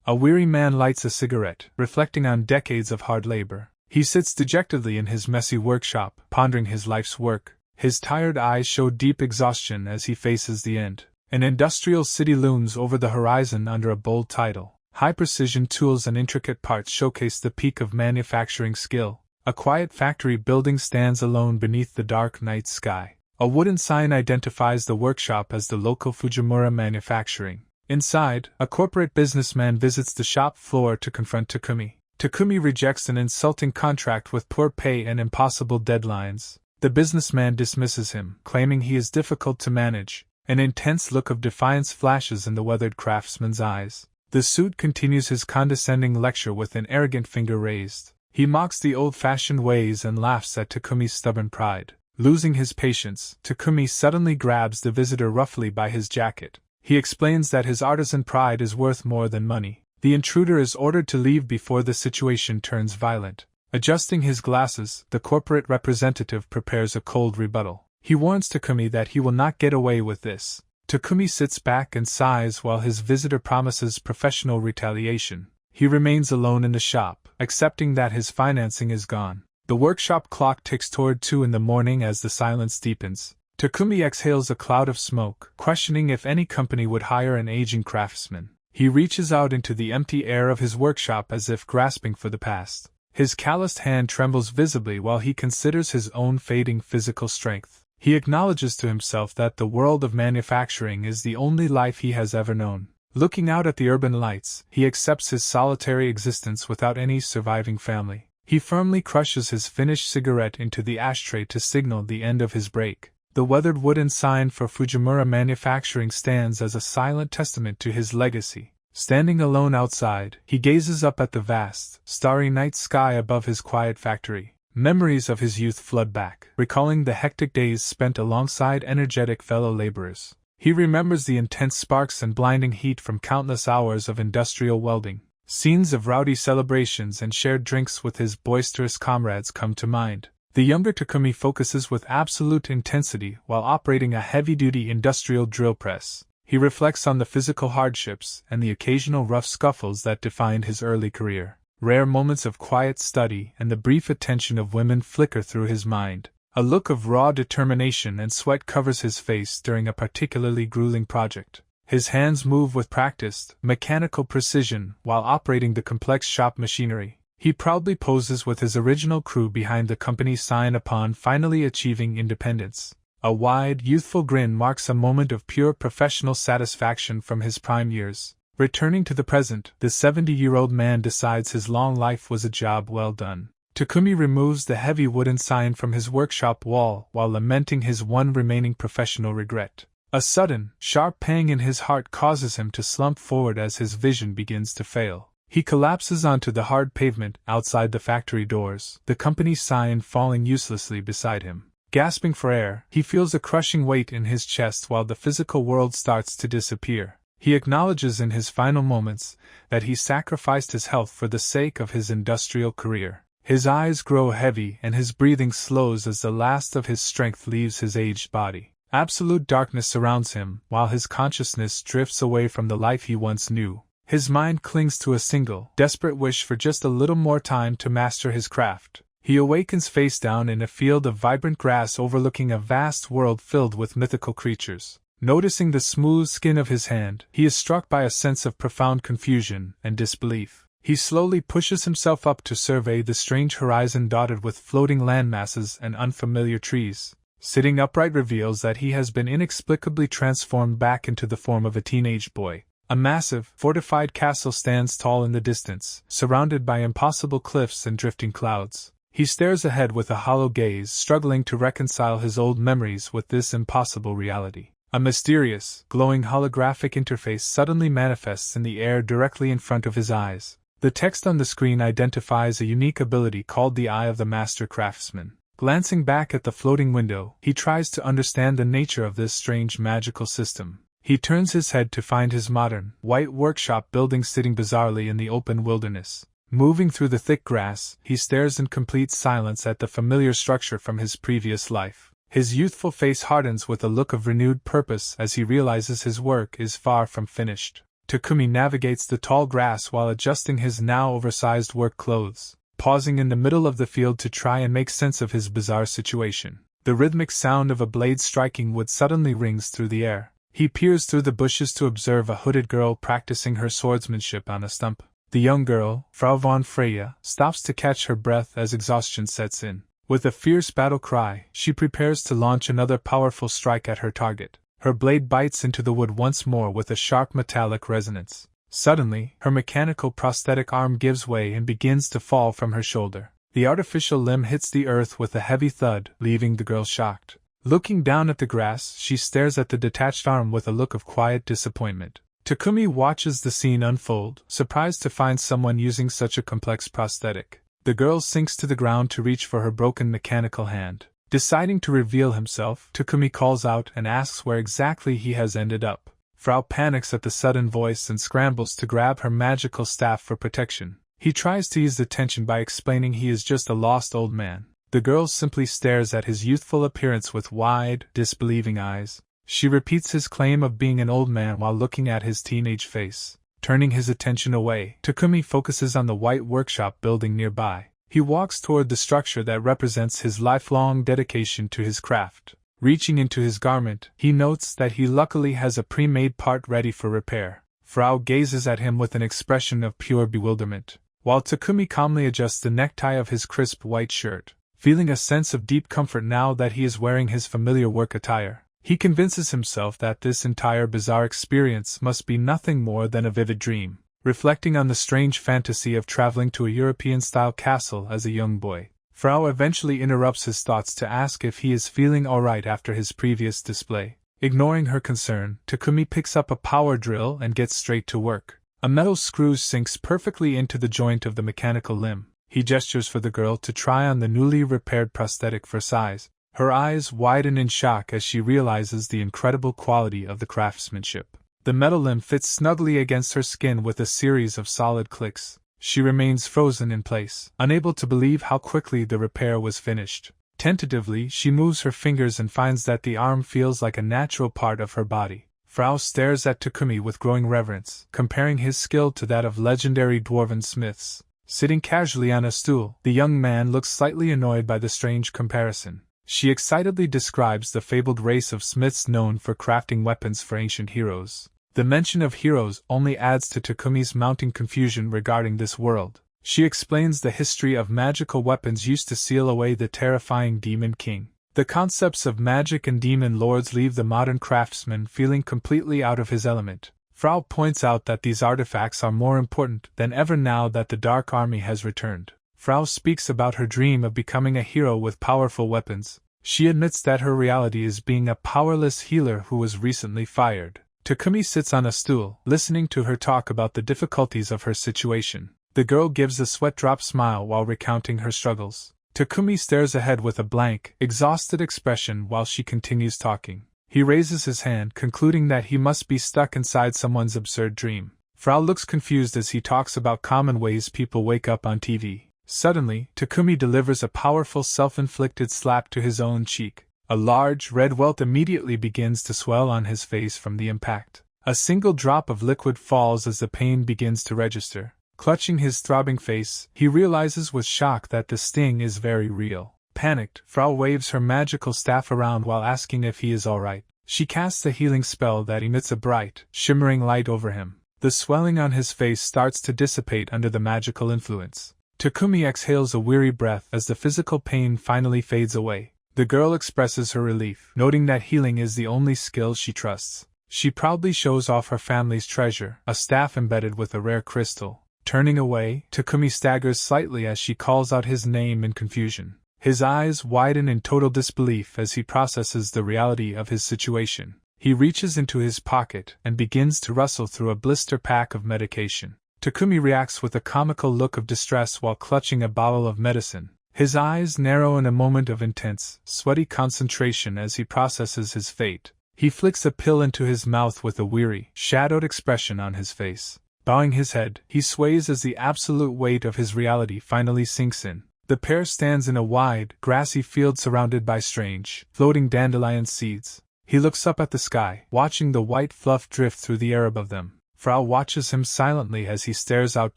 A weary man lights a cigarette, reflecting on decades of hard labor. He sits dejectedly in his messy workshop, pondering his life's work. His tired eyes show deep exhaustion as he faces the end. An industrial city looms over the horizon under a bold title. High-precision tools and intricate parts showcase the peak of manufacturing skill. A quiet factory building stands alone beneath the dark night sky. A wooden sign identifies the workshop as the local Fujimura Manufacturing. Inside, a corporate businessman visits the shop floor to confront Takumi. Takumi rejects an insulting contract with poor pay and impossible deadlines. The businessman dismisses him, claiming he is difficult to manage. An intense look of defiance flashes in the weathered craftsman's eyes. The suit continues his condescending lecture with an arrogant finger raised. He mocks the old-fashioned ways and laughs at Takumi's stubborn pride. Losing his patience, Takumi suddenly grabs the visitor roughly by his jacket. He explains that his artisan pride is worth more than money. The intruder is ordered to leave before the situation turns violent. Adjusting his glasses, the corporate representative prepares a cold rebuttal. He warns Takumi that he will not get away with this. Takumi sits back and sighs while his visitor promises professional retaliation. He remains alone in the shop, accepting that his financing is gone. The workshop clock ticks toward 2 in the morning as the silence deepens. Takumi exhales a cloud of smoke, questioning if any company would hire an aging craftsman. He reaches out into the empty air of his workshop as if grasping for the past. His calloused hand trembles visibly while he considers his own fading physical strength. He acknowledges to himself that the world of manufacturing is the only life he has ever known. Looking out at the urban lights, he accepts his solitary existence without any surviving family. He firmly crushes his finished cigarette into the ashtray to signal the end of his break. The weathered wooden sign for Fujimura Manufacturing stands as a silent testament to his legacy. Standing alone outside, he gazes up at the vast, starry night sky above his quiet factory. Memories of his youth flood back, recalling the hectic days spent alongside energetic fellow laborers. He remembers the intense sparks and blinding heat from countless hours of industrial welding. Scenes of rowdy celebrations and shared drinks with his boisterous comrades come to mind. The younger Takumi focuses with absolute intensity while operating a heavy-duty industrial drill press. He reflects on the physical hardships and the occasional rough scuffles that defined his early career. Rare moments of quiet study and the brief attention of women flicker through his mind. A look of raw determination and sweat covers his face during a particularly grueling project. His hands move with practiced, mechanical precision while operating the complex shop machinery. He proudly poses with his original crew behind the company's sign upon finally achieving independence. A wide, youthful grin marks a moment of pure professional satisfaction from his prime years. Returning to the present, the 70-year-old man decides his long life was a job well done. Takumi removes the heavy wooden sign from his workshop wall while lamenting his one remaining professional regret. A sudden, sharp pang in his heart causes him to slump forward as his vision begins to fail. He collapses onto the hard pavement outside the factory doors, the company's sign falling uselessly beside him. Gasping for air, he feels a crushing weight in his chest while the physical world starts to disappear. He acknowledges in his final moments that he sacrificed his health for the sake of his industrial career. His eyes grow heavy and his breathing slows as the last of his strength leaves his aged body. Absolute darkness surrounds him, while his consciousness drifts away from the life he once knew. His mind clings to a single, desperate wish for just a little more time to master his craft. He awakens face down in a field of vibrant grass overlooking a vast world filled with mythical creatures. Noticing the smooth skin of his hand, he is struck by a sense of profound confusion and disbelief. He slowly pushes himself up to survey the strange horizon dotted with floating landmasses and unfamiliar trees. Sitting upright reveals that he has been inexplicably transformed back into the form of a teenage boy. A massive, fortified castle stands tall in the distance, surrounded by impossible cliffs and drifting clouds. He stares ahead with a hollow gaze, struggling to reconcile his old memories with this impossible reality. A mysterious, glowing holographic interface suddenly manifests in the air directly in front of his eyes. The text on the screen identifies a unique ability called the Eye of the Master Craftsman. Glancing back at the floating window, he tries to understand the nature of this strange magical system. He turns his head to find his modern, white workshop building sitting bizarrely in the open wilderness. Moving through the thick grass, he stares in complete silence at the familiar structure from his previous life. His youthful face hardens with a look of renewed purpose as he realizes his work is far from finished. Takumi navigates the tall grass while adjusting his now oversized work clothes, pausing in the middle of the field to try and make sense of his bizarre situation. The rhythmic sound of a blade striking wood suddenly rings through the air. He peers through the bushes to observe a hooded girl practicing her swordsmanship on a stump. The young girl, Frau von Freya, stops to catch her breath as exhaustion sets in. With a fierce battle cry, she prepares to launch another powerful strike at her target. Her blade bites into the wood once more with a sharp metallic resonance. Suddenly, her mechanical prosthetic arm gives way and begins to fall from her shoulder. The artificial limb hits the earth with a heavy thud, leaving the girl shocked. Looking down at the grass, she stares at the detached arm with a look of quiet disappointment. Takumi watches the scene unfold, surprised to find someone using such a complex prosthetic. The girl sinks to the ground to reach for her broken mechanical hand. Deciding to reveal himself, Takumi calls out and asks where exactly he has ended up. Frau panics at the sudden voice and scrambles to grab her magical staff for protection. He tries to ease the tension by explaining he is just a lost old man. The girl simply stares at his youthful appearance with wide, disbelieving eyes. She repeats his claim of being an old man while looking at his teenage face. Turning his attention away, Takumi focuses on the white workshop building nearby. He walks toward the structure that represents his lifelong dedication to his craft. Reaching into his garment, he notes that he luckily has a pre-made part ready for repair. Frau gazes at him with an expression of pure bewilderment, while Takumi calmly adjusts the necktie of his crisp white shirt. Feeling a sense of deep comfort now that he is wearing his familiar work attire, he convinces himself that this entire bizarre experience must be nothing more than a vivid dream. Reflecting on the strange fantasy of traveling to a European-style castle as a young boy, Frau eventually interrupts his thoughts to ask if he is feeling alright after his previous display. Ignoring her concern, Takumi picks up a power drill and gets straight to work. A metal screw sinks perfectly into the joint of the mechanical limb. He gestures for the girl to try on the newly repaired prosthetic for size. Her eyes widen in shock as she realizes the incredible quality of the craftsmanship. The metal limb fits snugly against her skin with a series of solid clicks. She remains frozen in place, unable to believe how quickly the repair was finished. Tentatively, she moves her fingers and finds that the arm feels like a natural part of her body. Frau stares at Takumi with growing reverence, comparing his skill to that of legendary dwarven smiths. Sitting casually on a stool, the young man looks slightly annoyed by the strange comparison. She excitedly describes the fabled race of smiths known for crafting weapons for ancient heroes. The mention of heroes only adds to Takumi's mounting confusion regarding this world. She explains the history of magical weapons used to seal away the terrifying Demon King. The concepts of magic and demon lords leave the modern craftsman feeling completely out of his element. Frau points out that these artifacts are more important than ever now that the Dark Army has returned. Frau speaks about her dream of becoming a hero with powerful weapons. She admits that her reality is being a powerless healer who was recently fired. Takumi sits on a stool, listening to her talk about the difficulties of her situation. The girl gives a sweat-drop smile while recounting her struggles. Takumi stares ahead with a blank, exhausted expression while she continues talking. He raises his hand, concluding that he must be stuck inside someone's absurd dream. Frau looks confused as he talks about common ways people wake up on TV. Suddenly, Takumi delivers a powerful self-inflicted slap to his own cheek. A large, red welt immediately begins to swell on his face from the impact. A single drop of liquid falls as the pain begins to register. Clutching his throbbing face, he realizes with shock that the sting is very real. Panicked, Frau waves her magical staff around while asking if he is alright. She casts a healing spell that emits a bright, shimmering light over him. The swelling on his face starts to dissipate under the magical influence. Takumi exhales a weary breath as the physical pain finally fades away. The girl expresses her relief, noting that healing is the only skill she trusts. She proudly shows off her family's treasure, a staff embedded with a rare crystal. Turning away, Takumi staggers slightly as she calls out his name in confusion. His eyes widen in total disbelief as he processes the reality of his situation. He reaches into his pocket and begins to rustle through a blister pack of medication. Takumi reacts with a comical look of distress while clutching a bottle of medicine. His eyes narrow in a moment of intense, sweaty concentration as he processes his fate. He flicks a pill into his mouth with a weary, shadowed expression on his face. Bowing his head, he sways as the absolute weight of his reality finally sinks in. The pair stands in a wide, grassy field surrounded by strange, floating dandelion seeds. He looks up at the sky, watching the white fluff drift through the air above them. Frau watches him silently as he stares out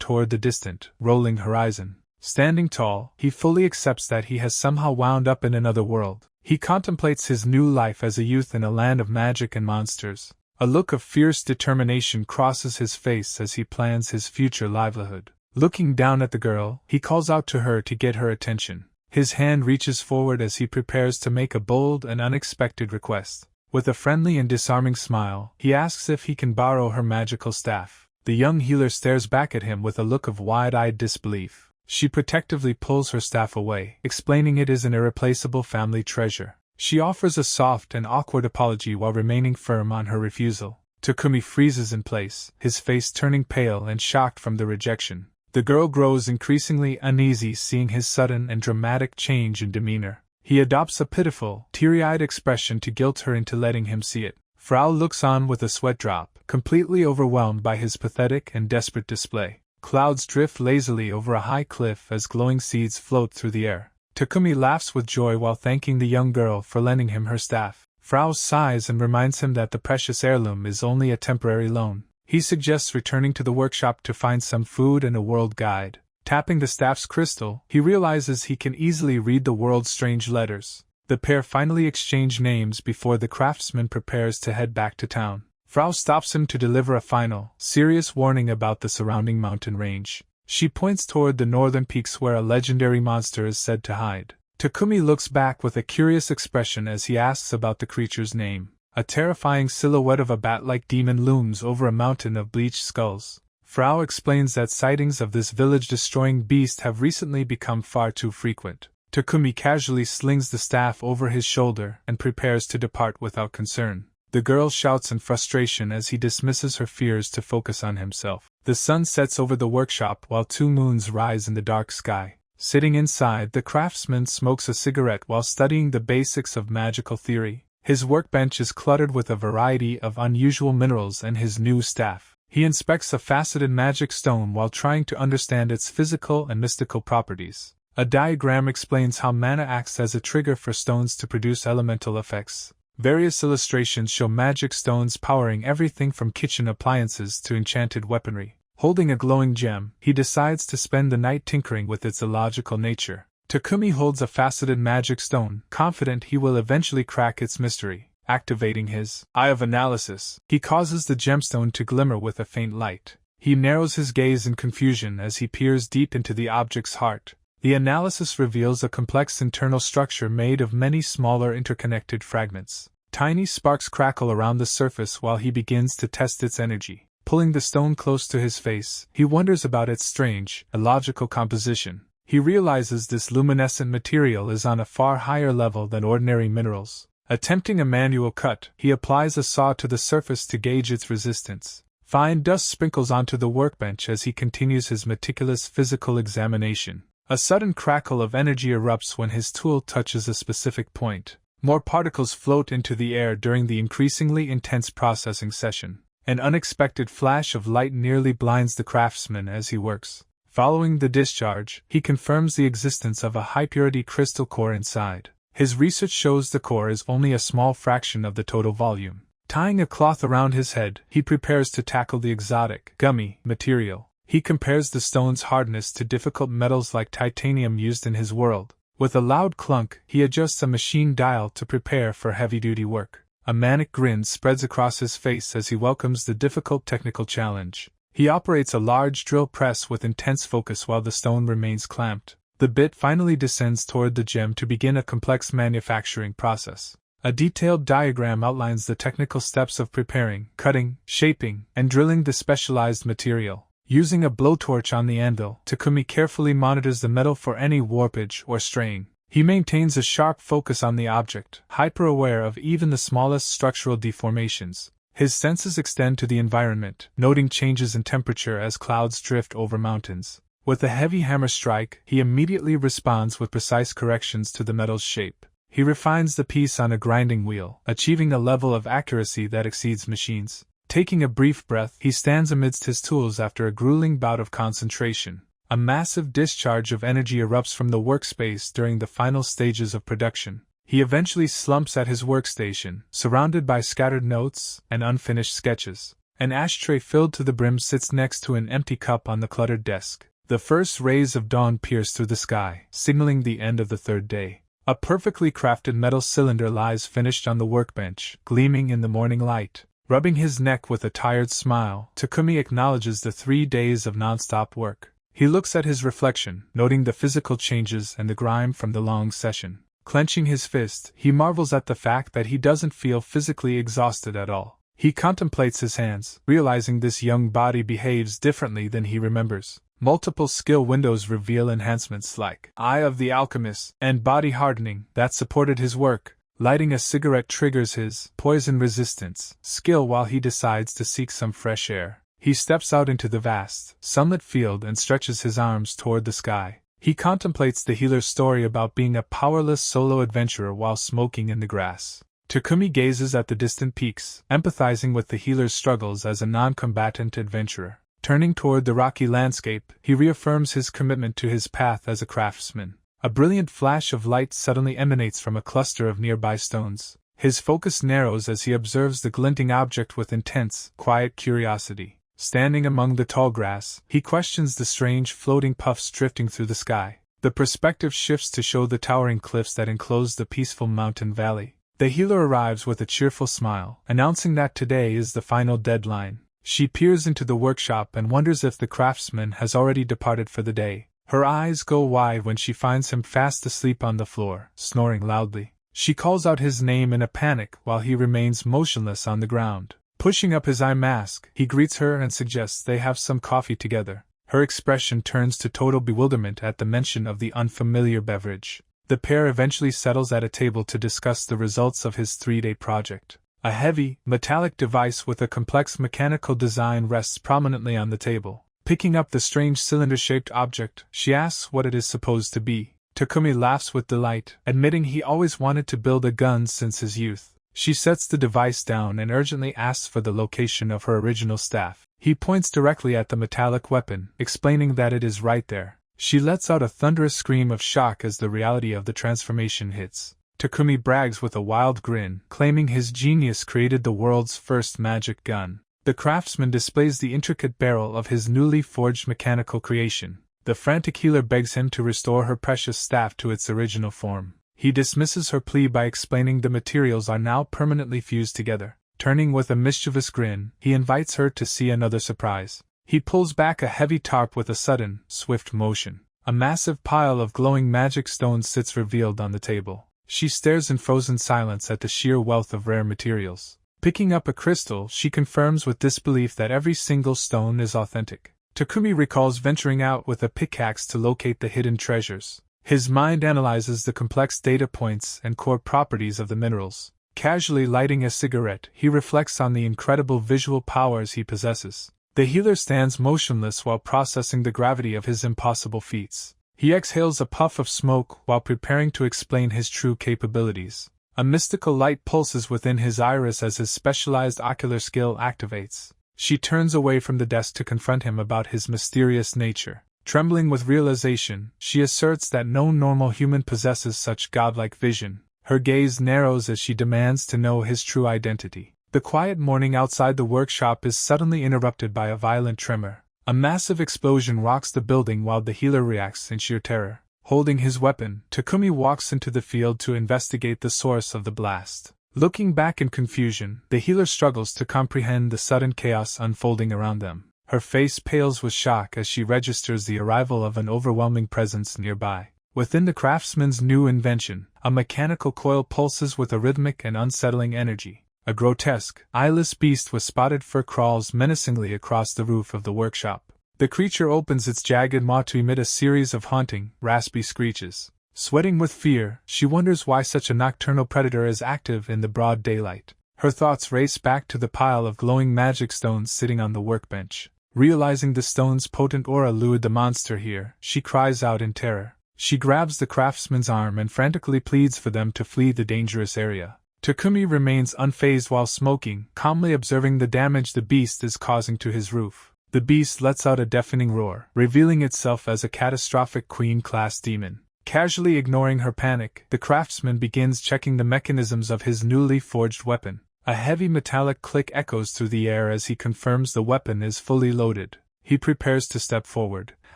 toward the distant, rolling horizon. Standing tall, he fully accepts that he has somehow wound up in another world. He contemplates his new life as a youth in a land of magic and monsters. A look of fierce determination crosses his face as he plans his future livelihood. Looking down at the girl, he calls out to her to get her attention. His hand reaches forward as he prepares to make a bold and unexpected request. With a friendly and disarming smile, he asks if he can borrow her magical staff. The young healer stares back at him with a look of wide-eyed disbelief. She protectively pulls her staff away, explaining it is an irreplaceable family treasure. She offers a soft and awkward apology while remaining firm on her refusal. Takumi freezes in place, his face turning pale and shocked from the rejection. The girl grows increasingly uneasy seeing his sudden and dramatic change in demeanor. He adopts a pitiful, teary-eyed expression to guilt her into letting him see it. Frau looks on with a sweat drop, completely overwhelmed by his pathetic and desperate display. Clouds drift lazily over a high cliff as glowing seeds float through the air. Takumi laughs with joy while thanking the young girl for lending him her staff. Frau sighs and reminds him that the precious heirloom is only a temporary loan. He suggests returning to the workshop to find some food and a world guide. Tapping the staff's crystal, he realizes he can easily read the world's strange letters. The pair finally exchange names before the craftsman prepares to head back to town. Frau stops him to deliver a final, serious warning about the surrounding mountain range. She points toward the northern peaks where a legendary monster is said to hide. Takumi looks back with a curious expression as he asks about the creature's name. A terrifying silhouette of a bat-like demon looms over a mountain of bleached skulls. Frau explains that sightings of this village-destroying beast have recently become far too frequent. Takumi casually slings the staff over his shoulder and prepares to depart without concern. The girl shouts in frustration as he dismisses her fears to focus on himself. The sun sets over the workshop while 2 moons rise in the dark sky. Sitting inside, the craftsman smokes a cigarette while studying the basics of magical theory. His workbench is cluttered with a variety of unusual minerals and his new staff. He inspects a faceted magic stone while trying to understand its physical and mystical properties. A diagram explains how mana acts as a trigger for stones to produce elemental effects. Various illustrations show magic stones powering everything from kitchen appliances to enchanted weaponry. Holding a glowing gem, he decides to spend the night tinkering with its illogical nature. Takumi holds a faceted magic stone, confident he will eventually crack its mystery. Activating his eye of analysis, he causes the gemstone to glimmer with a faint light. He narrows his gaze in confusion as he peers deep into the object's heart. The analysis reveals a complex internal structure made of many smaller interconnected fragments. Tiny sparks crackle around the surface while he begins to test its energy. Pulling the stone close to his face, he wonders about its strange, illogical composition. He realizes this luminescent material is on a far higher level than ordinary minerals. Attempting a manual cut, he applies a saw to the surface to gauge its resistance. Fine dust sprinkles onto the workbench as he continues his meticulous physical examination. A sudden crackle of energy erupts when his tool touches a specific point. More particles float into the air during the increasingly intense processing session. An unexpected flash of light nearly blinds the craftsman as he works. Following the discharge, he confirms the existence of a high-purity crystal core inside. His research shows the core is only a small fraction of the total volume. Tying a cloth around his head, he prepares to tackle the exotic, gummy material. He compares the stone's hardness to difficult metals like titanium used in his world. With a loud clunk, he adjusts a machine dial to prepare for heavy-duty work. A manic grin spreads across his face as he welcomes the difficult technical challenge. He operates a large drill press with intense focus while the stone remains clamped. The bit finally descends toward the gem to begin a complex manufacturing process. A detailed diagram outlines the technical steps of preparing, cutting, shaping, and drilling the specialized material. Using a blowtorch on the anvil, Takumi carefully monitors the metal for any warpage or straying. He maintains a sharp focus on the object, hyper-aware of even the smallest structural deformations. His senses extend to the environment, noting changes in temperature as clouds drift over mountains. With a heavy hammer strike, he immediately responds with precise corrections to the metal's shape. He refines the piece on a grinding wheel, achieving a level of accuracy that exceeds machines. Taking a brief breath, he stands amidst his tools after a grueling bout of concentration. A massive discharge of energy erupts from the workspace during the final stages of production. He eventually slumps at his workstation, surrounded by scattered notes and unfinished sketches. An ashtray filled to the brim sits next to an empty cup on the cluttered desk. The first rays of dawn pierce through the sky, signaling the end of the third day. A perfectly crafted metal cylinder lies finished on the workbench, gleaming in the morning light. Rubbing his neck with a tired smile, Takumi acknowledges the 3 days of non-stop work. He looks at his reflection, noting the physical changes and the grime from the long session. Clenching his fist, he marvels at the fact that he doesn't feel physically exhausted at all. He contemplates his hands, realizing this young body behaves differently than he remembers. Multiple skill windows reveal enhancements like Eye of the Alchemist and Body Hardening that supported his work. Lighting a cigarette triggers his poison resistance skill while he decides to seek some fresh air. He steps out into the vast, sunlit field and stretches his arms toward the sky. He contemplates the healer's story about being a powerless solo adventurer while smoking in the grass. Takumi gazes at the distant peaks, empathizing with the healer's struggles as a non-combatant adventurer. Turning toward the rocky landscape, he reaffirms his commitment to his path as a craftsman. A brilliant flash of light suddenly emanates from a cluster of nearby stones. His focus narrows as he observes the glinting object with intense, quiet curiosity. Standing among the tall grass, he questions the strange floating puffs drifting through the sky. The perspective shifts to show the towering cliffs that enclose the peaceful mountain valley. The healer arrives with a cheerful smile, announcing that today is the final deadline. She peers into the workshop and wonders if the craftsman has already departed for the day. Her eyes go wide when she finds him fast asleep on the floor, snoring loudly. She calls out his name in a panic while he remains motionless on the ground. Pushing up his eye mask, he greets her and suggests they have some coffee together. Her expression turns to total bewilderment at the mention of the unfamiliar beverage. The pair eventually settles at a table to discuss the results of his 3-day project. A heavy, metallic device with a complex mechanical design rests prominently on the table. Picking up the strange cylinder-shaped object, she asks what it is supposed to be. Takumi laughs with delight, admitting he always wanted to build a gun since his youth. She sets the device down and urgently asks for the location of her original staff. He points directly at the metallic weapon, explaining that it is right there. She lets out a thunderous scream of shock as the reality of the transformation hits. Takumi brags with a wild grin, claiming his genius created the world's first magic gun. The craftsman displays the intricate barrel of his newly forged mechanical creation. The frantic healer begs him to restore her precious staff to its original form. He dismisses her plea by explaining the materials are now permanently fused together. Turning with a mischievous grin, he invites her to see another surprise. He pulls back a heavy tarp with a sudden, swift motion. A massive pile of glowing magic stones sits revealed on the table. She stares in frozen silence at the sheer wealth of rare materials. Picking up a crystal, she confirms with disbelief that every single stone is authentic. Takumi recalls venturing out with a pickaxe to locate the hidden treasures. His mind analyzes the complex data points and core properties of the minerals. Casually lighting a cigarette, he reflects on the incredible visual powers he possesses. The healer stands motionless while processing the gravity of his impossible feats. He exhales a puff of smoke while preparing to explain his true capabilities. A mystical light pulses within his iris as his specialized ocular skill activates. She turns away from the desk to confront him about his mysterious nature. Trembling with realization, she asserts that no normal human possesses such godlike vision. Her gaze narrows as she demands to know his true identity. The quiet morning outside the workshop is suddenly interrupted by a violent tremor. A massive explosion rocks the building while the healer reacts in sheer terror. Holding his weapon, Takumi walks into the field to investigate the source of the blast. Looking back in confusion, the healer struggles to comprehend the sudden chaos unfolding around them. Her face pales with shock as she registers the arrival of an overwhelming presence nearby. Within the craftsman's new invention, a mechanical coil pulses with a rhythmic and unsettling energy. A grotesque, eyeless beast with spotted fur crawls menacingly across the roof of the workshop. The creature opens its jagged maw to emit a series of haunting, raspy screeches. Sweating with fear, she wonders why such a nocturnal predator is active in the broad daylight. Her thoughts race back to the pile of glowing magic stones sitting on the workbench. Realizing the stone's potent aura lured the monster here, she cries out in terror. She grabs the craftsman's arm and frantically pleads for them to flee the dangerous area. Takumi remains unfazed while smoking, calmly observing the damage the beast is causing to his roof. The beast lets out a deafening roar, revealing itself as a catastrophic queen-class demon. Casually ignoring her panic, the craftsman begins checking the mechanisms of his newly forged weapon. A heavy metallic click echoes through the air as he confirms the weapon is fully loaded. He prepares to step forward,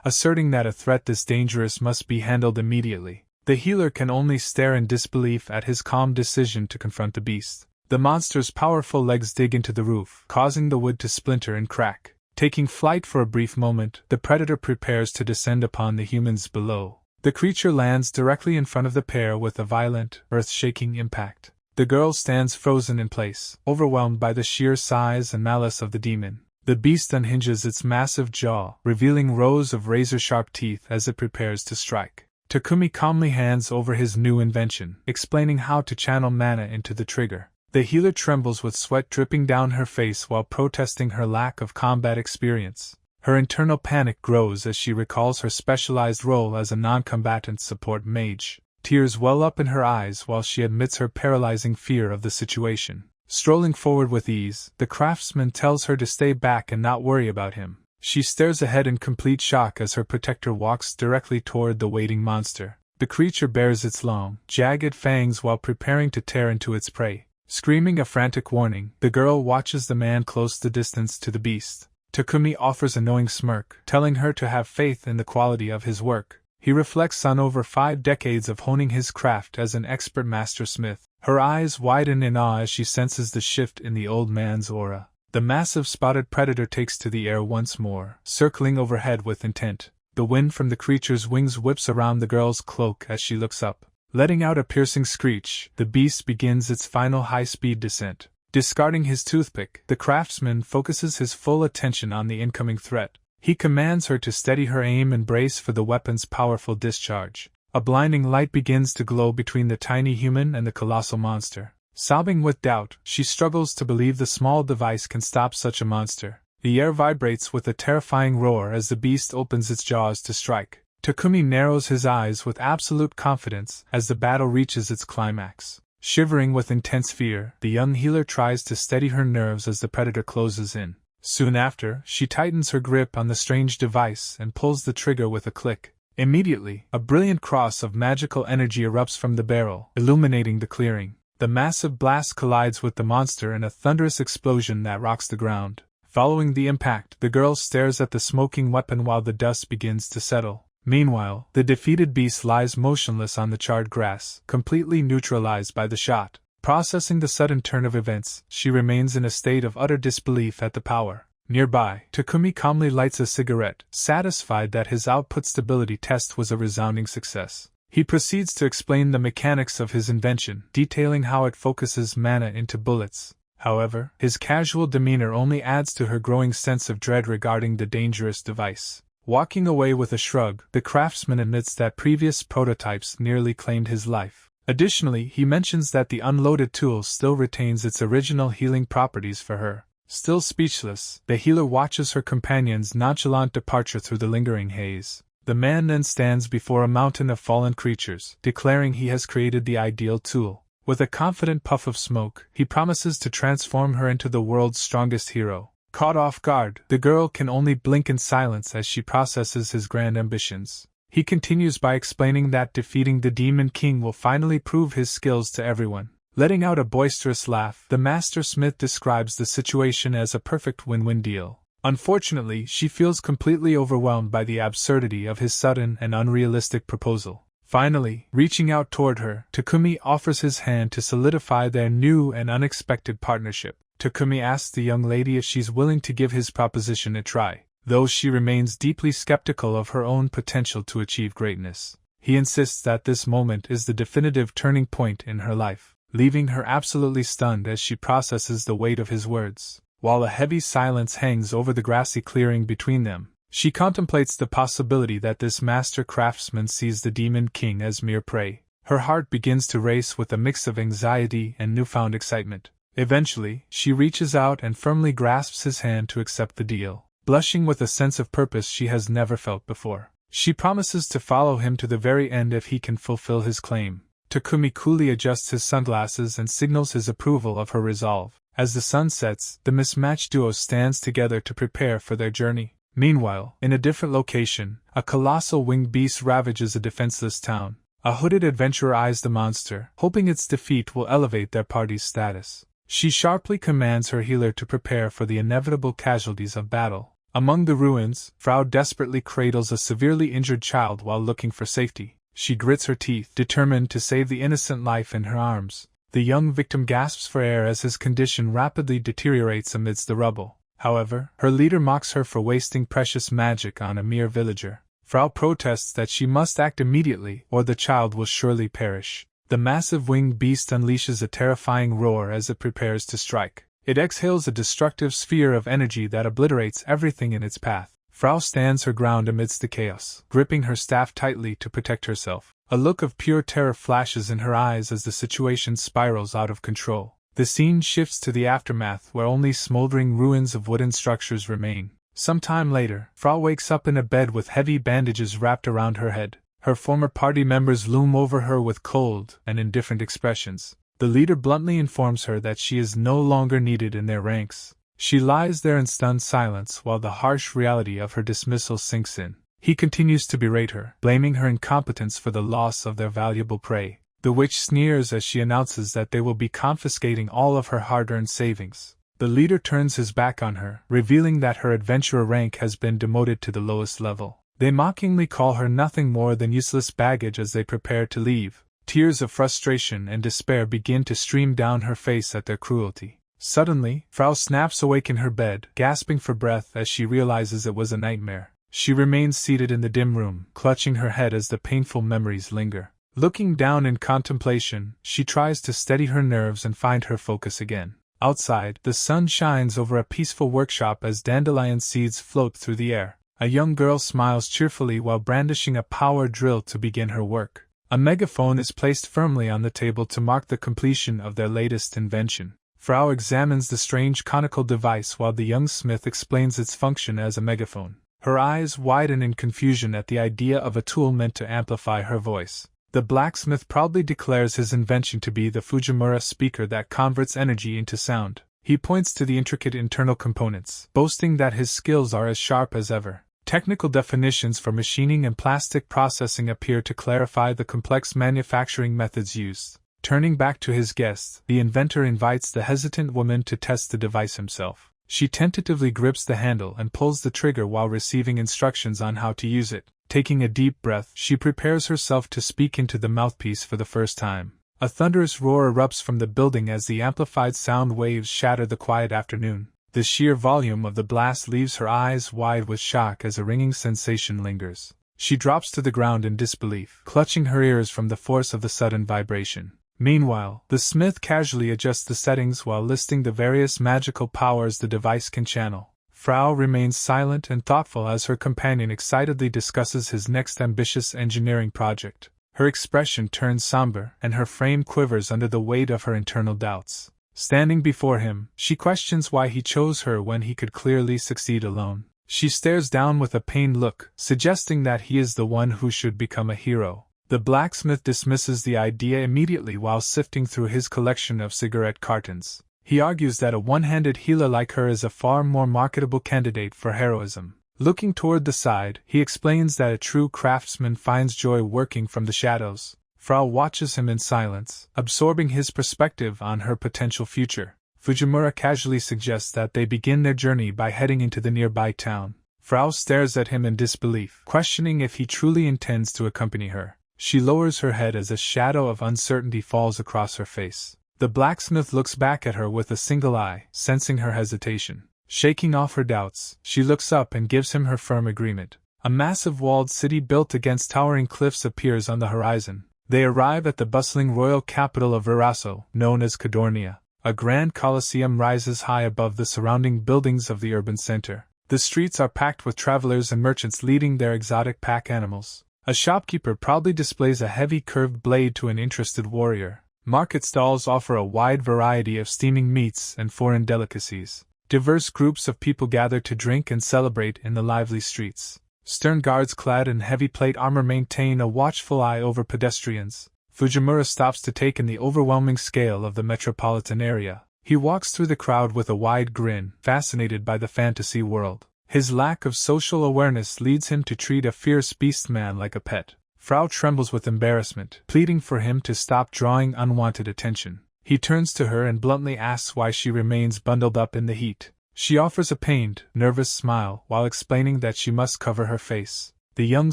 asserting that a threat this dangerous must be handled immediately. The healer can only stare in disbelief at his calm decision to confront the beast. The monster's powerful legs dig into the roof, causing the wood to splinter and crack. Taking flight for a brief moment, the predator prepares to descend upon the humans below. The creature lands directly in front of the pair with a violent, earth-shaking impact. The girl stands frozen in place, overwhelmed by the sheer size and malice of the demon. The beast unhinges its massive jaw, revealing rows of razor-sharp teeth as it prepares to strike. Takumi calmly hands over his new invention, explaining how to channel mana into the trigger. The healer trembles with sweat dripping down her face while protesting her lack of combat experience. Her internal panic grows as she recalls her specialized role as a non-combatant support mage. Tears well up in her eyes while she admits her paralyzing fear of the situation. Strolling forward with ease, the craftsman tells her to stay back and not worry about him. She stares ahead in complete shock as her protector walks directly toward the waiting monster. The creature bares its long, jagged fangs while preparing to tear into its prey. Screaming a frantic warning, the girl watches the man close the distance to the beast. Takumi offers a knowing smirk, telling her to have faith in the quality of his work. He reflects on over 5 decades of honing his craft as an expert mastersmith. Her eyes widen in awe as she senses the shift in the old man's aura. The massive spotted predator takes to the air once more, circling overhead with intent. The wind from the creature's wings whips around the girl's cloak as she looks up. Letting out a piercing screech, the beast begins its final high-speed descent. Discarding his toothpick, the craftsman focuses his full attention on the incoming threat. He commands her to steady her aim and brace for the weapon's powerful discharge. A blinding light begins to glow between the tiny human and the colossal monster. Sobbing with doubt, she struggles to believe the small device can stop such a monster. The air vibrates with a terrifying roar as the beast opens its jaws to strike. Takumi narrows his eyes with absolute confidence as the battle reaches its climax. Shivering with intense fear, the young healer tries to steady her nerves as the predator closes in. Soon after, she tightens her grip on the strange device and pulls the trigger with a click. Immediately, a brilliant cross of magical energy erupts from the barrel, illuminating the clearing. The massive blast collides with the monster in a thunderous explosion that rocks the ground. Following the impact, the girl stares at the smoking weapon while the dust begins to settle. Meanwhile, the defeated beast lies motionless on the charred grass, completely neutralized by the shot. Processing the sudden turn of events, she remains in a state of utter disbelief at the power. Nearby, Takumi calmly lights a cigarette, satisfied that his output stability test was a resounding success. He proceeds to explain the mechanics of his invention, detailing how it focuses mana into bullets. However, his casual demeanor only adds to her growing sense of dread regarding the dangerous device. Walking away with a shrug, the craftsman admits that previous prototypes nearly claimed his life. Additionally, he mentions that the unloaded tool still retains its original healing properties for her. Still speechless, the healer watches her companion's nonchalant departure through the lingering haze. The man then stands before a mountain of fallen creatures, declaring he has created the ideal tool. With a confident puff of smoke, he promises to transform her into the world's strongest hero. Caught off guard, the girl can only blink in silence as she processes his grand ambitions. He continues by explaining that defeating the Demon King will finally prove his skills to everyone. Letting out a boisterous laugh, the master smith describes the situation as a perfect win-win deal. Unfortunately, she feels completely overwhelmed by the absurdity of his sudden and unrealistic proposal. Finally, reaching out toward her, Takumi offers his hand to solidify their new and unexpected partnership. Takumi asks the young lady if she's willing to give his proposition a try, though she remains deeply skeptical of her own potential to achieve greatness. He insists that this moment is the definitive turning point in her life, leaving her absolutely stunned as she processes the weight of his words. While a heavy silence hangs over the grassy clearing between them, she contemplates the possibility that this master craftsman sees the Demon King as mere prey. Her heart begins to race with a mix of anxiety and newfound excitement. Eventually, she reaches out and firmly grasps his hand to accept the deal. Blushing with a sense of purpose she has never felt before, she promises to follow him to the very end if he can fulfill his claim. Takumi coolly adjusts his sunglasses and signals his approval of her resolve. As the sun sets, the mismatched duo stands together to prepare for their journey. Meanwhile, in a different location, a colossal winged beast ravages a defenseless town. A hooded adventurer eyes the monster, hoping its defeat will elevate their party's status. She sharply commands her healer to prepare for the inevitable casualties of battle. Among the ruins, Frau desperately cradles a severely injured child while looking for safety. She grits her teeth, determined to save the innocent life in her arms. The young victim gasps for air as his condition rapidly deteriorates amidst the rubble. However, her leader mocks her for wasting precious magic on a mere villager. Frau protests that she must act immediately, or the child will surely perish. The massive winged beast unleashes a terrifying roar as it prepares to strike. It exhales a destructive sphere of energy that obliterates everything in its path. Frau stands her ground amidst the chaos, gripping her staff tightly to protect herself. A look of pure terror flashes in her eyes as the situation spirals out of control. The scene shifts to the aftermath, where only smoldering ruins of wooden structures remain. Some time later, Frau wakes up in a bed with heavy bandages wrapped around her head. Her former party members loom over her with cold and indifferent expressions. The leader bluntly informs her that she is no longer needed in their ranks. She lies there in stunned silence while the harsh reality of her dismissal sinks in. He continues to berate her, blaming her incompetence for the loss of their valuable prey. The witch sneers as she announces that they will be confiscating all of her hard-earned savings. The leader turns his back on her, revealing that her adventurer rank has been demoted to the lowest level. They mockingly call her nothing more than useless baggage as they prepare to leave. Tears of frustration and despair begin to stream down her face at their cruelty. Suddenly, Frau snaps awake in her bed, gasping for breath as she realizes it was a nightmare. She remains seated in the dim room, clutching her head as the painful memories linger. Looking down in contemplation, she tries to steady her nerves and find her focus again. Outside, the sun shines over a peaceful workshop as dandelion seeds float through the air. A young girl smiles cheerfully while brandishing a power drill to begin her work. A megaphone is placed firmly on the table to mark the completion of their latest invention. Frau examines the strange conical device while the young smith explains its function as a megaphone. Her eyes widen in confusion at the idea of a tool meant to amplify her voice. The blacksmith proudly declares his invention to be the Fujimura speaker that converts energy into sound. He points to the intricate internal components, boasting that his skills are as sharp as ever. Technical definitions for machining and plastic processing appear to clarify the complex manufacturing methods used. Turning back to his guests, the inventor invites the hesitant woman to test the device himself. She tentatively grips the handle and pulls the trigger while receiving instructions on how to use it. Taking a deep breath, she prepares herself to speak into the mouthpiece for the first time. A thunderous roar erupts from the building as the amplified sound waves shatter the quiet afternoon. The sheer volume of the blast leaves her eyes wide with shock as a ringing sensation lingers. She drops to the ground in disbelief, clutching her ears from the force of the sudden vibration. Meanwhile, the smith casually adjusts the settings while listing the various magical powers the device can channel. Frau remains silent and thoughtful as her companion excitedly discusses his next ambitious engineering project. Her expression turns somber, and her frame quivers under the weight of her internal doubts. Standing before him, she questions why he chose her when he could clearly succeed alone. She stares down with a pained look, suggesting that he is the one who should become a hero. The blacksmith dismisses the idea immediately while sifting through his collection of cigarette cartons. He argues that a one-handed healer like her is a far more marketable candidate for heroism. Looking toward the side, he explains that a true craftsman finds joy working from the shadows. Frau watches him in silence, absorbing his perspective on her potential future. Fujimura casually suggests that they begin their journey by heading into the nearby town. Frau stares at him in disbelief, questioning if he truly intends to accompany her. She lowers her head as a shadow of uncertainty falls across her face. The blacksmith looks back at her with a single eye, sensing her hesitation. Shaking off her doubts, she looks up and gives him her firm agreement. A massive walled city built against towering cliffs appears on the horizon. They arrive at the bustling royal capital of Veraso, known as Cadornia. A grand coliseum rises high above the surrounding buildings of the urban center. The streets are packed with travelers and merchants leading their exotic pack animals. A shopkeeper proudly displays a heavy curved blade to an interested warrior. Market stalls offer a wide variety of steaming meats and foreign delicacies. Diverse groups of people gather to drink and celebrate in the lively streets. Stern guards clad in heavy plate armor maintain a watchful eye over pedestrians. Fujimura stops to take in the overwhelming scale of the metropolitan area. He walks through the crowd with a wide grin, fascinated by the fantasy world. His lack of social awareness leads him to treat a fierce beastman like a pet. Frau trembles with embarrassment, pleading for him to stop drawing unwanted attention. He turns to her and bluntly asks why she remains bundled up in the heat. She offers a pained, nervous smile while explaining that she must cover her face. The young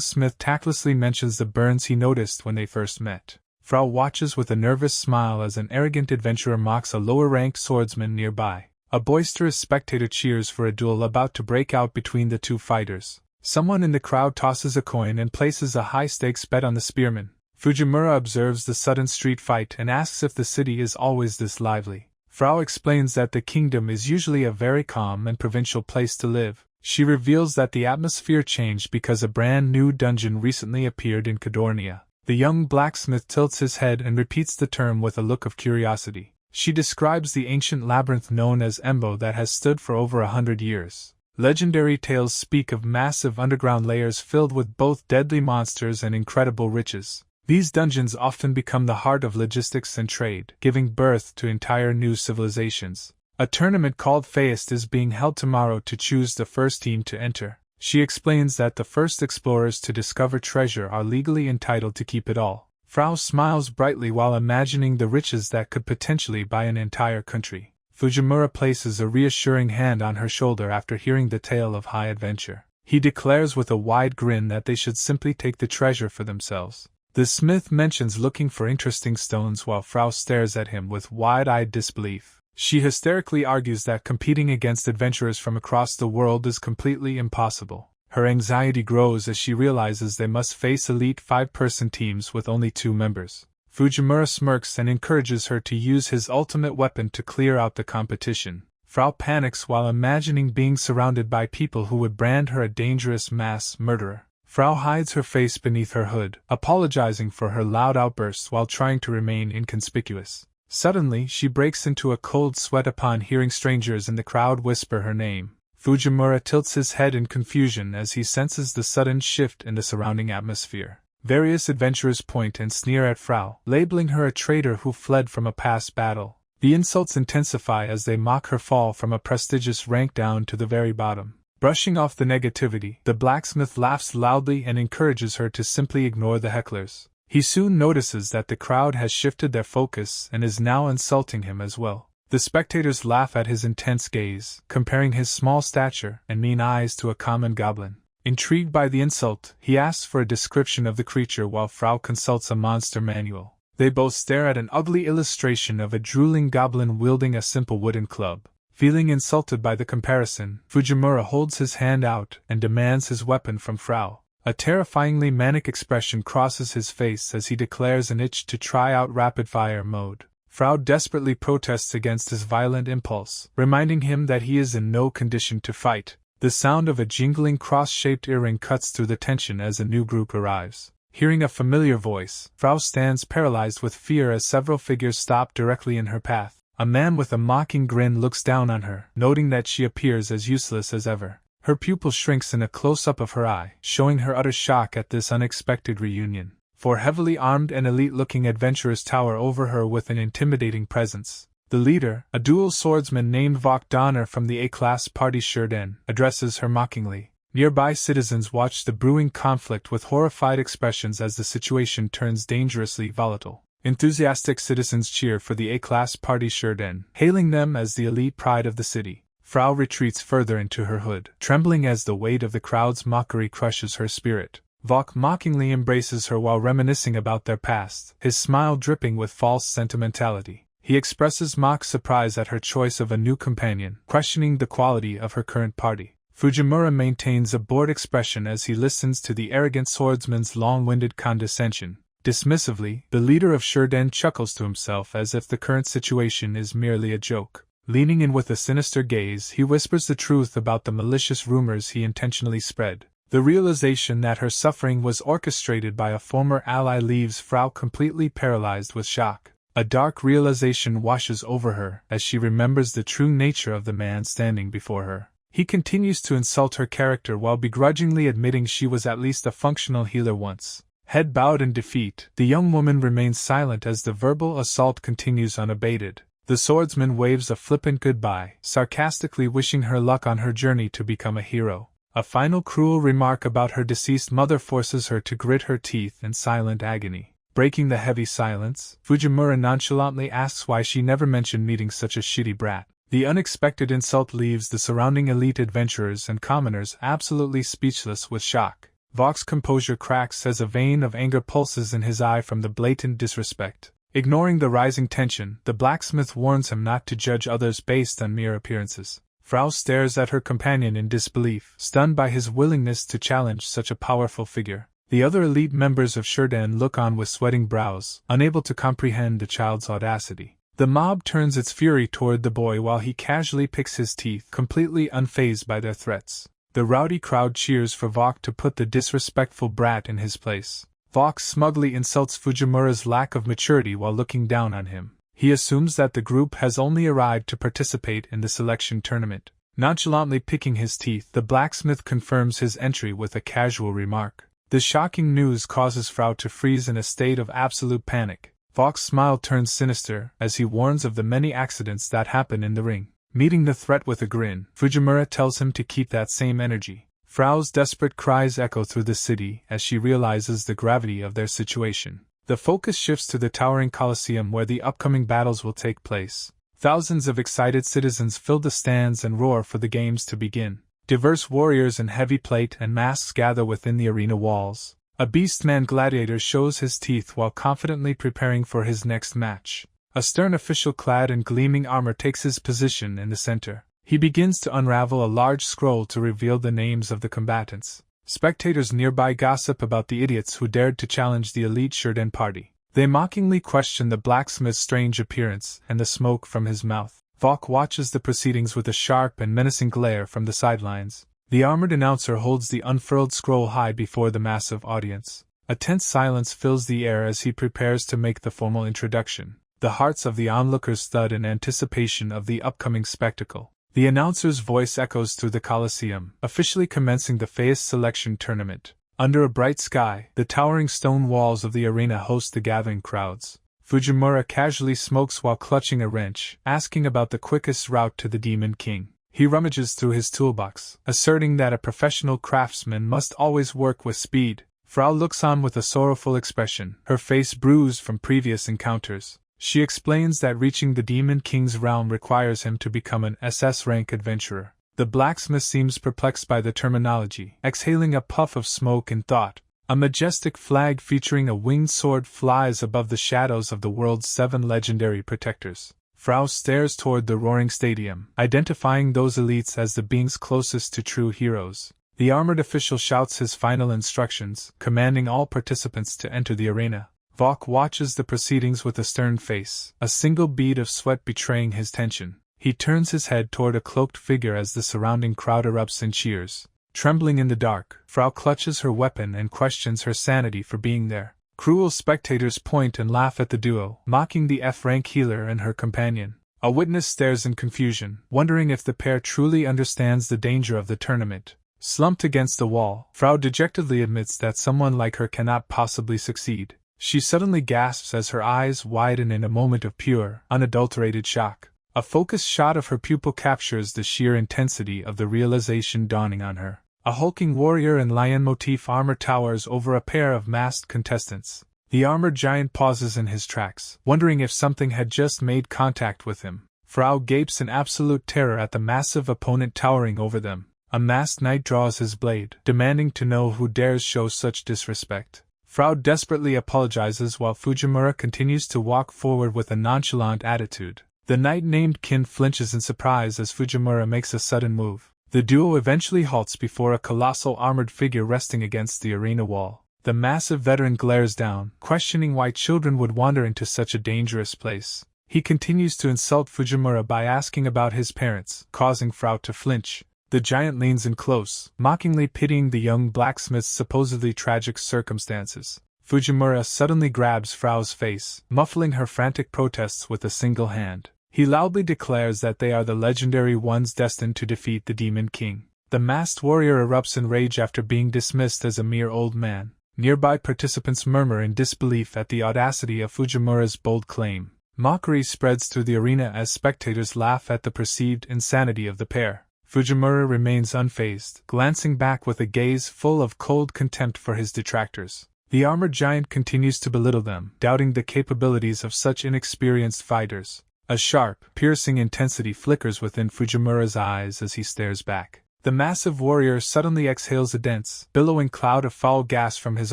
smith tactlessly mentions the burns he noticed when they first met. Frau watches with a nervous smile as an arrogant adventurer mocks a lower-ranked swordsman nearby. A boisterous spectator cheers for a duel about to break out between the two fighters. Someone in the crowd tosses a coin and places a high-stakes bet on the spearman. Fujimura observes the sudden street fight and asks if the city is always this lively. Frau explains that the kingdom is usually a very calm and provincial place to live. She reveals that the atmosphere changed because a brand new dungeon recently appeared in Cadornia. The young blacksmith tilts his head and repeats the term with a look of curiosity. She describes the ancient labyrinth known as Embo that has stood for over 100 years. Legendary tales speak of massive underground layers filled with both deadly monsters and incredible riches. These dungeons often become the heart of logistics and trade, giving birth to entire new civilizations. A tournament called Feist is being held tomorrow to choose the first team to enter. She explains that the first explorers to discover treasure are legally entitled to keep it all. Frau smiles brightly while imagining the riches that could potentially buy an entire country. Fujimura places a reassuring hand on her shoulder after hearing the tale of high adventure. He declares with a wide grin that they should simply take the treasure for themselves. The smith mentions looking for interesting stones while Frau stares at him with wide-eyed disbelief. She hysterically argues that competing against adventurers from across the world is completely impossible. Her anxiety grows as she realizes they must face elite 5-person teams with only 2 members. Fujimura smirks and encourages her to use his ultimate weapon to clear out the competition. Frau panics while imagining being surrounded by people who would brand her a dangerous mass murderer. Frau hides her face beneath her hood, apologizing for her loud outbursts while trying to remain inconspicuous. Suddenly, she breaks into a cold sweat upon hearing strangers in the crowd whisper her name. Fujimura tilts his head in confusion as he senses the sudden shift in the surrounding atmosphere. Various adventurers point and sneer at Frau, labeling her a traitor who fled from a past battle. The insults intensify as they mock her fall from a prestigious rank down to the very bottom. Brushing off the negativity, the blacksmith laughs loudly and encourages her to simply ignore the hecklers. He soon notices that the crowd has shifted their focus and is now insulting him as well. The spectators laugh at his intense gaze, comparing his small stature and mean eyes to a common goblin. Intrigued by the insult, he asks for a description of the creature while Frau consults a monster manual. They both stare at an ugly illustration of a drooling goblin wielding a simple wooden club. Feeling insulted by the comparison, Fujimura holds his hand out and demands his weapon from Frau. A terrifyingly manic expression crosses his face as he declares an itch to try out rapid-fire mode. Frau desperately protests against his violent impulse, reminding him that he is in no condition to fight. The sound of a jingling cross-shaped earring cuts through the tension as a new group arrives. Hearing a familiar voice, Frau stands paralyzed with fear as several figures stop directly in her path. A man with a mocking grin looks down on her, noting that she appears as useless as ever. Her pupil shrinks in a close-up of her eye, showing her utter shock at this unexpected reunion. 4 heavily armed and elite-looking adventurers tower over her with an intimidating presence. The leader, a dual swordsman named Vok Donner from the A-class party Shattering, addresses her mockingly. Nearby citizens watch the brewing conflict with horrified expressions as the situation turns dangerously volatile. Enthusiastic citizens cheer for the A-class party Shattering, hailing them as the elite pride of the city. Frau retreats further into her hood, trembling as the weight of the crowd's mockery crushes her spirit. Vok mockingly embraces her while reminiscing about their past, his smile dripping with false sentimentality. He expresses mock surprise at her choice of a new companion, questioning the quality of her current party. Fujimura maintains a bored expression as he listens to the arrogant swordsman's long-winded condescension. Dismissively, the leader of Shattering chuckles to himself as if the current situation is merely a joke. Leaning in with a sinister gaze, he whispers the truth about the malicious rumors he intentionally spread. The realization that her suffering was orchestrated by a former ally leaves Frau completely paralyzed with shock. A dark realization washes over her as she remembers the true nature of the man standing before her. He continues to insult her character while begrudgingly admitting she was at least a functional healer once. Head bowed in defeat, the young woman remains silent as the verbal assault continues unabated. The swordsman waves a flippant goodbye, sarcastically wishing her luck on her journey to become a hero. A final cruel remark about her deceased mother forces her to grit her teeth in silent agony. Breaking the heavy silence, Fujimura nonchalantly asks why she never mentioned meeting such a shitty brat. The unexpected insult leaves the surrounding elite adventurers and commoners absolutely speechless with shock. Vok's composure cracks as a vein of anger pulses in his eye from the blatant disrespect. Ignoring the rising tension, the blacksmith warns him not to judge others based on mere appearances. Frau stares at her companion in disbelief, stunned by his willingness to challenge such a powerful figure. The other elite members of Shattering look on with sweating brows, unable to comprehend the child's audacity. The mob turns its fury toward the boy while he casually picks his teeth, completely unfazed by their threats. The rowdy crowd cheers for Vok to put the disrespectful brat in his place. Vok smugly insults Fujimura's lack of maturity while looking down on him. He assumes that the group has only arrived to participate in the selection tournament. Nonchalantly picking his teeth, the blacksmith confirms his entry with a casual remark. The shocking news causes Frau to freeze in a state of absolute panic. Vok's smile turns sinister as he warns of the many accidents that happen in the ring. Meeting the threat with a grin, Fujimura tells him to keep that same energy. Frau's desperate cries echo through the city as she realizes the gravity of their situation. The focus shifts to the towering Colosseum where the upcoming battles will take place. Thousands of excited citizens fill the stands and roar for the games to begin. Diverse warriors in heavy plate and masks gather within the arena walls. A beastman gladiator shows his teeth while confidently preparing for his next match. A stern official clad in gleaming armor takes his position in the center. He begins to unravel a large scroll to reveal the names of the combatants. Spectators nearby gossip about the idiots who dared to challenge the elite Shattering party. They mockingly question the blacksmith's strange appearance and the smoke from his mouth. Vok watches the proceedings with a sharp and menacing glare from the sidelines. The armored announcer holds the unfurled scroll high before the massive audience. A tense silence fills the air as he prepares to make the formal introduction. The hearts of the onlookers thud in anticipation of the upcoming spectacle. The announcer's voice echoes through the Colosseum, officially commencing the Phase selection tournament. Under a bright sky, the towering stone walls of the arena host the gathering crowds. Fujimura casually smokes while clutching a wrench, asking about the quickest route to the Demon King. He rummages through his toolbox, asserting that a professional craftsman must always work with speed. Frau looks on with a sorrowful expression, her face bruised from previous encounters. She explains that reaching the Demon King's realm requires him to become an SS-rank adventurer. The blacksmith seems perplexed by the terminology, exhaling a puff of smoke in thought. A majestic flag featuring a winged sword flies above the shadows of the world's 7 legendary protectors. Frau stares toward the roaring stadium, identifying those elites as the beings closest to true heroes. The armored official shouts his final instructions, commanding all participants to enter the arena. Vok watches the proceedings with a stern face, a single bead of sweat betraying his tension. He turns his head toward a cloaked figure as the surrounding crowd erupts in cheers. Trembling in the dark, Frau clutches her weapon and questions her sanity for being there. Cruel spectators point and laugh at the duo, mocking the F-rank healer and her companion. A witness stares in confusion, wondering if the pair truly understands the danger of the tournament. Slumped against the wall, Frau dejectedly admits that someone like her cannot possibly succeed. She suddenly gasps as her eyes widen in a moment of pure, unadulterated shock. A focused shot of her pupil captures the sheer intensity of the realization dawning on her. A hulking warrior in lion motif armor towers over a pair of masked contestants. The armored giant pauses in his tracks, wondering if something had just made contact with him. Frau gapes in absolute terror at the massive opponent towering over them. A masked knight draws his blade, demanding to know who dares show such disrespect. Frau desperately apologizes while Fujimura continues to walk forward with a nonchalant attitude. The knight named Kin flinches in surprise as Fujimura makes a sudden move. The duo eventually halts before a colossal armored figure resting against the arena wall. The massive veteran glares down, questioning why children would wander into such a dangerous place. He continues to insult Fujimura by asking about his parents, causing Frau to flinch. The giant leans in close, mockingly pitying the young blacksmith's supposedly tragic circumstances. Fujimura suddenly grabs Frau's face, muffling her frantic protests with a single hand. He loudly declares that they are the legendary ones destined to defeat the Demon King. The masked warrior erupts in rage after being dismissed as a mere old man. Nearby participants murmur in disbelief at the audacity of Fujimura's bold claim. Mockery spreads through the arena as spectators laugh at the perceived insanity of the pair. Fujimura remains unfazed, glancing back with a gaze full of cold contempt for his detractors. The armored giant continues to belittle them, doubting the capabilities of such inexperienced fighters. A sharp, piercing intensity flickers within Fujimura's eyes as he stares back. The massive warrior suddenly exhales a dense, billowing cloud of foul gas from his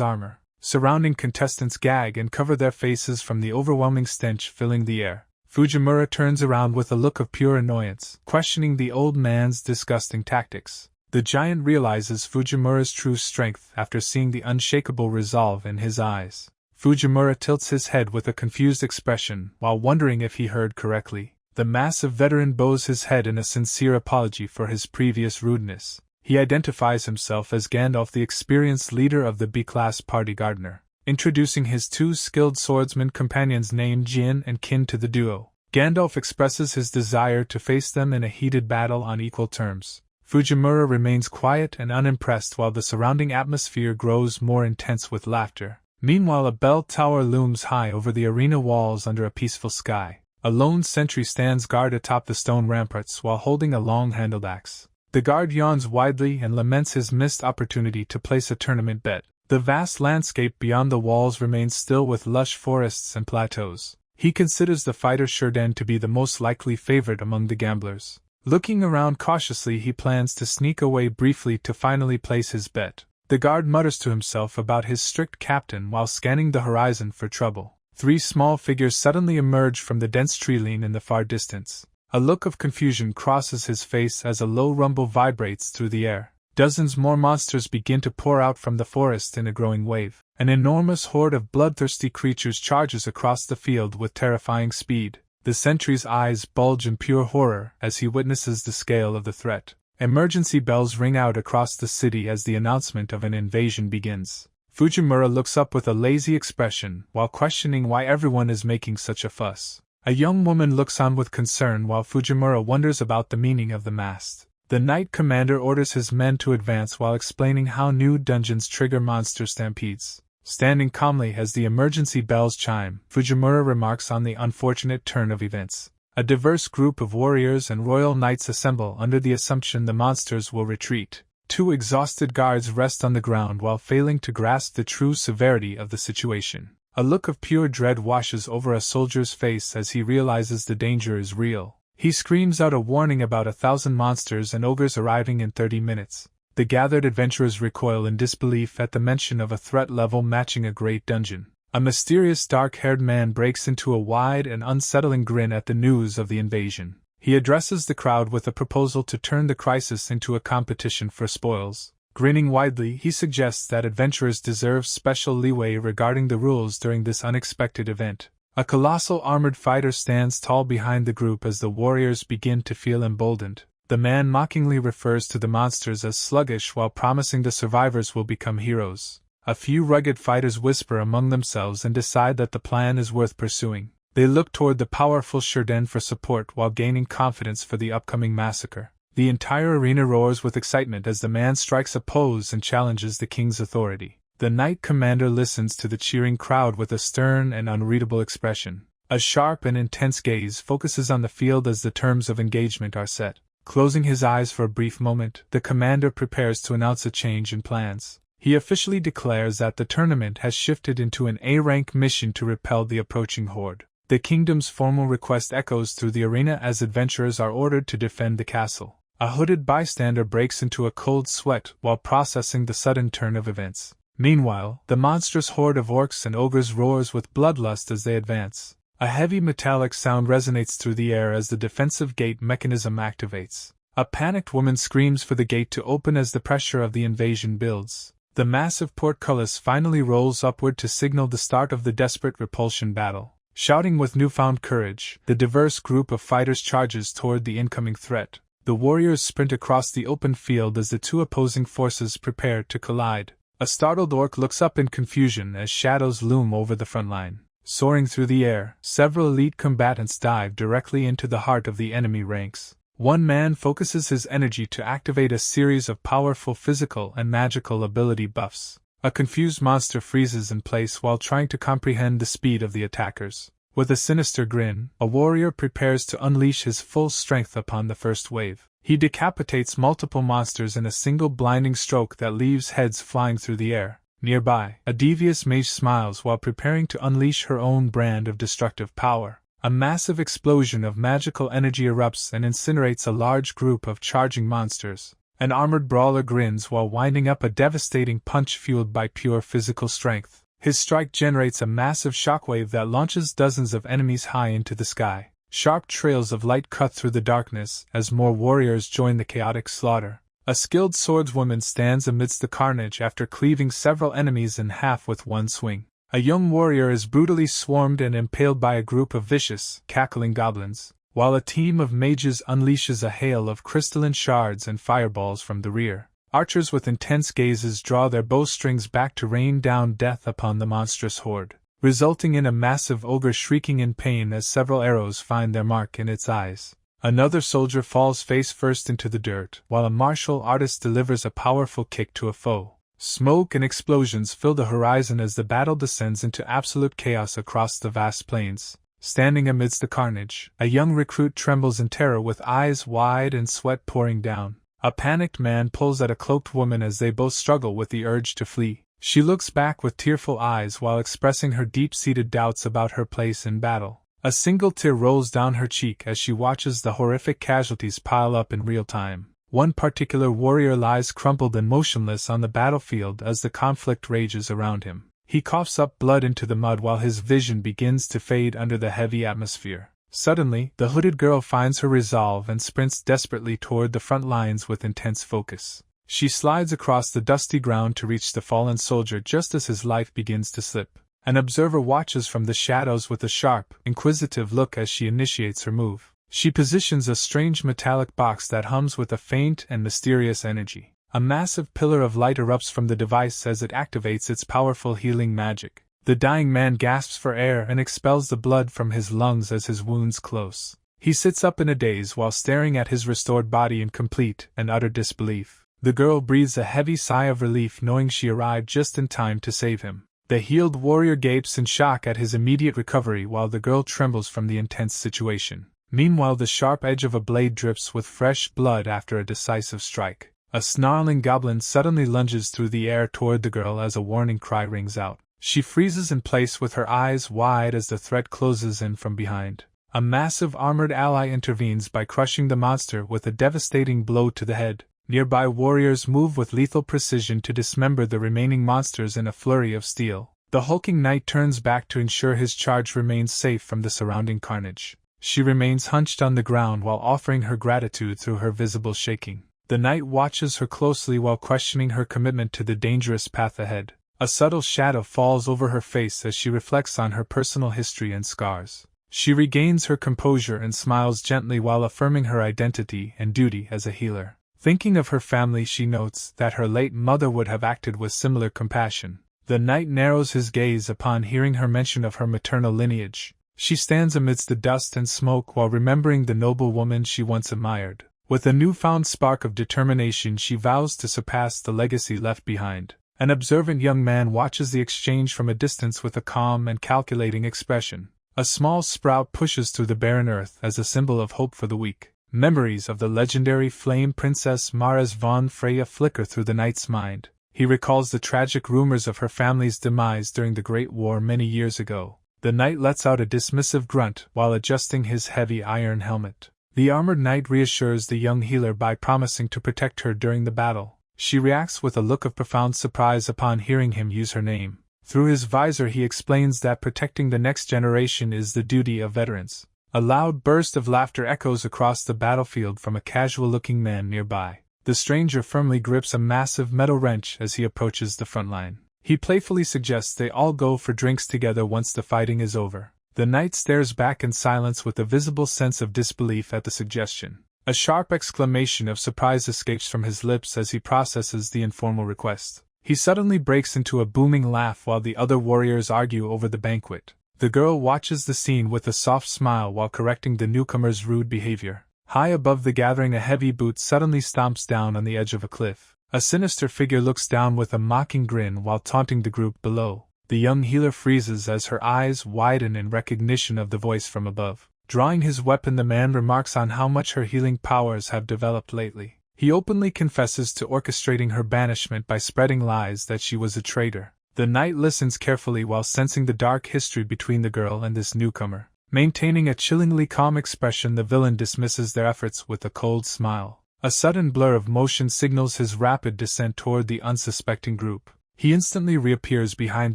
armor. Surrounding contestants gag and cover their faces from the overwhelming stench filling the air. Fujimura turns around with a look of pure annoyance, questioning the old man's disgusting tactics. The giant realizes Fujimura's true strength after seeing the unshakable resolve in his eyes. Fujimura tilts his head with a confused expression while wondering if he heard correctly. The massive veteran bows his head in a sincere apology for his previous rudeness. He identifies himself as Gandalf, the experienced leader of the B-class party gardener, introducing his two skilled swordsman companions named Jin and Kin to the duo. Gandalf expresses his desire to face them in a heated battle on equal terms. Fujimura remains quiet and unimpressed while the surrounding atmosphere grows more intense with laughter. Meanwhile, a bell tower looms high over the arena walls under a peaceful sky. A lone sentry stands guard atop the stone ramparts while holding a long-handled axe. The guard yawns widely and laments his missed opportunity to place a tournament bet. The vast landscape beyond the walls remains still with lush forests and plateaus. He considers the fighter Shurden to be the most likely favorite among the gamblers. Looking around cautiously, he plans to sneak away briefly to finally place his bet. The guard mutters to himself about his strict captain while scanning the horizon for trouble. Three small figures suddenly emerge from the dense treeline in the far distance. A look of confusion crosses his face as a low rumble vibrates through the air. Dozens more monsters begin to pour out from the forest in a growing wave. An enormous horde of bloodthirsty creatures charges across the field with terrifying speed. The sentry's eyes bulge in pure horror as he witnesses the scale of the threat. Emergency bells ring out across the city as the announcement of an invasion begins. Fujimura looks up with a lazy expression while questioning why everyone is making such a fuss. A young woman looks on with concern while Fujimura wonders about the meaning of the mast. The knight commander orders his men to advance while explaining how new dungeons trigger monster stampedes. Standing calmly as the emergency bells chime, Fujimura remarks on the unfortunate turn of events. A diverse group of warriors and royal knights assemble under the assumption the monsters will retreat. Two exhausted guards rest on the ground while failing to grasp the true severity of the situation. A look of pure dread washes over a soldier's face as he realizes the danger is real. He screams out a warning about 1,000 monsters and ogres arriving in 30 minutes. The gathered adventurers recoil in disbelief at the mention of a threat level matching a great dungeon. A mysterious dark-haired man breaks into a wide and unsettling grin at the news of the invasion. He addresses the crowd with a proposal to turn the crisis into a competition for spoils. Grinning widely, he suggests that adventurers deserve special leeway regarding the rules during this unexpected event. A colossal armored fighter stands tall behind the group as the warriors begin to feel emboldened. The man mockingly refers to the monsters as sluggish while promising the survivors will become heroes. A few rugged fighters whisper among themselves and decide that the plan is worth pursuing. They look toward the powerful Shurden for support while gaining confidence for the upcoming massacre. The entire arena roars with excitement as the man strikes a pose and challenges the king's authority. The knight commander listens to the cheering crowd with a stern and unreadable expression. A sharp and intense gaze focuses on the field as the terms of engagement are set. Closing his eyes for a brief moment, the commander prepares to announce a change in plans. He officially declares that the tournament has shifted into an A-rank mission to repel the approaching horde. The kingdom's formal request echoes through the arena as adventurers are ordered to defend the castle. A hooded bystander breaks into a cold sweat while processing the sudden turn of events. Meanwhile, the monstrous horde of orcs and ogres roars with bloodlust as they advance. A heavy metallic sound resonates through the air as the defensive gate mechanism activates. A panicked woman screams for the gate to open as the pressure of the invasion builds. The massive portcullis finally rolls upward to signal the start of the desperate repulsion battle. Shouting with newfound courage, the diverse group of fighters charges toward the incoming threat. The warriors sprint across the open field as the two opposing forces prepare to collide. A startled orc looks up in confusion as shadows loom over the front line. Soaring through the air, several elite combatants dive directly into the heart of the enemy ranks. One man focuses his energy to activate a series of powerful physical and magical ability buffs. A confused monster freezes in place while trying to comprehend the speed of the attackers. With a sinister grin, a warrior prepares to unleash his full strength upon the first wave. He decapitates multiple monsters in a single blinding stroke that leaves heads flying through the air. Nearby, a devious mage smiles while preparing to unleash her own brand of destructive power. A massive explosion of magical energy erupts and incinerates a large group of charging monsters. An armored brawler grins while winding up a devastating punch fueled by pure physical strength. His strike generates a massive shockwave that launches dozens of enemies high into the sky. Sharp trails of light cut through the darkness as more warriors join the chaotic slaughter. A skilled swordswoman stands amidst the carnage after cleaving several enemies in half with one swing. A young warrior is brutally swarmed and impaled by a group of vicious, cackling goblins, while a team of mages unleashes a hail of crystalline shards and fireballs from the rear. Archers with intense gazes draw their bowstrings back to rain down death upon the monstrous horde, resulting in a massive ogre shrieking in pain as several arrows find their mark in its eyes. Another soldier falls face first into the dirt, while a martial artist delivers a powerful kick to a foe. Smoke and explosions fill the horizon as the battle descends into absolute chaos across the vast plains. Standing amidst the carnage, a young recruit trembles in terror with eyes wide and sweat pouring down. A panicked man pulls at a cloaked woman as they both struggle with the urge to flee. She looks back with tearful eyes while expressing her deep-seated doubts about her place in battle. A single tear rolls down her cheek as she watches the horrific casualties pile up in real time. One particular warrior lies crumpled and motionless on the battlefield as the conflict rages around him. He coughs up blood into the mud while his vision begins to fade under the heavy atmosphere. Suddenly, the hooded girl finds her resolve and sprints desperately toward the front lines with intense focus. She slides across the dusty ground to reach the fallen soldier just as his life begins to slip. An observer watches from the shadows with a sharp, inquisitive look as she initiates her move. She positions a strange metallic box that hums with a faint and mysterious energy. A massive pillar of light erupts from the device as it activates its powerful healing magic. The dying man gasps for air and expels the blood from his lungs as his wounds close. He sits up in a daze while staring at his restored body in complete and utter disbelief. The girl breathes a heavy sigh of relief knowing she arrived just in time to save him. The healed warrior gapes in shock at his immediate recovery while the girl trembles from the intense situation. Meanwhile, the sharp edge of a blade drips with fresh blood after a decisive strike. A snarling goblin suddenly lunges through the air toward the girl as a warning cry rings out. She freezes in place with her eyes wide as the threat closes in from behind. A massive armored ally intervenes by crushing the monster with a devastating blow to the head. Nearby warriors move with lethal precision to dismember the remaining monsters in a flurry of steel. The hulking knight turns back to ensure his charge remains safe from the surrounding carnage. She remains hunched on the ground while offering her gratitude through her visible shaking. The knight watches her closely while questioning her commitment to the dangerous path ahead. A subtle shadow falls over her face as she reflects on her personal history and scars. She regains her composure and smiles gently while affirming her identity and duty as a healer. Thinking of her family, she notes that her late mother would have acted with similar compassion. The knight narrows his gaze upon hearing her mention of her maternal lineage. She stands amidst the dust and smoke while remembering the noble woman she once admired. With a newfound spark of determination, she vows to surpass the legacy left behind. An observant young man watches the exchange from a distance with a calm and calculating expression. A small sprout pushes through the barren earth as a symbol of hope for the weak. Memories of the legendary flame princess Mares von Freya flicker through the knight's mind. He recalls the tragic rumors of her family's demise during the Great War many years ago. The knight lets out a dismissive grunt while adjusting his heavy iron helmet. The armored knight reassures the young healer by promising to protect her during the battle. She reacts with a look of profound surprise upon hearing him use her name. Through his visor he explains that protecting the next generation is the duty of veterans. A loud burst of laughter echoes across the battlefield from a casual-looking man nearby. The stranger firmly grips a massive metal wrench as he approaches the front line. He playfully suggests they all go for drinks together once the fighting is over. The knight stares back in silence with a visible sense of disbelief at the suggestion. A sharp exclamation of surprise escapes from his lips as he processes the informal request. He suddenly breaks into a booming laugh while the other warriors argue over the banquet. The girl watches the scene with a soft smile while correcting the newcomer's rude behavior. High above the gathering, a heavy boot suddenly stomps down on the edge of a cliff. A sinister figure looks down with a mocking grin while taunting the group below. The young healer freezes as her eyes widen in recognition of the voice from above. Drawing his weapon, the man remarks on how much her healing powers have developed lately. He openly confesses to orchestrating her banishment by spreading lies that she was a traitor. The knight listens carefully while sensing the dark history between the girl and this newcomer. Maintaining a chillingly calm expression, the villain dismisses their efforts with a cold smile. A sudden blur of motion signals his rapid descent toward the unsuspecting group. He instantly reappears behind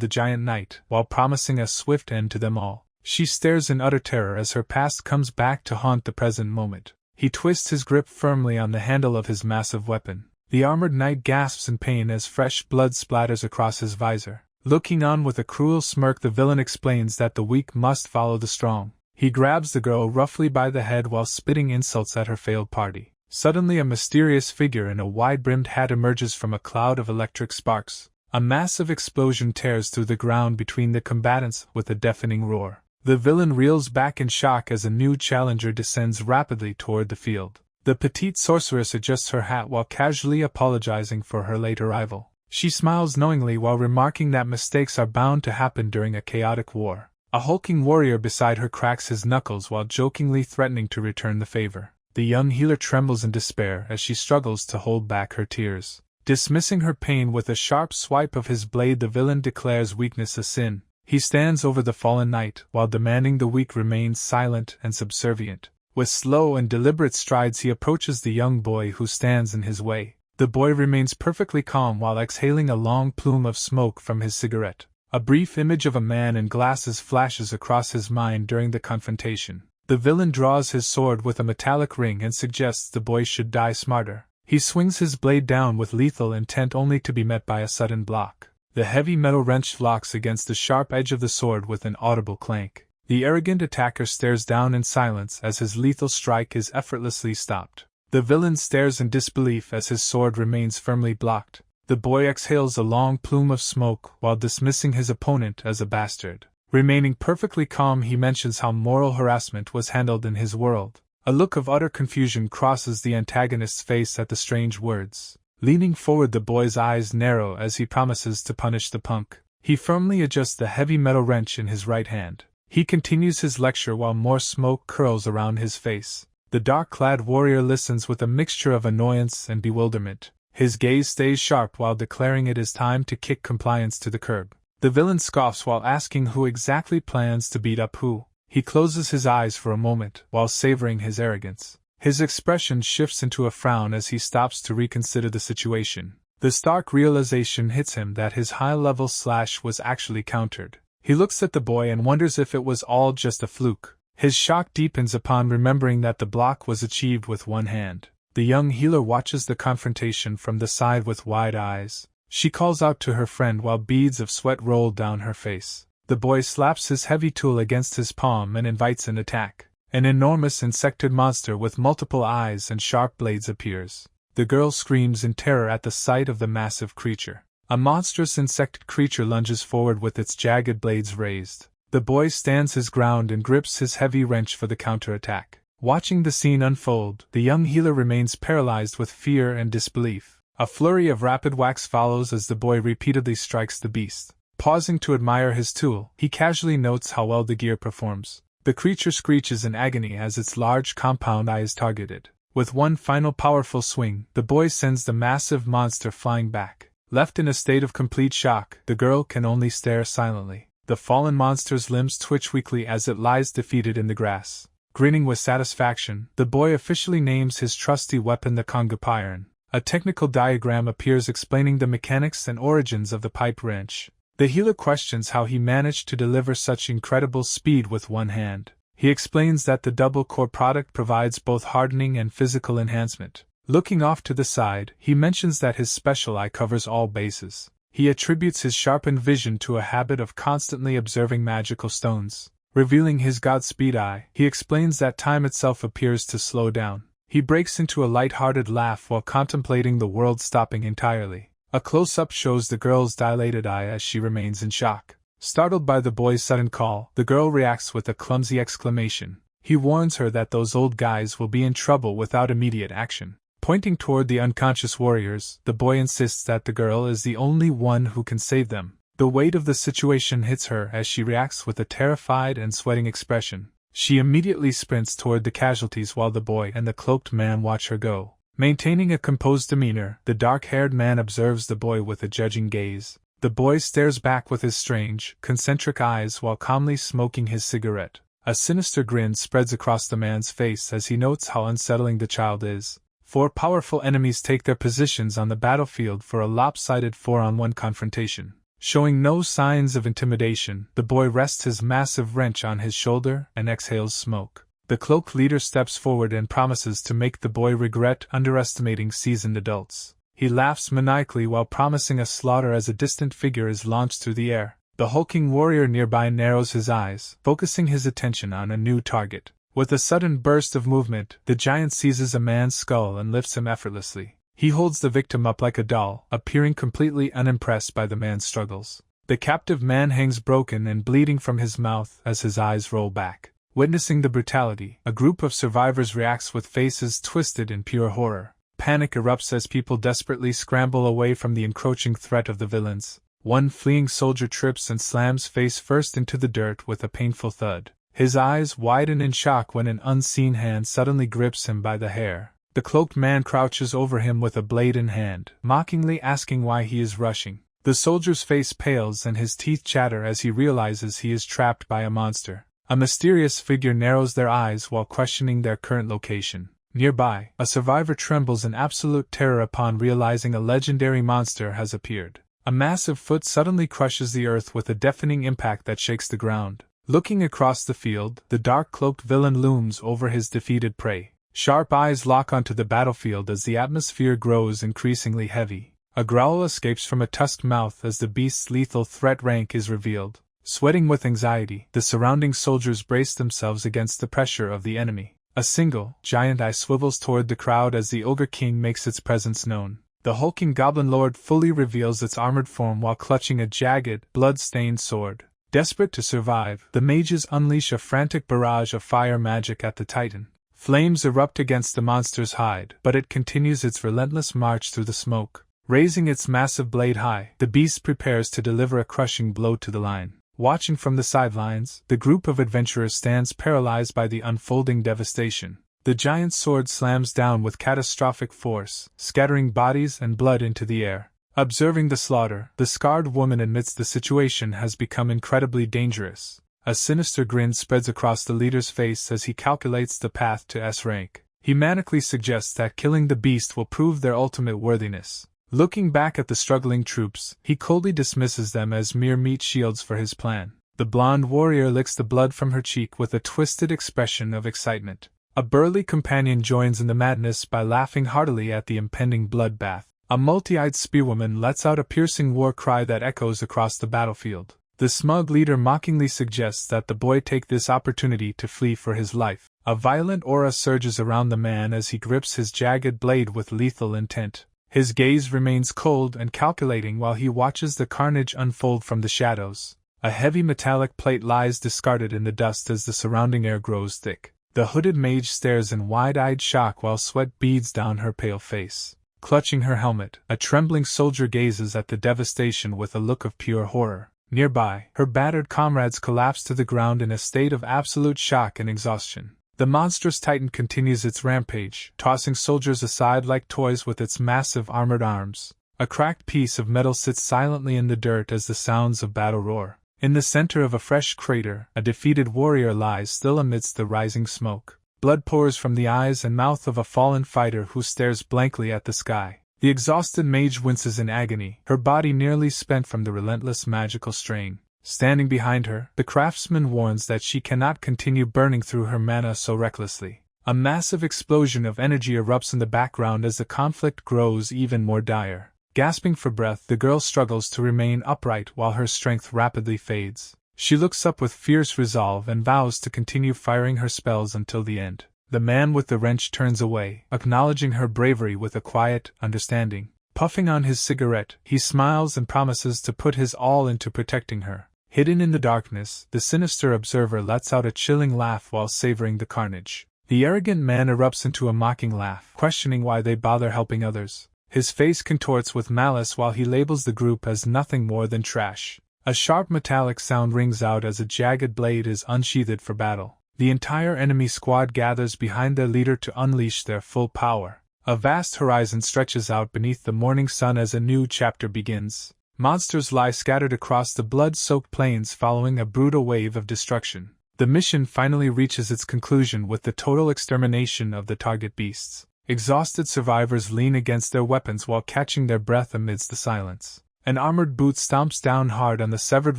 the giant knight, while promising a swift end to them all. She stares in utter terror as her past comes back to haunt the present moment. He twists his grip firmly on the handle of his massive weapon. The armored knight gasps in pain as fresh blood splatters across his visor. Looking on with a cruel smirk, the villain explains that the weak must follow the strong. He grabs the girl roughly by the head while spitting insults at her failed party. Suddenly, a mysterious figure in a wide-brimmed hat emerges from a cloud of electric sparks. A massive explosion tears through the ground between the combatants with a deafening roar. The villain reels back in shock as a new challenger descends rapidly toward the field. The petite sorceress adjusts her hat while casually apologizing for her late arrival. She smiles knowingly while remarking that mistakes are bound to happen during a chaotic war. A hulking warrior beside her cracks his knuckles while jokingly threatening to return the favor. The young healer trembles in despair as she struggles to hold back her tears. Dismissing her pain with a sharp swipe of his blade, the villain declares weakness a sin. He stands over the fallen knight while demanding the weak remain silent and subservient. With slow and deliberate strides he approaches the young boy who stands in his way. The boy remains perfectly calm while exhaling a long plume of smoke from his cigarette. A brief image of a man in glasses flashes across his mind during the confrontation. The villain draws his sword with a metallic ring and suggests the boy should die smarter. He swings his blade down with lethal intent only to be met by a sudden block. The heavy metal wrench locks against the sharp edge of the sword with an audible clank. The arrogant attacker stares down in silence as his lethal strike is effortlessly stopped. The villain stares in disbelief as his sword remains firmly blocked. The boy exhales a long plume of smoke while dismissing his opponent as a bastard. Remaining perfectly calm, he mentions how moral harassment was handled in his world. A look of utter confusion crosses the antagonist's face at the strange words. Leaning forward, the boy's eyes narrow as he promises to punish the punk. He firmly adjusts the heavy metal wrench in his right hand. He continues his lecture while more smoke curls around his face. The dark-clad warrior listens with a mixture of annoyance and bewilderment. His gaze stays sharp while declaring it is time to kick compliance to the curb. The villain scoffs while asking who exactly plans to beat up who. He closes his eyes for a moment while savoring his arrogance. His expression shifts into a frown as he stops to reconsider the situation. The stark realization hits him that his high-level slash was actually countered. He looks at the boy and wonders if it was all just a fluke. His shock deepens upon remembering that the block was achieved with one hand. The young healer watches the confrontation from the side with wide eyes. She calls out to her friend while beads of sweat roll down her face. The boy slaps his heavy tool against his palm and invites an attack. An enormous insectoid monster with multiple eyes and sharp blades appears. The girl screams in terror at the sight of the massive creature. A monstrous insect creature lunges forward with its jagged blades raised. The boy stands his ground and grips his heavy wrench for the counterattack. Watching the scene unfold, the young healer remains paralyzed with fear and disbelief. A flurry of rapid whacks follows as the boy repeatedly strikes the beast. Pausing to admire his tool, he casually notes how well the gear performs. The creature screeches in agony as its large compound eye is targeted. With one final powerful swing, the boy sends the massive monster flying back. Left in a state of complete shock, the girl can only stare silently. The fallen monster's limbs twitch weakly as it lies defeated in the grass. Grinning with satisfaction, the boy officially names his trusty weapon the Kongapiron. A technical diagram appears explaining the mechanics and origins of the pipe wrench. The healer questions how he managed to deliver such incredible speed with one hand. He explains that the double-core product provides both hardening and physical enhancement. Looking off to the side, he mentions that his special eye covers all bases. He attributes his sharpened vision to a habit of constantly observing magical stones. Revealing his Godspeed eye, he explains that time itself appears to slow down. He breaks into a light-hearted laugh while contemplating the world stopping entirely. A close-up shows the girl's dilated eye as she remains in shock. Startled by the boy's sudden call, the girl reacts with a clumsy exclamation. He warns her that those old guys will be in trouble without immediate action. Pointing toward the unconscious warriors, the boy insists that the girl is the only one who can save them. The weight of the situation hits her as she reacts with a terrified and sweating expression. She immediately sprints toward the casualties while the boy and the cloaked man watch her go. Maintaining a composed demeanor, the dark-haired man observes the boy with a judging gaze. The boy stares back with his strange, concentric eyes while calmly smoking his cigarette. A sinister grin spreads across the man's face as he notes how unsettling the child is. 4 powerful enemies take their positions on the battlefield for a lopsided 4-on-1 confrontation. Showing no signs of intimidation, the boy rests his massive wrench on his shoulder and exhales smoke. The cloaked leader steps forward and promises to make the boy regret underestimating seasoned adults. He laughs maniacally while promising a slaughter as a distant figure is launched through the air. The hulking warrior nearby narrows his eyes, focusing his attention on a new target. With a sudden burst of movement, the giant seizes a man's skull and lifts him effortlessly. He holds the victim up like a doll, appearing completely unimpressed by the man's struggles. The captive man hangs broken and bleeding from his mouth as his eyes roll back. Witnessing the brutality, a group of survivors reacts with faces twisted in pure horror. Panic erupts as people desperately scramble away from the encroaching threat of the villains. One fleeing soldier trips and slams face first into the dirt with a painful thud. His eyes widen in shock when an unseen hand suddenly grips him by the hair. The cloaked man crouches over him with a blade in hand, mockingly asking why he is rushing. The soldier's face pales and his teeth chatter as he realizes he is trapped by a monster. A mysterious figure narrows their eyes while questioning their current location. Nearby, a survivor trembles in absolute terror upon realizing a legendary monster has appeared. A massive foot suddenly crushes the earth with a deafening impact that shakes the ground. Looking across the field, the dark-cloaked villain looms over his defeated prey. Sharp eyes lock onto the battlefield as the atmosphere grows increasingly heavy. A growl escapes from a tusked mouth as the beast's lethal threat rank is revealed. Sweating with anxiety, the surrounding soldiers brace themselves against the pressure of the enemy. A single, giant eye swivels toward the crowd as the Ogre King makes its presence known. The hulking Goblin Lord fully reveals its armored form while clutching a jagged, blood-stained sword. Desperate to survive, the mages unleash a frantic barrage of fire magic at the Titan. Flames erupt against the monster's hide, but it continues its relentless march through the smoke. Raising its massive blade high, the beast prepares to deliver a crushing blow to the line. Watching from the sidelines, the group of adventurers stands paralyzed by the unfolding devastation. The giant sword slams down with catastrophic force, scattering bodies and blood into the air. Observing the slaughter, the scarred woman admits the situation has become incredibly dangerous. A sinister grin spreads across the leader's face as he calculates the path to S rank. He manically suggests that killing the beast will prove their ultimate worthiness. Looking back at the struggling troops, he coldly dismisses them as mere meat shields for his plan. The blonde warrior licks the blood from her cheek with a twisted expression of excitement. A burly companion joins in the madness by laughing heartily at the impending bloodbath. A multi-eyed spearwoman lets out a piercing war cry that echoes across the battlefield. The smug leader mockingly suggests that the boy take this opportunity to flee for his life. A violent aura surges around the man as he grips his jagged blade with lethal intent. His gaze remains cold and calculating while he watches the carnage unfold from the shadows. A heavy metallic plate lies discarded in the dust as the surrounding air grows thick. The hooded mage stares in wide-eyed shock while sweat beads down her pale face. Clutching her helmet, a trembling soldier gazes at the devastation with a look of pure horror. Nearby, her battered comrades collapse to the ground in a state of absolute shock and exhaustion. The monstrous titan continues its rampage, tossing soldiers aside like toys with its massive armored arms. A cracked piece of metal sits silently in the dirt as the sounds of battle roar. In the center of a fresh crater, a defeated warrior lies still amidst the rising smoke. Blood pours from the eyes and mouth of a fallen fighter who stares blankly at the sky. The exhausted mage winces in agony, her body nearly spent from the relentless magical strain. Standing behind her, the craftsman warns that she cannot continue burning through her mana so recklessly. A massive explosion of energy erupts in the background as the conflict grows even more dire. Gasping for breath, the girl struggles to remain upright while her strength rapidly fades. She looks up with fierce resolve and vows to continue firing her spells until the end. The man with the wrench turns away, acknowledging her bravery with a quiet understanding. Puffing on his cigarette, he smiles and promises to put his all into protecting her. Hidden in the darkness, the sinister observer lets out a chilling laugh while savoring the carnage. The arrogant man erupts into a mocking laugh, questioning why they bother helping others. His face contorts with malice while he labels the group as nothing more than trash. A sharp metallic sound rings out as a jagged blade is unsheathed for battle. The entire enemy squad gathers behind their leader to unleash their full power. A vast horizon stretches out beneath the morning sun as a new chapter begins. Monsters lie scattered across the blood-soaked plains following a brutal wave of destruction. The mission finally reaches its conclusion with the total extermination of the target beasts. Exhausted survivors lean against their weapons while catching their breath amidst the silence. An armored boot stomps down hard on the severed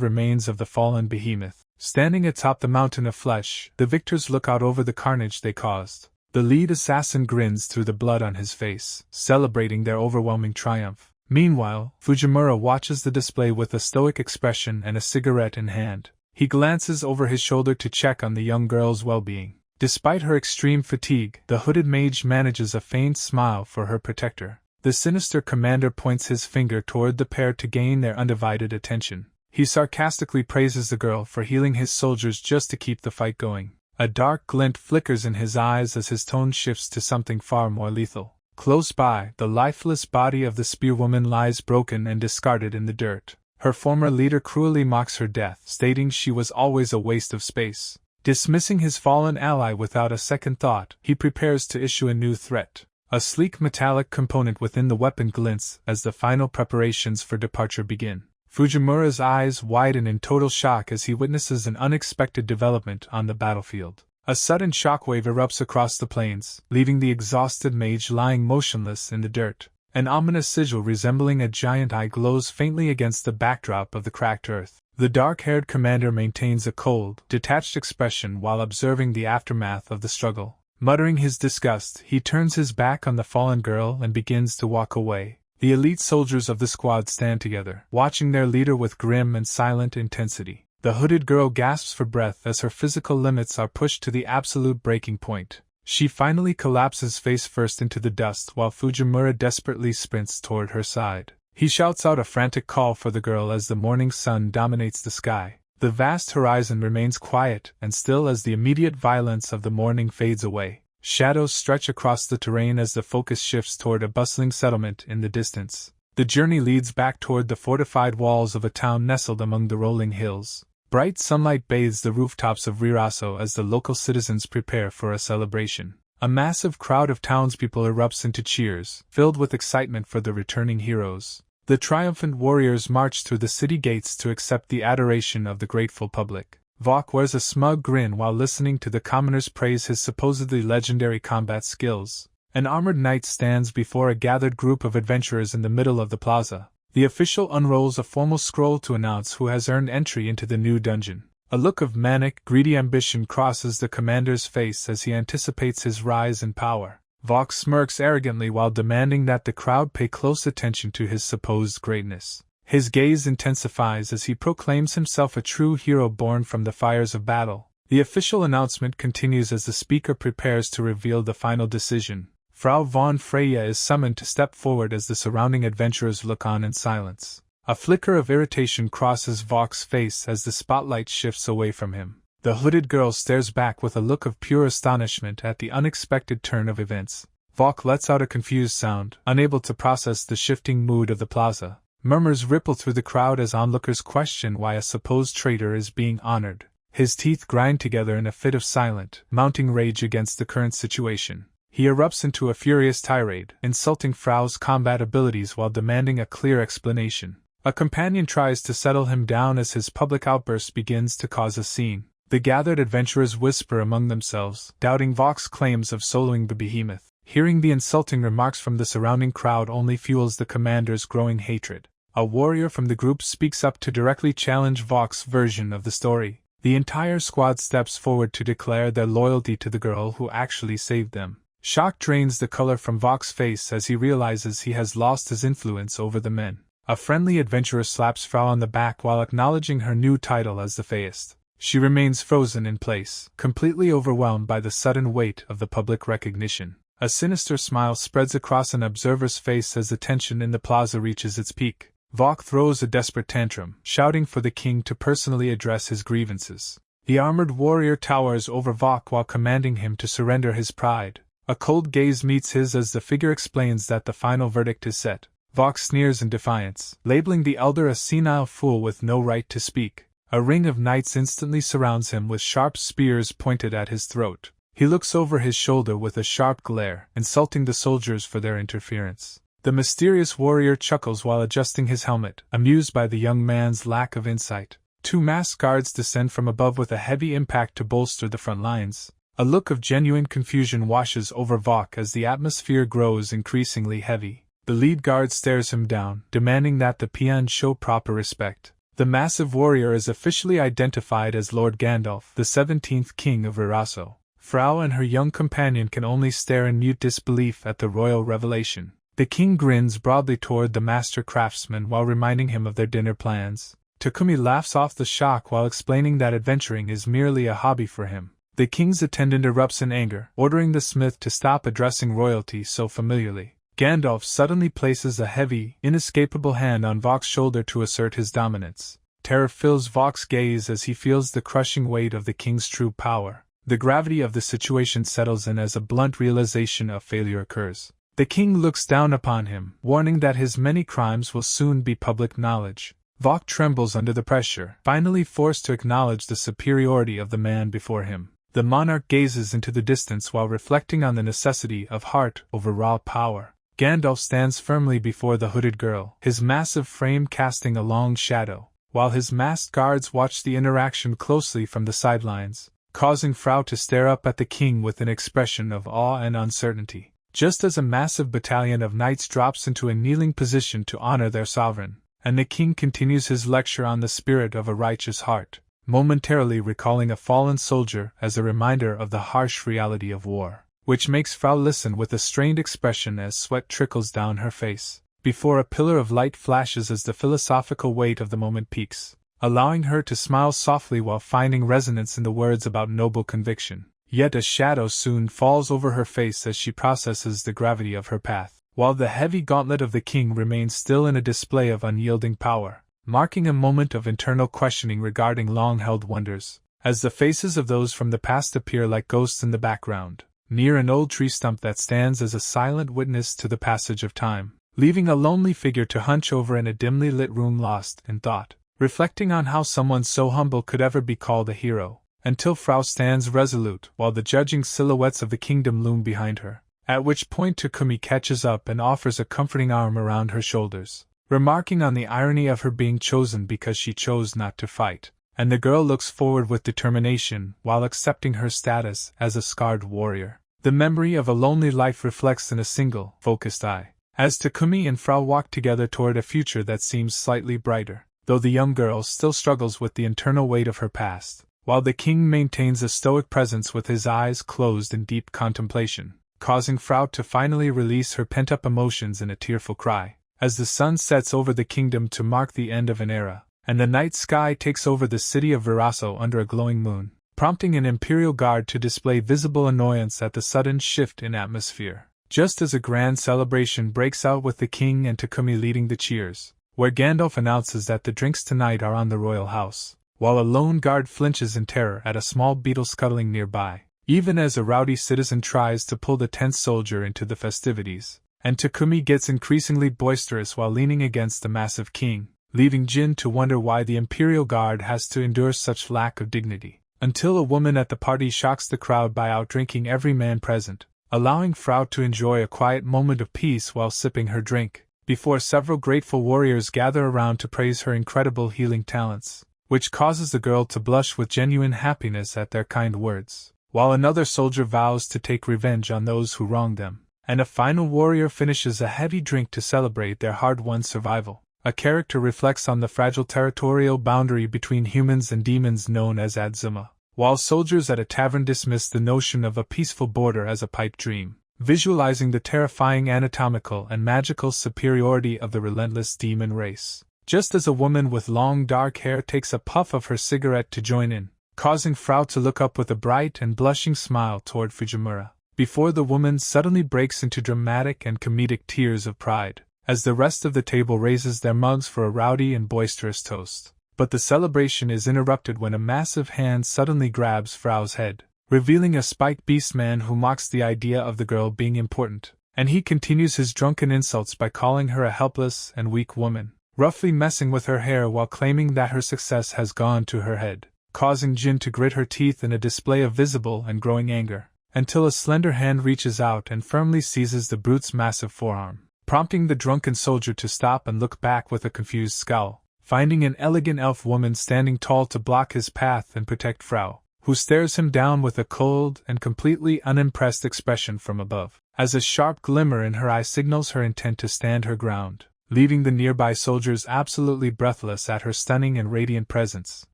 remains of the fallen behemoth. Standing atop the mountain of flesh, the victors look out over the carnage they caused. The lead assassin grins through the blood on his face, celebrating their overwhelming triumph. Meanwhile, Fujimura watches the display with a stoic expression and a cigarette in hand. He glances over his shoulder to check on the young girl's well-being. Despite her extreme fatigue, the hooded mage manages a faint smile for her protector. The sinister commander points his finger toward the pair to gain their undivided attention. He sarcastically praises the girl for healing his soldiers just to keep the fight going. A dark glint flickers in his eyes as his tone shifts to something far more lethal. Close by, the lifeless body of the spearwoman lies broken and discarded in the dirt. Her former leader cruelly mocks her death, stating she was always a waste of space. Dismissing his fallen ally without a second thought, he prepares to issue a new threat. A sleek metallic component within the weapon glints as the final preparations for departure begin. Fujimura's eyes widen in total shock as he witnesses an unexpected development on the battlefield. A sudden shockwave erupts across the plains, leaving the exhausted mage lying motionless in the dirt. An ominous sigil resembling a giant eye glows faintly against the backdrop of the cracked earth. The dark-haired commander maintains a cold, detached expression while observing the aftermath of the struggle. Muttering his disgust, he turns his back on the fallen girl and begins to walk away. The elite soldiers of the squad stand together, watching their leader with grim and silent intensity. The hooded girl gasps for breath as her physical limits are pushed to the absolute breaking point. She finally collapses face first into the dust while Fujimura desperately sprints toward her side. He shouts out a frantic call for the girl as the morning sun dominates the sky. The vast horizon remains quiet and still as the immediate violence of the morning fades away. Shadows stretch across the terrain as the focus shifts toward a bustling settlement in the distance. The journey leads back toward the fortified walls of a town nestled among the rolling hills. Bright sunlight bathes the rooftops of Riraso as the local citizens prepare for a celebration. A massive crowd of townspeople erupts into cheers, filled with excitement for the returning heroes. The triumphant warriors march through the city gates to accept the adoration of the grateful public. Vok wears a smug grin while listening to the commoners praise his supposedly legendary combat skills. An armored knight stands before a gathered group of adventurers in the middle of the plaza. The official unrolls a formal scroll to announce who has earned entry into the new dungeon. A look of manic, greedy ambition crosses the commander's face as he anticipates his rise in power. Vok smirks arrogantly while demanding that the crowd pay close attention to his supposed greatness. His gaze intensifies as he proclaims himself a true hero born from the fires of battle. The official announcement continues as the speaker prepares to reveal the final decision. Frau von Freya is summoned to step forward as the surrounding adventurers look on in silence. A flicker of irritation crosses Vok's face as the spotlight shifts away from him. The hooded girl stares back with a look of pure astonishment at the unexpected turn of events. Vok lets out a confused sound, unable to process the shifting mood of the plaza. Murmurs ripple through the crowd as onlookers question why a supposed traitor is being honored. His teeth grind together in a fit of silent, mounting rage against the current situation. He erupts into a furious tirade, insulting Frau's combat abilities while demanding a clear explanation. A companion tries to settle him down as his public outburst begins to cause a scene. The gathered adventurers whisper among themselves, doubting Vok's claims of soloing the behemoth. Hearing the insulting remarks from the surrounding crowd only fuels the commander's growing hatred. A warrior from the group speaks up to directly challenge Vok's version of the story. The entire squad steps forward to declare their loyalty to the girl who actually saved them. Shock drains the color from Vok's face as he realizes he has lost his influence over the men. A friendly adventurer slaps Frau on the back while acknowledging her new title as the Feist. She remains frozen in place, completely overwhelmed by the sudden weight of the public recognition. A sinister smile spreads across an observer's face as the tension in the plaza reaches its peak. Vok throws a desperate tantrum, shouting for the king to personally address his grievances. The armored warrior towers over Vok while commanding him to surrender his pride. A cold gaze meets his as the figure explains that the final verdict is set. Vok sneers in defiance, labeling the elder a senile fool with no right to speak. A ring of knights instantly surrounds him with sharp spears pointed at his throat. He looks over his shoulder with a sharp glare, insulting the soldiers for their interference. The mysterious warrior chuckles while adjusting his helmet, amused by the young man's lack of insight. 2 masked guards descend from above with a heavy impact to bolster the front lines. A look of genuine confusion washes over Vok as the atmosphere grows increasingly heavy. The lead guard stares him down, demanding that the peons show proper respect. The massive warrior is officially identified as Lord Gandalf, the 17th King of Iraso. Frau and her young companion can only stare in mute disbelief at the royal revelation. The king grins broadly toward the master craftsman while reminding him of their dinner plans. Takumi laughs off the shock while explaining that adventuring is merely a hobby for him. The king's attendant erupts in anger, ordering the smith to stop addressing royalty so familiarly. Gandalf suddenly places a heavy, inescapable hand on Vok's shoulder to assert his dominance. Terror fills Vok's gaze as he feels the crushing weight of the king's true power. The gravity of the situation settles in as a blunt realization of failure occurs. The king looks down upon him, warning that his many crimes will soon be public knowledge. Vok trembles under the pressure, finally forced to acknowledge the superiority of the man before him. The monarch gazes into the distance while reflecting on the necessity of heart over raw power. Gandalf stands firmly before the hooded girl, his massive frame casting a long shadow, while his masked guards watch the interaction closely from the sidelines, causing Frau to stare up at the king with an expression of awe and uncertainty. Just as a massive battalion of knights drops into a kneeling position to honor their sovereign, and the king continues his lecture on the spirit of a righteous heart, momentarily recalling a fallen soldier as a reminder of the harsh reality of war, which makes Frau listen with a strained expression as sweat trickles down her face, before a pillar of light flashes as the philosophical weight of the moment peaks, allowing her to smile softly while finding resonance in the words about noble conviction. Yet a shadow soon falls over her face as she processes the gravity of her path, while the heavy gauntlet of the king remains still in a display of unyielding power, marking a moment of internal questioning regarding long-held wonders, as the faces of those from the past appear like ghosts in the background, near an old tree stump that stands as a silent witness to the passage of time, leaving a lonely figure to hunch over in a dimly lit room lost in thought, reflecting on how someone so humble could ever be called a hero. Until Frau stands resolute while the judging silhouettes of the kingdom loom behind her, at which point Takumi catches up and offers a comforting arm around her shoulders, remarking on the irony of her being chosen because she chose not to fight, and the girl looks forward with determination while accepting her status as a scarred warrior. The memory of a lonely life reflects in a single, focused eye, as Takumi and Frau walk together toward a future that seems slightly brighter, though the young girl still struggles with the internal weight of her past, while the king maintains a stoic presence with his eyes closed in deep contemplation, causing Frau to finally release her pent-up emotions in a tearful cry, as the sun sets over the kingdom to mark the end of an era, and the night sky takes over the city of Viraso under a glowing moon, prompting an imperial guard to display visible annoyance at the sudden shift in atmosphere, just as a grand celebration breaks out with the king and Takumi leading the cheers, where Gandalf announces that the drinks tonight are on the royal house, while a lone guard flinches in terror at a small beetle scuttling nearby, even as a rowdy citizen tries to pull the tense soldier into the festivities, and Takumi gets increasingly boisterous while leaning against the massive king, leaving Jin to wonder why the Imperial Guard has to endure such lack of dignity, until a woman at the party shocks the crowd by outdrinking every man present, allowing Frau to enjoy a quiet moment of peace while sipping her drink, before several grateful warriors gather around to praise her incredible healing talents, which causes the girl to blush with genuine happiness at their kind words, while another soldier vows to take revenge on those who wronged them, and a final warrior finishes a heavy drink to celebrate their hard-won survival. A character reflects on the fragile territorial boundary between humans and demons known as Adzuma, while soldiers at a tavern dismiss the notion of a peaceful border as a pipe dream, visualizing the terrifying anatomical and magical superiority of the relentless demon race. Just as a woman with long dark hair takes a puff of her cigarette to join in, causing Frau to look up with a bright and blushing smile toward Fujimura, before the woman suddenly breaks into dramatic and comedic tears of pride, as the rest of the table raises their mugs for a rowdy and boisterous toast. But the celebration is interrupted when a massive hand suddenly grabs Frau's head, revealing a spiked beast man who mocks the idea of the girl being important, and he continues his drunken insults by calling her a helpless and weak woman, roughly messing with her hair while claiming that her success has gone to her head, causing Jin to grit her teeth in a display of visible and growing anger. until a slender hand reaches out and firmly seizes the brute's massive forearm, prompting the drunken soldier to stop and look back with a confused scowl, finding an elegant elf woman standing tall to block his path and protect Frau, who stares him down with a cold and completely unimpressed expression from above, as a sharp glimmer in her eye signals her intent to stand her ground, leaving the nearby soldiers absolutely breathless at her stunning and radiant presence,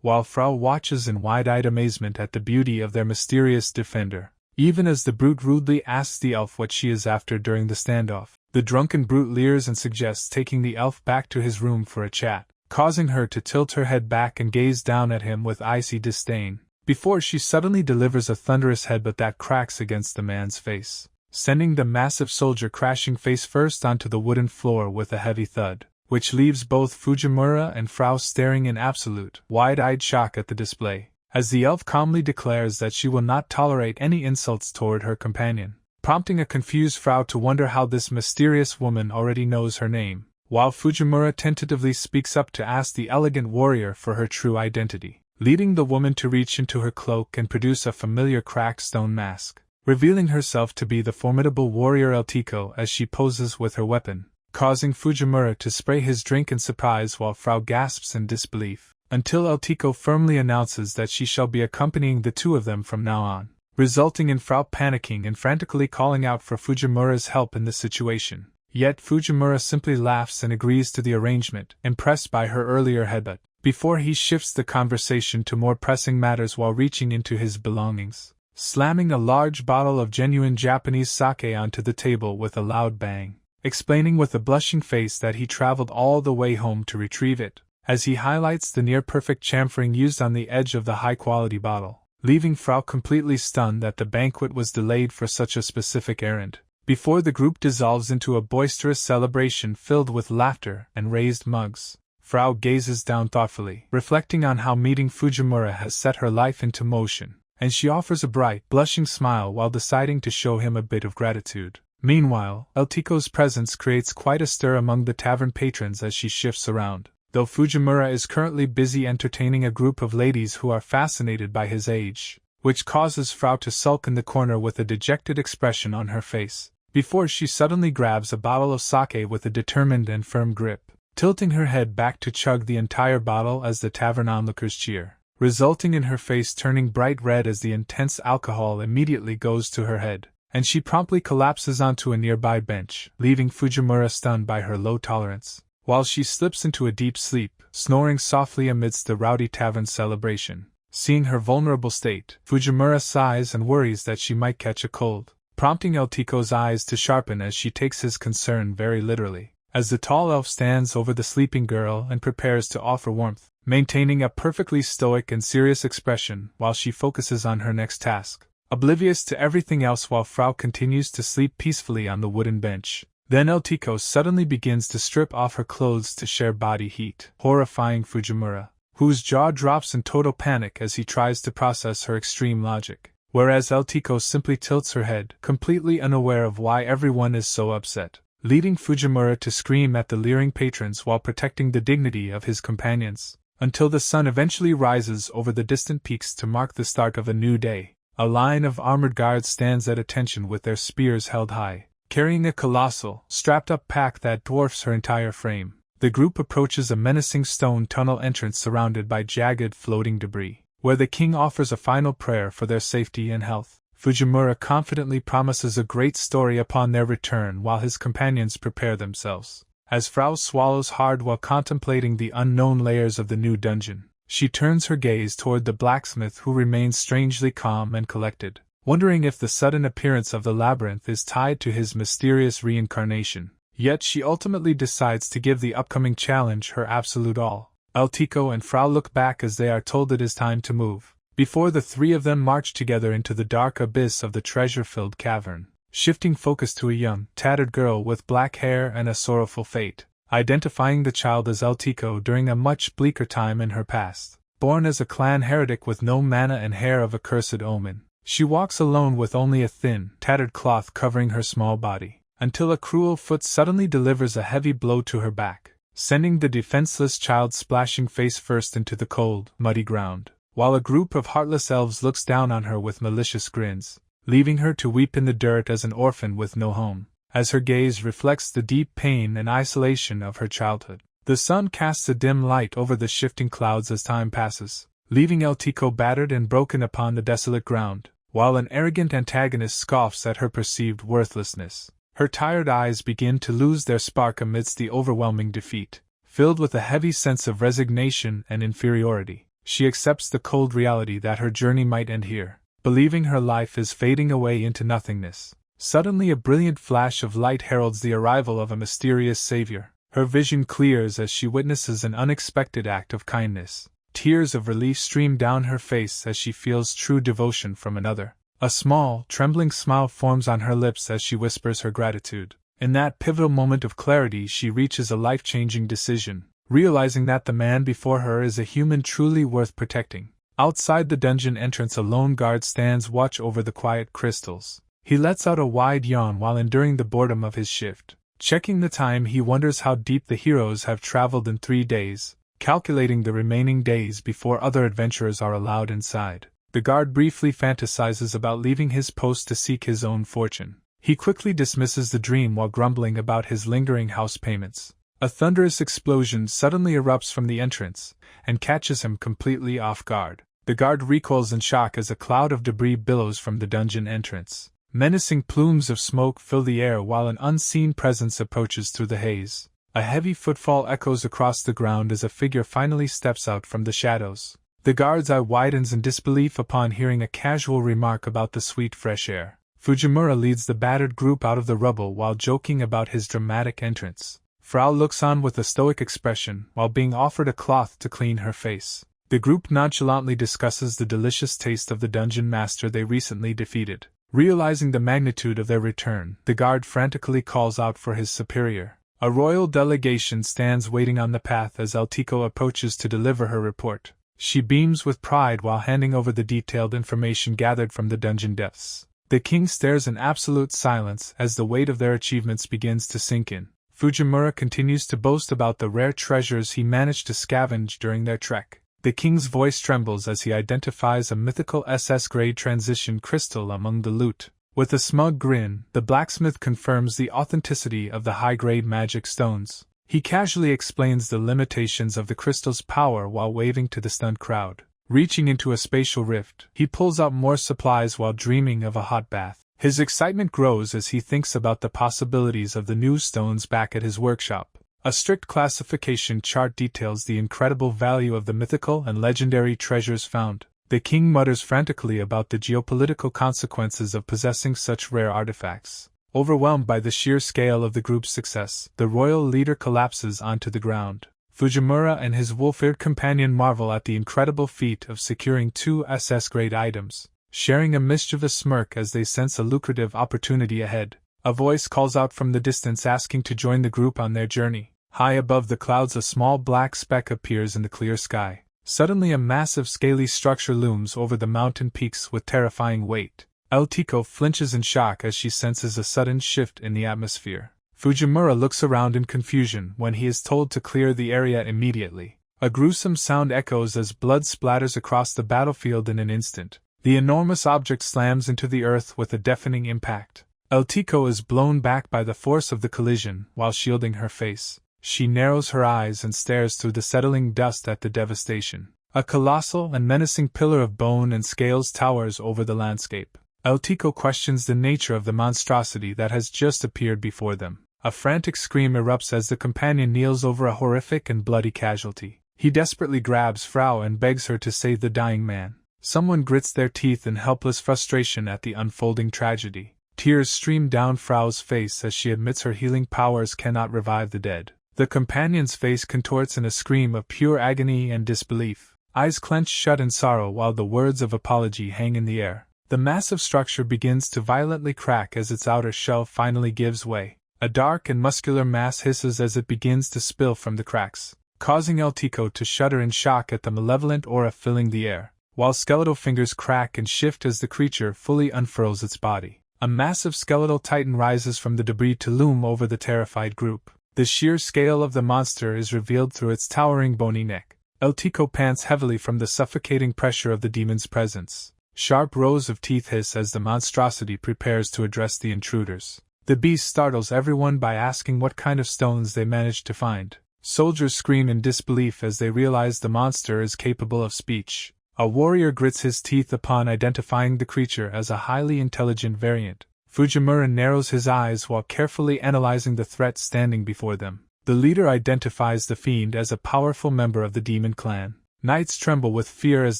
while Frau watches in wide-eyed amazement at the beauty of their mysterious defender. Even as the brute rudely asks the elf what she is after during the standoff, the drunken brute leers and suggests taking the elf back to his room for a chat, causing her to tilt her head back and gaze down at him with icy disdain, before she suddenly delivers a thunderous headbutt that cracks against the man's face, sending the massive soldier crashing face first onto the wooden floor with a heavy thud, which leaves both Fujimura and Frau staring in absolute, wide-eyed shock at the display, as the elf calmly declares that she will not tolerate any insults toward her companion, prompting a confused Frau to wonder how this mysterious woman already knows her name, while Fujimura tentatively speaks up to ask the elegant warrior for her true identity, leading the woman to reach into her cloak and produce a familiar cracked stone mask, revealing herself to be the formidable warrior Elto as she poses with her weapon, causing Fujimura to spray his drink in surprise while Frau gasps in disbelief, until Elto firmly announces that she shall be accompanying the two of them from now on, resulting in Frau panicking and frantically calling out for Fujimura's help in the situation. Yet Fujimura simply laughs and agrees to the arrangement, impressed by her earlier headbutt, before he shifts the conversation to more pressing matters while reaching into his belongings, slamming a large bottle of genuine Japanese sake onto the table with a loud bang, explaining with a blushing face that he traveled all the way home to retrieve it, as he highlights the near-perfect chamfering used on the edge of the high-quality bottle, leaving Frau completely stunned that the banquet was delayed for such a specific errand, before the group dissolves into a boisterous celebration filled with laughter and raised mugs. Frau gazes down thoughtfully, reflecting on how meeting Fujimura has set her life into motion, and she offers a bright, blushing smile while deciding to show him a bit of gratitude. Meanwhile, Elto's presence creates quite a stir among the tavern patrons as she shifts around, though Fujimura is currently busy entertaining a group of ladies who are fascinated by his age, which causes Frau to sulk in the corner with a dejected expression on her face, before she suddenly grabs a bottle of sake with a determined and firm grip, tilting her head back to chug the entire bottle as the tavern onlookers cheer, resulting in her face turning bright red as the intense alcohol immediately goes to her head, and she promptly collapses onto a nearby bench, leaving Fujimura stunned by her low tolerance, while she slips into a deep sleep, snoring softly amidst the rowdy tavern celebration. Seeing her vulnerable state, Fujimura sighs and worries that she might catch a cold, prompting Elto's eyes to sharpen as she takes his concern very literally, as the tall elf stands over the sleeping girl and prepares to offer warmth, maintaining a perfectly stoic and serious expression while she focuses on her next task, oblivious to everything else while Frau continues to sleep peacefully on the wooden bench. Then Elto suddenly begins to strip off her clothes to share body heat, horrifying Fujimura, whose jaw drops in total panic as he tries to process her extreme logic, whereas Elto simply tilts her head, completely unaware of why everyone is so upset, leading Fujimura to scream at the leering patrons while protecting the dignity of his companions, until the sun eventually rises over the distant peaks to mark the start of a new day. A line of armored guards stands at attention with their spears held high, carrying a colossal, strapped-up pack that dwarfs her entire frame. The group approaches a menacing stone tunnel entrance surrounded by jagged floating debris, where the king offers a final prayer for their safety and health. Fujimura confidently promises a great story upon their return while his companions prepare themselves. As Frau swallows hard while contemplating the unknown layers of the new dungeon, she turns her gaze toward the blacksmith, who remains strangely calm and collected, wondering if the sudden appearance of the labyrinth is tied to his mysterious reincarnation. Yet she ultimately decides to give the upcoming challenge her absolute all. Elto and Frau look back as they are told it is time to move, before the three of them march together into the dark abyss of the treasure-filled cavern, shifting focus to a young, tattered girl with black hair and a sorrowful fate, identifying the child as Elto during a much bleaker time in her past. Born as a clan heretic with no mana and hair of accursed omen, she walks alone with only a thin, tattered cloth covering her small body, until a cruel foot suddenly delivers a heavy blow to her back, sending the defenseless child splashing face first into the cold, muddy ground, while a group of heartless elves looks down on her with malicious grins. leaving her to weep in the dirt as an orphan with no home, as her gaze reflects the deep pain and isolation of her childhood. The sun casts a dim light over the shifting clouds as time passes, leaving Elto battered and broken upon the desolate ground, while an arrogant antagonist scoffs at her perceived worthlessness. Her tired eyes begin to lose their spark amidst the overwhelming defeat. Filled with a heavy sense of resignation and inferiority, she accepts the cold reality that her journey might end here, believing her life is fading away into nothingness. Suddenly a brilliant flash of light heralds the arrival of a mysterious savior. Her vision clears as she witnesses an unexpected act of kindness. Tears of relief stream down her face as she feels true devotion from another. A small, trembling smile forms on her lips as she whispers her gratitude. In that pivotal moment of clarity, she reaches a life-changing decision, realizing that the man before her is a human truly worth protecting. Outside the dungeon entrance, a lone guard stands watch over the quiet crystals. He lets out a wide yawn while enduring the boredom of his shift. Checking the time, he wonders how deep the heroes have traveled in 3 days, calculating the remaining days before other adventurers are allowed inside. The guard briefly fantasizes about leaving his post to seek his own fortune. He quickly dismisses the dream while grumbling about his lingering house payments. A thunderous explosion suddenly erupts from the entrance, and catches him completely off guard. The guard recoils in shock as a cloud of debris billows from the dungeon entrance. Menacing plumes of smoke fill the air while an unseen presence approaches through the haze. A heavy footfall echoes across the ground as a figure finally steps out from the shadows. The guard's eye widens in disbelief upon hearing a casual remark about the sweet fresh air. Fujimura leads the battered group out of the rubble while joking about his dramatic entrance. Frau looks on with a stoic expression while being offered a cloth to clean her face. The group nonchalantly discusses the delicious taste of the dungeon master they recently defeated. Realizing the magnitude of their return, the guard frantically calls out for his superior. A royal delegation stands waiting on the path as Elto approaches to deliver her report. She beams with pride while handing over the detailed information gathered from the dungeon depths. The king stares in absolute silence as the weight of their achievements begins to sink in. Fujimura continues to boast about the rare treasures he managed to scavenge during their trek. The king's voice trembles as he identifies a mythical SS-grade transition crystal among the loot. With a smug grin, the blacksmith confirms the authenticity of the high-grade magic stones. He casually explains the limitations of the crystal's power while waving to the stunned crowd. Reaching into a spatial rift, he pulls out more supplies while dreaming of a hot bath. His excitement grows as he thinks about the possibilities of the new stones back at his workshop. A strict classification chart details the incredible value of the mythical and legendary treasures found. The king mutters frantically about the geopolitical consequences of possessing such rare artifacts. Overwhelmed by the sheer scale of the group's success, the royal leader collapses onto the ground. Fujimura and his wolf-eared companion marvel at the incredible feat of securing 2 SS-grade items, sharing a mischievous smirk as they sense a lucrative opportunity ahead. A voice calls out from the distance asking to join the group on their journey. High above the clouds, a small black speck appears in the clear sky. Suddenly a massive scaly structure looms over the mountain peaks with terrifying weight. Elto flinches in shock as she senses a sudden shift in the atmosphere. Fujimura looks around in confusion when he is told to clear the area immediately. A gruesome sound echoes as blood splatters across the battlefield in an instant. The enormous object slams into the earth with a deafening impact. Elto is blown back by the force of the collision while shielding her face. She narrows her eyes and stares through the settling dust at the devastation. A colossal and menacing pillar of bone and scales towers over the landscape. Elto questions the nature of the monstrosity that has just appeared before them. A frantic scream erupts as the companion kneels over a horrific and bloody casualty. He desperately grabs Frau and begs her to save the dying man. Someone grits their teeth in helpless frustration at the unfolding tragedy. Tears stream down Frau's face as she admits her healing powers cannot revive the dead. The companion's face contorts in a scream of pure agony and disbelief, eyes clenched shut in sorrow while the words of apology hang in the air. The massive structure begins to violently crack as its outer shell finally gives way. A dark and muscular mass hisses as it begins to spill from the cracks, causing Elto to shudder in shock at the malevolent aura filling the air, while skeletal fingers crack and shift as the creature fully unfurls its body. A massive skeletal titan rises from the debris to loom over the terrified group. The sheer scale of the monster is revealed through its towering bony neck. Elto pants heavily from the suffocating pressure of the demon's presence. Sharp rows of teeth hiss as the monstrosity prepares to address the intruders. The beast startles everyone by asking what kind of stones they managed to find. Soldiers scream in disbelief as they realize the monster is capable of speech. A warrior grits his teeth upon identifying the creature as a highly intelligent variant. Fujimura narrows his eyes while carefully analyzing the threat standing before them. The leader identifies the fiend as a powerful member of the demon clan. Knights tremble with fear as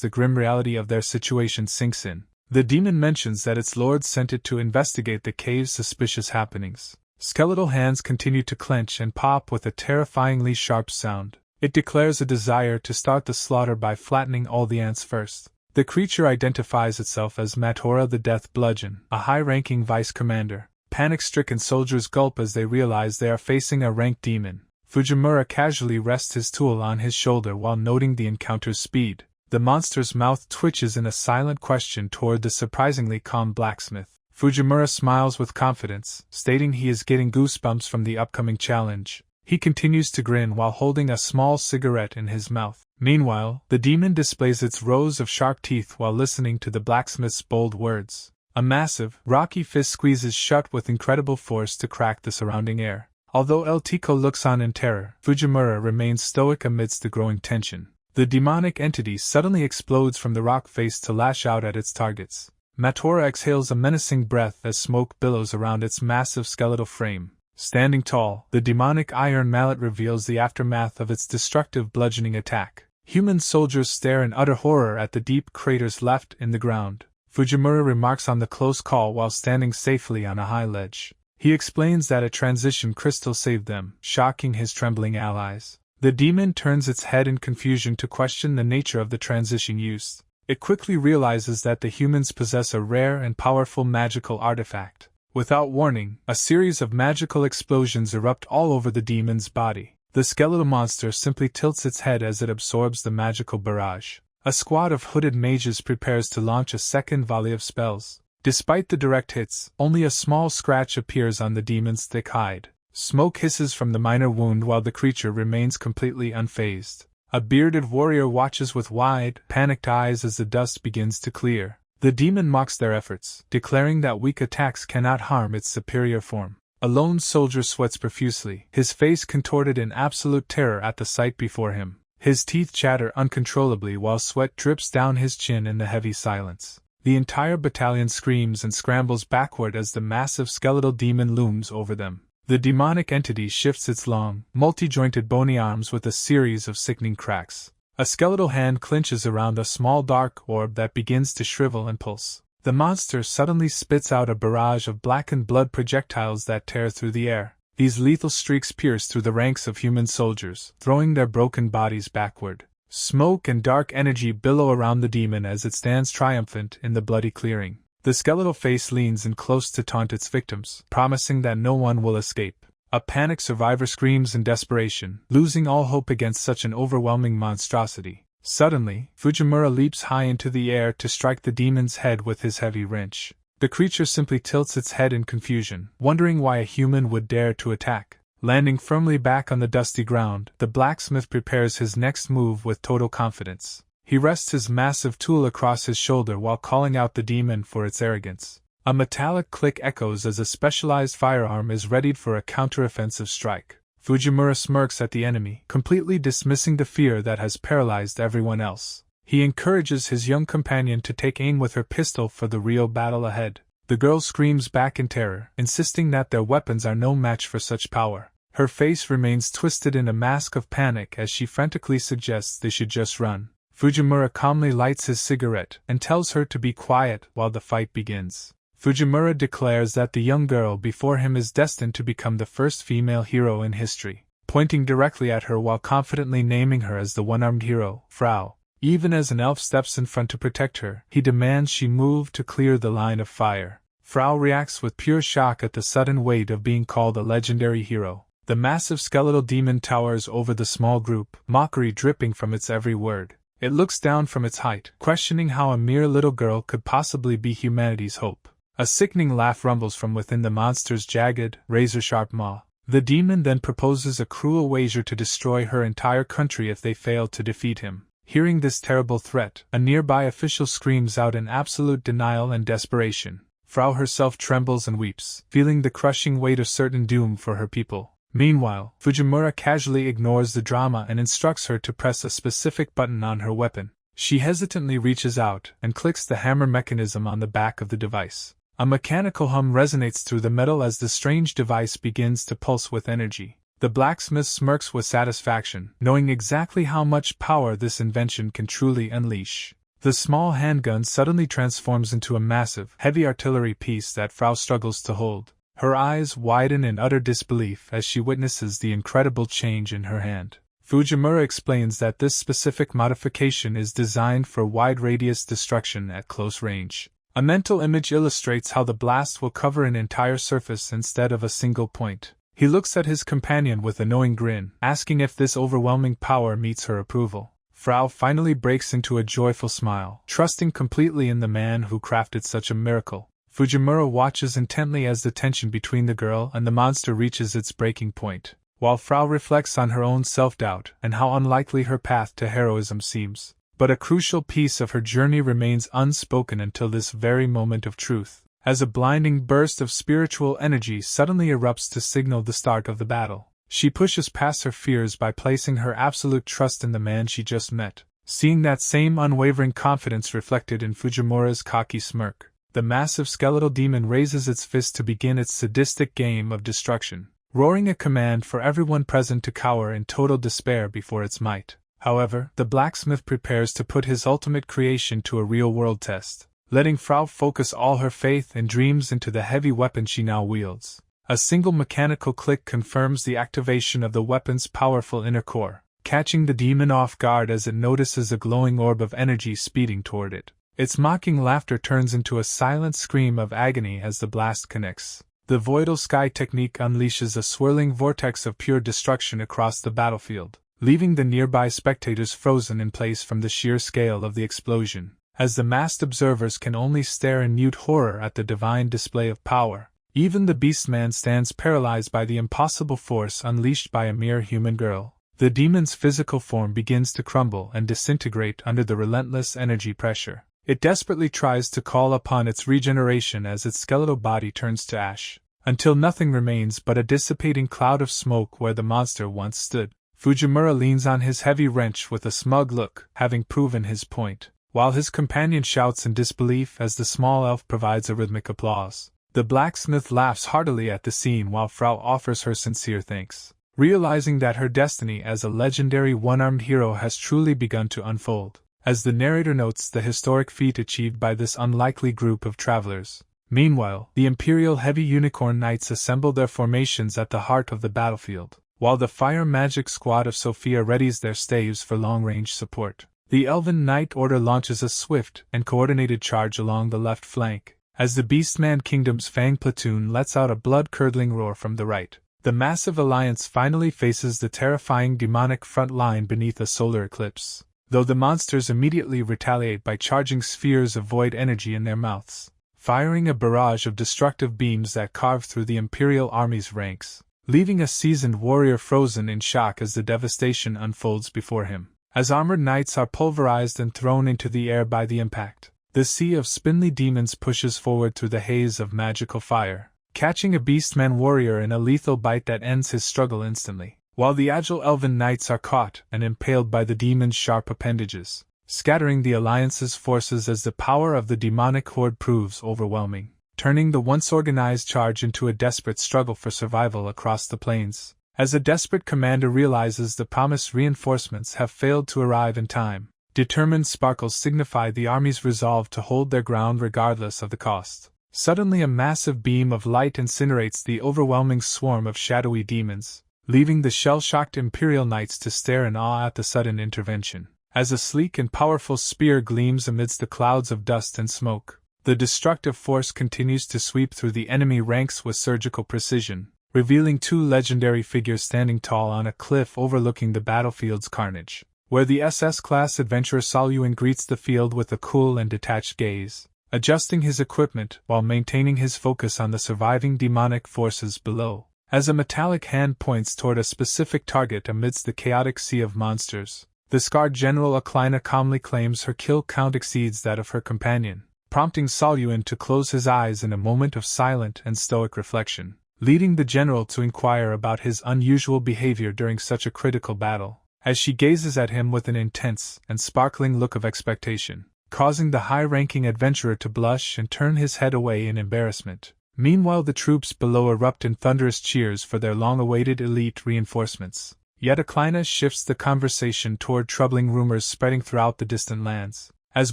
the grim reality of their situation sinks in. The demon mentions that its lord sent it to investigate the cave's suspicious happenings. Skeletal hands continue to clench and pop with a terrifyingly sharp sound. It declares a desire to start the slaughter by flattening all the ants first. The creature identifies itself as Matora the Death Bludgeon, a high-ranking vice commander. Panic-stricken soldiers gulp as they realize they are facing a ranked demon. Fujimura casually rests his tool on his shoulder while noting the encounter's speed. The monster's mouth twitches in a silent question toward the surprisingly calm blacksmith. Fujimura smiles with confidence, stating he is getting goosebumps from the upcoming challenge. He continues to grin while holding a small cigarette in his mouth. Meanwhile, the demon displays its rows of sharp teeth while listening to the blacksmith's bold words. A massive, rocky fist squeezes shut with incredible force to crack the surrounding air. Although Elto looks on in terror, Fujimura remains stoic amidst the growing tension. The demonic entity suddenly explodes from the rock face to lash out at its targets. Matora exhales a menacing breath as smoke billows around its massive skeletal frame. Standing tall, the demonic iron mallet reveals the aftermath of its destructive bludgeoning attack. Human soldiers stare in utter horror at the deep craters left in the ground. Fujimura remarks on the close call while standing safely on a high ledge. He explains that a transition crystal saved them, shocking his trembling allies. The demon turns its head in confusion to question the nature of the transition used. It quickly realizes that the humans possess a rare and powerful magical artifact. Without warning, a series of magical explosions erupt all over the demon's body. The skeletal monster simply tilts its head as it absorbs the magical barrage. A squad of hooded mages prepares to launch a second volley of spells. Despite the direct hits, only a small scratch appears on the demon's thick hide. Smoke hisses from the minor wound while the creature remains completely unfazed. A bearded warrior watches with wide, panicked eyes as the dust begins to clear. The demon mocks their efforts, declaring that weak attacks cannot harm its superior form. A lone soldier sweats profusely, his face contorted in absolute terror at the sight before him. His teeth chatter uncontrollably while sweat drips down his chin in the heavy silence. The entire battalion screams and scrambles backward as the massive skeletal demon looms over them. The demonic entity shifts its long, multi-jointed bony arms with a series of sickening cracks. A skeletal hand clinches around a small dark orb that begins to shrivel and pulse. The monster suddenly spits out a barrage of blackened blood projectiles that tear through the air. These lethal streaks pierce through the ranks of human soldiers, throwing their broken bodies backward. Smoke and dark energy billow around the demon as it stands triumphant in the bloody clearing. The skeletal face leans in close to taunt its victims, promising that no one will escape. A panicked survivor screams in desperation, losing all hope against such an overwhelming monstrosity. Suddenly, Fujimura leaps high into the air to strike the demon's head with his heavy wrench. The creature simply tilts its head in confusion, wondering why a human would dare to attack. Landing firmly back on the dusty ground, the blacksmith prepares his next move with total confidence. He rests his massive tool across his shoulder while calling out the demon for its arrogance. A metallic click echoes as a specialized firearm is readied for a counteroffensive strike. Fujimura smirks at the enemy, completely dismissing the fear that has paralyzed everyone else. He encourages his young companion to take aim with her pistol for the real battle ahead. The girl screams back in terror, insisting that their weapons are no match for such power. Her face remains twisted in a mask of panic as she frantically suggests they should just run. Fujimura calmly lights his cigarette and tells her to be quiet while the fight begins. Fujimura declares that the young girl before him is destined to become the first female hero in history, pointing directly at her while confidently naming her as the one-armed hero, Frau. Even as an elf steps in front to protect her, he demands she move to clear the line of fire. Frau reacts with pure shock at the sudden weight of being called a legendary hero. The massive skeletal demon towers over the small group, mockery dripping from its every word. It looks down from its height, questioning how a mere little girl could possibly be humanity's hope. A sickening laugh rumbles from within the monster's jagged, razor-sharp maw. The demon then proposes a cruel wager to destroy her entire country if they fail to defeat him. Hearing this terrible threat, a nearby official screams out in absolute denial and desperation. Frau herself trembles and weeps, feeling the crushing weight of certain doom for her people. Meanwhile, Fujimura casually ignores the drama and instructs her to press a specific button on her weapon. She hesitantly reaches out and clicks the hammer mechanism on the back of the device. A mechanical hum resonates through the metal as the strange device begins to pulse with energy. The blacksmith smirks with satisfaction, knowing exactly how much power this invention can truly unleash. The small handgun suddenly transforms into a massive, heavy artillery piece that Frau struggles to hold. Her eyes widen in utter disbelief as she witnesses the incredible change in her hand. Fujimura explains that this specific modification is designed for wide-radius destruction at close range. A mental image illustrates how the blast will cover an entire surface instead of a single point. He looks at his companion with a knowing grin, asking if this overwhelming power meets her approval. Frau finally breaks into a joyful smile, trusting completely in the man who crafted such a miracle. Fujimura watches intently as the tension between the girl and the monster reaches its breaking point, while Frau reflects on her own self-doubt and how unlikely her path to heroism seems. But a crucial piece of her journey remains unspoken until this very moment of truth, as a blinding burst of spiritual energy suddenly erupts to signal the start of the battle. She pushes past her fears by placing her absolute trust in the man she just met. Seeing that same unwavering confidence reflected in Fujimura's cocky smirk, the massive skeletal demon raises its fist to begin its sadistic game of destruction, roaring a command for everyone present to cower in total despair before its might. However, the blacksmith prepares to put his ultimate creation to a real-world test, letting Frau focus all her faith and dreams into the heavy weapon she now wields. A single mechanical click confirms the activation of the weapon's powerful inner core, catching the demon off guard as it notices a glowing orb of energy speeding toward it. Its mocking laughter turns into a silent scream of agony as the blast connects. The Voidal Sky technique unleashes a swirling vortex of pure destruction across the battlefield, leaving the nearby spectators frozen in place from the sheer scale of the explosion, as the massed observers can only stare in mute horror at the divine display of power. Even the Beastman stands paralyzed by the impossible force unleashed by a mere human girl. The demon's physical form begins to crumble and disintegrate under the relentless energy pressure. It desperately tries to call upon its regeneration as its skeletal body turns to ash, until nothing remains but a dissipating cloud of smoke where the monster once stood. Fujimura leans on his heavy wrench with a smug look, having proven his point, while his companion shouts in disbelief as the small elf provides a rhythmic applause. The blacksmith laughs heartily at the scene while Frau offers her sincere thanks, realizing that her destiny as a legendary one-armed hero has truly begun to unfold. As the narrator notes the historic feat achieved by this unlikely group of travelers. Meanwhile, the Imperial Heavy Unicorn Knights assemble their formations at the heart of the battlefield, while the Fire Magic Squad of Sophia readies their staves for long-range support. The Elven Knight Order launches a swift and coordinated charge along the left flank, as the Beastman Kingdom's Fang platoon lets out a blood-curdling roar from the right. The massive alliance finally faces the terrifying demonic front line beneath a solar eclipse, though the monsters immediately retaliate by charging spheres of void energy in their mouths, firing a barrage of destructive beams that carve through the Imperial Army's ranks, leaving a seasoned warrior frozen in shock as the devastation unfolds before him. As armored knights are pulverized and thrown into the air by the impact, the sea of spindly demons pushes forward through the haze of magical fire, catching a Beastman warrior in a lethal bite that ends his struggle instantly, while the agile elven knights are caught and impaled by the demon's sharp appendages, scattering the Alliance's forces as the power of the demonic horde proves overwhelming, turning the once organized charge into a desperate struggle for survival across the plains. As a desperate commander realizes the promised reinforcements have failed to arrive in time, determined sparkles signify the army's resolve to hold their ground regardless of the cost. Suddenly a massive beam of light incinerates the overwhelming swarm of shadowy demons, leaving the shell-shocked Imperial Knights to stare in awe at the sudden intervention. As a sleek and powerful spear gleams amidst the clouds of dust and smoke, the destructive force continues to sweep through the enemy ranks with surgical precision, revealing two legendary figures standing tall on a cliff overlooking the battlefield's carnage, where the SS-class adventurer Salyuan greets the field with a cool and detached gaze, adjusting his equipment while maintaining his focus on the surviving demonic forces below. As a metallic hand points toward a specific target amidst the chaotic sea of monsters, The scarred General Aklina calmly claims her kill count exceeds that of her companion, prompting Salyuan to close his eyes in a moment of silent and stoic reflection, leading the general to inquire about his unusual behavior during such a critical battle, as she gazes at him with an intense and sparkling look of expectation, causing the high-ranking adventurer to blush and turn his head away in embarrassment. Meanwhile, the troops below erupt in thunderous cheers for their long-awaited elite reinforcements. Yet Aklina shifts the conversation toward troubling rumors spreading throughout the distant lands, as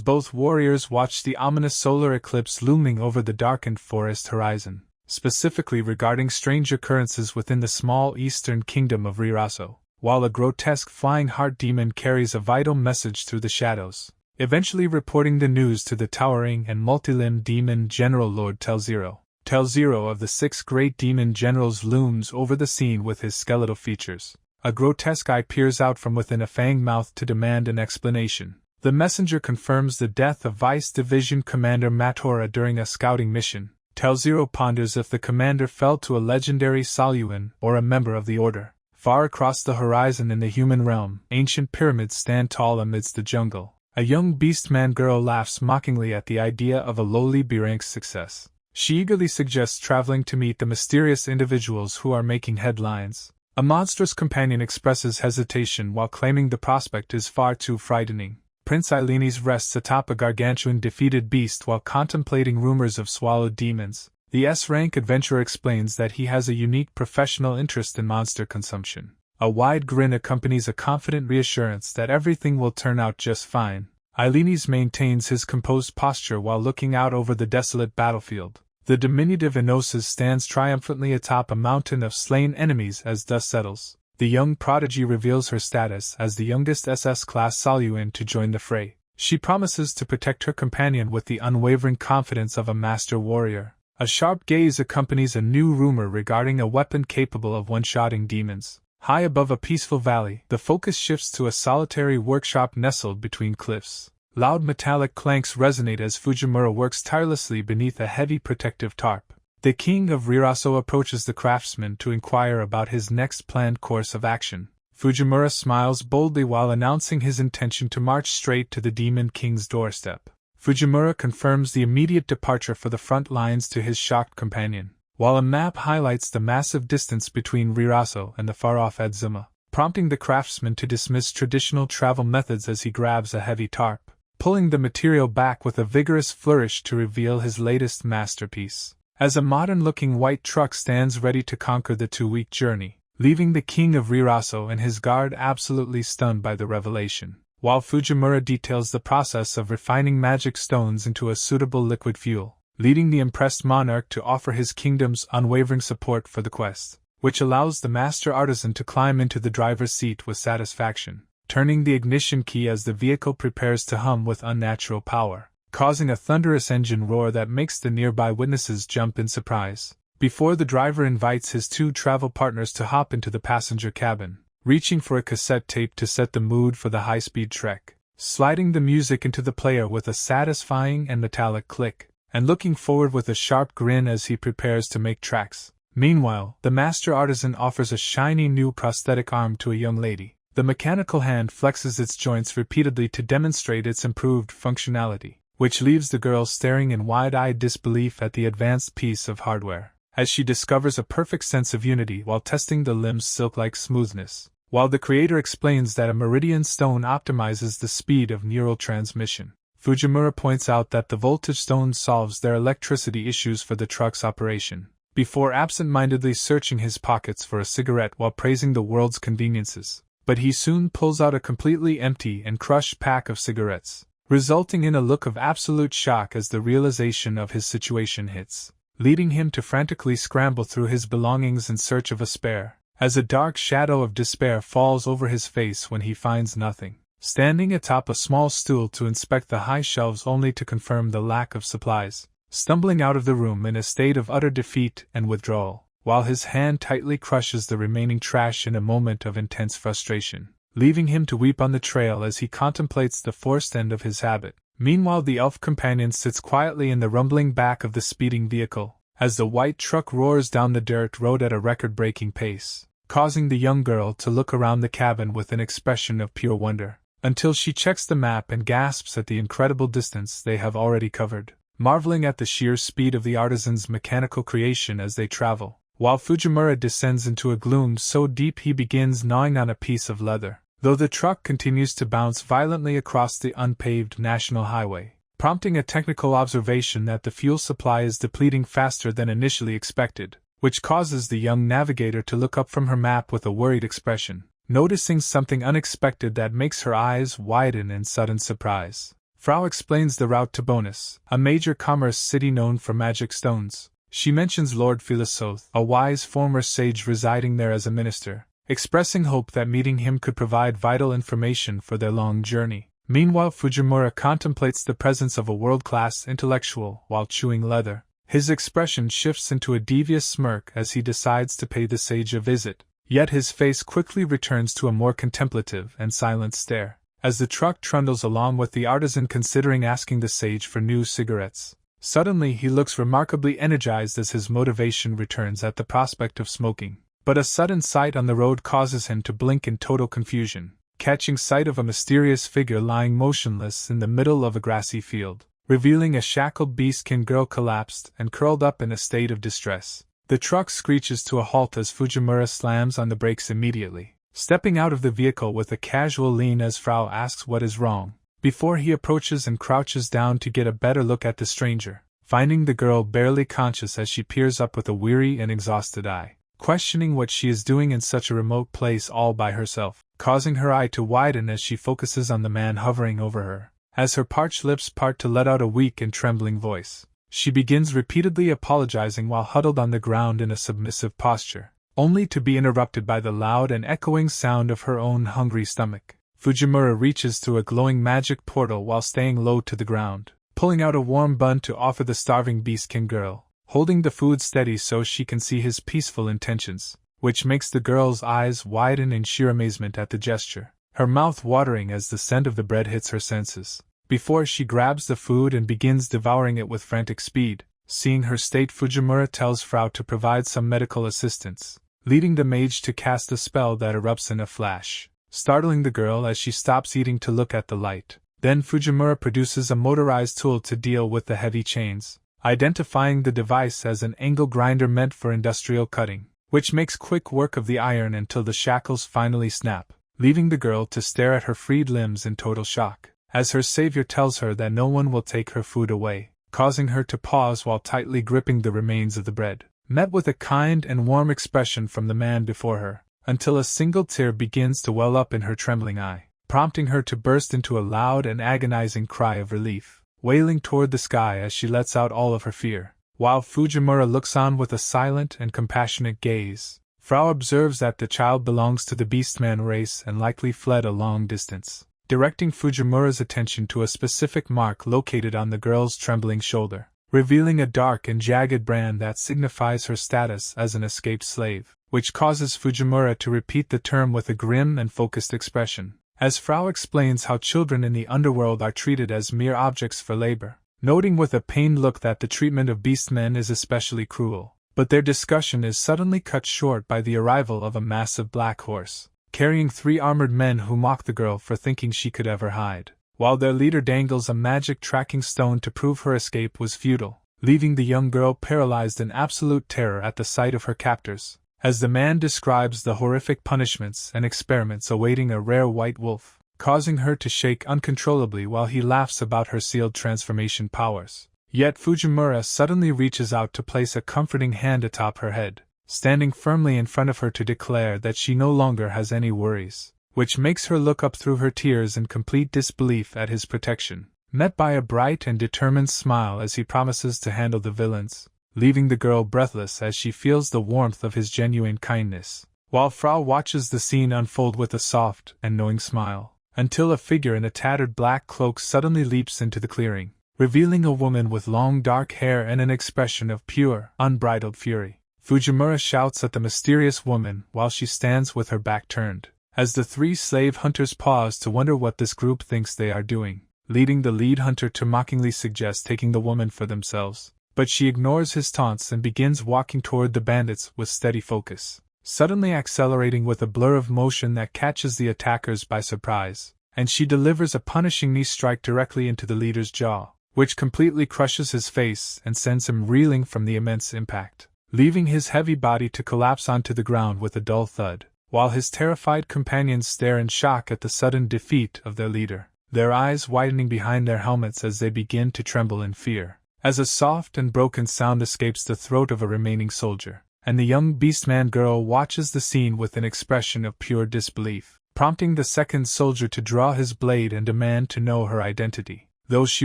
both warriors watch the ominous solar eclipse looming over the darkened forest horizon, specifically regarding strange occurrences within the small eastern kingdom of Riraso, while a grotesque flying heart demon carries a vital message through the shadows, eventually reporting the news to the towering and multi-limbed demon general Lord Telzero. Telzero of the 6 great demon generals looms over the scene with his skeletal features. A grotesque eye peers out from within a fanged mouth to demand an explanation. The messenger confirms the death of Vice Division Commander Matora during a scouting mission. Telzero ponders if the commander fell to a legendary Salyuan or a member of the Order. Far across the horizon in the human realm, ancient pyramids stand tall amidst the jungle. A young beastman girl laughs mockingly at the idea of a lowly B-rank success. She eagerly suggests traveling to meet the mysterious individuals who are making headlines. A monstrous companion expresses hesitation while claiming the prospect is far too frightening. Prince Eilenes rests atop a gargantuan defeated beast while contemplating rumors of swallowed demons. The S-rank adventurer explains that he has a unique professional interest in monster consumption. A wide grin accompanies a confident reassurance that everything will turn out just fine. Eilenes maintains his composed posture while looking out over the desolate battlefield. The diminutive Enosis stands triumphantly atop a mountain of slain enemies as dust settles. The young prodigy reveals her status as the youngest SS-class Salyuan to join the fray. She promises to protect her companion with the unwavering confidence of a master warrior. A sharp gaze accompanies a new rumor regarding a weapon capable of one-shotting demons. High above a peaceful valley, the focus shifts to a solitary workshop nestled between cliffs. Loud metallic clanks resonate as Fujimura works tirelessly beneath a heavy protective tarp. The king of Riraso approaches the craftsman to inquire about his next planned course of action. Fujimura smiles boldly while announcing his intention to march straight to the Demon King's doorstep. Fujimura confirms the immediate departure for the front lines to his shocked companion, while a map highlights the massive distance between Riraso and the far-off Adzuma, prompting the craftsman to dismiss traditional travel methods as he grabs a heavy tarp, pulling the material back with a vigorous flourish to reveal his latest masterpiece. As a modern-looking white truck stands ready to conquer the 2-week journey, leaving the king of Riraso and his guard absolutely stunned by the revelation, while Fujimura details the process of refining magic stones into a suitable liquid fuel, leading the impressed monarch to offer his kingdom's unwavering support for the quest, which allows the master artisan to climb into the driver's seat with satisfaction, turning the ignition key as the vehicle prepares to hum with unnatural power, causing a thunderous engine roar that makes the nearby witnesses jump in surprise, before the driver invites his 2 travel partners to hop into the passenger cabin, reaching for a cassette tape to set the mood for the high-speed trek, sliding the music into the player with a satisfying and metallic click, and looking forward with a sharp grin as he prepares to make tracks. Meanwhile, the master artisan offers a shiny new prosthetic arm to a young lady. The mechanical hand flexes its joints repeatedly to demonstrate its improved functionality, which leaves the girl staring in wide-eyed disbelief at the advanced piece of hardware, as she discovers a perfect sense of unity while testing the limb's silk-like smoothness, while the creator explains that a meridian stone optimizes the speed of neural transmission. Fujimura points out that the voltage stone solves their electricity issues for the truck's operation, before absent-mindedly searching his pockets for a cigarette while praising the world's conveniences. But he soon pulls out a completely empty and crushed pack of cigarettes, resulting in a look of absolute shock as the realization of his situation hits, leading him to frantically scramble through his belongings in search of a spare, as a dark shadow of despair falls over his face when he finds nothing, standing atop a small stool to inspect the high shelves only to confirm the lack of supplies, stumbling out of the room in a state of utter defeat and withdrawal, while his hand tightly crushes the remaining trash in a moment of intense frustration, leaving him to weep on the trail as he contemplates the forced end of his habit. Meanwhile, the elf companion sits quietly in the rumbling back of the speeding vehicle, as the white truck roars down the dirt road at a record-breaking pace, causing the young girl to look around the cabin with an expression of pure wonder. until she checks the map and gasps at the incredible distance they have already covered, marveling at the sheer speed of the artisan's mechanical creation as they travel, while Fujimura descends into a gloom so deep he begins gnawing on a piece of leather, though the truck continues to bounce violently across the unpaved national highway, prompting a technical observation that the fuel supply is depleting faster than initially expected, which causes the young navigator to look up from her map with a worried expression, noticing something unexpected that makes her eyes widen in sudden surprise. Frau explains the route to Bonus, a major commerce city known for magic stones. She mentions Lord Philosophe, a wise former sage residing there as a minister, expressing hope that meeting him could provide vital information for their long journey. Meanwhile, Fujimura contemplates the presence of a world-class intellectual while chewing leather. His expression shifts into a devious smirk as he decides to pay the sage a visit, yet his face quickly returns to a more contemplative and silent stare, as the truck trundles along with the artisan considering asking the sage for new cigarettes. Suddenly he looks remarkably energized as his motivation returns at the prospect of smoking, but a sudden sight on the road causes him to blink in total confusion, catching sight of a mysterious figure lying motionless in the middle of a grassy field, revealing a shackled beast-kin girl collapsed and curled up in a state of distress. The truck screeches to a halt as Fujimura slams on the brakes immediately, stepping out of the vehicle with a casual lean as Frau asks what is wrong, before he approaches and crouches down to get a better look at the stranger, finding the girl barely conscious as she peers up with a weary and exhausted eye, questioning what she is doing in such a remote place all by herself, causing her eye to widen as she focuses on the man hovering over her. As her parched lips part to let out a weak and trembling voice, she begins repeatedly apologizing while huddled on the ground in a submissive posture, only to be interrupted by the loud and echoing sound of her own hungry stomach. Fujimura reaches through a glowing magic portal while staying low to the ground, pulling out a warm bun to offer the starving beastkin girl, holding the food steady so she can see his peaceful intentions, which makes the girl's eyes widen in sheer amazement at the gesture, her mouth watering as the scent of the bread hits her senses. Before she grabs the food and begins devouring it with frantic speed, seeing her state, Fujimura tells Frau to provide some medical assistance, leading the mage to cast a spell that erupts in a flash, startling the girl as she stops eating to look at the light. Then Fujimura produces a motorized tool to deal with the heavy chains, identifying the device as an angle grinder meant for industrial cutting, which makes quick work of the iron until the shackles finally snap, leaving the girl to stare at her freed limbs in total shock, as her savior tells her that no one will take her food away, causing her to pause while tightly gripping the remains of the bread, met with a kind and warm expression from the man before her, until a single tear begins to well up in her trembling eye, prompting her to burst into a loud and agonizing cry of relief, wailing toward the sky as she lets out all of her fear. While Fujimura looks on with a silent and compassionate gaze, Frau observes that the child belongs to the beastman race and likely fled a long distance, directing Fujimura's attention to a specific mark located on the girl's trembling shoulder, revealing a dark and jagged brand that signifies her status as an escaped slave, which causes Fujimura to repeat the term with a grim and focused expression, as Frau explains how children in the underworld are treated as mere objects for labor, noting with a pained look that the treatment of beastmen is especially cruel. But their discussion is suddenly cut short by the arrival of a massive black horse, carrying 3 armored men who mock the girl for thinking she could ever hide, while their leader dangles a magic tracking stone to prove her escape was futile, leaving the young girl paralyzed in absolute terror at the sight of her captors, as the man describes the horrific punishments and experiments awaiting a rare white wolf, causing her to shake uncontrollably while he laughs about her sealed transformation powers. Yet Fujimura suddenly reaches out to place a comforting hand atop her head, standing firmly in front of her to declare that she no longer has any worries, which makes her look up through her tears in complete disbelief at his protection, met by a bright and determined smile as he promises to handle the villains, leaving the girl breathless as she feels the warmth of his genuine kindness, while Frau watches the scene unfold with a soft and knowing smile, until a figure in a tattered black cloak suddenly leaps into the clearing, revealing a woman with long dark hair and an expression of pure, unbridled fury. Fujimura shouts at the mysterious woman while she stands with her back turned, as the 3 slave hunters pause to wonder what this group thinks they are doing, leading the lead hunter to mockingly suggest taking the woman for themselves, but she ignores his taunts and begins walking toward the bandits with steady focus, suddenly accelerating with a blur of motion that catches the attackers by surprise, and she delivers a punishing knee strike directly into the leader's jaw, which completely crushes his face and sends him reeling from the immense impact, leaving his heavy body to collapse onto the ground with a dull thud, while his terrified companions stare in shock at the sudden defeat of their leader, their eyes widening behind their helmets as they begin to tremble in fear, as a soft and broken sound escapes the throat of a remaining soldier, and the young beastman girl watches the scene with an expression of pure disbelief, prompting the second soldier to draw his blade and demand to know her identity, though she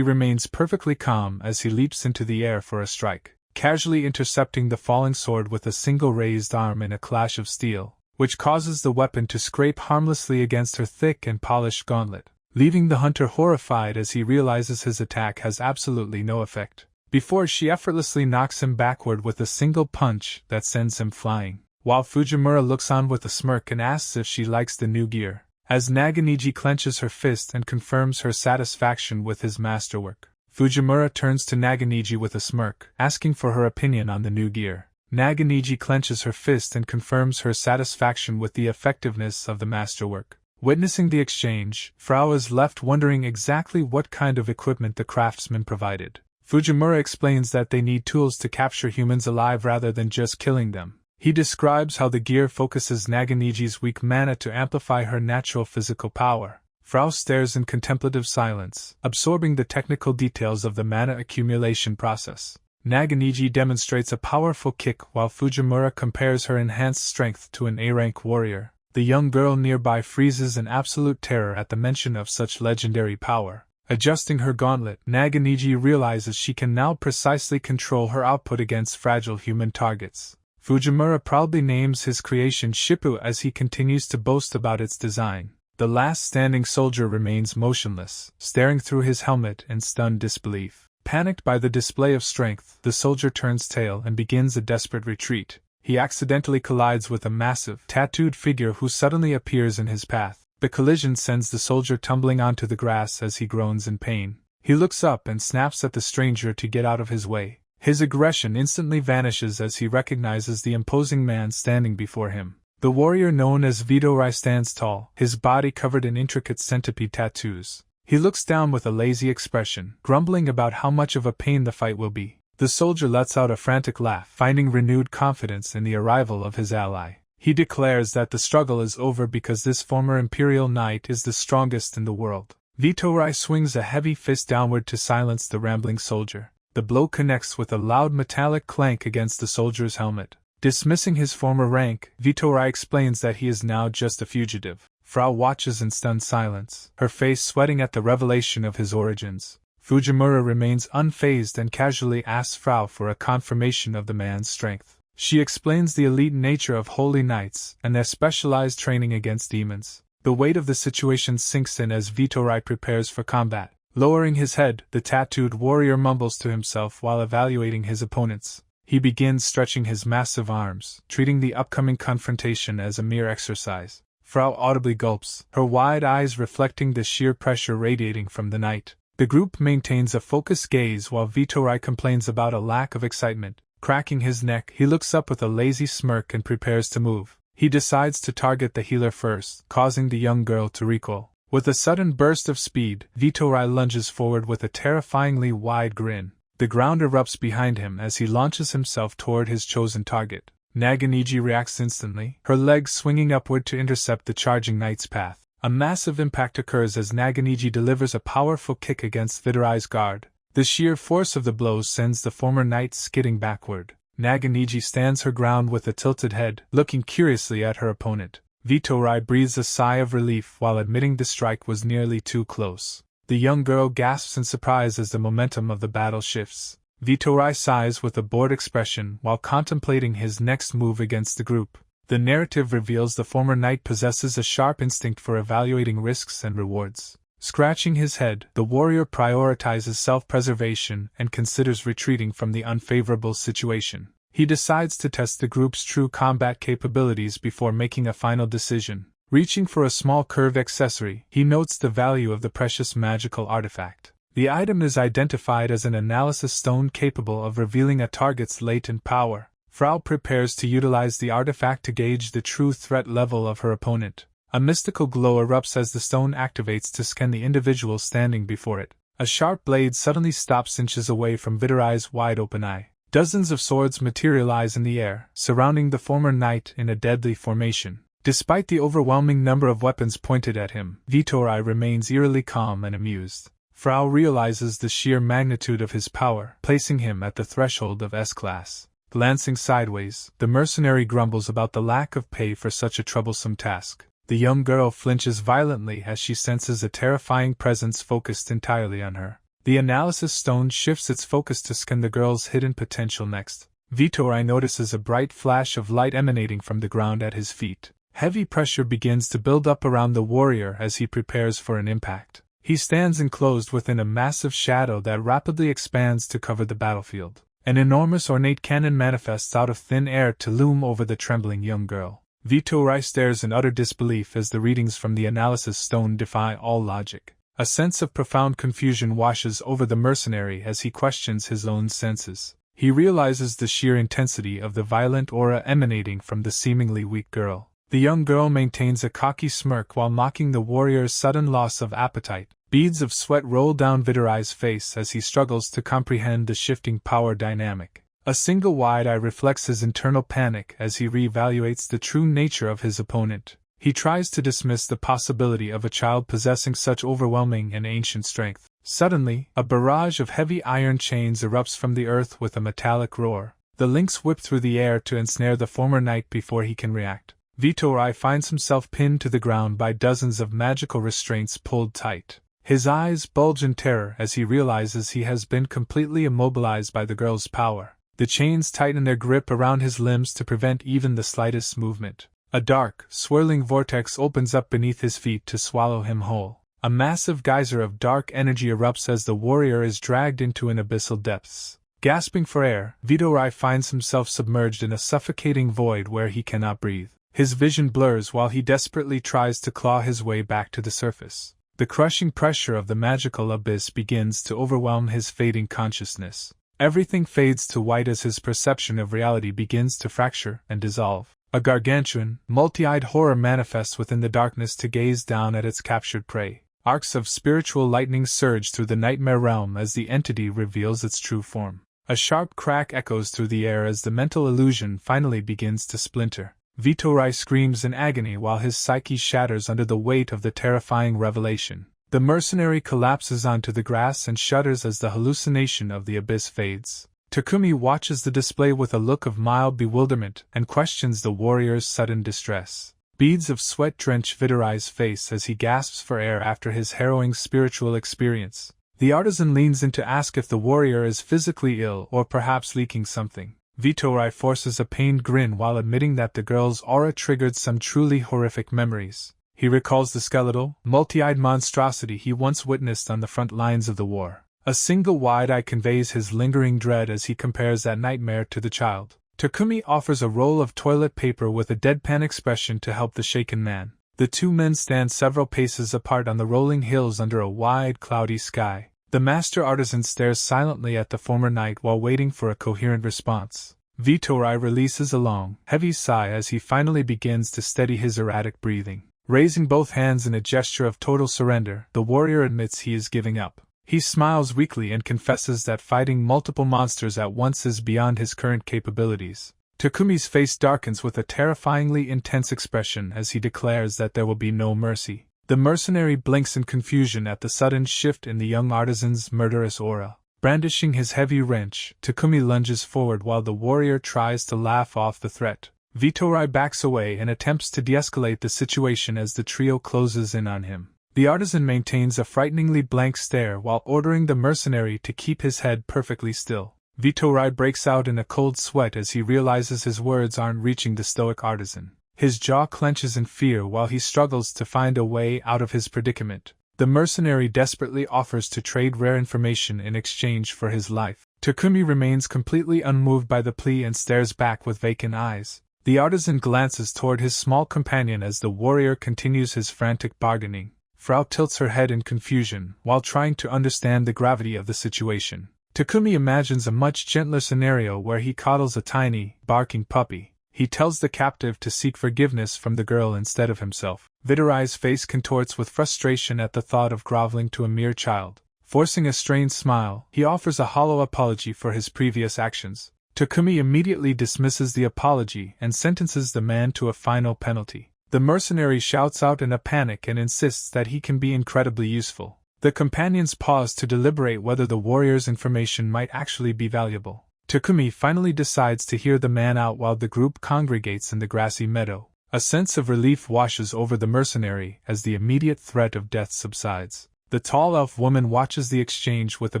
remains perfectly calm as he leaps into the air for a strike, casually intercepting the falling sword with a single raised arm in a clash of steel, which causes the weapon to scrape harmlessly against her thick and polished gauntlet, leaving the hunter horrified as he realizes his attack has absolutely no effect, before she effortlessly knocks him backward with a single punch that sends him flying, while Fujimura looks on with a smirk and asks if she likes the new gear, as Naginiji clenches her fist and confirms her satisfaction with his masterwork. Fujimura turns to Naginiji with a smirk, asking for her opinion on the new gear. Naginiji clenches her fist and confirms her satisfaction with the effectiveness of the masterwork. Witnessing the exchange, Frau is left wondering exactly what kind of equipment the craftsman provided. Fujimura explains that they need tools to capture humans alive rather than just killing them. He describes how the gear focuses Naganiji's weak mana to amplify her natural physical power. Frau stares in contemplative silence, absorbing the technical details of the mana accumulation process. Naginiji demonstrates a powerful kick while Fujimura compares her enhanced strength to an A-rank warrior. The young girl nearby freezes in absolute terror at the mention of such legendary power. Adjusting her gauntlet, Naginiji realizes she can now precisely control her output against fragile human targets. Fujimura proudly names his creation Shippu as he continues to boast about its design. The last standing soldier remains motionless, staring through his helmet in stunned disbelief. Panicked by the display of strength, the soldier turns tail and begins a desperate retreat. He accidentally collides with a massive, tattooed figure who suddenly appears in his path. The collision sends the soldier tumbling onto the grass as he groans in pain. He looks up and snaps at the stranger to get out of his way. His aggression instantly vanishes as he recognizes the imposing man standing before him. The warrior known as Vitoai stands tall, his body covered in intricate centipede tattoos. He looks down with a lazy expression, grumbling about how much of a pain the fight will be. The soldier lets out a frantic laugh, finding renewed confidence in the arrival of his ally. He declares that the struggle is over because this former imperial knight is the strongest in the world. Vitoai swings a heavy fist downward to silence the rambling soldier. The blow connects with a loud metallic clank against the soldier's helmet. Dismissing his former rank, Vitoai explains that he is now just a fugitive. Frau watches in stunned silence, her face sweating at the revelation of his origins. Fujimura remains unfazed and casually asks Frau for a confirmation of the man's strength. She explains the elite nature of holy knights and their specialized training against demons. The weight of the situation sinks in as Vitoai prepares for combat. Lowering his head, the tattooed warrior mumbles to himself while evaluating his opponents. He begins stretching his massive arms, treating the upcoming confrontation as a mere exercise. Frau audibly gulps, her wide eyes reflecting the sheer pressure radiating from the knight. The group maintains a focused gaze while Vitoai complains about a lack of excitement. Cracking his neck, he looks up with a lazy smirk and prepares to move. He decides to target the healer first, causing the young girl to recoil. With a sudden burst of speed, Vitoai lunges forward with a terrifyingly wide grin. The ground erupts behind him as he launches himself toward his chosen target. Naginiji reacts instantly, her legs swinging upward to intercept the charging knight's path. A massive impact occurs as Naginiji delivers a powerful kick against Vitoai's guard. The sheer force of the blows sends the former knight skidding backward. Naginiji stands her ground with a tilted head, looking curiously at her opponent. Vitoai breathes a sigh of relief while admitting the strike was nearly too close. The young girl gasps in surprise as the momentum of the battle shifts. Vitoai sighs with a bored expression while contemplating his next move against the group. The narrative reveals the former knight possesses a sharp instinct for evaluating risks and rewards. Scratching his head, the warrior prioritizes self-preservation and considers retreating from the unfavorable situation. He decides to test the group's true combat capabilities before making a final decision. Reaching for a small curved accessory, he notes the value of the precious magical artifact. The item is identified as an analysis stone capable of revealing a target's latent power. Frau prepares to utilize the artifact to gauge the true threat level of her opponent. A mystical glow erupts as the stone activates to scan the individual standing before it. A sharp blade suddenly stops inches away from Vitoai's wide-open eye. Dozens of swords materialize in the air, surrounding the former knight in a deadly formation. Despite the overwhelming number of weapons pointed at him, Vitoai remains eerily calm and amused. Frau realizes the sheer magnitude of his power, placing him at the threshold of S-class. Glancing sideways, the mercenary grumbles about the lack of pay for such a troublesome task. The young girl flinches violently as she senses a terrifying presence focused entirely on her. The analysis stone shifts its focus to scan the girl's hidden potential next. Vitoai notices a bright flash of light emanating from the ground at his feet. Heavy pressure begins to build up around the warrior as he prepares for an impact. He stands enclosed within a massive shadow that rapidly expands to cover the battlefield. An enormous ornate cannon manifests out of thin air to loom over the trembling young girl. Vitoai stares in utter disbelief as the readings from the analysis stone defy all logic. A sense of profound confusion washes over the mercenary as he questions his own senses. He realizes the sheer intensity of the violent aura emanating from the seemingly weak girl. The young girl maintains a cocky smirk while mocking the warrior's sudden loss of appetite. Beads of sweat roll down Vitoai's face as he struggles to comprehend the shifting power dynamic. A single wide eye reflects his internal panic as he reevaluates the true nature of his opponent. He tries to dismiss the possibility of a child possessing such overwhelming and ancient strength. Suddenly, a barrage of heavy iron chains erupts from the earth with a metallic roar. The links whip through the air to ensnare the former knight before he can react. Vitoai finds himself pinned to the ground by dozens of magical restraints pulled tight. His eyes bulge in terror as he realizes he has been completely immobilized by the girl's power. The chains tighten their grip around his limbs to prevent even the slightest movement. A dark, swirling vortex opens up beneath his feet to swallow him whole. A massive geyser of dark energy erupts as the warrior is dragged into an abyssal depths. Gasping for air, Vitoai finds himself submerged in a suffocating void where he cannot breathe. His vision blurs while he desperately tries to claw his way back to the surface. The crushing pressure of the magical abyss begins to overwhelm his fading consciousness. Everything fades to white as his perception of reality begins to fracture and dissolve. A gargantuan, multi-eyed horror manifests within the darkness to gaze down at its captured prey. Arcs of spiritual lightning surge through the nightmare realm as the entity reveals its true form. A sharp crack echoes through the air as the mental illusion finally begins to splinter. Vitoai screams in agony while his psyche shatters under the weight of the terrifying revelation. The mercenary collapses onto the grass and shudders as the hallucination of the abyss fades. Takumi watches the display with a look of mild bewilderment and questions the warrior's sudden distress. Beads of sweat drench Vitoai's face as he gasps for air after his harrowing spiritual experience. The artisan leans in to ask if the warrior is physically ill or perhaps leaking something. Vitoai forces a pained grin while admitting that the girl's aura triggered some truly horrific memories. He recalls the skeletal, multi-eyed monstrosity he once witnessed on the front lines of the war. A single wide eye conveys his lingering dread as he compares that nightmare to the child. Takumi offers a roll of toilet paper with a deadpan expression to help the shaken man. The two men stand several paces apart on the rolling hills under a wide, cloudy sky. The master artisan stares silently at the former knight while waiting for a coherent response. Vitoai releases a long, heavy sigh as he finally begins to steady his erratic breathing. Raising both hands in a gesture of total surrender, the warrior admits he is giving up. He smiles weakly and confesses that fighting multiple monsters at once is beyond his current capabilities. Takumi's face darkens with a terrifyingly intense expression as he declares that there will be no mercy. The mercenary blinks in confusion at the sudden shift in the young artisan's murderous aura. Brandishing his heavy wrench, Takumi lunges forward while the warrior tries to laugh off the threat. Vitoai backs away and attempts to de-escalate the situation as the trio closes in on him. The artisan maintains a frighteningly blank stare while ordering the mercenary to keep his head perfectly still. Vitoai breaks out in a cold sweat as he realizes his words aren't reaching the stoic artisan. His jaw clenches in fear while he struggles to find a way out of his predicament. The mercenary desperately offers to trade rare information in exchange for his life. Takumi remains completely unmoved by the plea and stares back with vacant eyes. The artisan glances toward his small companion as the warrior continues his frantic bargaining. Frau tilts her head in confusion while trying to understand the gravity of the situation. Takumi imagines a much gentler scenario where he coddles a tiny, barking puppy. He tells the captive to seek forgiveness from the girl instead of himself. Vitoai's face contorts with frustration at the thought of groveling to a mere child. Forcing a strained smile, he offers a hollow apology for his previous actions. Takumi immediately dismisses the apology and sentences the man to a final penalty. The mercenary shouts out in a panic and insists that he can be incredibly useful. The companions pause to deliberate whether the warrior's information might actually be valuable. Takumi finally decides to hear the man out while the group congregates in the grassy meadow. A sense of relief washes over the mercenary as the immediate threat of death subsides. The tall elf woman watches the exchange with a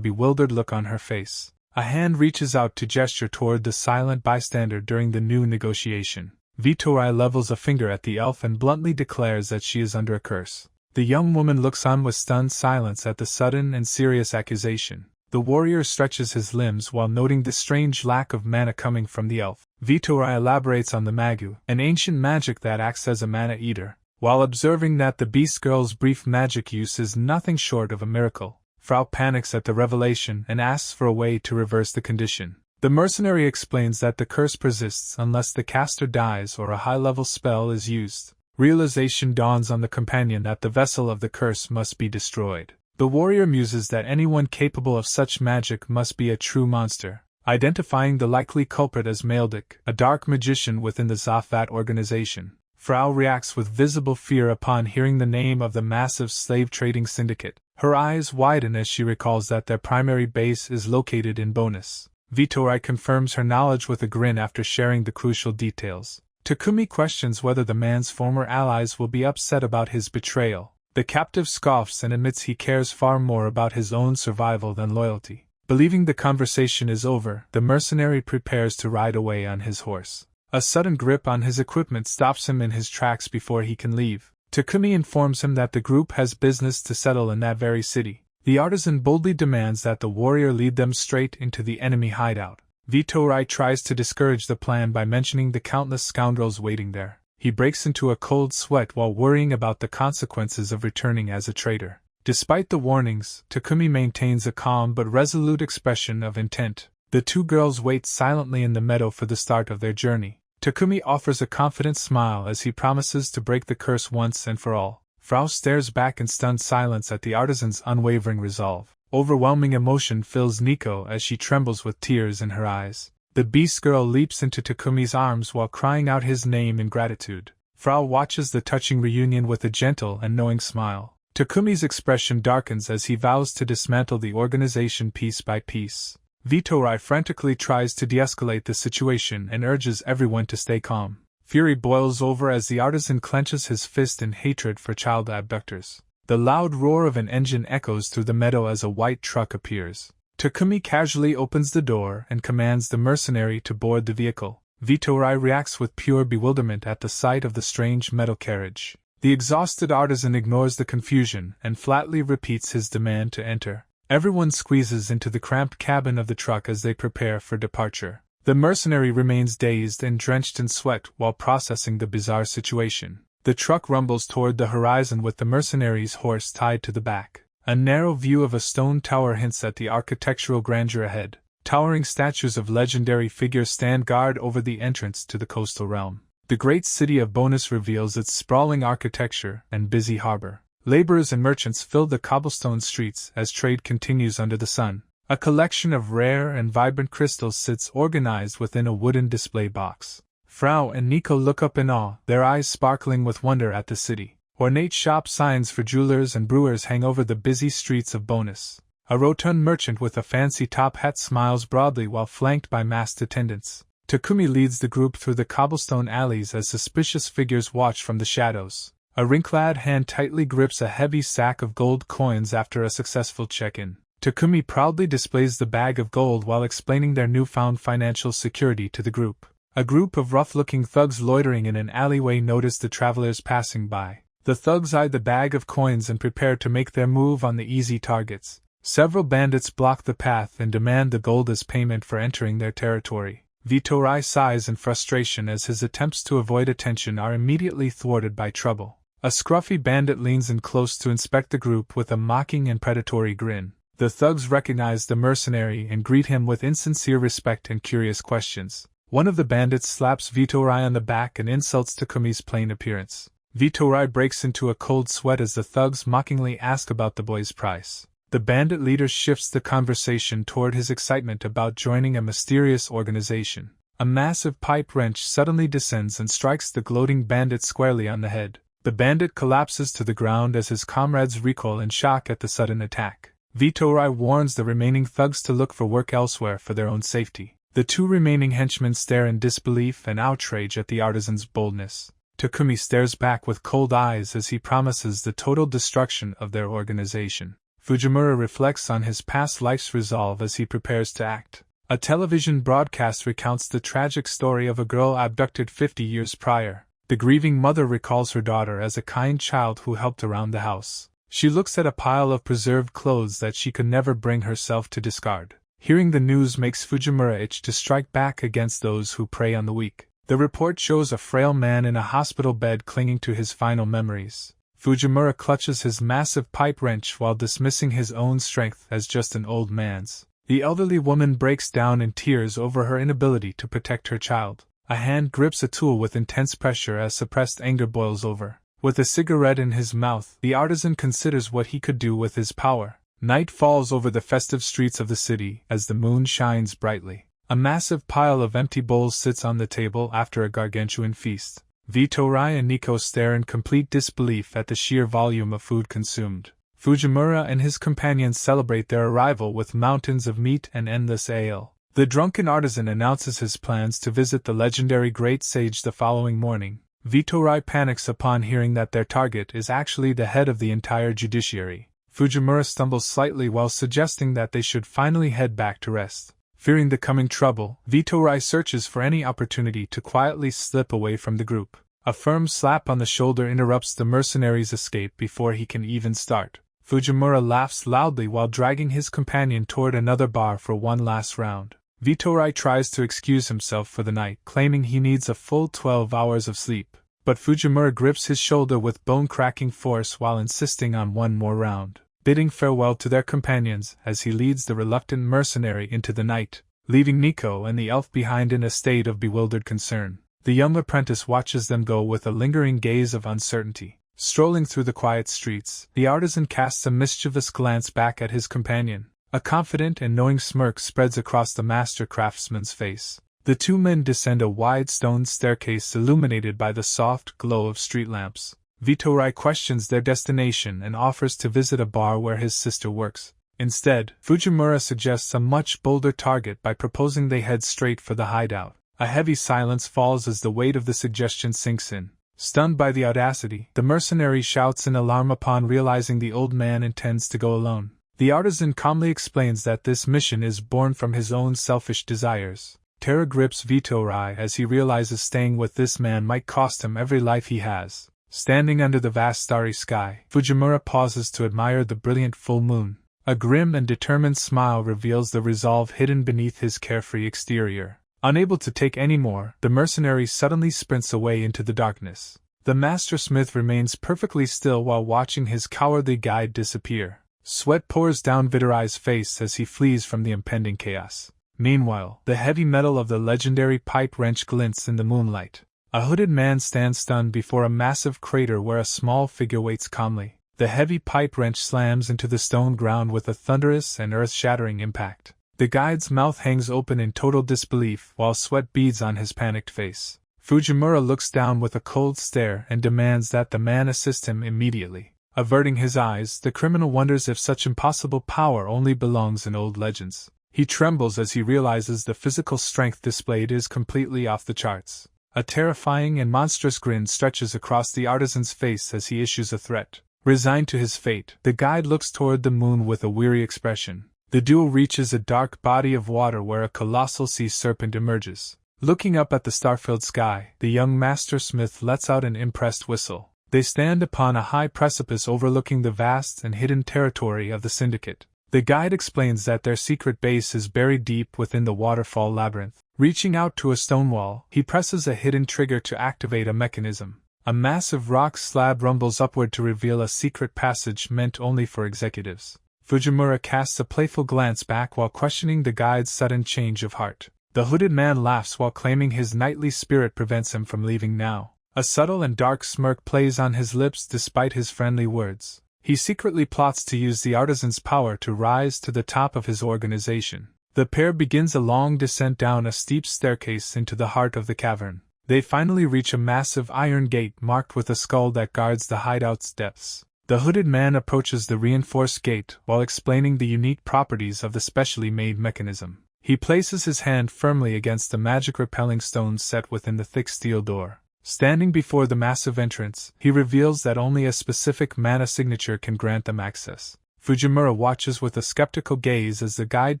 bewildered look on her face. A hand reaches out to gesture toward the silent bystander during the new negotiation. Vitoai levels a finger at the elf and bluntly declares that she is under a curse. The young woman looks on with stunned silence at the sudden and serious accusation. The warrior stretches his limbs while noting the strange lack of mana coming from the elf. Vitoai elaborates on the magu, an ancient magic that acts as a mana eater. While observing that the beast girl's brief magic use is nothing short of a miracle, Frau panics at the revelation and asks for a way to reverse the condition. The mercenary explains that the curse persists unless the caster dies or a high-level spell is used. Realization dawns on the companion that the vessel of the curse must be destroyed. The warrior muses that anyone capable of such magic must be a true monster, identifying the likely culprit as Maldik, a dark magician within the Zafat organization. Frau reacts with visible fear upon hearing the name of the massive slave-trading syndicate. Her eyes widen as she recalls that their primary base is located in Bonus. Vitoai confirms her knowledge with a grin after sharing the crucial details. Takumi questions whether the man's former allies will be upset about his betrayal. The captive scoffs and admits he cares far more about his own survival than loyalty. Believing the conversation is over, the mercenary prepares to ride away on his horse. A sudden grip on his equipment stops him in his tracks before he can leave. Takumi informs him that the group has business to settle in that very city. The artisan boldly demands that the warrior lead them straight into the enemy hideout. Vitoai tries to discourage the plan by mentioning the countless scoundrels waiting there. He breaks into a cold sweat while worrying about the consequences of returning as a traitor. Despite the warnings, Takumi maintains a calm but resolute expression of intent. The two girls wait silently in the meadow for the start of their journey. Takumi offers a confident smile as he promises to break the curse once and for all. Frau stares back in stunned silence at the artisan's unwavering resolve. Overwhelming emotion fills Nico as she trembles with tears in her eyes. The beast girl leaps into Takumi's arms while crying out his name in gratitude. Frau watches the touching reunion with a gentle and knowing smile. Takumi's expression darkens as he vows to dismantle the organization piece by piece. Vitoai frantically tries to de-escalate the situation and urges everyone to stay calm. Fury boils over as the artisan clenches his fist in hatred for child abductors. The loud roar of an engine echoes through the meadow as a white truck appears. Takumi casually opens the door and commands the mercenary to board the vehicle. Vitoai reacts with pure bewilderment at the sight of the strange metal carriage. The exhausted artisan ignores the confusion and flatly repeats his demand to enter. Everyone squeezes into the cramped cabin of the truck as they prepare for departure. The mercenary remains dazed and drenched in sweat while processing the bizarre situation. The truck rumbles toward the horizon with the mercenary's horse tied to the back. A narrow view of a stone tower hints at the architectural grandeur ahead. Towering statues of legendary figures stand guard over the entrance to the coastal realm. The great city of Bonus reveals its sprawling architecture and busy harbor. Laborers and merchants fill the cobblestone streets as trade continues under the sun. A collection of rare and vibrant crystals sits organized within a wooden display box. Frau and Nico look up in awe, their eyes sparkling with wonder at the city. Ornate shop signs for jewelers and brewers hang over the busy streets of Bonus. A rotund merchant with a fancy top hat smiles broadly while flanked by masked attendants. Takumi leads the group through the cobblestone alleys as suspicious figures watch from the shadows. A ring-clad hand tightly grips a heavy sack of gold coins after a successful check-in. Takumi proudly displays the bag of gold while explaining their newfound financial security to the group. A group of rough-looking thugs loitering in an alleyway notice the travelers passing by. The thugs eye the bag of coins and prepare to make their move on the easy targets. Several bandits block the path and demand the gold as payment for entering their territory. Vitoai sighs in frustration as his attempts to avoid attention are immediately thwarted by trouble. A scruffy bandit leans in close to inspect the group with a mocking and predatory grin. The thugs recognize the mercenary and greet him with insincere respect and curious questions. One of the bandits slaps Vitoai on the back and insults Takumi's plain appearance. Vitoai breaks into a cold sweat as the thugs mockingly ask about the boy's price. The bandit leader shifts the conversation toward his excitement about joining a mysterious organization. A massive pipe wrench suddenly descends and strikes the gloating bandit squarely on the head. The bandit collapses to the ground as his comrades recoil in shock at the sudden attack. Vitoai warns the remaining thugs to look for work elsewhere for their own safety. The two remaining henchmen stare in disbelief and outrage at the artisan's boldness. Takumi stares back with cold eyes as he promises the total destruction of their organization. Fujimura reflects on his past life's resolve as he prepares to act. A television broadcast recounts the tragic story of a girl abducted 50 years prior. The grieving mother recalls her daughter as a kind child who helped around the house. She looks at a pile of preserved clothes that she could never bring herself to discard. Hearing the news makes Fujimura itch to strike back against those who prey on the weak. The report shows a frail man in a hospital bed clinging to his final memories. Fujimura clutches his massive pipe wrench while dismissing his own strength as just an old man's. The elderly woman breaks down in tears over her inability to protect her child. A hand grips a tool with intense pressure as suppressed anger boils over. With a cigarette in his mouth, the artisan considers what he could do with his power. Night falls over the festive streets of the city as the moon shines brightly. A massive pile of empty bowls sits on the table after a gargantuan feast. Vitoai and Nico stare in complete disbelief at the sheer volume of food consumed. Fujimura and his companions celebrate their arrival with mountains of meat and endless ale. The drunken artisan announces his plans to visit the legendary Great Sage the following morning. Vitoai panics upon hearing that their target is actually the head of the entire judiciary. Fujimura stumbles slightly while suggesting that they should finally head back to rest. Fearing the coming trouble, Vitoai searches for any opportunity to quietly slip away from the group. A firm slap on the shoulder interrupts the mercenary's escape before he can even start. Fujimura laughs loudly while dragging his companion toward another bar for one last round. Vitoai tries to excuse himself for the night, claiming he needs a full 12 hours of sleep, but Fujimura grips his shoulder with bone-cracking force while insisting on one more round. Bidding farewell to their companions as he leads the reluctant mercenary into the night, leaving Nico and the elf behind in a state of bewildered concern. The young apprentice watches them go with a lingering gaze of uncertainty. Strolling through the quiet streets, the artisan casts a mischievous glance back at his companion. A confident and knowing smirk spreads across the master craftsman's face. The two men descend a wide stone staircase illuminated by the soft glow of street lamps. Vitoai questions their destination and offers to visit a bar where his sister works. Instead, Fujimura suggests a much bolder target by proposing they head straight for the hideout. A heavy silence falls as the weight of the suggestion sinks in. Stunned by the audacity, the mercenary shouts in alarm upon realizing the old man intends to go alone. The artisan calmly explains that this mission is born from his own selfish desires. Terror grips Vitoai as he realizes staying with this man might cost him every life he has. Standing under the vast starry sky, Fujimura pauses to admire the brilliant full moon. A grim and determined smile reveals the resolve hidden beneath his carefree exterior. Unable to take any more, the mercenary suddenly sprints away into the darkness. The master smith remains perfectly still while watching his cowardly guide disappear. Sweat pours down Vitoai's face as he flees from the impending chaos. Meanwhile, the heavy metal of the legendary pipe wrench glints in the moonlight. A hooded man stands stunned before a massive crater where a small figure waits calmly. The heavy pipe wrench slams into the stone ground with a thunderous and earth-shattering impact. The guide's mouth hangs open in total disbelief while sweat beads on his panicked face. Fujimura looks down with a cold stare and demands that the man assist him immediately. Averting his eyes, the criminal wonders if such impossible power only belongs in old legends. He trembles as he realizes the physical strength displayed is completely off the charts. A terrifying and monstrous grin stretches across the artisan's face as he issues a threat. Resigned to his fate, the guide looks toward the moon with a weary expression. The duo reaches a dark body of water where a colossal sea serpent emerges. Looking up at the star-filled sky, the young master smith lets out an impressed whistle. They stand upon a high precipice overlooking the vast and hidden territory of the syndicate. The guide explains that their secret base is buried deep within the waterfall labyrinth. Reaching out to a stone wall, he presses a hidden trigger to activate a mechanism. A massive rock slab rumbles upward to reveal a secret passage meant only for executives. Fujimura casts a playful glance back while questioning the guide's sudden change of heart. The hooded man laughs while claiming his knightly spirit prevents him from leaving now. A subtle and dark smirk plays on his lips despite his friendly words. He secretly plots to use the artisan's power to rise to the top of his organization. The pair begins a long descent down a steep staircase into the heart of the cavern. They finally reach a massive iron gate marked with a skull that guards the hideout's depths. The hooded man approaches the reinforced gate while explaining the unique properties of the specially made mechanism. He places his hand firmly against the magic-repelling stones set within the thick steel door. Standing before the massive entrance, he reveals that only a specific mana signature can grant them access. Fujimura watches with a skeptical gaze as the guide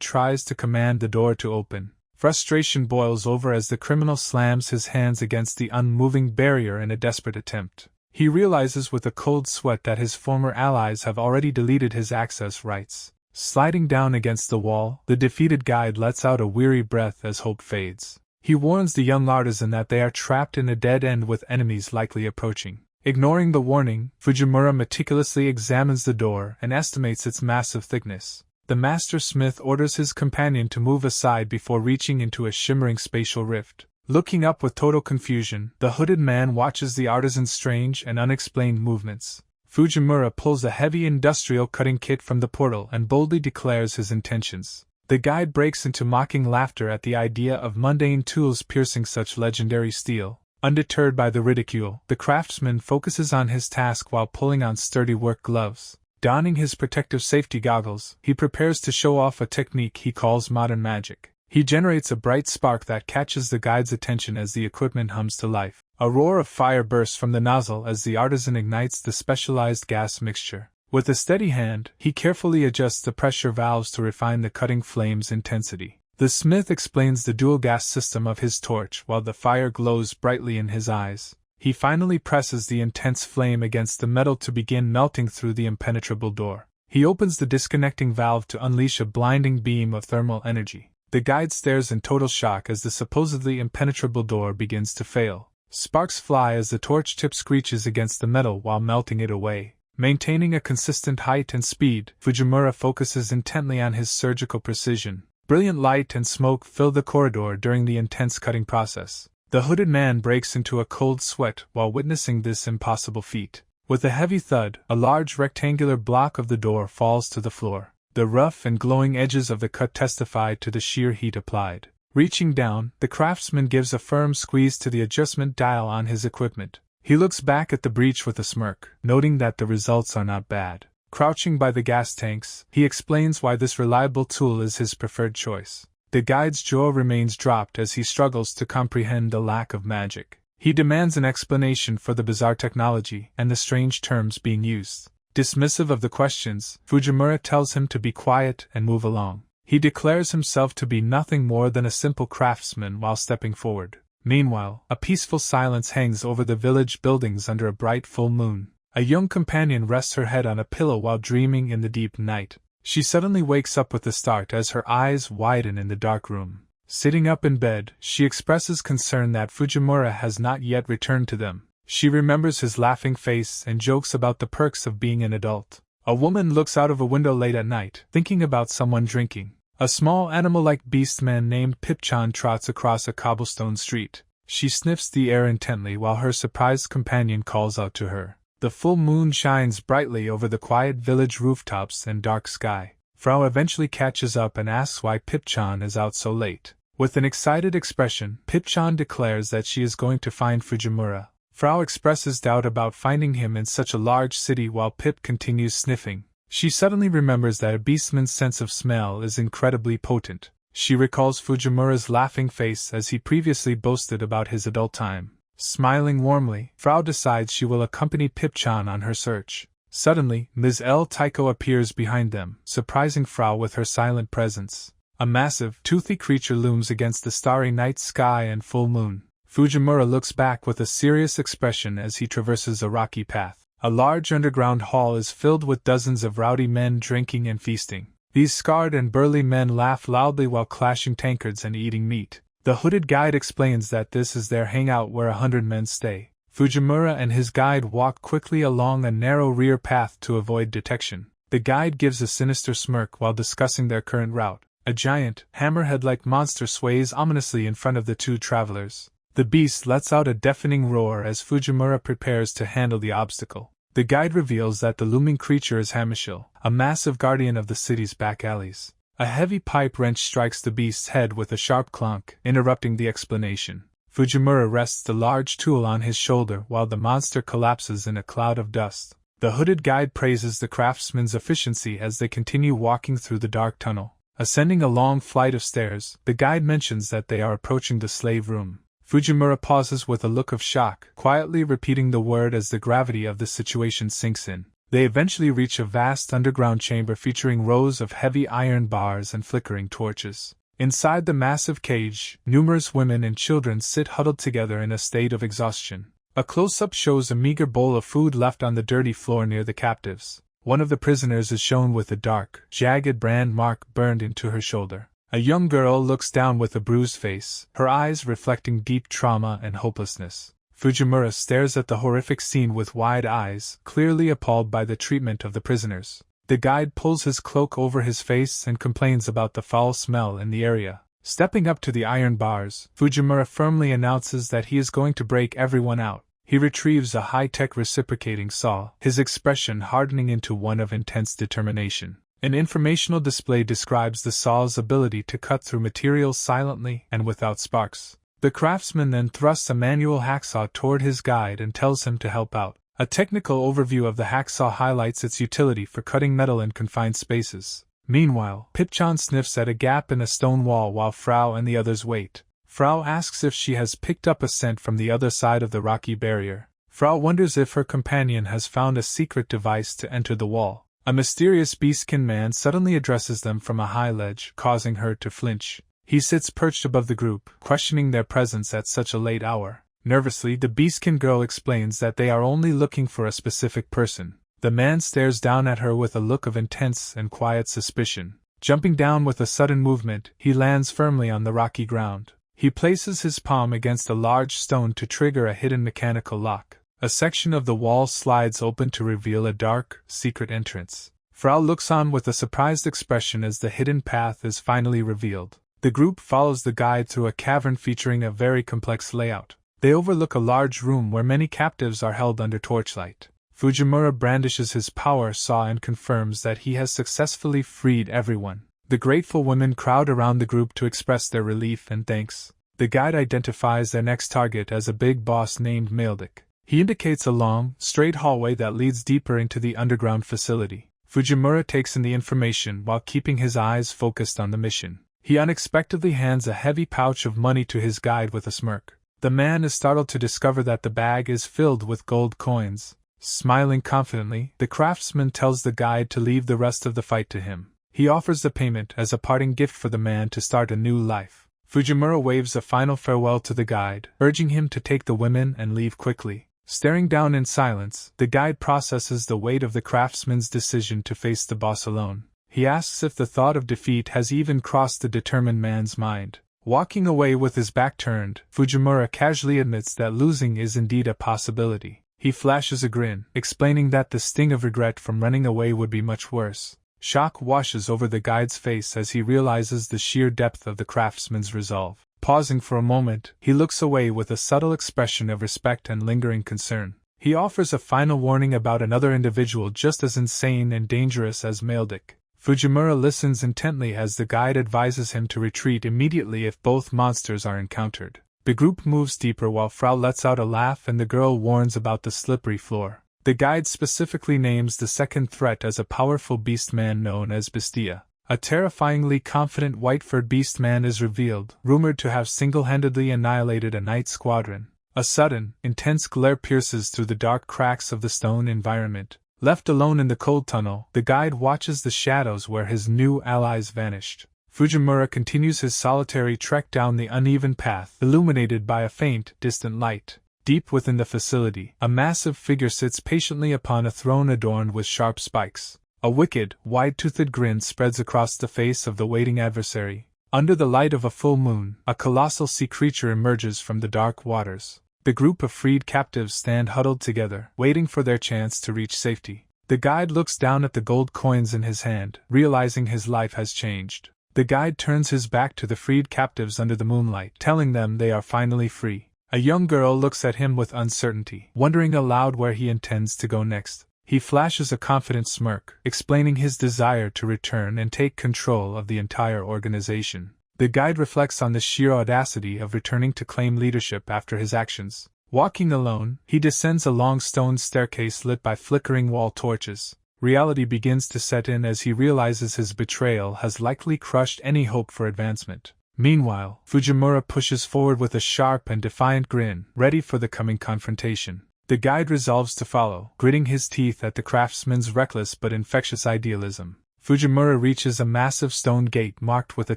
tries to command the door to open. Frustration boils over as the criminal slams his hands against the unmoving barrier in a desperate attempt. He realizes with a cold sweat that his former allies have already deleted his access rights. Sliding down against the wall, the defeated guide lets out a weary breath as hope fades. He warns the young artisan that they are trapped in a dead end with enemies likely approaching. Ignoring the warning, Fujimura meticulously examines the door and estimates its massive thickness. The master smith orders his companion to move aside before reaching into a shimmering spatial rift. Looking up with total confusion, the hooded man watches the artisan's strange and unexplained movements. Fujimura pulls a heavy industrial cutting kit from the portal and boldly declares his intentions. The guide breaks into mocking laughter at the idea of mundane tools piercing such legendary steel. Undeterred by the ridicule, the craftsman focuses on his task while pulling on sturdy work gloves. Donning his protective safety goggles, he prepares to show off a technique he calls modern magic. He generates a bright spark that catches the guide's attention as the equipment hums to life. A roar of fire bursts from the nozzle as the artisan ignites the specialized gas mixture. With a steady hand, he carefully adjusts the pressure valves to refine the cutting flame's intensity. The smith explains the dual gas system of his torch while the fire glows brightly in his eyes. He finally presses the intense flame against the metal to begin melting through the impenetrable door. He opens the disconnecting valve to unleash a blinding beam of thermal energy. The guide stares in total shock as the supposedly impenetrable door begins to fail. Sparks fly as the torch tip screeches against the metal while melting it away. Maintaining a consistent height and speed, Fujimura focuses intently on his surgical precision. Brilliant light and smoke fill the corridor during the intense cutting process. The hooded man breaks into a cold sweat while witnessing this impossible feat. With a heavy thud, a large rectangular block of the door falls to the floor. The rough and glowing edges of the cut testify to the sheer heat applied. Reaching down, the craftsman gives a firm squeeze to the adjustment dial on his equipment. He looks back at the breach with a smirk, noting that the results are not bad. Crouching by the gas tanks, he explains why this reliable tool is his preferred choice. The guide's jaw remains dropped as he struggles to comprehend the lack of magic. He demands an explanation for the bizarre technology and the strange terms being used. Dismissive of the questions, Fujimura tells him to be quiet and move along. He declares himself to be nothing more than a simple craftsman while stepping forward. Meanwhile, a peaceful silence hangs over the village buildings under a bright full moon. A young companion rests her head on a pillow while dreaming in the deep night. She suddenly wakes up with a start as her eyes widen in the dark room. Sitting up in bed, she expresses concern that Fujimura has not yet returned to them. She remembers his laughing face and jokes about the perks of being an adult. A woman looks out of a window late at night, thinking about someone drinking. A small animal-like beast-man named Pipchan trots across a cobblestone street. She sniffs the air intently while her surprised companion calls out to her. The full moon shines brightly over the quiet village rooftops and dark sky. Frau eventually catches up and asks why Pipchan is out so late. With an excited expression, Pipchan declares that she is going to find Fujimura. Frau expresses doubt about finding him in such a large city while Pip continues sniffing. She suddenly remembers that a beastman's sense of smell is incredibly potent. She recalls Fujimura's laughing face as he previously boasted about his adult time. Smiling warmly, Frau decides she will accompany Pipchan on her search. Suddenly, Ms. L. Tycho appears behind them, surprising Frau with her silent presence. A massive, toothy creature looms against the starry night sky and full moon. Fujimura looks back with a serious expression as he traverses a rocky path. A large underground hall is filled with dozens of rowdy men drinking and feasting. These scarred and burly men laugh loudly while clashing tankards and eating meat. The hooded guide explains that this is their hangout where 100 men stay. Fujimura and his guide walk quickly along a narrow rear path to avoid detection. The guide gives a sinister smirk while discussing their current route. A giant, hammerhead-like monster sways ominously in front of the two travelers. The beast lets out a deafening roar as Fujimura prepares to handle the obstacle. The guide reveals that the looming creature is Hamishil, a massive guardian of the city's back alleys. A heavy pipe wrench strikes the beast's head with a sharp clunk, interrupting the explanation. Fujimura rests the large tool on his shoulder while the monster collapses in a cloud of dust. The hooded guide praises the craftsman's efficiency as they continue walking through the dark tunnel. Ascending a long flight of stairs, the guide mentions that they are approaching the slave room. Fujimura pauses with a look of shock, quietly repeating the word as the gravity of the situation sinks in. They eventually reach a vast underground chamber featuring rows of heavy iron bars and flickering torches. Inside the massive cage, numerous women and children sit huddled together in a state of exhaustion. A close-up shows a meager bowl of food left on the dirty floor near the captives. One of the prisoners is shown with a dark, jagged brand mark burned into her shoulder. A young girl looks down with a bruised face, her eyes reflecting deep trauma and hopelessness. Fujimura stares at the horrific scene with wide eyes, clearly appalled by the treatment of the prisoners. The guide pulls his cloak over his face and complains about the foul smell in the area. Stepping up to the iron bars, Fujimura firmly announces that he is going to break everyone out. He retrieves a high-tech reciprocating saw, his expression hardening into one of intense determination. An informational display describes the saw's ability to cut through materials silently and without sparks. The craftsman then thrusts a manual hacksaw toward his guide and tells him to help out. A technical overview of the hacksaw highlights its utility for cutting metal in confined spaces. Meanwhile, Pipchan sniffs at a gap in a stone wall while Frau and the others wait. Frau asks if she has picked up a scent from the other side of the rocky barrier. Frau wonders if her companion has found a secret device to enter the wall. A mysterious beastkin man suddenly addresses them from a high ledge, causing her to flinch. He sits perched above the group, questioning their presence at such a late hour. Nervously, the beastkin girl explains that they are only looking for a specific person. The man stares down at her with a look of intense and quiet suspicion. Jumping down with a sudden movement, he lands firmly on the rocky ground. He places his palm against a large stone to trigger a hidden mechanical lock. A section of the wall slides open to reveal a dark, secret entrance. Frau looks on with a surprised expression as the hidden path is finally revealed. The group follows the guide through a cavern featuring a very complex layout. They overlook a large room where many captives are held under torchlight. Fujimura brandishes his power saw and confirms that he has successfully freed everyone. The grateful women crowd around the group to express their relief and thanks. The guide identifies their next target as a big boss named Maldik. He indicates a long, straight hallway that leads deeper into the underground facility. Fujimura takes in the information while keeping his eyes focused on the mission. He unexpectedly hands a heavy pouch of money to his guide with a smirk. The man is startled to discover that the bag is filled with gold coins. Smiling confidently, the craftsman tells the guide to leave the rest of the fight to him. He offers the payment as a parting gift for the man to start a new life. Fujimura waves a final farewell to the guide, urging him to take the women and leave quickly. Staring down in silence, the guide processes the weight of the craftsman's decision to face the boss alone. He asks if the thought of defeat has even crossed the determined man's mind. Walking away with his back turned, Fujimura casually admits that losing is indeed a possibility. He flashes a grin, explaining that the sting of regret from running away would be much worse. Shock washes over the guide's face as he realizes the sheer depth of the craftsman's resolve. Pausing for a moment, he looks away with a subtle expression of respect and lingering concern. He offers a final warning about another individual just as insane and dangerous as Maldik. Fujimura listens intently as the guide advises him to retreat immediately if both monsters are encountered. The group moves deeper while Frau lets out a laugh and the girl warns about the slippery floor. The guide specifically names the second threat as a powerful beastman known as Bastia. A terrifyingly confident white-furred beastman is revealed, rumored to have single-handedly annihilated a night squadron. A sudden, intense glare pierces through the dark cracks of the stone environment. Left alone in the cold tunnel, the guide watches the shadows where his new allies vanished. Fujimura continues his solitary trek down the uneven path, illuminated by a faint, distant light. Deep within the facility, a massive figure sits patiently upon a throne adorned with sharp spikes. A wicked, wide-toothed grin spreads across the face of the waiting adversary. Under the light of a full moon, a colossal sea creature emerges from the dark waters. The group of freed captives stand huddled together, waiting for their chance to reach safety. The guide looks down at the gold coins in his hand, realizing his life has changed. The guide turns his back to the freed captives under the moonlight, telling them they are finally free. A young girl looks at him with uncertainty, wondering aloud where he intends to go next. He flashes a confident smirk, explaining his desire to return and take control of the entire organization. The guide reflects on the sheer audacity of returning to claim leadership after his actions. Walking alone, he descends a long stone staircase lit by flickering wall torches. Reality begins to set in as he realizes his betrayal has likely crushed any hope for advancement. Meanwhile, Fujimura pushes forward with a sharp and defiant grin, ready for the coming confrontation. The guide resolves to follow, gritting his teeth at the craftsman's reckless but infectious idealism. Fujimura reaches a massive stone gate marked with a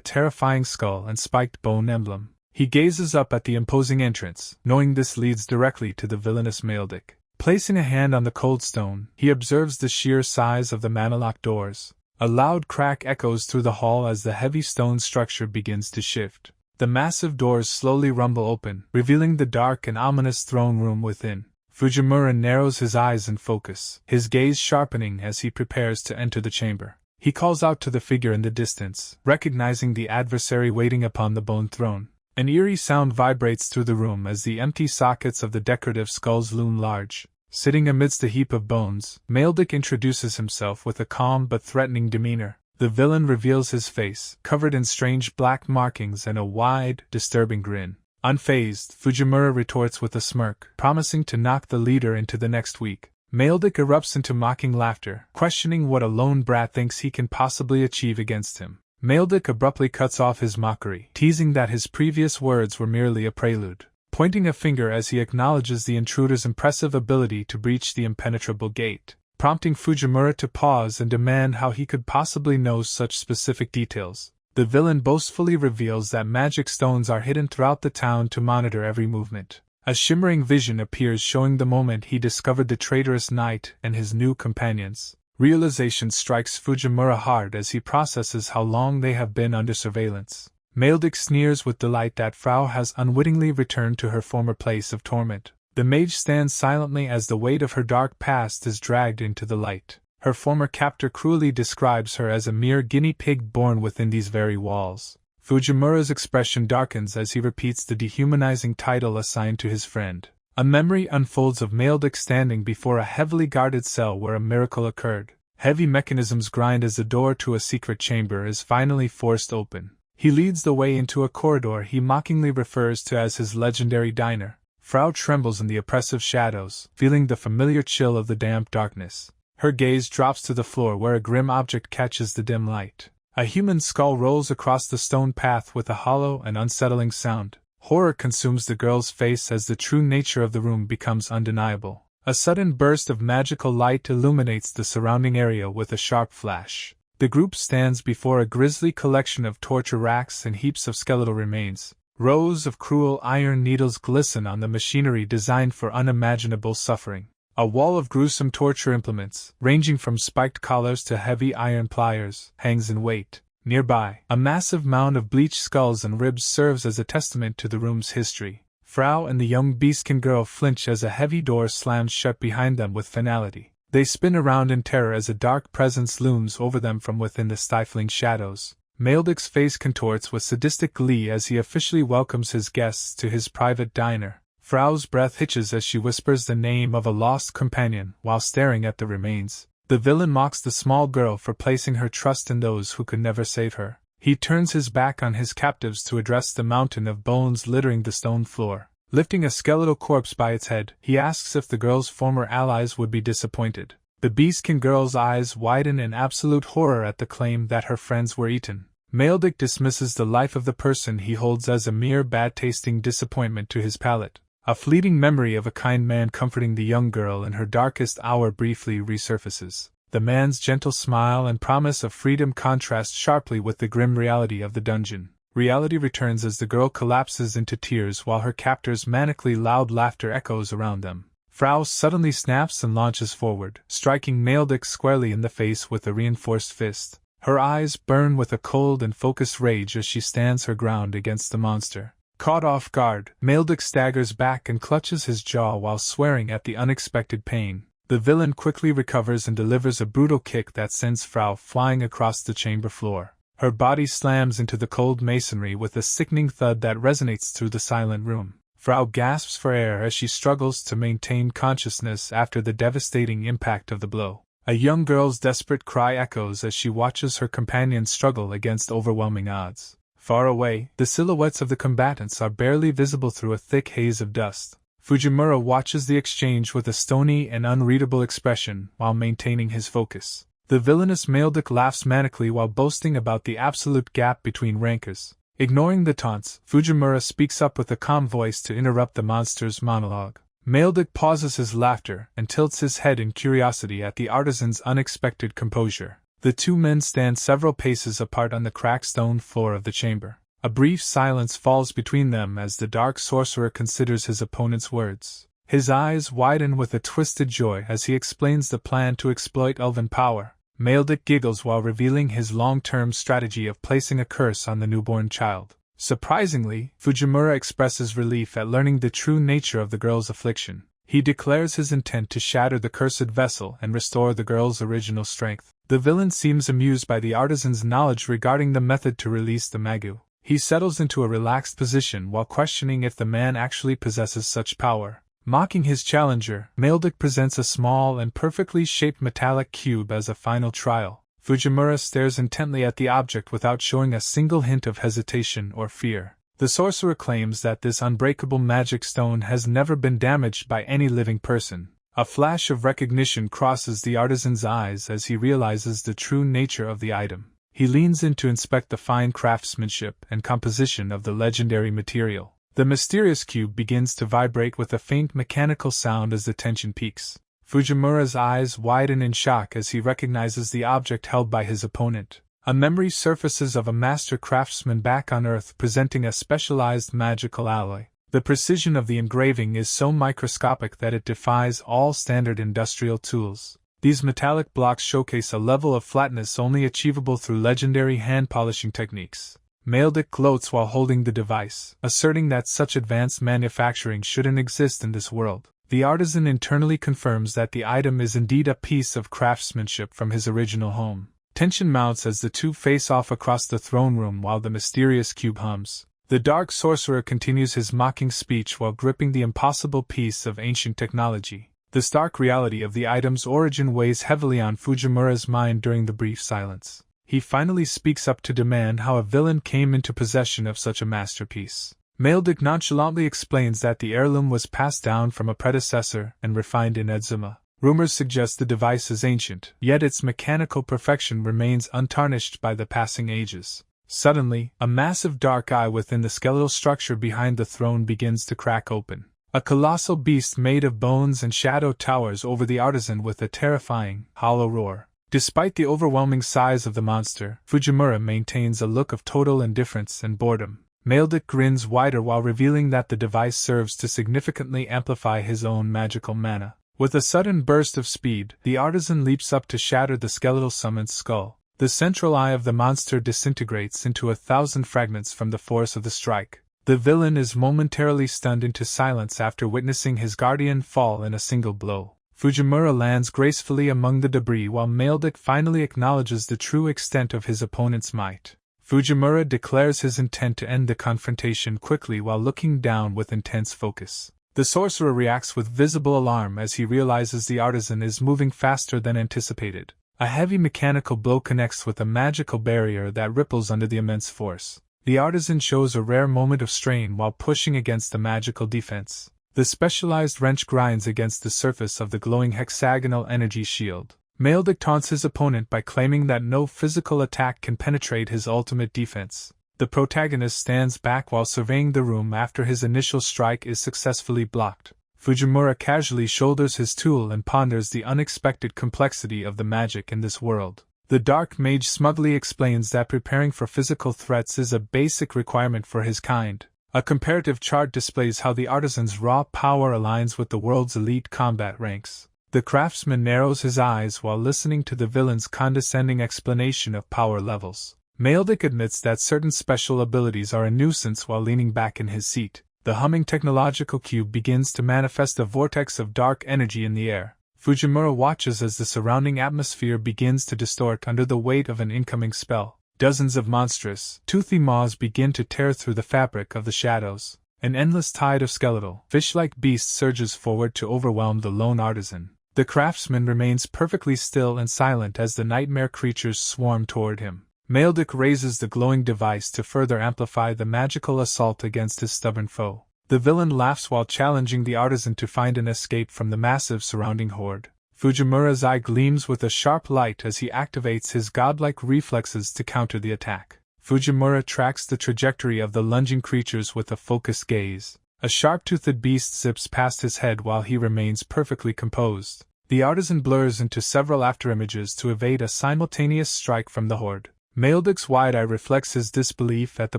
terrifying skull and spiked bone emblem. He gazes up at the imposing entrance, knowing this leads directly to the villainous Maledic. Placing a hand on the cold stone, he observes the sheer size of the manilock doors. A loud crack echoes through the hall as the heavy stone structure begins to shift. The massive doors slowly rumble open, revealing the dark and ominous throne room within. Fujimura narrows his eyes in focus, his gaze sharpening as he prepares to enter the chamber. He calls out to the figure in the distance, recognizing the adversary waiting upon the bone throne. An eerie sound vibrates through the room as the empty sockets of the decorative skulls loom large. Sitting amidst a heap of bones, Maledic introduces himself with a calm but threatening demeanor. The villain reveals his face, covered in strange black markings and a wide, disturbing grin. Unfazed, Fujimura retorts with a smirk, promising to knock the leader into the next week. Maledic erupts into mocking laughter, questioning what a lone brat thinks he can possibly achieve against him. Maledic abruptly cuts off his mockery, teasing that his previous words were merely a prelude, pointing a finger as he acknowledges the intruder's impressive ability to breach the impenetrable gate, prompting Fujimura to pause and demand how he could possibly know such specific details. The villain boastfully reveals that magic stones are hidden throughout the town to monitor every movement. A shimmering vision appears showing the moment he discovered the traitorous knight and his new companions. Realization strikes Fujimura hard as he processes how long they have been under surveillance. Maledic sneers with delight that Frau has unwittingly returned to her former place of torment. The mage stands silently as the weight of her dark past is dragged into the light. Her former captor cruelly describes her as a mere guinea pig born within these very walls. Fujimura's expression darkens as he repeats the dehumanizing title assigned to his friend. A memory unfolds of Maledic standing before a heavily guarded cell where a miracle occurred. Heavy mechanisms grind as the door to a secret chamber is finally forced open. He leads the way into a corridor he mockingly refers to as his legendary diner. Frau trembles in the oppressive shadows, feeling the familiar chill of the damp darkness. Her gaze drops to the floor where a grim object catches the dim light. A human skull rolls across the stone path with a hollow and unsettling sound. Horror consumes the girl's face as the true nature of the room becomes undeniable. A sudden burst of magical light illuminates the surrounding area with a sharp flash. The group stands before a grisly collection of torture racks and heaps of skeletal remains. Rows of cruel iron needles glisten on the machinery designed for unimaginable suffering. A wall of gruesome torture implements, ranging from spiked collars to heavy iron pliers, hangs in wait. Nearby, a massive mound of bleached skulls and ribs serves as a testament to the room's history. Frau and the young beastkin girl flinch as a heavy door slams shut behind them with finality. They spin around in terror as a dark presence looms over them from within the stifling shadows. Maledic's face contorts with sadistic glee as he officially welcomes his guests to his private diner. Frau's breath hitches as she whispers the name of a lost companion while staring at the remains. The villain mocks the small girl for placing her trust in those who could never save her. He turns his back on his captives to address the mountain of bones littering the stone floor. Lifting a skeletal corpse by its head, he asks if the girl's former allies would be disappointed. The beastkin girl's eyes widen in absolute horror at the claim that her friends were eaten. Maledic dismisses the life of the person he holds as a mere bad-tasting disappointment to his palate. A fleeting memory of a kind man comforting the young girl in her darkest hour briefly resurfaces. The man's gentle smile and promise of freedom contrast sharply with the grim reality of the dungeon. Reality returns as the girl collapses into tears while her captor's manically loud laughter echoes around them. Frau suddenly snaps and launches forward, striking Maledic squarely in the face with a reinforced fist. Her eyes burn with a cold and focused rage as she stands her ground against the monster. Caught off guard, Maledic staggers back and clutches his jaw while swearing at the unexpected pain. The villain quickly recovers and delivers a brutal kick that sends Frau flying across the chamber floor. Her body slams into the cold masonry with a sickening thud that resonates through the silent room. Frau gasps for air as she struggles to maintain consciousness after the devastating impact of the blow. A young girl's desperate cry echoes as she watches her companion struggle against overwhelming odds. Far away, the silhouettes of the combatants are barely visible through a thick haze of dust. Fujimura watches the exchange with a stony and unreadable expression while maintaining his focus. The villainous Maledik laughs manically while boasting about the absolute gap between rankers. Ignoring the taunts, Fujimura speaks up with a calm voice to interrupt the monster's monologue. Maledik pauses his laughter and tilts his head in curiosity at the artisan's unexpected composure. The two men stand several paces apart on the cracked stone floor of the chamber. A brief silence falls between them as the dark sorcerer considers his opponent's words. His eyes widen with a twisted joy as he explains the plan to exploit elven power. Maledik giggles while revealing his long-term strategy of placing a curse on the newborn child. Surprisingly, Fujimura expresses relief at learning the true nature of the girl's affliction. He declares his intent to shatter the cursed vessel and restore the girl's original strength. The villain seems amused by the artisan's knowledge regarding the method to release the magu. He settles into a relaxed position while questioning if the man actually possesses such power. Mocking his challenger, Maledik presents a small and perfectly shaped metallic cube as a final trial. Fujimura stares intently at the object without showing a single hint of hesitation or fear. The sorcerer claims that this unbreakable magic stone has never been damaged by any living person. A flash of recognition crosses the artisan's eyes as he realizes the true nature of the item. He leans in to inspect the fine craftsmanship and composition of the legendary material. The mysterious cube begins to vibrate with a faint mechanical sound as the tension peaks. Fujimura's eyes widen in shock as he recognizes the object held by his opponent. A memory surfaces of a master craftsman back on Earth presenting a specialized magical alloy. The precision of the engraving is so microscopic that it defies all standard industrial tools. These metallic blocks showcase a level of flatness only achievable through legendary hand-polishing techniques. Maledik gloats while holding the device, asserting that such advanced manufacturing shouldn't exist in this world. The artisan internally confirms that the item is indeed a piece of craftsmanship from his original home. Tension mounts as the two face off across the throne room while the mysterious cube hums. The dark sorcerer continues his mocking speech while gripping the impossible piece of ancient technology. The stark reality of the item's origin weighs heavily on Fujimura's mind during the brief silence. He finally speaks up to demand how a villain came into possession of such a masterpiece. Maledik nonchalantly explains that the heirloom was passed down from a predecessor and refined in Edzima. Rumors suggest the device is ancient, yet its mechanical perfection remains untarnished by the passing ages. Suddenly, a massive dark eye within the skeletal structure behind the throne begins to crack open. A colossal beast made of bones and shadow towers over the artisan with a terrifying, hollow roar. Despite the overwhelming size of the monster, Fujimura maintains a look of total indifference and boredom. Maledik grins wider while revealing that the device serves to significantly amplify his own magical mana. With a sudden burst of speed, the artisan leaps up to shatter the skeletal summon's skull. The central eye of the monster disintegrates into 1,000 fragments from the force of the strike. The villain is momentarily stunned into silence after witnessing his guardian fall in a single blow. Fujimura lands gracefully among the debris while Maledik finally acknowledges the true extent of his opponent's might. Fujimura declares his intent to end the confrontation quickly while looking down with intense focus. The sorcerer reacts with visible alarm as he realizes the artisan is moving faster than anticipated. A heavy mechanical blow connects with a magical barrier that ripples under the immense force. The artisan shows a rare moment of strain while pushing against the magical defense. The specialized wrench grinds against the surface of the glowing hexagonal energy shield. Maledik taunts his opponent by claiming that no physical attack can penetrate his ultimate defense. The protagonist stands back while surveying the room after his initial strike is successfully blocked. Fujimura casually shoulders his tool and ponders the unexpected complexity of the magic in this world. The Dark Mage smugly explains that preparing for physical threats is a basic requirement for his kind. A comparative chart displays how the artisan's raw power aligns with the world's elite combat ranks. The craftsman narrows his eyes while listening to the villain's condescending explanation of power levels. Maledik admits that certain special abilities are a nuisance while leaning back in his seat. The humming technological cube begins to manifest a vortex of dark energy in the air. Fujimura watches as the surrounding atmosphere begins to distort under the weight of an incoming spell. Dozens of monstrous, toothy maws begin to tear through the fabric of the shadows. An endless tide of skeletal, fish-like beasts surges forward to overwhelm the lone artisan. The craftsman remains perfectly still and silent as the nightmare creatures swarm toward him. Maledic raises the glowing device to further amplify the magical assault against his stubborn foe. The villain laughs while challenging the artisan to find an escape from the massive surrounding horde. Fujimura's eye gleams with a sharp light as he activates his godlike reflexes to counter the attack. Fujimura tracks the trajectory of the lunging creatures with a focused gaze. A sharp-toothed beast zips past his head while he remains perfectly composed. The artisan blurs into several afterimages to evade a simultaneous strike from the horde. Maledic's wide eye reflects his disbelief at the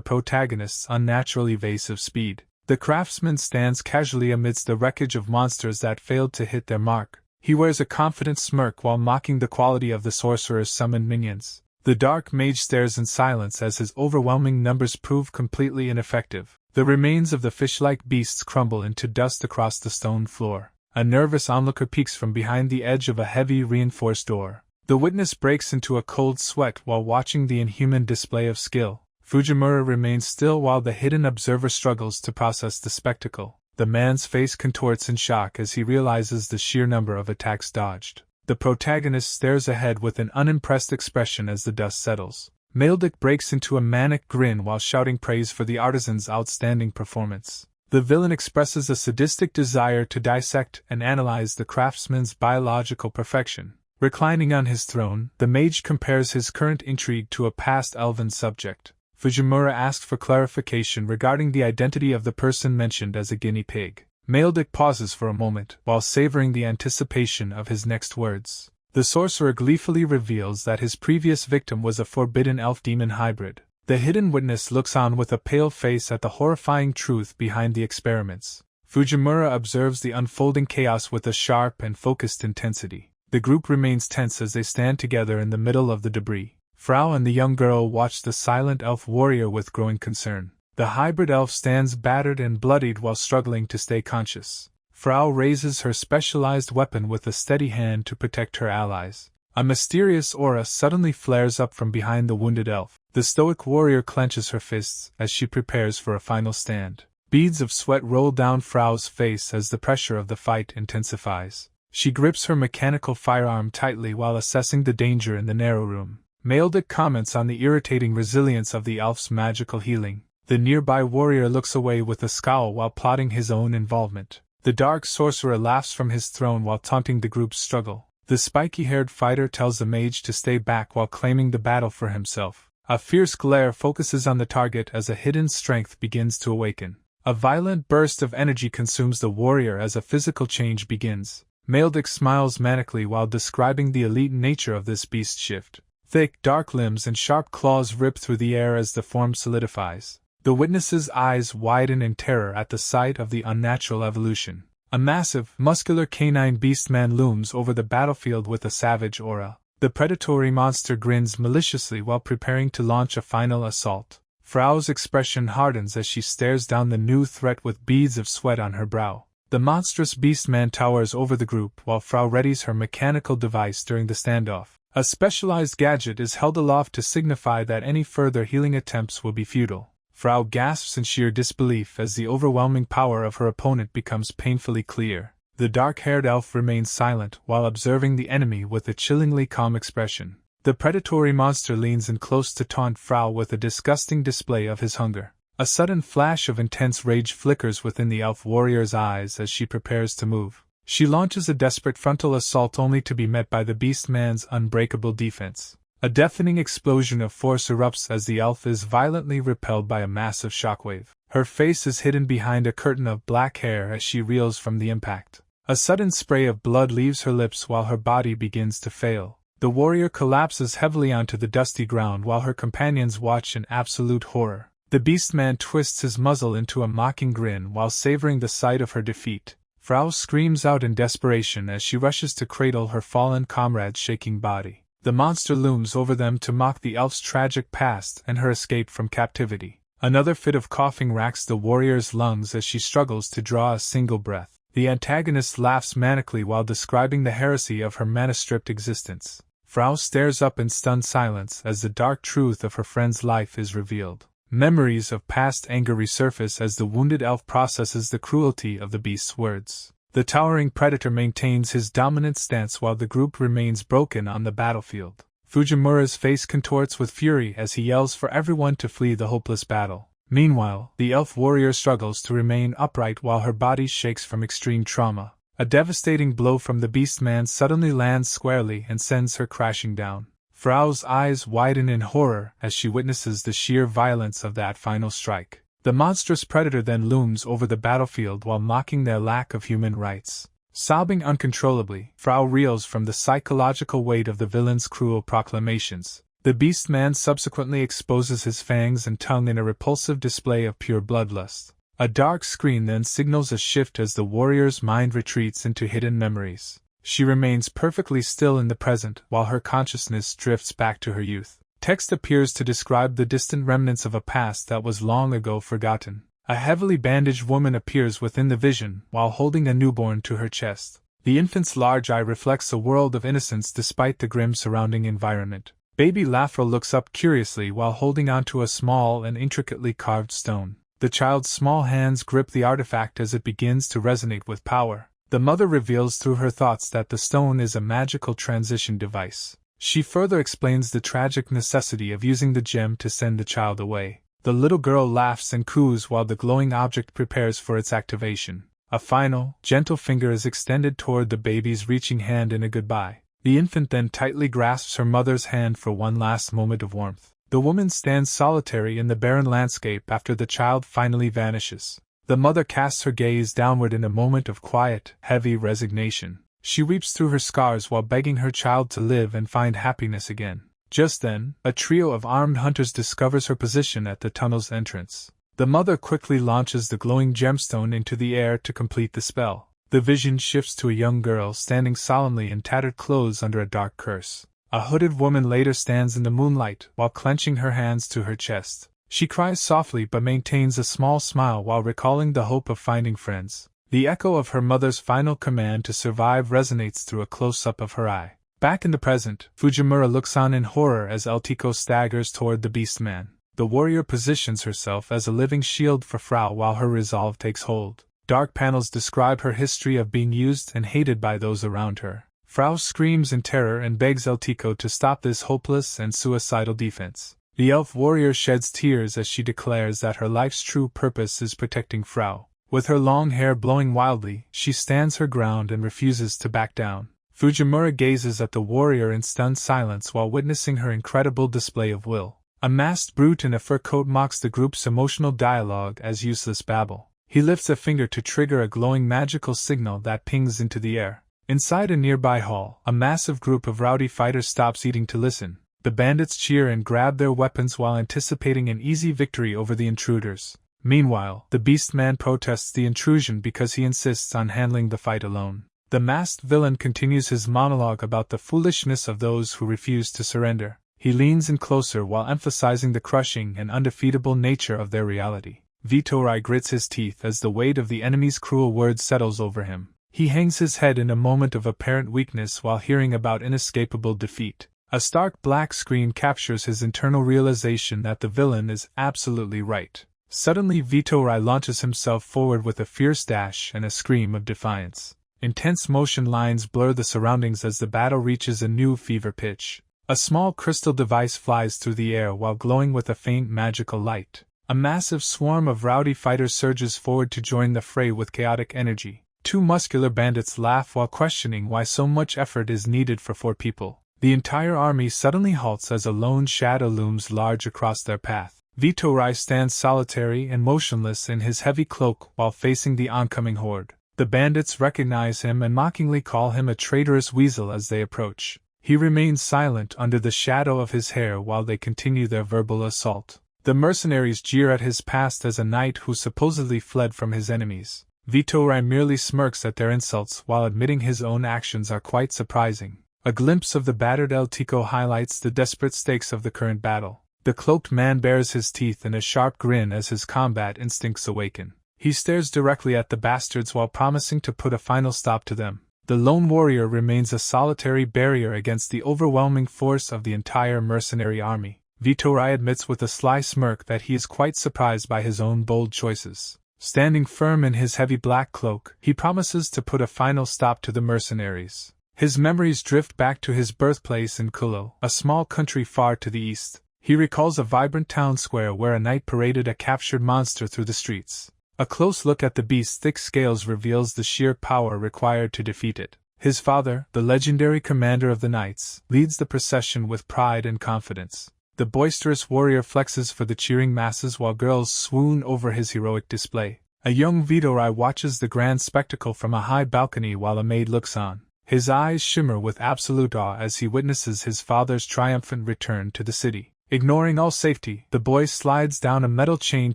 protagonist's unnatural evasive speed. The craftsman stands casually amidst the wreckage of monsters that failed to hit their mark. He wears a confident smirk while mocking the quality of the sorcerer's summoned minions. The dark mage stares in silence as his overwhelming numbers prove completely ineffective. The remains of the fish-like beasts crumble into dust across the stone floor. A nervous onlooker peeks from behind the edge of a heavy reinforced door. The witness breaks into a cold sweat while watching the inhuman display of skill. Fujimura remains still while the hidden observer struggles to process the spectacle. The man's face contorts in shock as he realizes the sheer number of attacks dodged. The protagonist stares ahead with an unimpressed expression as the dust settles. Maledic breaks into a manic grin while shouting praise for the artisan's outstanding performance. The villain expresses a sadistic desire to dissect and analyze the craftsman's biological perfection. Reclining on his throne, the mage compares his current intrigue to a past elven subject. Fujimura asked for clarification regarding the identity of the person mentioned as a guinea pig. Maledic pauses for a moment while savoring the anticipation of his next words. The sorcerer gleefully reveals that his previous victim was a forbidden elf-demon hybrid. The hidden witness looks on with a pale face at the horrifying truth behind the experiments. Fujimura observes the unfolding chaos with a sharp and focused intensity. The group remains tense as they stand together in the middle of the debris. Frau and the young girl watch the silent elf warrior with growing concern. The hybrid elf stands battered and bloodied while struggling to stay conscious. Frau raises her specialized weapon with a steady hand to protect her allies. A mysterious aura suddenly flares up from behind the wounded elf. The stoic warrior clenches her fists as she prepares for a final stand. Beads of sweat roll down Frau's face as the pressure of the fight intensifies. She grips her mechanical firearm tightly while assessing the danger in the narrow room. Maledic comments on the irritating resilience of the elf's magical healing. The nearby warrior looks away with a scowl while plotting his own involvement. The dark sorcerer laughs from his throne while taunting the group's struggle. The spiky-haired fighter tells the mage to stay back while claiming the battle for himself. A fierce glare focuses on the target as a hidden strength begins to awaken. A violent burst of energy consumes the warrior as a physical change begins. Maledic smiles manically while describing the elite nature of this beast shift. Thick, dark limbs and sharp claws rip through the air as the form solidifies. The witness's eyes widen in terror at the sight of the unnatural evolution. A massive, muscular canine beastman looms over the battlefield with a savage aura. The predatory monster grins maliciously while preparing to launch a final assault. Frau's expression hardens as she stares down the new threat with beads of sweat on her brow. The monstrous beastman towers over the group while Frau readies her mechanical device during the standoff. A specialized gadget is held aloft to signify that any further healing attempts will be futile. Frau gasps in sheer disbelief as the overwhelming power of her opponent becomes painfully clear. The dark-haired elf remains silent while observing the enemy with a chillingly calm expression. The predatory monster leans in close to taunt Frau with a disgusting display of his hunger. A sudden flash of intense rage flickers within the elf warrior's eyes as she prepares to move. She launches a desperate frontal assault only to be met by the beastman's unbreakable defense. A deafening explosion of force erupts as the elf is violently repelled by a massive shockwave. Her face is hidden behind a curtain of black hair as she reels from the impact. A sudden spray of blood leaves her lips while her body begins to fail. The warrior collapses heavily onto the dusty ground while her companions watch in absolute horror. The beastman twists his muzzle into a mocking grin while savoring the sight of her defeat. Frau screams out in desperation as she rushes to cradle her fallen comrade's shaking body. The monster looms over them to mock the elf's tragic past and her escape from captivity. Another fit of coughing racks the warrior's lungs as she struggles to draw a single breath. The antagonist laughs manically while describing the heresy of her mana-stripped existence. Frau stares up in stunned silence as the dark truth of her friend's life is revealed. Memories of past anger resurface as the wounded elf processes the cruelty of the beast's words. The towering predator maintains his dominant stance while the group remains broken on the battlefield. Fujimura's face contorts with fury as he yells for everyone to flee the hopeless battle. Meanwhile, the elf warrior struggles to remain upright while her body shakes from extreme trauma. A devastating blow from the beastman suddenly lands squarely and sends her crashing down. Frau's eyes widen in horror as she witnesses the sheer violence of that final strike. The monstrous predator then looms over the battlefield while mocking their lack of human rights. Sobbing uncontrollably, Frau reels from the psychological weight of the villain's cruel proclamations. The beastman subsequently exposes his fangs and tongue in a repulsive display of pure bloodlust. A dark screen then signals a shift as the warrior's mind retreats into hidden memories. She remains perfectly still in the present while her consciousness drifts back to her youth. Text appears to describe the distant remnants of a past that was long ago forgotten. A heavily bandaged woman appears within the vision while holding a newborn to her chest. The infant's large eye reflects a world of innocence despite the grim surrounding environment. Baby Lafra looks up curiously while holding onto a small and intricately carved stone. The child's small hands grip the artifact as it begins to resonate with power. The mother reveals through her thoughts that the stone is a magical transition device. She further explains the tragic necessity of using the gem to send the child away. The little girl laughs and coos while the glowing object prepares for its activation. A final, gentle finger is extended toward the baby's reaching hand in a goodbye. The infant then tightly grasps her mother's hand for one last moment of warmth. The woman stands solitary in the barren landscape after the child finally vanishes. The mother casts her gaze downward in a moment of quiet, heavy resignation. She weeps through her scars while begging her child to live and find happiness again. Just then, a trio of armed hunters discovers her position at the tunnel's entrance. The mother quickly launches the glowing gemstone into the air to complete the spell. The vision shifts to a young girl standing solemnly in tattered clothes under a dark curse. A hooded woman later stands in the moonlight while clenching her hands to her chest. She cries softly but maintains a small smile while recalling the hope of finding friends. The echo of her mother's final command to survive resonates through a close-up of her eye. Back in the present, Fujimura looks on in horror as Elto staggers toward the beastman. The warrior positions herself as a living shield for Frau while her resolve takes hold. Dark panels describe her history of being used and hated by those around her. Frau screams in terror and begs Elto to stop this hopeless and suicidal defense. The elf warrior sheds tears as she declares that her life's true purpose is protecting Frau. With her long hair blowing wildly, she stands her ground and refuses to back down. Fujimura gazes at the warrior in stunned silence while witnessing her incredible display of will. A masked brute in a fur coat mocks the group's emotional dialogue as useless babble. He lifts a finger to trigger a glowing magical signal that pings into the air. Inside a nearby hall, a massive group of rowdy fighters stops eating to listen. The bandits cheer and grab their weapons while anticipating an easy victory over the intruders. Meanwhile, the beastman protests the intrusion because he insists on handling the fight alone. The masked villain continues his monologue about the foolishness of those who refuse to surrender. He leans in closer while emphasizing the crushing and undefeatable nature of their reality. Vitoai grits his teeth as the weight of the enemy's cruel words settles over him. He hangs his head in a moment of apparent weakness while hearing about inescapable defeat. A stark black screen captures his internal realization that the villain is absolutely right. Suddenly Vitoai launches himself forward with a fierce dash and a scream of defiance. Intense motion lines blur the surroundings as the battle reaches a new fever pitch. A small crystal device flies through the air while glowing with a faint magical light. A massive swarm of rowdy fighters surges forward to join the fray with chaotic energy. Two muscular bandits laugh while questioning why so much effort is needed for 4 people. The entire army suddenly halts as a lone shadow looms large across their path. Vitoai stands solitary and motionless in his heavy cloak while facing the oncoming horde. The bandits recognize him and mockingly call him a traitorous weasel as they approach. He remains silent under the shadow of his hair while they continue their verbal assault. The mercenaries jeer at his past as a knight who supposedly fled from his enemies. Vitoai merely smirks at their insults while admitting his own actions are quite surprising. A glimpse of the battered Elto highlights the desperate stakes of the current battle. The cloaked man bares his teeth in a sharp grin as his combat instincts awaken. He stares directly at the bastards while promising to put a final stop to them. the lone warrior remains a solitary barrier against the overwhelming force of the entire mercenary army. Vitoai admits with a sly smirk that he is quite surprised by his own bold choices. Standing firm in his heavy black cloak, he promises to put a final stop to the mercenaries. His memories drift back to his birthplace in Kulo, a small country far to the east. He recalls a vibrant town square where a knight paraded a captured monster through the streets. A close look at the beast's thick scales reveals the sheer power required to defeat it. His father, the legendary commander of the knights, leads the procession with pride and confidence. The boisterous warrior flexes for the cheering masses while girls swoon over his heroic display. A young Vitoai watches the grand spectacle from a high balcony while a maid looks on. His eyes shimmer with absolute awe as he witnesses his father's triumphant return to the city. Ignoring all safety, the boy slides down a metal chain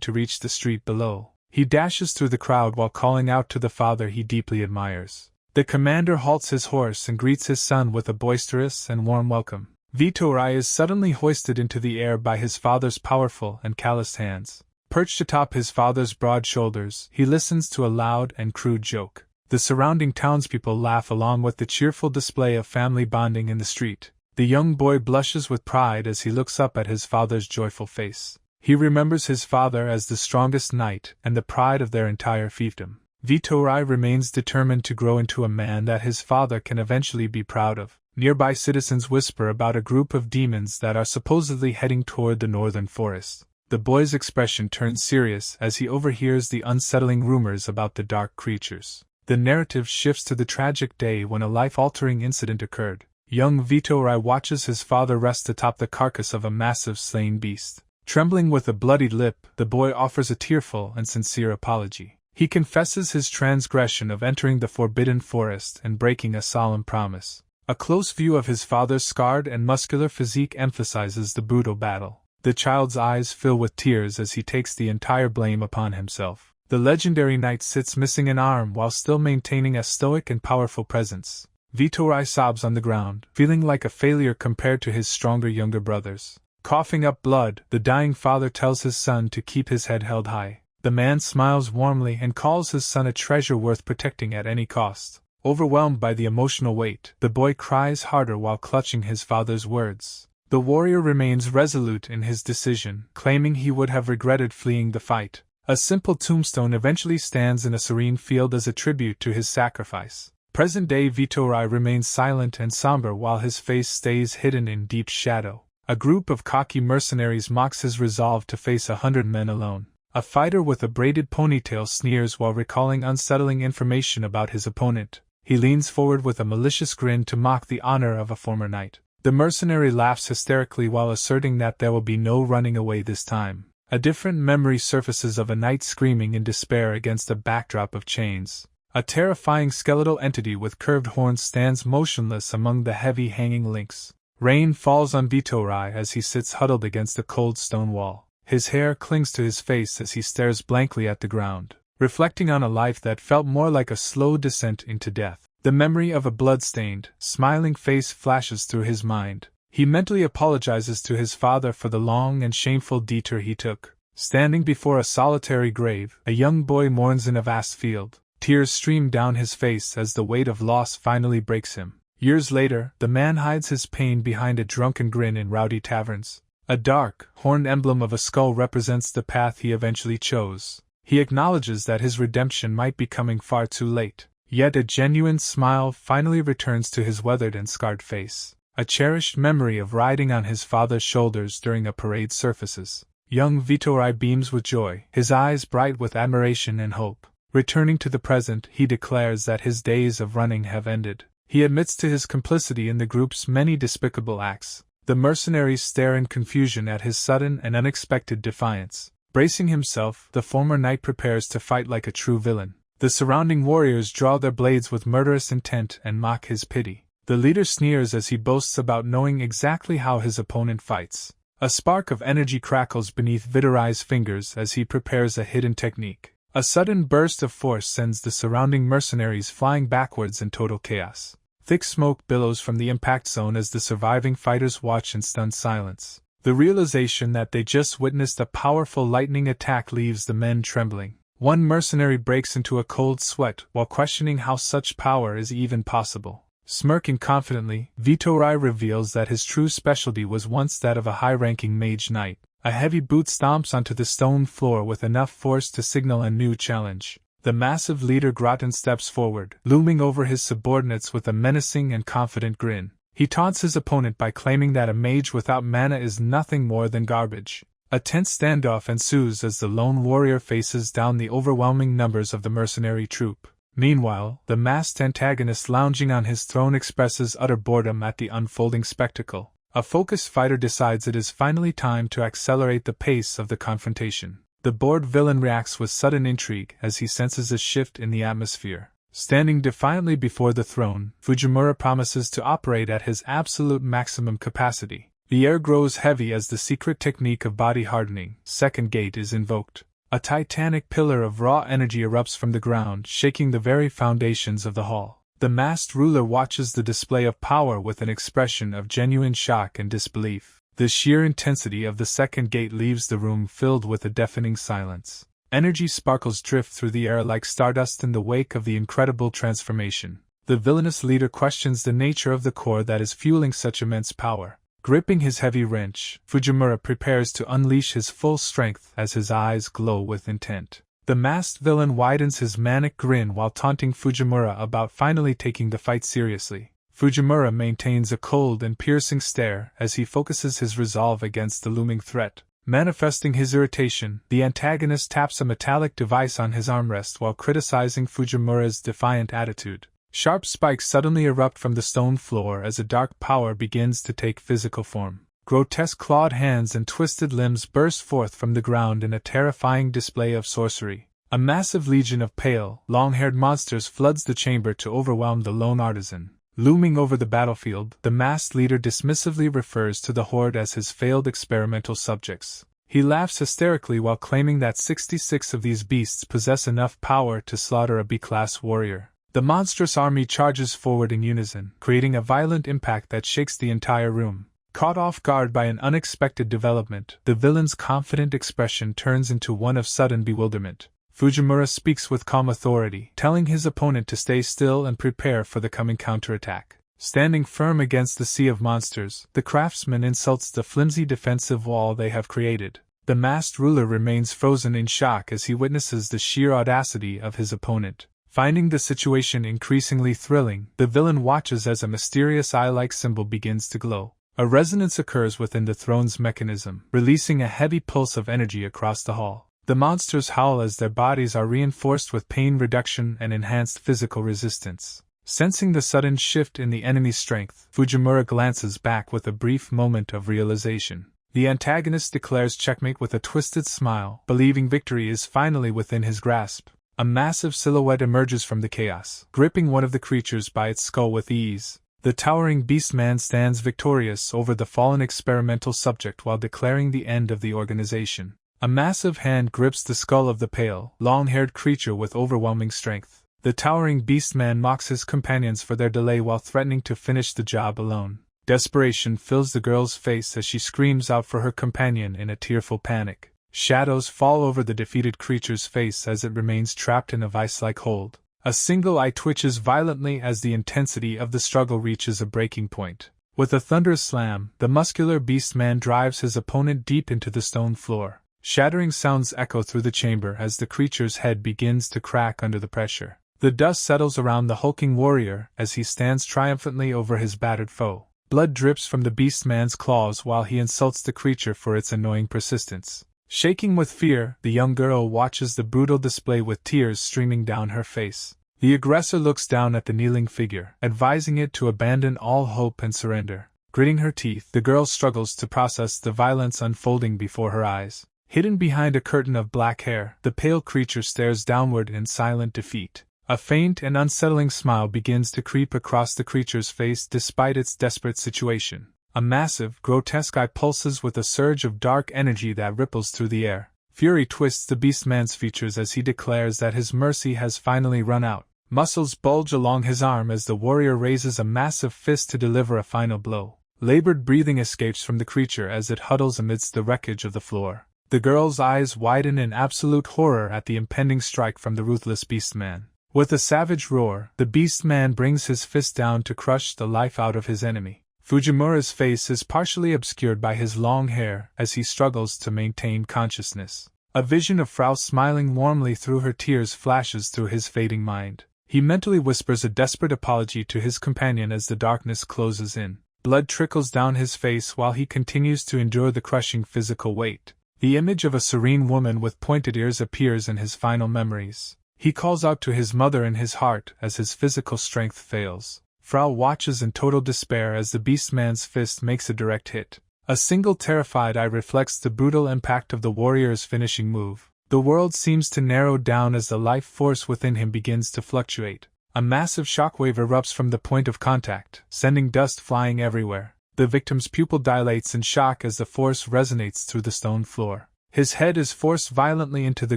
to reach the street below. He dashes through the crowd while calling out to the father he deeply admires. The commander halts his horse and greets his son with a boisterous and warm welcome. Vitoai is suddenly hoisted into the air by his father's powerful and calloused hands. Perched atop his father's broad shoulders, he listens to a loud and crude joke. The surrounding townspeople laugh along with the cheerful display of family bonding in the street. The young boy blushes with pride as he looks up at his father's joyful face. He remembers his father as the strongest knight and the pride of their entire fiefdom. Vitoai remains determined to grow into a man that his father can eventually be proud of. Nearby citizens whisper about a group of demons that are supposedly heading toward the northern forest. The boy's expression turns serious as he overhears the unsettling rumors about the dark creatures. The narrative shifts to the tragic day when a life-altering incident occurred. Young Vitoai watches his father rest atop the carcass of a massive slain beast. Trembling with a bloodied lip, the boy offers a tearful and sincere apology. He confesses his transgression of entering the forbidden forest and breaking a solemn promise. A close view of his father's scarred and muscular physique emphasizes the brutal battle. The child's eyes fill with tears as he takes the entire blame upon himself. The legendary knight sits missing an arm while still maintaining a stoic and powerful presence. Vitoai sobs on the ground, feeling like a failure compared to his stronger younger brothers. Coughing up blood, the dying father tells his son to keep his head held high. The man smiles warmly and calls his son a treasure worth protecting at any cost. Overwhelmed by the emotional weight, the boy cries harder while clutching his father's words. The warrior remains resolute in his decision, claiming he would have regretted fleeing the fight. A simple tombstone eventually stands in a serene field as a tribute to his sacrifice. Present-day Vitoai remains silent and somber while his face stays hidden in deep shadow. A group of cocky mercenaries mocks his resolve to face 100 men alone. A fighter with a braided ponytail sneers while recalling unsettling information about his opponent. He leans forward with a malicious grin to mock the honor of a former knight. The mercenary laughs hysterically while asserting that there will be no running away this time. A different memory surfaces of a knight screaming in despair against a backdrop of chains. A terrifying skeletal entity with curved horns stands motionless among the heavy hanging links. Rain falls on Vitoai as he sits huddled against a cold stone wall. His hair clings to his face as he stares blankly at the ground, reflecting on a life that felt more like a slow descent into death. The memory of a blood-stained, smiling face flashes through his mind. He mentally apologizes to his father for the long and shameful detour he took. Standing before a solitary grave, a young boy mourns in a vast field. Tears stream down his face as the weight of loss finally breaks him. Years later, the man hides his pain behind a drunken grin in rowdy taverns. A dark, horned emblem of a skull represents the path he eventually chose. He acknowledges that his redemption might be coming far too late. Yet a genuine smile finally returns to his weathered and scarred face. A cherished memory of riding on his father's shoulders during a parade surfaces. Young Vitoai beams with joy, his eyes bright with admiration and hope. Returning to the present, he declares that his days of running have ended. He admits to his complicity in the group's many despicable acts. The mercenaries stare in confusion at his sudden and unexpected defiance. Bracing himself, the former knight prepares to fight like a true villain. The surrounding warriors draw their blades with murderous intent and mock his pity. The leader sneers as he boasts about knowing exactly how his opponent fights. A spark of energy crackles beneath Vitoai's fingers as he prepares a hidden technique. A sudden burst of force sends the surrounding mercenaries flying backwards in total chaos. Thick smoke billows from the impact zone as the surviving fighters watch in stunned silence. The realization that they just witnessed a powerful lightning attack leaves the men trembling. One mercenary breaks into a cold sweat while questioning how such power is even possible. Smirking confidently, Vitoai reveals that his true specialty was once that of a high-ranking mage knight. A heavy boot stomps onto the stone floor with enough force to signal a new challenge. The massive leader Groton steps forward, looming over his subordinates with a menacing and confident grin. He taunts his opponent by claiming that a mage without mana is nothing more than garbage. A tense standoff ensues as the lone warrior faces down the overwhelming numbers of the mercenary troop. Meanwhile, the masked antagonist lounging on his throne expresses utter boredom at the unfolding spectacle. A focused fighter decides it is finally time to accelerate the pace of the confrontation. The bored villain reacts with sudden intrigue as he senses a shift in the atmosphere. Standing defiantly before the throne, Fujimura promises to operate at his absolute maximum capacity. The air grows heavy as the secret technique of body hardening, second gate, is invoked. A titanic pillar of raw energy erupts from the ground, shaking the very foundations of the hall. The masked ruler watches the display of power with an expression of genuine shock and disbelief. The sheer intensity of the second gate leaves the room filled with a deafening silence. Energy sparkles drift through the air like stardust in the wake of the incredible transformation. The villainous leader questions the nature of the core that is fueling such immense power. Gripping his heavy wrench, Fujimura prepares to unleash his full strength as his eyes glow with intent. The masked villain widens his manic grin while taunting Fujimura about finally taking the fight seriously. Fujimura maintains a cold and piercing stare as he focuses his resolve against the looming threat. Manifesting his irritation, the antagonist taps a metallic device on his armrest while criticizing Fujimura's defiant attitude. Sharp spikes suddenly erupt from the stone floor as a dark power begins to take physical form. Grotesque clawed hands and twisted limbs burst forth from the ground in a terrifying display of sorcery. A massive legion of pale, long-haired monsters floods the chamber to overwhelm the lone artisan. Looming over the battlefield, the masked leader dismissively refers to the horde as his failed experimental subjects. He laughs hysterically while claiming that 66 of these beasts possess enough power to slaughter a B-class warrior. The monstrous army charges forward in unison, creating a violent impact that shakes the entire room. Caught off guard by an unexpected development, the villain's confident expression turns into one of sudden bewilderment. Fujimura speaks with calm authority, telling his opponent to stay still and prepare for the coming counterattack. Standing firm against the sea of monsters, the craftsman insults the flimsy defensive wall they have created. The masked ruler remains frozen in shock as he witnesses the sheer audacity of his opponent. Finding the situation increasingly thrilling, the villain watches as a mysterious eye-like symbol begins to glow. A resonance occurs within the throne's mechanism, releasing a heavy pulse of energy across the hall. The monsters howl as their bodies are reinforced with pain reduction and enhanced physical resistance. Sensing the sudden shift in the enemy's strength, Fujimura glances back with a brief moment of realization. The antagonist declares checkmate with a twisted smile, believing victory is finally within his grasp. A massive silhouette emerges from the chaos, gripping one of the creatures by its skull with ease. The towering beastman stands victorious over the fallen experimental subject while declaring the end of the organization. A massive hand grips the skull of the pale, long-haired creature with overwhelming strength. The towering beastman mocks his companions for their delay while threatening to finish the job alone. Desperation fills the girl's face as she screams out for her companion in a tearful panic. Shadows fall over the defeated creature's face as it remains trapped in a vice-like hold. A single eye twitches violently as the intensity of the struggle reaches a breaking point. With a thunderous slam, the muscular beastman drives his opponent deep into the stone floor. Shattering sounds echo through the chamber as the creature's head begins to crack under the pressure. The dust settles around the hulking warrior as he stands triumphantly over his battered foe. Blood drips from the beastman's claws while he insults the creature for its annoying persistence. Shaking with fear, the young girl watches the brutal display with tears streaming down her face. The aggressor looks down at the kneeling figure, advising it to abandon all hope and surrender. Gritting her teeth, the girl struggles to process the violence unfolding before her eyes. Hidden behind a curtain of black hair, the pale creature stares downward in silent defeat. A faint and unsettling smile begins to creep across the creature's face despite its desperate situation. A massive, grotesque eye pulses with a surge of dark energy that ripples through the air. Fury twists the beastman's features as he declares that his mercy has finally run out. Muscles bulge along his arm as the warrior raises a massive fist to deliver a final blow. Labored breathing escapes from the creature as it huddles amidst the wreckage of the floor. The girl's eyes widen in absolute horror at the impending strike from the ruthless beastman. With a savage roar, the beastman brings his fist down to crush the life out of his enemy. Fujimura's face is partially obscured by his long hair as he struggles to maintain consciousness. A vision of Frau smiling warmly through her tears flashes through his fading mind. He mentally whispers a desperate apology to his companion as the darkness closes in. Blood trickles down his face while he continues to endure the crushing physical weight. The image of a serene woman with pointed ears appears in his final memories. He calls out to his mother in his heart as his physical strength fails. Frau watches in total despair as the beastman's fist makes a direct hit. A single terrified eye reflects the brutal impact of the warrior's finishing move. The world seems to narrow down as the life force within him begins to fluctuate. A massive shockwave erupts from the point of contact, sending dust flying everywhere. The victim's pupil dilates in shock as the force resonates through the stone floor. His head is forced violently into the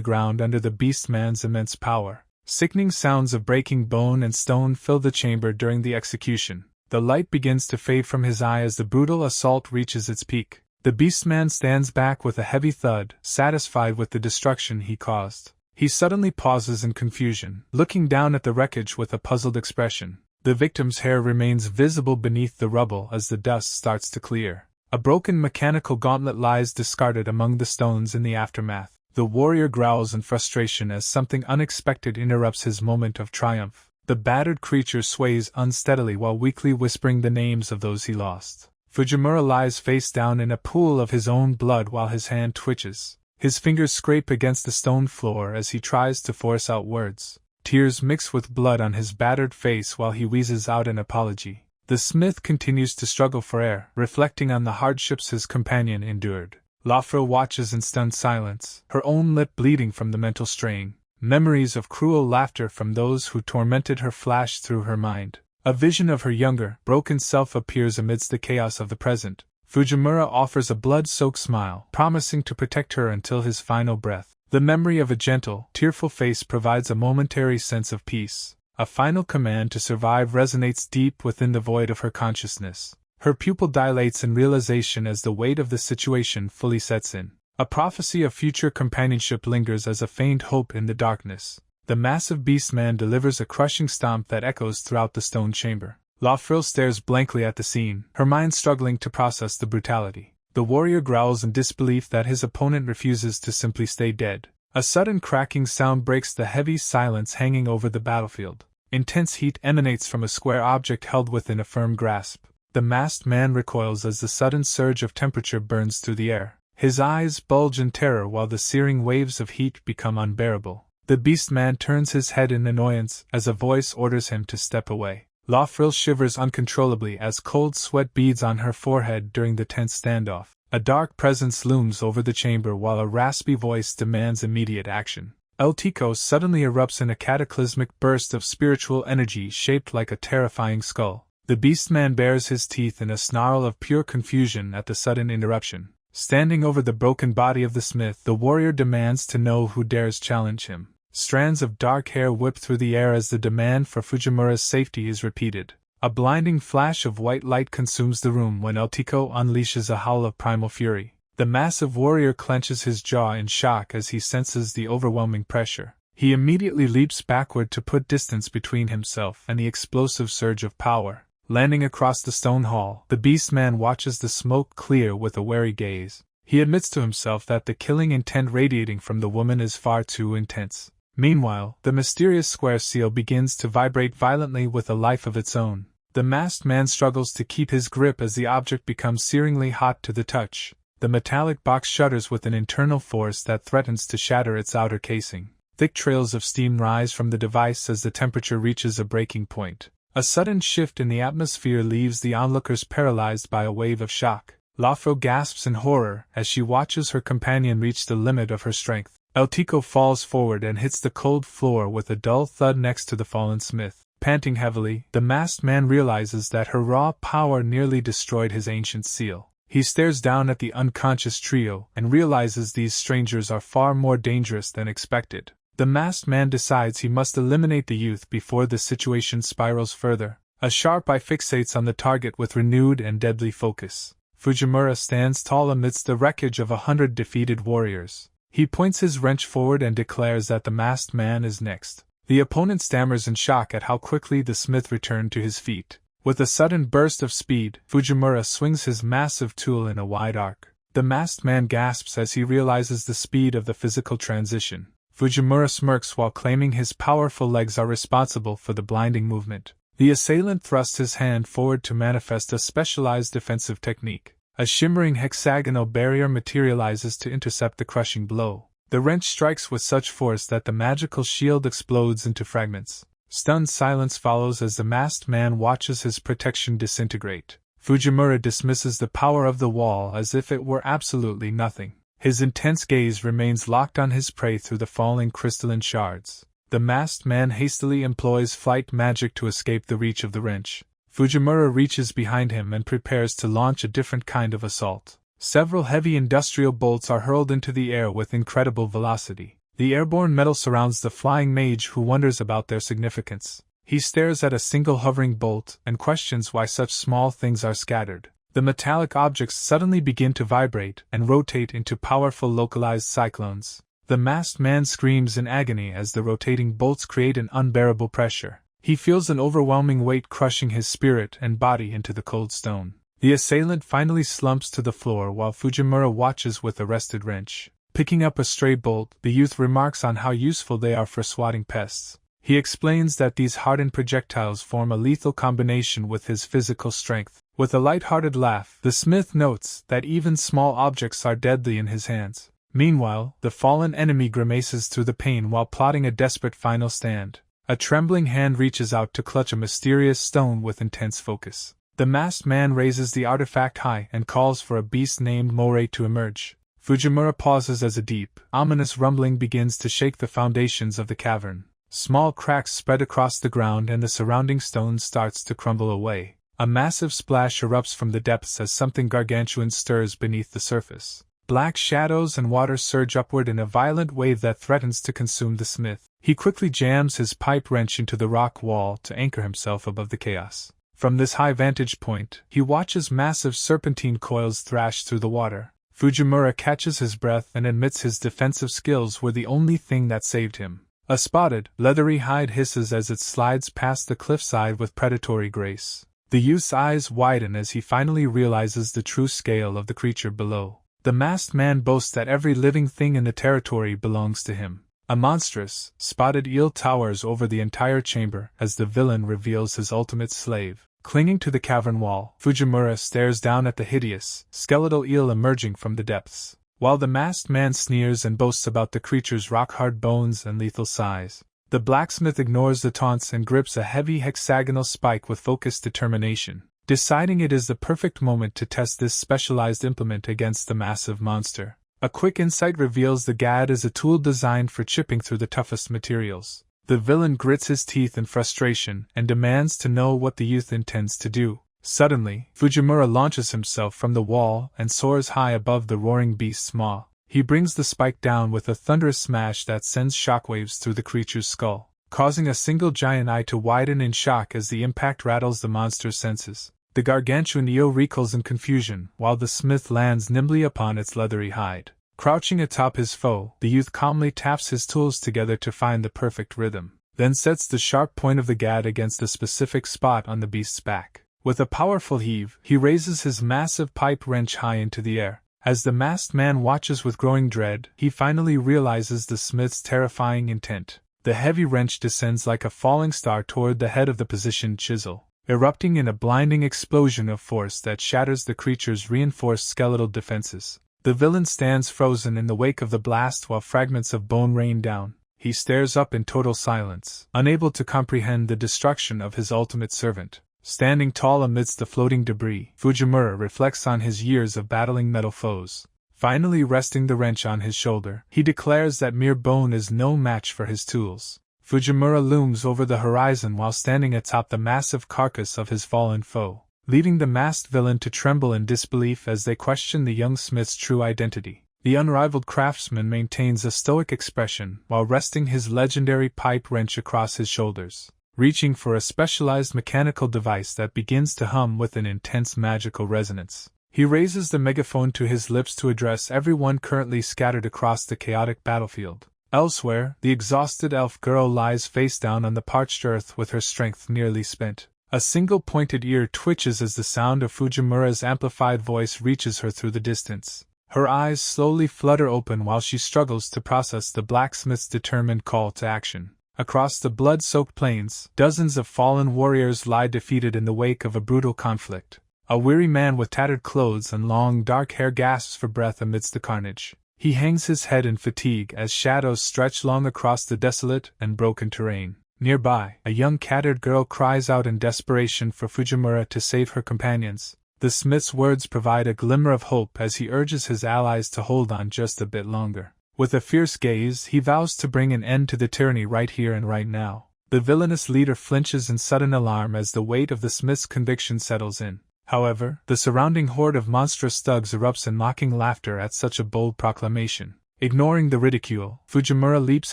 ground under the beastman's immense power. Sickening sounds of breaking bone and stone fill the chamber during the execution. The light begins to fade from his eye as the brutal assault reaches its peak. The beastman stands back with a heavy thud, satisfied with the destruction he caused. He suddenly pauses in confusion, looking down at the wreckage with a puzzled expression. The victim's hair remains visible beneath the rubble as the dust starts to clear. A broken mechanical gauntlet lies discarded among the stones in the aftermath. The warrior growls in frustration as something unexpected interrupts his moment of triumph. The battered creature sways unsteadily while weakly whispering the names of those he lost. Fujimura lies face down in a pool of his own blood while his hand twitches. His fingers scrape against the stone floor as he tries to force out words. Tears mix with blood on his battered face while he wheezes out an apology. The smith continues to struggle for air, reflecting on the hardships his companion endured. Lafro watches in stunned silence, her own lip bleeding from the mental strain. Memories of cruel laughter from those who tormented her flash through her mind. A vision of her younger, broken self appears amidst the chaos of the present. Fujimura offers a blood-soaked smile, promising to protect her until his final breath. The memory of a gentle, tearful face provides a momentary sense of peace. A final command to survive resonates deep within the void of her consciousness. Her pupil dilates in realization as the weight of the situation fully sets in. A prophecy of future companionship lingers as a faint hope in the darkness. The massive beastman delivers a crushing stomp that echoes throughout the stone chamber. Lafril stares blankly at the scene, her mind struggling to process the brutality. The warrior growls in disbelief that his opponent refuses to simply stay dead. A sudden cracking sound breaks the heavy silence hanging over the battlefield. Intense heat emanates from a square object held within a firm grasp. The masked man recoils as the sudden surge of temperature burns through the air. His eyes bulge in terror while the searing waves of heat become unbearable. The beastman turns his head in annoyance as a voice orders him to step away. Lafril shivers uncontrollably as cold sweat beads on her forehead during the tense standoff. A dark presence looms over the chamber while a raspy voice demands immediate action. Elto suddenly erupts in a cataclysmic burst of spiritual energy shaped like a terrifying skull. The beastman bares his teeth in a snarl of pure confusion at the sudden interruption. Standing over the broken body of the smith, the warrior demands to know who dares challenge him. Strands of dark hair whip through the air as the demand for Fujimura's safety is repeated. A blinding flash of white light consumes the room when Elto unleashes a howl of primal fury. The massive warrior clenches his jaw in shock as he senses the overwhelming pressure. He immediately leaps backward to put distance between himself and the explosive surge of power. Landing across the stone hall, the beastman watches the smoke clear with a wary gaze. He admits to himself that the killing intent radiating from the woman is far too intense. Meanwhile, the mysterious square seal begins to vibrate violently with a life of its own. The masked man struggles to keep his grip as the object becomes searingly hot to the touch. The metallic box shudders with an internal force that threatens to shatter its outer casing. Thick trails of steam rise from the device as the temperature reaches a breaking point. A sudden shift in the atmosphere leaves the onlookers paralyzed by a wave of shock. Lafro gasps in horror as she watches her companion reach the limit of her strength. Elto falls forward and hits the cold floor with a dull thud next to the fallen smith. Panting heavily, the masked man realizes that her raw power nearly destroyed his ancient seal. He stares down at the unconscious trio and realizes these strangers are far more dangerous than expected. The masked man decides he must eliminate the youth before the situation spirals further. A sharp eye fixates on the target with renewed and deadly focus. Fujimura stands tall amidst the wreckage of 100 defeated warriors. He points his wrench forward and declares that the masked man is next. The opponent stammers in shock at how quickly the smith returned to his feet. With a sudden burst of speed, Fujimura swings his massive tool in a wide arc. The masked man gasps as he realizes the speed of the physical transition. Fujimura smirks while claiming his powerful legs are responsible for the blinding movement. The assailant thrusts his hand forward to manifest a specialized defensive technique. A shimmering hexagonal barrier materializes to intercept the crushing blow. The wrench strikes with such force that the magical shield explodes into fragments. Stunned silence follows as the masked man watches his protection disintegrate. Fujimura dismisses the power of the wall as if it were absolutely nothing. His intense gaze remains locked on his prey through the falling crystalline shards. The masked man hastily employs flight magic to escape the reach of the wrench. Fujimura reaches behind him and prepares to launch a different kind of assault. Several heavy industrial bolts are hurled into the air with incredible velocity. The airborne metal surrounds the flying mage, who wonders about their significance. He stares at a single hovering bolt and questions why such small things are scattered. The metallic objects suddenly begin to vibrate and rotate into powerful localized cyclones. The masked man screams in agony as the rotating bolts create an unbearable pressure. He feels an overwhelming weight crushing his spirit and body into the cold stone. The assailant finally slumps to the floor while Fujimura watches with arrested wrench. Picking up a stray bolt, the youth remarks on how useful they are for swatting pests. He explains that these hardened projectiles form a lethal combination with his physical strength. With a light-hearted laugh, the smith notes that even small objects are deadly in his hands. Meanwhile, the fallen enemy grimaces through the pain while plotting a desperate final stand. A trembling hand reaches out to clutch a mysterious stone with intense focus. The masked man raises the artifact high and calls for a beast named Moray to emerge. Fujimura pauses as a deep, ominous rumbling begins to shake the foundations of the cavern. Small cracks spread across the ground and the surrounding stone starts to crumble away. A massive splash erupts from the depths as something gargantuan stirs beneath the surface. Black shadows and water surge upward in a violent wave that threatens to consume the smith. He quickly jams his pipe wrench into the rock wall to anchor himself above the chaos. From this high vantage point, he watches massive serpentine coils thrash through the water. Fujimura catches his breath and admits his defensive skills were the only thing that saved him. A spotted, leathery hide hisses as it slides past the cliffside with predatory grace. The youth's eyes widen as he finally realizes the true scale of the creature below. The masked man boasts that every living thing in the territory belongs to him. A monstrous, spotted eel towers over the entire chamber as the villain reveals his ultimate slave. Clinging to the cavern wall, Fujimura stares down at the hideous, skeletal eel emerging from the depths. While the masked man sneers and boasts about the creature's rock-hard bones and lethal size, the blacksmith ignores the taunts and grips a heavy hexagonal spike with focused determination, deciding it is the perfect moment to test this specialized implement against the massive monster. A quick insight reveals the gad is a tool designed for chipping through the toughest materials. The villain grits his teeth in frustration and demands to know what the youth intends to do. Suddenly, Fujimura launches himself from the wall and soars high above the roaring beast's maw. He brings the spike down with a thunderous smash that sends shockwaves through the creature's skull, causing a single giant eye to widen in shock as the impact rattles the monster's senses. The gargantuan eel recoils in confusion, while the smith lands nimbly upon its leathery hide. Crouching atop his foe, the youth calmly taps his tools together to find the perfect rhythm, then sets the sharp point of the gad against a specific spot on the beast's back. With a powerful heave, he raises his massive pipe wrench high into the air. As the masked man watches with growing dread, he finally realizes the smith's terrifying intent. The heavy wrench descends like a falling star toward the head of the positioned chisel, erupting in a blinding explosion of force that shatters the creature's reinforced skeletal defenses. The villain stands frozen in the wake of the blast while fragments of bone rain down. He stares up in total silence, unable to comprehend the destruction of his ultimate servant. Standing tall amidst the floating debris, Fujimura reflects on his years of battling metal foes. Finally resting the wrench on his shoulder, he declares that mere bone is no match for his tools. Fujimura looms over the horizon while standing atop the massive carcass of his fallen foe, leaving the masked villain to tremble in disbelief as they question the young smith's true identity. The unrivaled craftsman maintains a stoic expression while resting his legendary pipe wrench across his shoulders, reaching for a specialized mechanical device that begins to hum with an intense magical resonance. He raises the megaphone to his lips to address everyone currently scattered across the chaotic battlefield. Elsewhere, the exhausted elf girl lies face down on the parched earth with her strength nearly spent. A single pointed ear twitches as the sound of Fujimura's amplified voice reaches her through the distance. Her eyes slowly flutter open while she struggles to process the blacksmith's determined call to action. Across the blood-soaked plains, dozens of fallen warriors lie defeated in the wake of a brutal conflict. A weary man with tattered clothes and long dark hair gasps for breath amidst the carnage. He hangs his head in fatigue as shadows stretch long across the desolate and broken terrain. Nearby, a young cat-haired girl cries out in desperation for Fujimura to save her companions. The smith's words provide a glimmer of hope as he urges his allies to hold on just a bit longer. With a fierce gaze, he vows to bring an end to the tyranny right here and right now. The villainous leader flinches in sudden alarm as the weight of the smith's conviction settles in. However, the surrounding horde of monstrous thugs erupts in mocking laughter at such a bold proclamation. Ignoring the ridicule, Fujimura leaps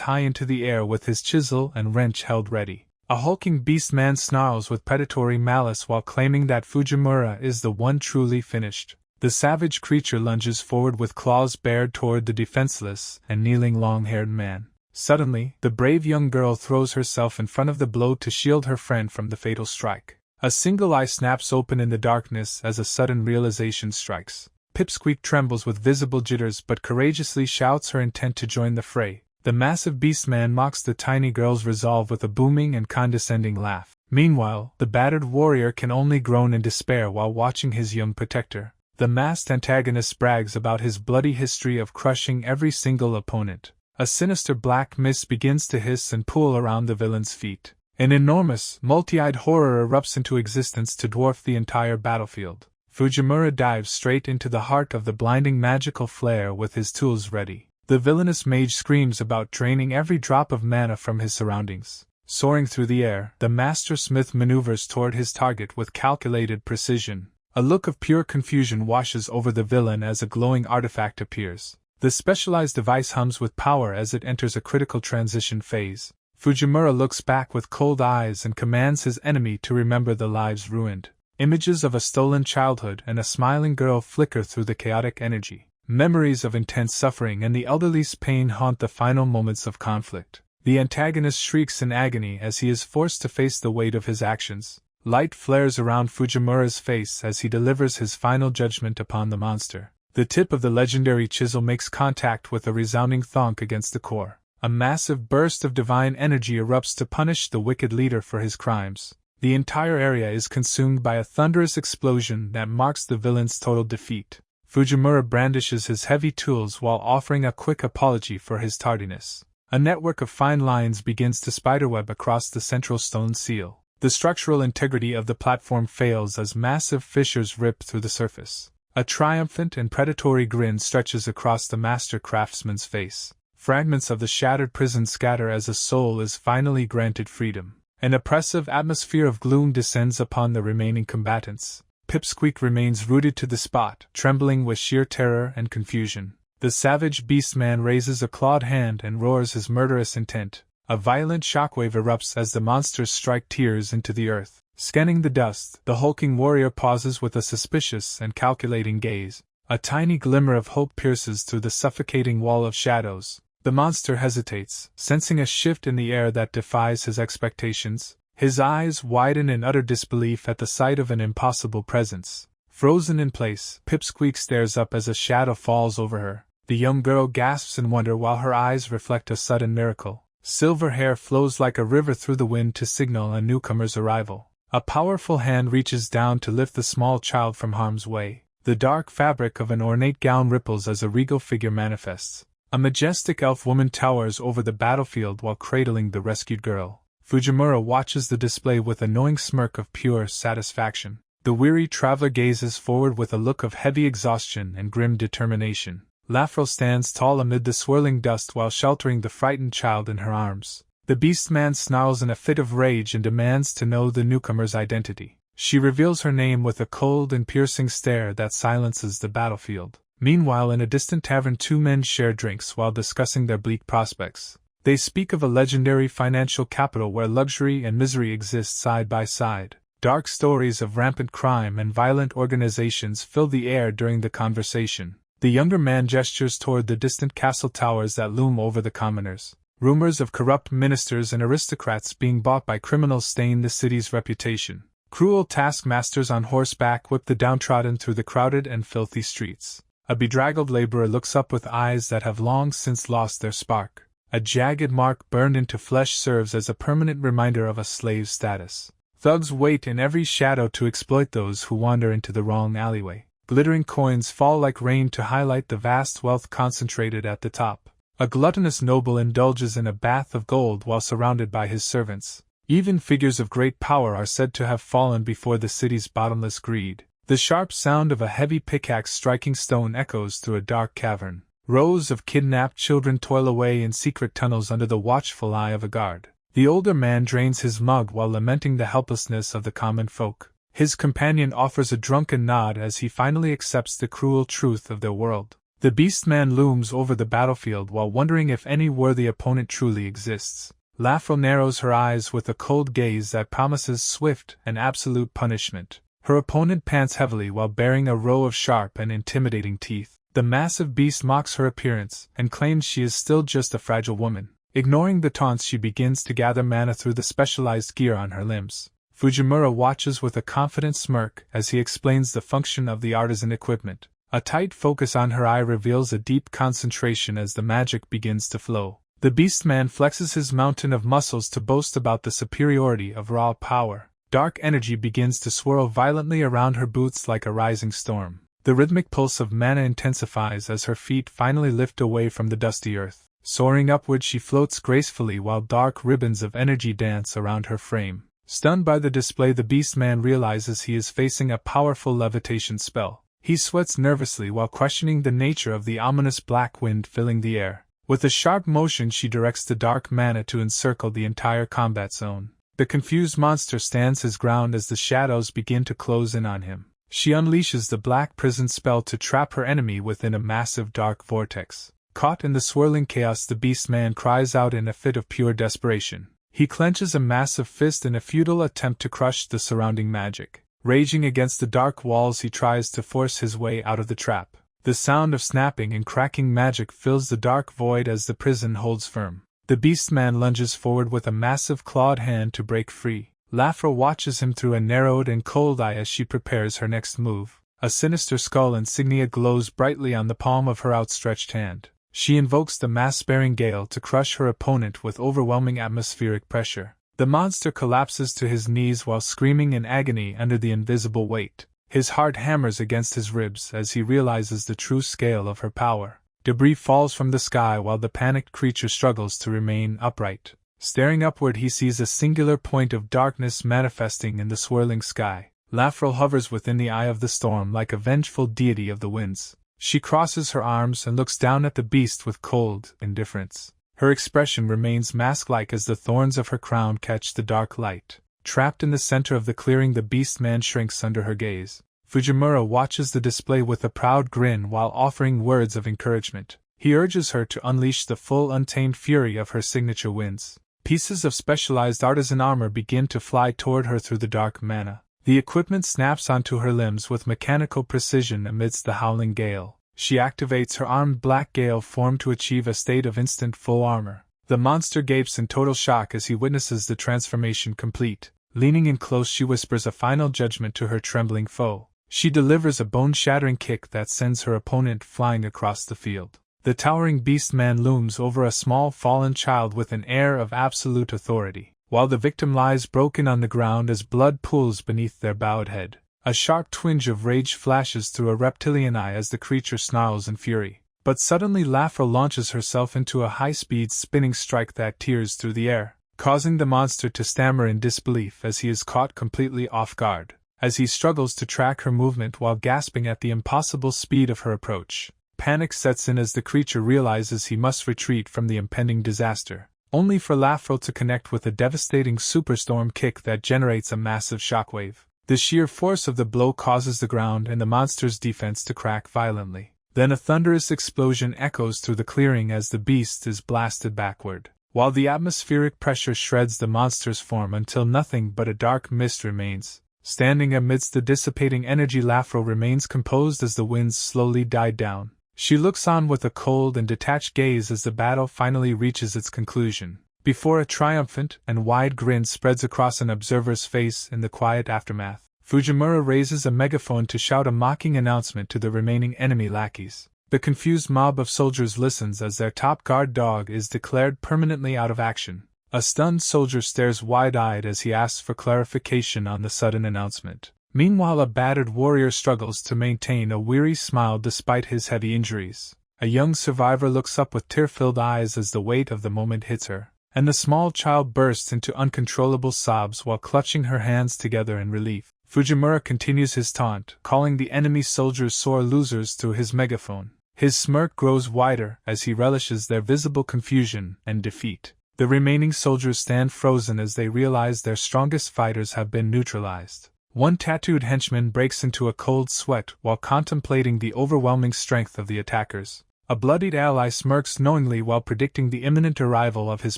high into the air with his chisel and wrench held ready. A hulking beast man snarls with predatory malice while claiming that Fujimura is the one truly finished. The savage creature lunges forward with claws bared toward the defenseless and kneeling long-haired man. Suddenly, the brave young girl throws herself in front of the blow to shield her friend from the fatal strike. A single eye snaps open in the darkness as a sudden realization strikes. Pipsqueak trembles with visible jitters but courageously shouts her intent to join the fray. The massive beastman mocks the tiny girl's resolve with a booming and condescending laugh. Meanwhile, the battered warrior can only groan in despair while watching his young protector. The masked antagonist brags about his bloody history of crushing every single opponent. A sinister black mist begins to hiss and pool around the villain's feet. An enormous, multi-eyed horror erupts into existence to dwarf the entire battlefield. Fujimura dives straight into the heart of the blinding magical flare with his tools ready. The villainous mage screams about draining every drop of mana from his surroundings. Soaring through the air, the master smith maneuvers toward his target with calculated precision. A look of pure confusion washes over the villain as a glowing artifact appears. The specialized device hums with power as it enters a critical transition phase. Fujimura looks back with cold eyes and commands his enemy to remember the lives ruined. Images of a stolen childhood and a smiling girl flicker through the chaotic energy. Memories of intense suffering and the elderly's pain haunt the final moments of conflict. The antagonist shrieks in agony as he is forced to face the weight of his actions. Light flares around Fujimura's face as he delivers his final judgment upon the monster. The tip of the legendary chisel makes contact with a resounding thonk against the core. A massive burst of divine energy erupts to punish the wicked leader for his crimes. The entire area is consumed by a thunderous explosion that marks the villain's total defeat. Fujimura brandishes his heavy tools while offering a quick apology for his tardiness. A network of fine lines begins to spiderweb across the central stone seal. The structural integrity of the platform fails as massive fissures rip through the surface. A triumphant and predatory grin stretches across the master craftsman's face. Fragments of the shattered prison scatter as a soul is finally granted freedom. An oppressive atmosphere of gloom descends upon the remaining combatants. Pipsqueak remains rooted to the spot, trembling with sheer terror and confusion. The savage beastman raises a clawed hand and roars his murderous intent. A violent shockwave erupts as the monsters strike tears into the earth. Scanning the dust, the hulking warrior pauses with a suspicious and calculating gaze. A tiny glimmer of hope pierces through the suffocating wall of shadows. The monster hesitates, sensing a shift in the air that defies his expectations. His eyes widen in utter disbelief at the sight of an impossible presence. Frozen in place, Pipsqueak stares up as a shadow falls over her. The young girl gasps in wonder while her eyes reflect a sudden miracle. Silver hair flows like a river through the wind to signal a newcomer's arrival. A powerful hand reaches down to lift the small child from harm's way. The dark fabric of an ornate gown ripples as a regal figure manifests. A majestic elf woman towers over the battlefield while cradling the rescued girl. Fujimura watches the display with a knowing smirk of pure satisfaction. The weary traveler gazes forward with a look of heavy exhaustion and grim determination. Lafrel stands tall amid the swirling dust while sheltering the frightened child in her arms. The beastman snarls in a fit of rage and demands to know the newcomer's identity. She reveals her name with a cold and piercing stare that silences the battlefield. Meanwhile, in a distant tavern, two men share drinks while discussing their bleak prospects. They speak of a legendary financial capital where luxury and misery exist side by side. Dark stories of rampant crime and violent organizations fill the air during the conversation. The younger man gestures toward the distant castle towers that loom over the commoners. Rumors of corrupt ministers and aristocrats being bought by criminals stain the city's reputation. Cruel taskmasters on horseback whip the downtrodden through the crowded and filthy streets. A bedraggled laborer looks up with eyes that have long since lost their spark. A jagged mark burned into flesh serves as a permanent reminder of a slave's status. Thugs wait in every shadow to exploit those who wander into the wrong alleyway. Glittering coins fall like rain to highlight the vast wealth concentrated at the top. A gluttonous noble indulges in a bath of gold while surrounded by his servants. Even figures of great power are said to have fallen before the city's bottomless greed. The sharp sound of a heavy pickaxe striking stone echoes through a dark cavern. Rows of kidnapped children toil away in secret tunnels under the watchful eye of a guard. The older man drains his mug while lamenting the helplessness of the common folk. His companion offers a drunken nod as he finally accepts the cruel truth of their world. The beastman looms over the battlefield while wondering if any worthy opponent truly exists. Lafrel narrows her eyes with a cold gaze that promises swift and absolute punishment. Her opponent pants heavily while baring a row of sharp and intimidating teeth. The massive beast mocks her appearance and claims she is still just a fragile woman. Ignoring the taunts, she begins to gather mana through the specialized gear on her limbs. Fujimura watches with a confident smirk as he explains the function of the artisan equipment. A tight focus on her eye reveals a deep concentration as the magic begins to flow. The beastman flexes his mountain of muscles to boast about the superiority of raw power. Dark energy begins to swirl violently around her boots like a rising storm. The rhythmic pulse of mana intensifies as her feet finally lift away from the dusty earth. Soaring upward, she floats gracefully while dark ribbons of energy dance around her frame. Stunned by the display, the beastman realizes he is facing a powerful levitation spell. He sweats nervously while questioning the nature of the ominous black wind filling the air. With a sharp motion, she directs the dark mana to encircle the entire combat zone. The confused monster stands his ground as the shadows begin to close in on him. She unleashes the black prison spell to trap her enemy within a massive dark vortex. Caught in the swirling chaos, the beastman cries out in a fit of pure desperation. He clenches a massive fist in a futile attempt to crush the surrounding magic. Raging against the dark walls, he tries to force his way out of the trap. The sound of snapping and cracking magic fills the dark void as the prison holds firm. The beastman lunges forward with a massive clawed hand to break free. Lafra watches him through a narrowed and cold eye as she prepares her next move. A sinister skull insignia glows brightly on the palm of her outstretched hand. She invokes the mass-bearing gale to crush her opponent with overwhelming atmospheric pressure. The monster collapses to his knees while screaming in agony under the invisible weight. His heart hammers against his ribs as he realizes the true scale of her power. Debris falls from the sky while the panicked creature struggles to remain upright. Staring upward, he sees a singular point of darkness manifesting in the swirling sky. Lafrel hovers within the eye of the storm like a vengeful deity of the winds. She crosses her arms and looks down at the beast with cold indifference. Her expression remains mask-like as the thorns of her crown catch the dark light. Trapped in the center of the clearing, the beastman shrinks under her gaze. Fujimura watches the display with a proud grin while offering words of encouragement. He urges her to unleash the full untamed fury of her signature winds. Pieces of specialized artisan armor begin to fly toward her through the dark mana. The equipment snaps onto her limbs with mechanical precision amidst the howling gale. She activates her armed black gale form to achieve a state of instant full armor. The monster gapes in total shock as he witnesses the transformation complete. Leaning in close, she whispers a final judgment to her trembling foe. She delivers a bone-shattering kick that sends her opponent flying across the field. The towering beastman looms over a small fallen child with an air of absolute authority, while the victim lies broken on the ground as blood pools beneath their bowed head. A sharp twinge of rage flashes through a reptilian eye as the creature snarls in fury. But suddenly Lafra launches herself into a high-speed spinning strike that tears through the air, causing the monster to stammer in disbelief as he is caught completely off guard. As he struggles to track her movement while gasping at the impossible speed of her approach, panic sets in as the creature realizes he must retreat from the impending disaster, only for Lafro to connect with a devastating superstorm kick that generates a massive shockwave. The sheer force of the blow causes the ground and the monster's defense to crack violently. Then a thunderous explosion echoes through the clearing as the beast is blasted backward, while the atmospheric pressure shreds the monster's form until nothing but a dark mist remains. Standing amidst the dissipating energy, Lafro remains composed as the winds slowly died down. She looks on with a cold and detached gaze as the battle finally reaches its conclusion, before a triumphant and wide grin spreads across an observer's face in the quiet aftermath. Fujimura raises a megaphone to shout a mocking announcement to the remaining enemy lackeys. The confused mob of soldiers listens as their top guard dog is declared permanently out of action. A stunned soldier stares wide-eyed as he asks for clarification on the sudden announcement. Meanwhile, a battered warrior struggles to maintain a weary smile despite his heavy injuries. A young survivor looks up with tear-filled eyes as the weight of the moment hits her, and the small child bursts into uncontrollable sobs while clutching her hands together in relief. Fujimura continues his taunt, calling the enemy soldiers sore losers through his megaphone. His smirk grows wider as he relishes their visible confusion and defeat. The remaining soldiers stand frozen as they realize their strongest fighters have been neutralized. One tattooed henchman breaks into a cold sweat while contemplating the overwhelming strength of the attackers. A bloodied ally smirks knowingly while predicting the imminent arrival of his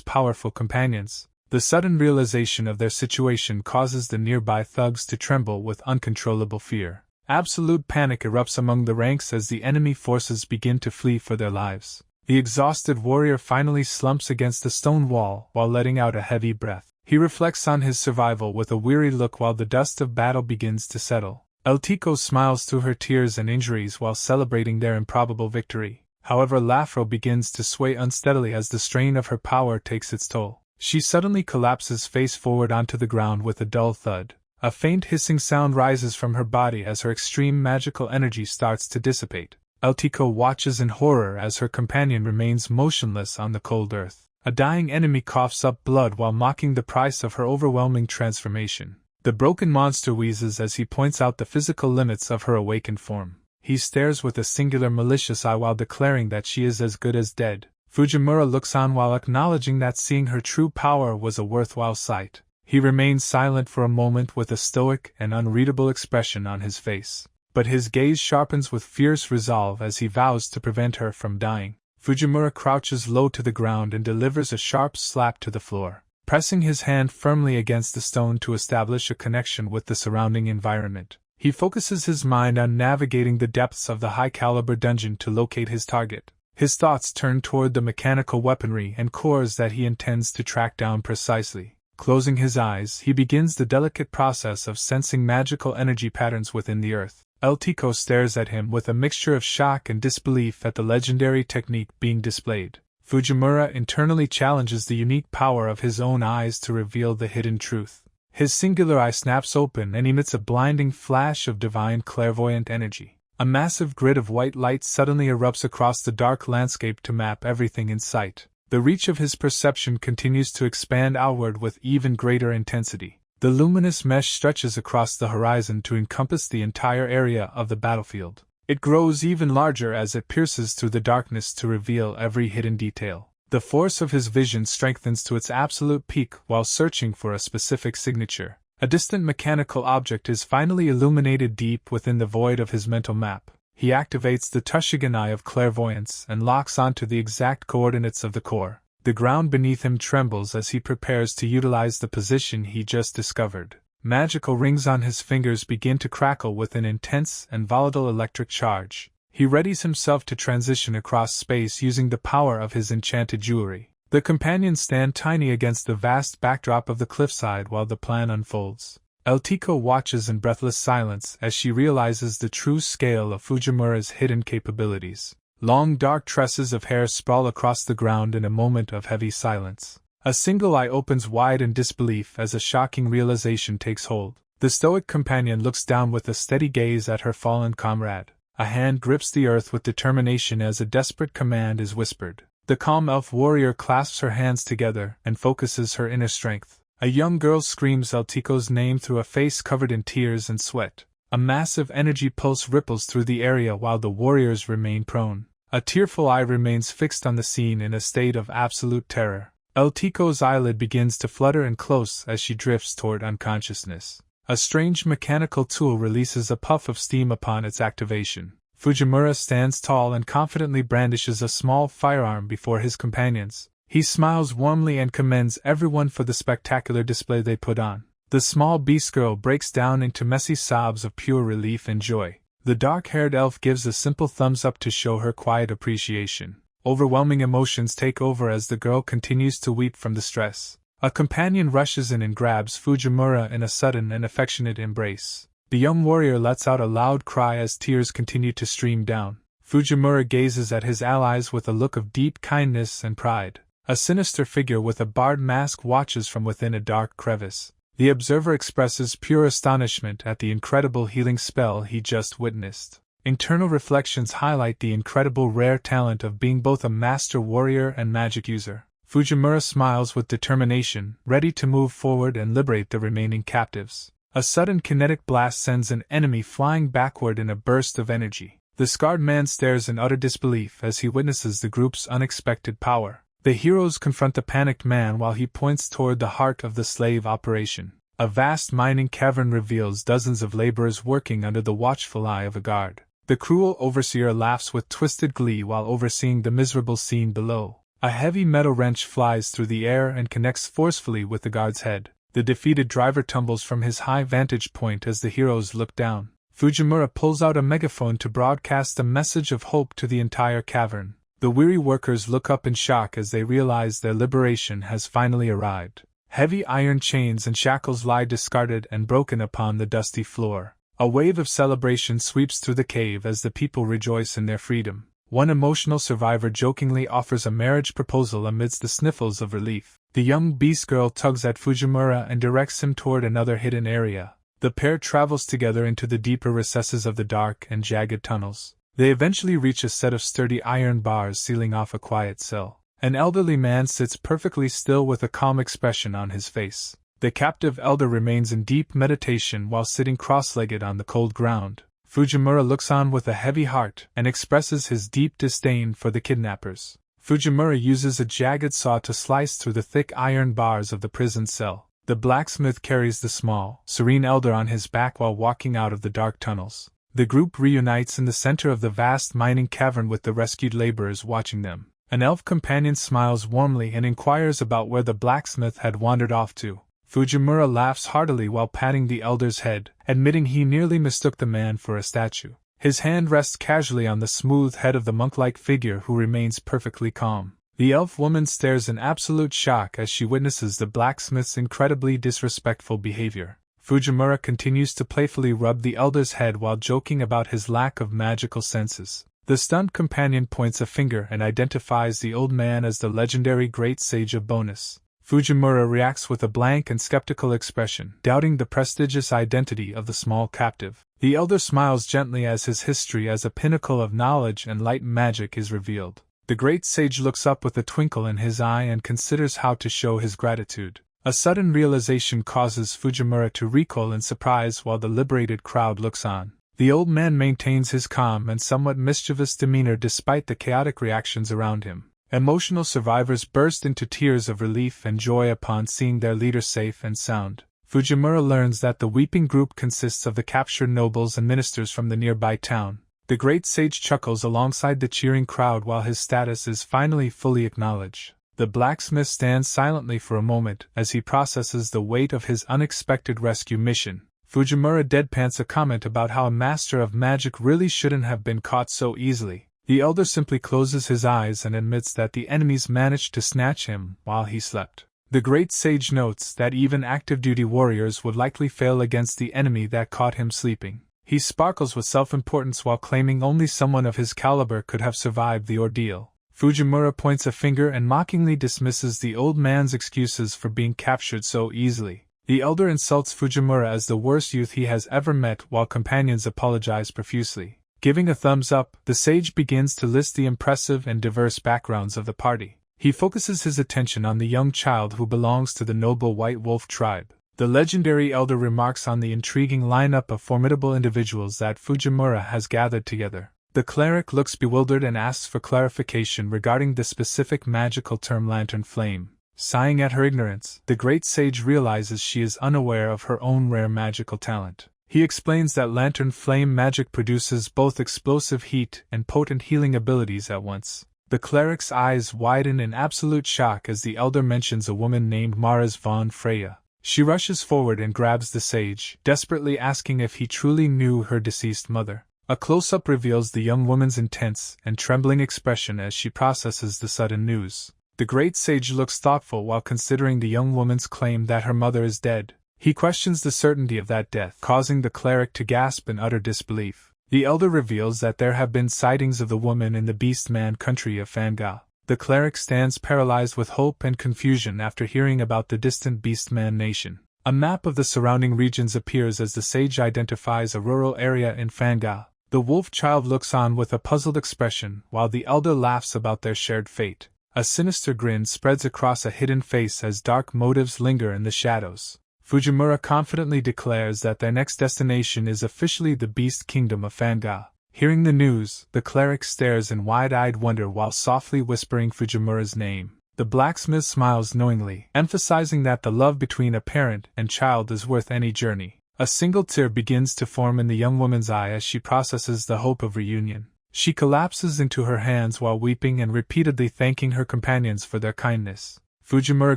powerful companions. The sudden realization of their situation causes the nearby thugs to tremble with uncontrollable fear. Absolute panic erupts among the ranks as the enemy forces begin to flee for their lives. The exhausted warrior finally slumps against the stone wall while letting out a heavy breath. He reflects on his survival with a weary look while the dust of battle begins to settle. Elto smiles through her tears and injuries while celebrating their improbable victory. However, Lafro begins to sway unsteadily as the strain of her power takes its toll. She suddenly collapses face forward onto the ground with a dull thud. A faint hissing sound rises from her body as her extreme magical energy starts to dissipate. Elto watches in horror as her companion remains motionless on the cold earth. A dying enemy coughs up blood while mocking the price of her overwhelming transformation. The broken monster wheezes as he points out the physical limits of her awakened form. He stares with a singular malicious eye while declaring that she is as good as dead. Fujimura looks on while acknowledging that seeing her true power was a worthwhile sight. He remains silent for a moment with a stoic and unreadable expression on his face. But his gaze sharpens with fierce resolve as he vows to prevent her from dying. Fujimura crouches low to the ground and delivers a sharp slap to the floor, pressing his hand firmly against the stone to establish a connection with the surrounding environment. He focuses his mind on navigating the depths of the high-caliber dungeon to locate his target. His thoughts turn toward the mechanical weaponry and cores that he intends to track down precisely. Closing his eyes, he begins the delicate process of sensing magical energy patterns within the earth. Elto stares at him with a mixture of shock and disbelief at the legendary technique being displayed. Fujimura internally challenges the unique power of his own eyes to reveal the hidden truth. His singular eye snaps open and emits a blinding flash of divine clairvoyant energy. A massive grid of white light suddenly erupts across the dark landscape to map everything in sight. The reach of his perception continues to expand outward with even greater intensity. The luminous mesh stretches across the horizon to encompass the entire area of the battlefield. It grows even larger as it pierces through the darkness to reveal every hidden detail. The force of his vision strengthens to its absolute peak while searching for a specific signature. A distant mechanical object is finally illuminated deep within the void of his mental map. He activates the Tushigan Eye of Clairvoyance and locks onto the exact coordinates of the core. The ground beneath him trembles as he prepares to utilize the position he just discovered. Magical rings on his fingers begin to crackle with an intense and volatile electric charge. He readies himself to transition across space using the power of his enchanted jewelry. The companions stand tiny against the vast backdrop of the cliffside while the plan unfolds. Elto watches in breathless silence as she realizes the true scale of Fujimura's hidden capabilities. Long dark tresses of hair sprawl across the ground in a moment of heavy silence. A single eye opens wide in disbelief as a shocking realization takes hold. The stoic companion looks down with a steady gaze at her fallen comrade. A hand grips the earth with determination as a desperate command is whispered. The calm elf warrior clasps her hands together and focuses her inner strength. A young girl screams Elto's name through a face covered in tears and sweat. A massive energy pulse ripples through the area while the warriors remain prone. A tearful eye remains fixed on the scene in a state of absolute terror. Elto's eyelid begins to flutter and close as she drifts toward unconsciousness. A strange mechanical tool releases a puff of steam upon its activation. Fujimura stands tall and confidently brandishes a small firearm before his companions. He smiles warmly and commends everyone for the spectacular display they put on. The small beast girl breaks down into messy sobs of pure relief and joy. The dark-haired elf gives a simple thumbs up to show her quiet appreciation. Overwhelming emotions take over as the girl continues to weep from the stress. A companion rushes in and grabs Fujimura in a sudden and affectionate embrace. The young warrior lets out a loud cry as tears continue to stream down. Fujimura gazes at his allies with a look of deep kindness and pride. A sinister figure with a barred mask watches from within a dark crevice. The observer expresses pure astonishment at the incredible healing spell he just witnessed. Internal reflections highlight the incredible rare talent of being both a master warrior and magic user. Fujimura smiles with determination, ready to move forward and liberate the remaining captives. A sudden kinetic blast sends an enemy flying backward in a burst of energy. The scarred man stares in utter disbelief as he witnesses the group's unexpected power. The heroes confront the panicked man while he points toward the heart of the slave operation. A vast mining cavern reveals dozens of laborers working under the watchful eye of a guard. The cruel overseer laughs with twisted glee while overseeing the miserable scene below. A heavy metal wrench flies through the air and connects forcefully with the guard's head. The defeated driver tumbles from his high vantage point as the heroes look down. Fujimura pulls out a megaphone to broadcast a message of hope to the entire cavern. The weary workers look up in shock as they realize their liberation has finally arrived. Heavy iron chains and shackles lie discarded and broken upon the dusty floor. A wave of celebration sweeps through the cave as the people rejoice in their freedom. One emotional survivor jokingly offers a marriage proposal amidst the sniffles of relief. The young beast girl tugs at Fujimura and directs him toward another hidden area. The pair travels together into the deeper recesses of the dark and jagged tunnels. They eventually reach a set of sturdy iron bars sealing off a quiet cell. An elderly man sits perfectly still with a calm expression on his face. The captive elder remains in deep meditation while sitting cross-legged on the cold ground. Fujimura looks on with a heavy heart and expresses his deep disdain for the kidnappers. Fujimura uses a jagged saw to slice through the thick iron bars of the prison cell. The blacksmith carries the small, serene elder on his back while walking out of the dark tunnels. The group reunites in the center of the vast mining cavern with the rescued laborers watching them. An elf companion smiles warmly and inquires about where the blacksmith had wandered off to. Fujimura laughs heartily while patting the elder's head, admitting he nearly mistook the man for a statue. His hand rests casually on the smooth head of the monk-like figure who remains perfectly calm. The elf woman stares in absolute shock as she witnesses the blacksmith's incredibly disrespectful behavior. Fujimura continues to playfully rub the elder's head while joking about his lack of magical senses. The stunned companion points a finger and identifies the old man as the legendary Great Sage of Bonus. Fujimura reacts with a blank and skeptical expression, doubting the prestigious identity of the small captive. The elder smiles gently as his history as a pinnacle of knowledge and light magic is revealed. The Great Sage looks up with a twinkle in his eye and considers how to show his gratitude. A sudden realization causes Fujimura to recoil in surprise while the liberated crowd looks on. The old man maintains his calm and somewhat mischievous demeanor despite the chaotic reactions around him. Emotional survivors burst into tears of relief and joy upon seeing their leader safe and sound. Fujimura learns that the weeping group consists of the captured nobles and ministers from the nearby town. The Great Sage chuckles alongside the cheering crowd while his status is finally fully acknowledged. The blacksmith stands silently for a moment as he processes the weight of his unexpected rescue mission. Fujimura deadpans a comment about how a master of magic really shouldn't have been caught so easily. The elder simply closes his eyes and admits that the enemies managed to snatch him while he slept. The Great Sage notes that even active-duty warriors would likely fail against the enemy that caught him sleeping. He sparkles with self-importance while claiming only someone of his caliber could have survived the ordeal. Fujimura points a finger and mockingly dismisses the old man's excuses for being captured so easily. The elder insults Fujimura as the worst youth he has ever met while companions apologize profusely. Giving a thumbs up, the sage begins to list the impressive and diverse backgrounds of the party. He focuses his attention on the young child who belongs to the noble White Wolf tribe. The legendary elder remarks on the intriguing lineup of formidable individuals that Fujimura has gathered together. The cleric looks bewildered and asks for clarification regarding the specific magical term lantern flame. Sighing at her ignorance, the Great Sage realizes she is unaware of her own rare magical talent. He explains that lantern flame magic produces both explosive heat and potent healing abilities at once. The cleric's eyes widen in absolute shock as the elder mentions a woman named Maris von Freya. She rushes forward and grabs the sage, desperately asking if he truly knew her deceased mother. A close-up reveals the young woman's intense and trembling expression as she processes the sudden news. The great sage looks thoughtful while considering the young woman's claim that her mother is dead. He questions the certainty of that death, causing the cleric to gasp in utter disbelief. The elder reveals that there have been sightings of the woman in the beast-man country of Fanga. The cleric stands paralyzed with hope and confusion after hearing about the distant beast-man nation. A map of the surrounding regions appears as the sage identifies a rural area in Fanga. The wolf child looks on with a puzzled expression while the elder laughs about their shared fate. A sinister grin spreads across a hidden face as dark motives linger in the shadows. Fujimura confidently declares that their next destination is officially the Beast Kingdom of Fanga. Hearing the news, the cleric stares in wide-eyed wonder while softly whispering Fujimura's name. The blacksmith smiles knowingly, emphasizing that the love between a parent and child is worth any journey. A single tear begins to form in the young woman's eye as she processes the hope of reunion. She collapses into her hands while weeping and repeatedly thanking her companions for their kindness. Fujimura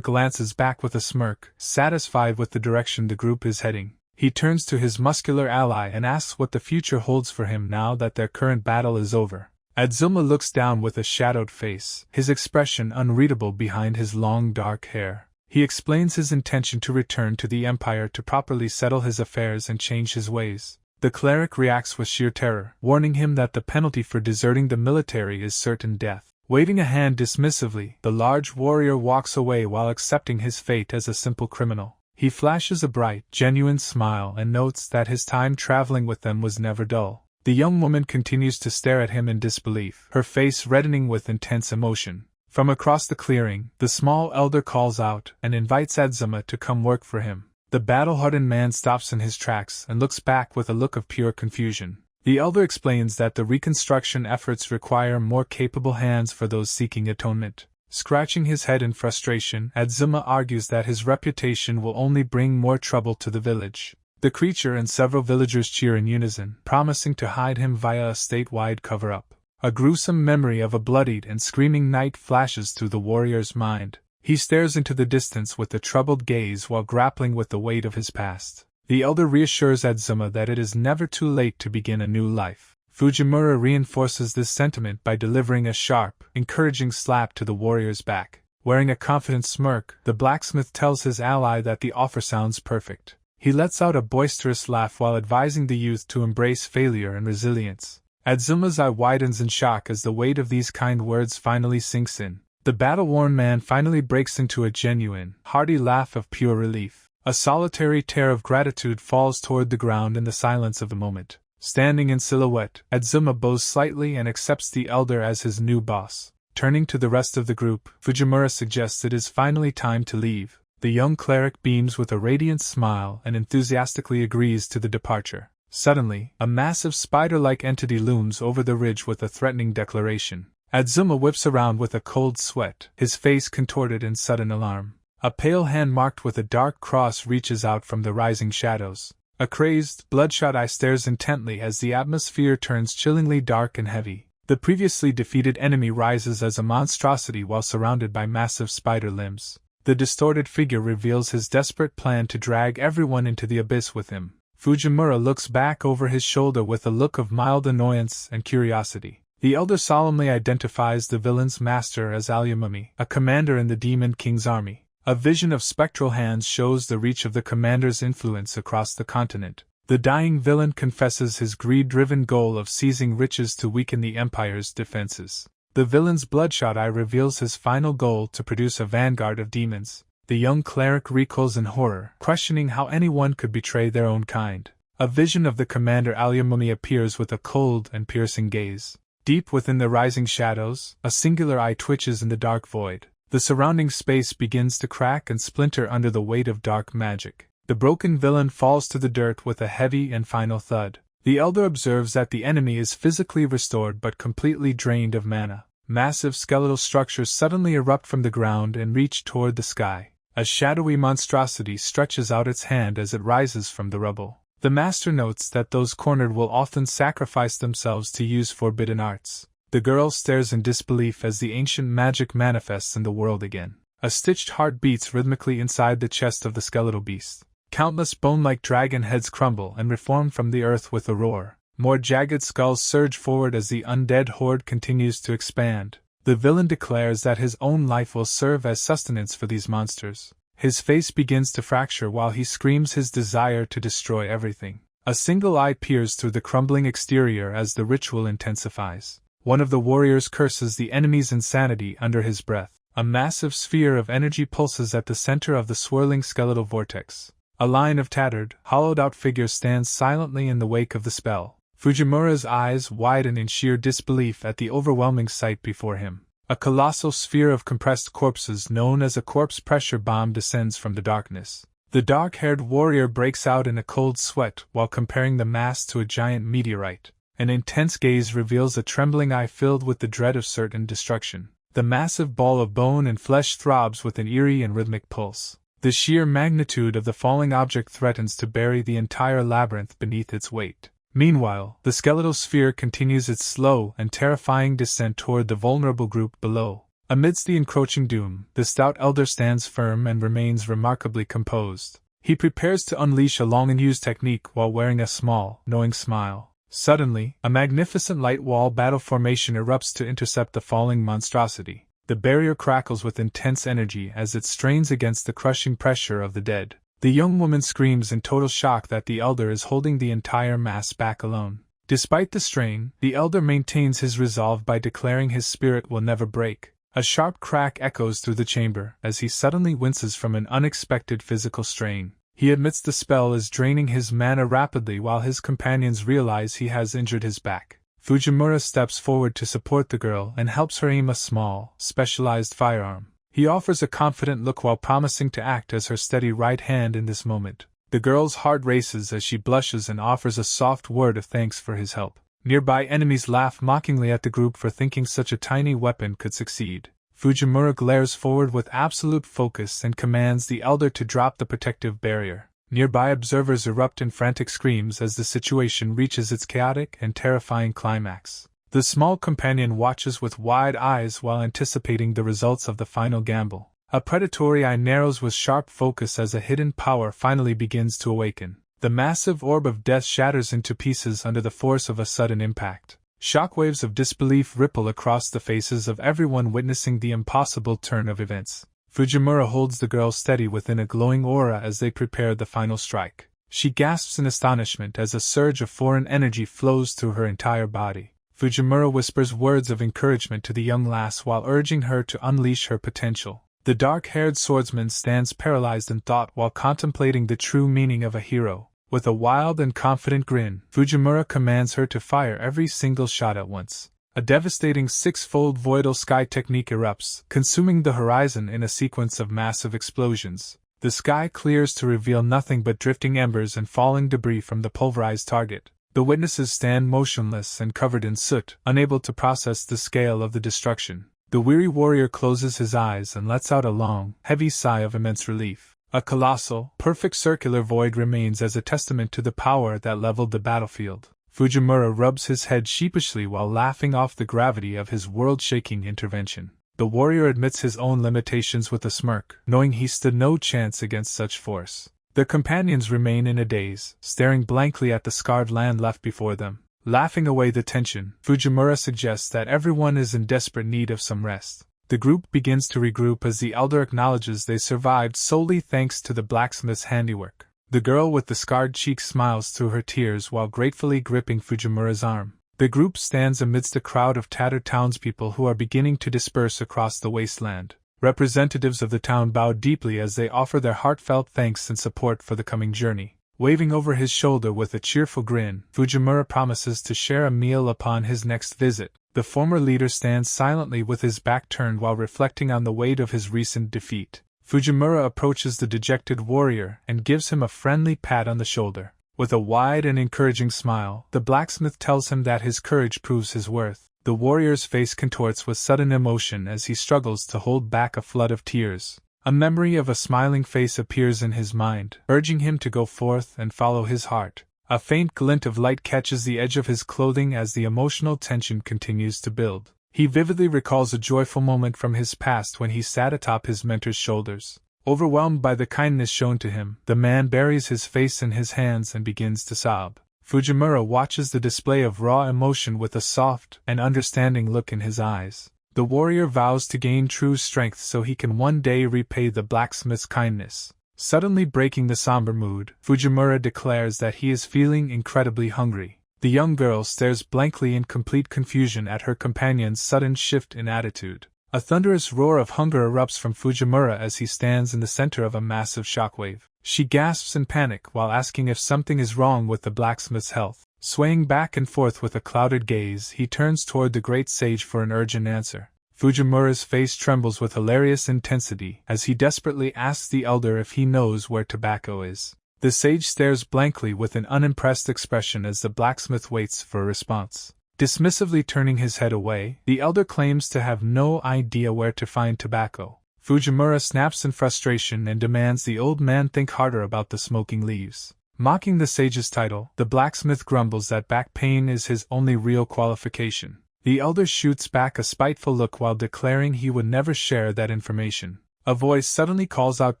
glances back with a smirk, satisfied with the direction the group is heading. He turns to his muscular ally and asks what the future holds for him now that their current battle is over. Adzuma looks down with a shadowed face, his expression unreadable behind his long dark hair. He explains his intention to return to the Empire to properly settle his affairs and change his ways. The cleric reacts with sheer terror, warning him that the penalty for deserting the military is certain death. Waving a hand dismissively, the large warrior walks away while accepting his fate as a simple criminal. He flashes a bright, genuine smile and notes that his time traveling with them was never dull. The young woman continues to stare at him in disbelief, her face reddening with intense emotion. From across the clearing, the small elder calls out and invites Adzuma to come work for him. The battle-hardened man stops in his tracks and looks back with a look of pure confusion. The elder explains that the reconstruction efforts require more capable hands for those seeking atonement. Scratching his head in frustration, Adzuma argues that his reputation will only bring more trouble to the village. The creature and several villagers cheer in unison, promising to hide him via a statewide cover-up. A gruesome memory of a bloodied and screaming knight flashes through the warrior's mind. He stares into the distance with a troubled gaze while grappling with the weight of his past. The elder reassures Adzuma that it is never too late to begin a new life. Fujimura reinforces this sentiment by delivering a sharp, encouraging slap to the warrior's back. Wearing a confident smirk, the blacksmith tells his ally that the offer sounds perfect. He lets out a boisterous laugh while advising the youth to embrace failure and resilience. Adzuma's eye widens in shock as the weight of these kind words finally sinks in. The battle-worn man finally breaks into a genuine, hearty laugh of pure relief. A solitary tear of gratitude falls toward the ground in the silence of the moment. Standing in silhouette, Adzuma bows slightly and accepts the elder as his new boss. Turning to the rest of the group, Fujimura suggests it is finally time to leave. The young cleric beams with a radiant smile and enthusiastically agrees to the departure. Suddenly, a massive spider-like entity looms over the ridge with a threatening declaration. Adzuma whips around with a cold sweat, his face contorted in sudden alarm. A pale hand marked with a dark cross reaches out from the rising shadows. A crazed, bloodshot eye stares intently as the atmosphere turns chillingly dark and heavy. The previously defeated enemy rises as a monstrosity while surrounded by massive spider limbs. The distorted figure reveals his desperate plan to drag everyone into the abyss with him. Fujimura looks back over his shoulder with a look of mild annoyance and curiosity. The elder solemnly identifies the villain's master as Alamumi, a commander in the Demon King's army. A vision of spectral hands shows the reach of the commander's influence across the continent. The dying villain confesses his greed-driven goal of seizing riches to weaken the Empire's defenses. The villain's bloodshot eye reveals his final goal to produce a vanguard of demons. The young cleric recoils in horror, questioning how anyone could betray their own kind. A vision of the commander Alamumi appears with a cold and piercing gaze. Deep within the rising shadows, a singular eye twitches in the dark void. The surrounding space begins to crack and splinter under the weight of dark magic. The broken villain falls to the dirt with a heavy and final thud. The elder observes that the enemy is physically restored but completely drained of mana. Massive skeletal structures suddenly erupt from the ground and reach toward the sky. A shadowy monstrosity stretches out its hand as it rises from the rubble. The master notes that those cornered will often sacrifice themselves to use forbidden arts. The girl stares in disbelief as the ancient magic manifests in the world again. A stitched heart beats rhythmically inside the chest of the skeletal beast. Countless bone-like dragon heads crumble and reform from the earth with a roar. More jagged skulls surge forward as the undead horde continues to expand. The villain declares that his own life will serve as sustenance for these monsters. His face begins to fracture while he screams his desire to destroy everything. A single eye peers through the crumbling exterior as the ritual intensifies. One of the warriors curses the enemy's insanity under his breath. A massive sphere of energy pulses at the center of the swirling skeletal vortex. A line of tattered, hollowed-out figures stands silently in the wake of the spell. Fujimura's eyes widen in sheer disbelief at the overwhelming sight before him. A colossal sphere of compressed corpses known as a corpse pressure bomb descends from the darkness. The dark-haired warrior breaks out in a cold sweat while comparing the mass to a giant meteorite. An intense gaze reveals a trembling eye filled with the dread of certain destruction. The massive ball of bone and flesh throbs with an eerie and rhythmic pulse. The sheer magnitude of the falling object threatens to bury the entire labyrinth beneath its weight. Meanwhile, the skeletal sphere continues its slow and terrifying descent toward the vulnerable group below. Amidst the encroaching doom, the stout elder stands firm and remains remarkably composed. He prepares to unleash a long-in-use technique while wearing a small, knowing smile. Suddenly, a magnificent light wall battle formation erupts to intercept the falling monstrosity. The barrier crackles with intense energy as it strains against the crushing pressure of the dead. The young woman screams in total shock that the elder is holding the entire mass back alone. Despite the strain, the elder maintains his resolve by declaring his spirit will never break. A sharp crack echoes through the chamber as he suddenly winces from an unexpected physical strain. He admits the spell is draining his mana rapidly while his companions realize he has injured his back. Fujimura steps forward to support the girl and helps her aim a small, specialized firearm. He offers a confident look while promising to act as her steady right hand in this moment. The girl's heart races as she blushes and offers a soft word of thanks for his help. Nearby enemies laugh mockingly at the group for thinking such a tiny weapon could succeed. Fujimura glares forward with absolute focus and commands the elder to drop the protective barrier. Nearby observers erupt in frantic screams as the situation reaches its chaotic and terrifying climax. The small companion watches with wide eyes while anticipating the results of the final gamble. A predatory eye narrows with sharp focus as a hidden power finally begins to awaken. The massive orb of death shatters into pieces under the force of a sudden impact. Shockwaves of disbelief ripple across the faces of everyone witnessing the impossible turn of events. Fujimura holds the girl steady within a glowing aura as they prepare the final strike. She gasps in astonishment as a surge of foreign energy flows through her entire body. Fujimura whispers words of encouragement to the young lass while urging her to unleash her potential. The dark-haired swordsman stands paralyzed in thought while contemplating the true meaning of a hero. With a wild and confident grin, Fujimura commands her to fire every single shot at once. A devastating six-fold voidal sky technique erupts, consuming the horizon in a sequence of massive explosions. The sky clears to reveal nothing but drifting embers and falling debris from the pulverized target. The witnesses stand motionless and covered in soot, unable to process the scale of the destruction. The weary warrior closes his eyes and lets out a long, heavy sigh of immense relief. A colossal, perfect circular void remains as a testament to the power that leveled the battlefield. Fujimura rubs his head sheepishly while laughing off the gravity of his world-shaking intervention. The warrior admits his own limitations with a smirk, knowing he stood no chance against such force. The companions remain in a daze, staring blankly at the scarred land left before them. Laughing away the tension, Fujimura suggests that everyone is in desperate need of some rest. The group begins to regroup as the elder acknowledges they survived solely thanks to the blacksmith's handiwork. The girl with the scarred cheek smiles through her tears while gratefully gripping Fujimura's arm. The group stands amidst a crowd of tattered townspeople who are beginning to disperse across the wasteland. Representatives of the town bow deeply as they offer their heartfelt thanks and support for the coming journey. Waving over his shoulder with a cheerful grin, Fujimura promises to share a meal upon his next visit. The former leader stands silently with his back turned while reflecting on the weight of his recent defeat. Fujimura approaches the dejected warrior and gives him a friendly pat on the shoulder. With a wide and encouraging smile, the blacksmith tells him that his courage proves his worth. The warrior's face contorts with sudden emotion as he struggles to hold back a flood of tears. A memory of a smiling face appears in his mind, urging him to go forth and follow his heart. A faint glint of light catches the edge of his clothing as the emotional tension continues to build. He vividly recalls a joyful moment from his past when he sat atop his mentor's shoulders. Overwhelmed by the kindness shown to him, the man buries his face in his hands and begins to sob. Fujimura watches the display of raw emotion with a soft and understanding look in his eyes. The warrior vows to gain true strength so he can one day repay the blacksmith's kindness. Suddenly breaking the somber mood, Fujimura declares that he is feeling incredibly hungry. The young girl stares blankly in complete confusion at her companion's sudden shift in attitude. A thunderous roar of hunger erupts from Fujimura as he stands in the center of a massive shockwave. She gasps in panic while asking if something is wrong with the blacksmith's health. Swaying back and forth with a clouded gaze, he turns toward the great sage for an urgent answer. Fujimura's face trembles with hilarious intensity as he desperately asks the elder if he knows where tobacco is. The sage stares blankly with an unimpressed expression as the blacksmith waits for a response. Dismissively turning his head away, the elder claims to have no idea where to find tobacco. Fujimura snaps in frustration and demands the old man think harder about the smoking leaves. Mocking the sage's title, the blacksmith grumbles that back pain is his only real qualification. The elder shoots back a spiteful look while declaring he would never share that information. A voice suddenly calls out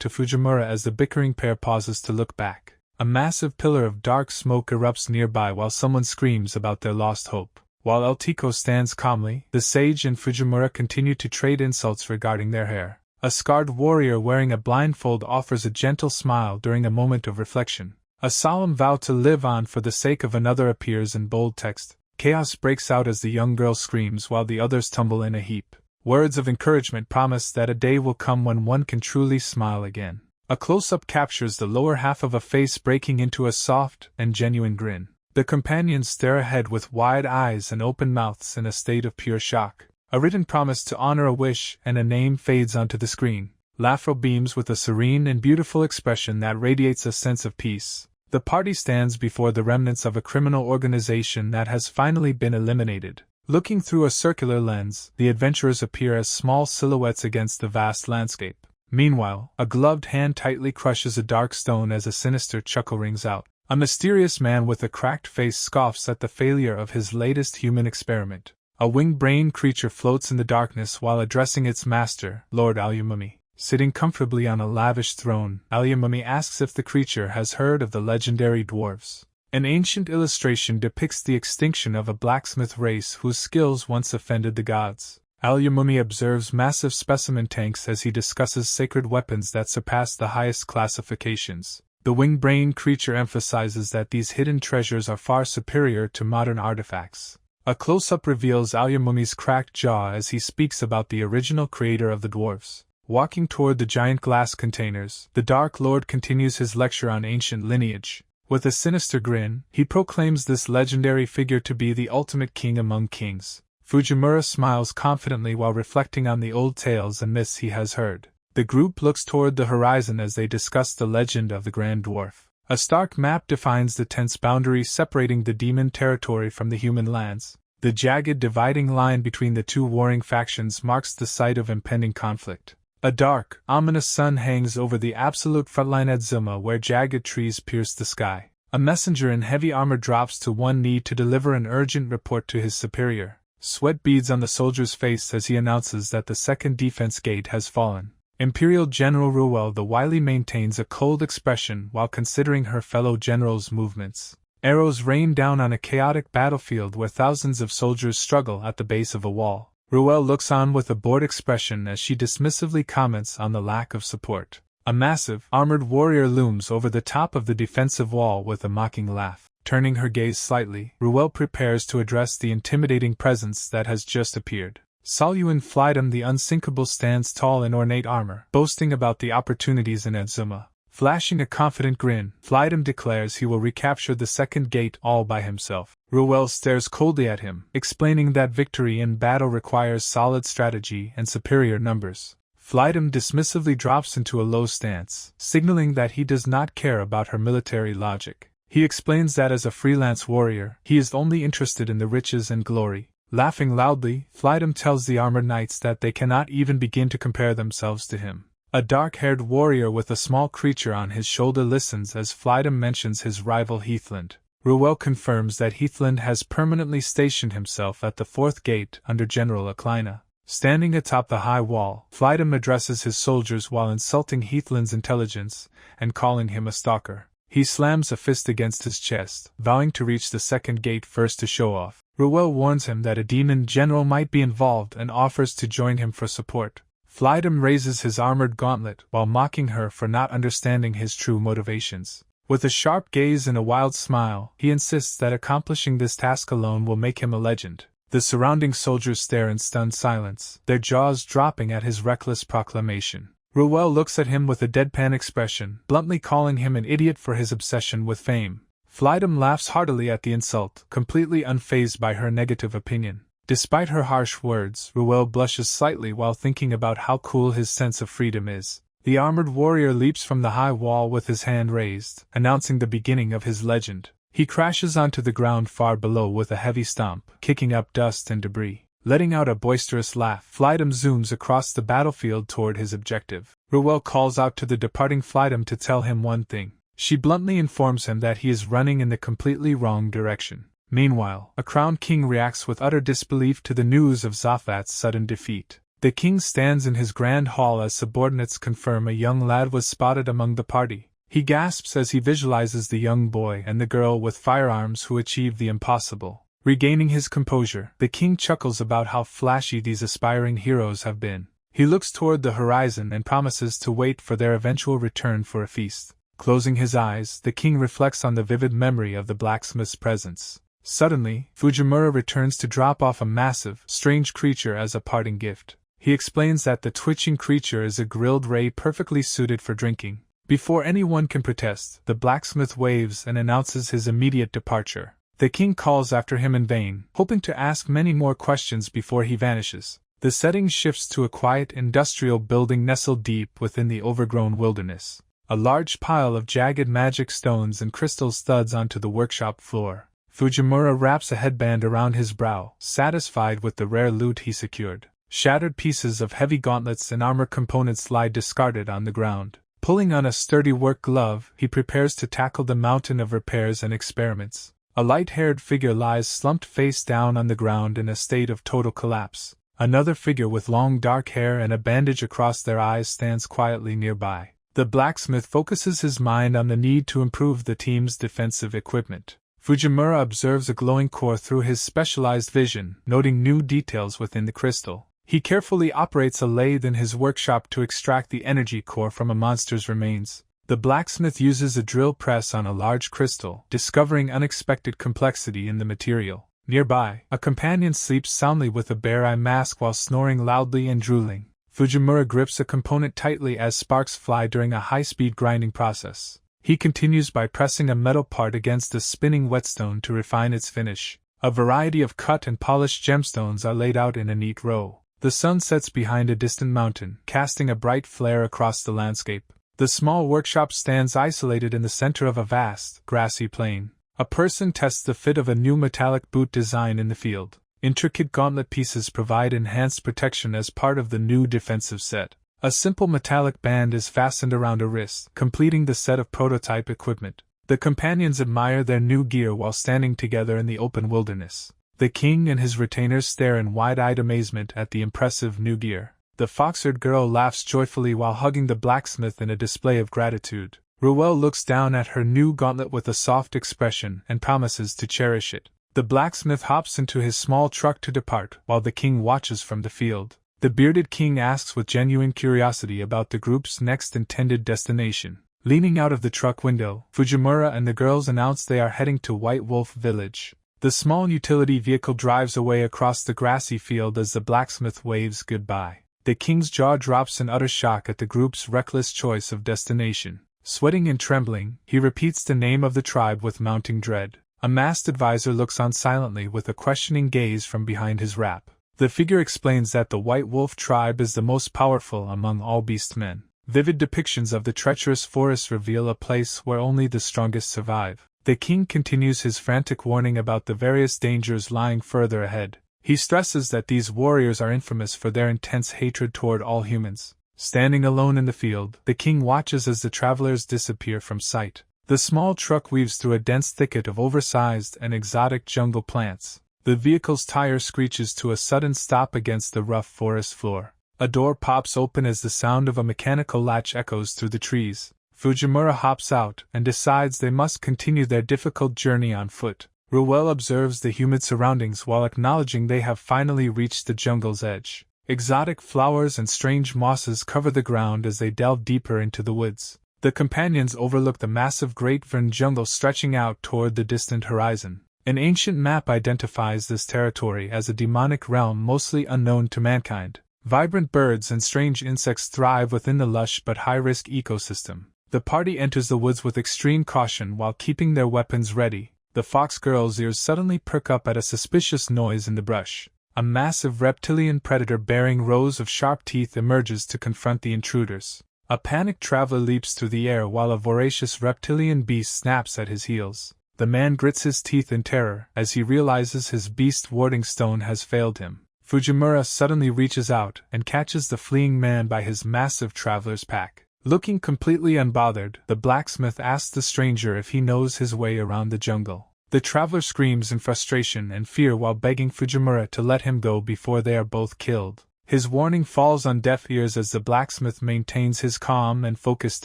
to Fujimura as the bickering pair pauses to look back. A massive pillar of dark smoke erupts nearby while someone screams about their lost hope. While Elto stands calmly, the sage and Fujimura continue to trade insults regarding their hair. A scarred warrior wearing a blindfold offers a gentle smile during a moment of reflection. A solemn vow to live on for the sake of another appears in bold text. Chaos breaks out as the young girl screams while the others tumble in a heap. Words of encouragement promise that a day will come when one can truly smile again. A close-up captures the lower half of a face breaking into a soft and genuine grin. The companions stare ahead with wide eyes and open mouths in a state of pure shock. A written promise to honor a wish and a name fades onto the screen. Lafro beams with a serene and beautiful expression that radiates a sense of peace. The party stands before the remnants of a criminal organization that has finally been eliminated. Looking through a circular lens, the adventurers appear as small silhouettes against the vast landscape. Meanwhile, a gloved hand tightly crushes a dark stone as a sinister chuckle rings out. A mysterious man with a cracked face scoffs at the failure of his latest human experiment. A wing-brained creature floats in the darkness while addressing its master, Lord Alyamumi. Sitting comfortably on a lavish throne, Alyamumi asks if the creature has heard of the legendary dwarves. An ancient illustration depicts the extinction of a blacksmith race whose skills once offended the gods. Alyamumi observes massive specimen tanks as he discusses sacred weapons that surpass the highest classifications. The wing-brained creature emphasizes that these hidden treasures are far superior to modern artifacts. A close-up reveals Alyamumi's cracked jaw as he speaks about the original creator of the dwarves. Walking toward the giant glass containers, the Dark Lord continues his lecture on ancient lineage. With a sinister grin, he proclaims this legendary figure to be the ultimate king among kings. Fujimura smiles confidently while reflecting on the old tales and myths he has heard. The group looks toward the horizon as they discuss the legend of the Grand Dwarf. A stark map defines the tense boundary separating the demon territory from the human lands. The jagged dividing line between the two warring factions marks the site of impending conflict. A dark, ominous sun hangs over the absolute frontline at Zuma where jagged trees pierce the sky. A messenger in heavy armor drops to one knee to deliver an urgent report to his superior. Sweat beads on the soldier's face as he announces that the second defense gate has fallen. Imperial General Ruel the Wily maintains a cold expression while considering her fellow generals' movements. Arrows rain down on a chaotic battlefield where thousands of soldiers struggle at the base of a wall. Ruel looks on with a bored expression as she dismissively comments on the lack of support. A massive, armored warrior looms over the top of the defensive wall with a mocking laugh. Turning her gaze slightly, Ruel prepares to address the intimidating presence that has just appeared. Salyuan Flydom the Unsinkable stands tall in ornate armor, boasting about the opportunities in Adzuma. Flashing a confident grin, Flydom declares he will recapture the second gate all by himself. Ruel stares coldly at him, explaining that victory in battle requires solid strategy and superior numbers. Flydom dismissively drops into a low stance, signaling that he does not care about her military logic. He explains that as a freelance warrior, he is only interested in the riches and glory. Laughing loudly, Flydom tells the armored knights that they cannot even begin to compare themselves to him. A dark-haired warrior with a small creature on his shoulder listens as Flydom mentions his rival Heathland. Ruel confirms that Heathland has permanently stationed himself at the fourth gate under General Aklina. Standing atop the high wall, Flydom addresses his soldiers while insulting Heathland's intelligence and calling him a stalker. He slams a fist against his chest, vowing to reach the second gate first to show off. Ruel warns him that a demon general might be involved and offers to join him for support. Flydom raises his armored gauntlet while mocking her for not understanding his true motivations. With a sharp gaze and a wild smile, he insists that accomplishing this task alone will make him a legend. The surrounding soldiers stare in stunned silence, their jaws dropping at his reckless proclamation. Ruel looks at him with a deadpan expression, bluntly calling him an idiot for his obsession with fame. Flydom laughs heartily at the insult, completely unfazed by her negative opinion. Despite her harsh words, Ruel blushes slightly while thinking about how cool his sense of freedom is. The armored warrior leaps from the high wall with his hand raised, announcing the beginning of his legend. He crashes onto the ground far below with a heavy stomp, kicking up dust and debris. Letting out a boisterous laugh, Flydom zooms across the battlefield toward his objective. Ruel calls out to the departing Flydom to tell him one thing. She bluntly informs him that he is running in the completely wrong direction. Meanwhile, a crowned king reacts with utter disbelief to the news of Zafat's sudden defeat. The king stands in his grand hall as subordinates confirm a young lad was spotted among the party. He gasps as he visualizes the young boy and the girl with firearms who achieved the impossible. Regaining his composure, the king chuckles about how flashy these aspiring heroes have been. He looks toward the horizon and promises to wait for their eventual return for a feast. Closing his eyes, the king reflects on the vivid memory of the blacksmith's presence. Suddenly, Fujimura returns to drop off a massive, strange creature as a parting gift. He explains that the twitching creature is a grilled ray perfectly suited for drinking. Before anyone can protest, the blacksmith waves and announces his immediate departure. The king calls after him in vain, hoping to ask many more questions before he vanishes. The setting shifts to a quiet industrial building nestled deep within the overgrown wilderness. A large pile of jagged magic stones and crystals thuds onto the workshop floor. Fujimura wraps a headband around his brow, satisfied with the rare loot he secured. Shattered pieces of heavy gauntlets and armor components lie discarded on the ground. Pulling on a sturdy work glove, he prepares to tackle the mountain of repairs and experiments. A light-haired figure lies slumped face down on the ground in a state of total collapse. Another figure with long dark hair and a bandage across their eyes stands quietly nearby. The blacksmith focuses his mind on the need to improve the team's defensive equipment. Fujimura observes a glowing core through his specialized vision, noting new details within the crystal. He carefully operates a lathe in his workshop to extract the energy core from a monster's remains. The blacksmith uses a drill press on a large crystal, discovering unexpected complexity in the material. Nearby, a companion sleeps soundly with a bare eye mask while snoring loudly and drooling. Fujimura grips a component tightly as sparks fly during a high-speed grinding process. He continues by pressing a metal part against a spinning whetstone to refine its finish. A variety of cut and polished gemstones are laid out in a neat row. The sun sets behind a distant mountain, casting a bright flare across the landscape. The small workshop stands isolated in the center of a vast, grassy plain. A person tests the fit of a new metallic boot design in the field. Intricate gauntlet pieces provide enhanced protection as part of the new defensive set. A simple metallic band is fastened around a wrist, completing the set of prototype equipment. The companions admire their new gear while standing together in the open wilderness. The king and his retainers stare in wide-eyed amazement at the impressive new gear. The fox-haired girl laughs joyfully while hugging the blacksmith in a display of gratitude. Ruel looks down at her new gauntlet with a soft expression and promises to cherish it. The blacksmith hops into his small truck to depart while the king watches from the field. The bearded king asks with genuine curiosity about the group's next intended destination. Leaning out of the truck window, Fujimura and the girls announce they are heading to White Wolf Village. The small utility vehicle drives away across the grassy field as the blacksmith waves goodbye. The king's jaw drops in utter shock at the group's reckless choice of destination. Sweating and trembling, he repeats the name of the tribe with mounting dread. A masked advisor looks on silently with a questioning gaze from behind his wrap. The figure explains that the White Wolf tribe is the most powerful among all beastmen. Vivid depictions of the treacherous forest reveal a place where only the strongest survive. The king continues his frantic warning about the various dangers lying further ahead. He stresses that these warriors are infamous for their intense hatred toward all humans. Standing alone in the field, the king watches as the travelers disappear from sight. The small truck weaves through a dense thicket of oversized and exotic jungle plants. The vehicle's tire screeches to a sudden stop against the rough forest floor. A door pops open as the sound of a mechanical latch echoes through the trees. Fujimura hops out and decides they must continue their difficult journey on foot. Ruel observes the humid surroundings while acknowledging they have finally reached the jungle's edge. Exotic flowers and strange mosses cover the ground as they delve deeper into the woods. The companions overlook the massive Great Fern jungle stretching out toward the distant horizon. An ancient map identifies this territory as a demonic realm mostly unknown to mankind. Vibrant birds and strange insects thrive within the lush but high-risk ecosystem. The party enters the woods with extreme caution while keeping their weapons ready. The fox girl's ears suddenly perk up at a suspicious noise in the brush. A massive reptilian predator bearing rows of sharp teeth emerges to confront the intruders. A panicked traveler leaps through the air while a voracious reptilian beast snaps at his heels. The man grits his teeth in terror as he realizes his beast warding stone has failed him. Fujimura suddenly reaches out and catches the fleeing man by his massive traveler's pack. Looking completely unbothered, the blacksmith asks the stranger if he knows his way around the jungle. The traveler screams in frustration and fear while begging Fujimura to let him go before they are both killed. His warning falls on deaf ears as the blacksmith maintains his calm and focused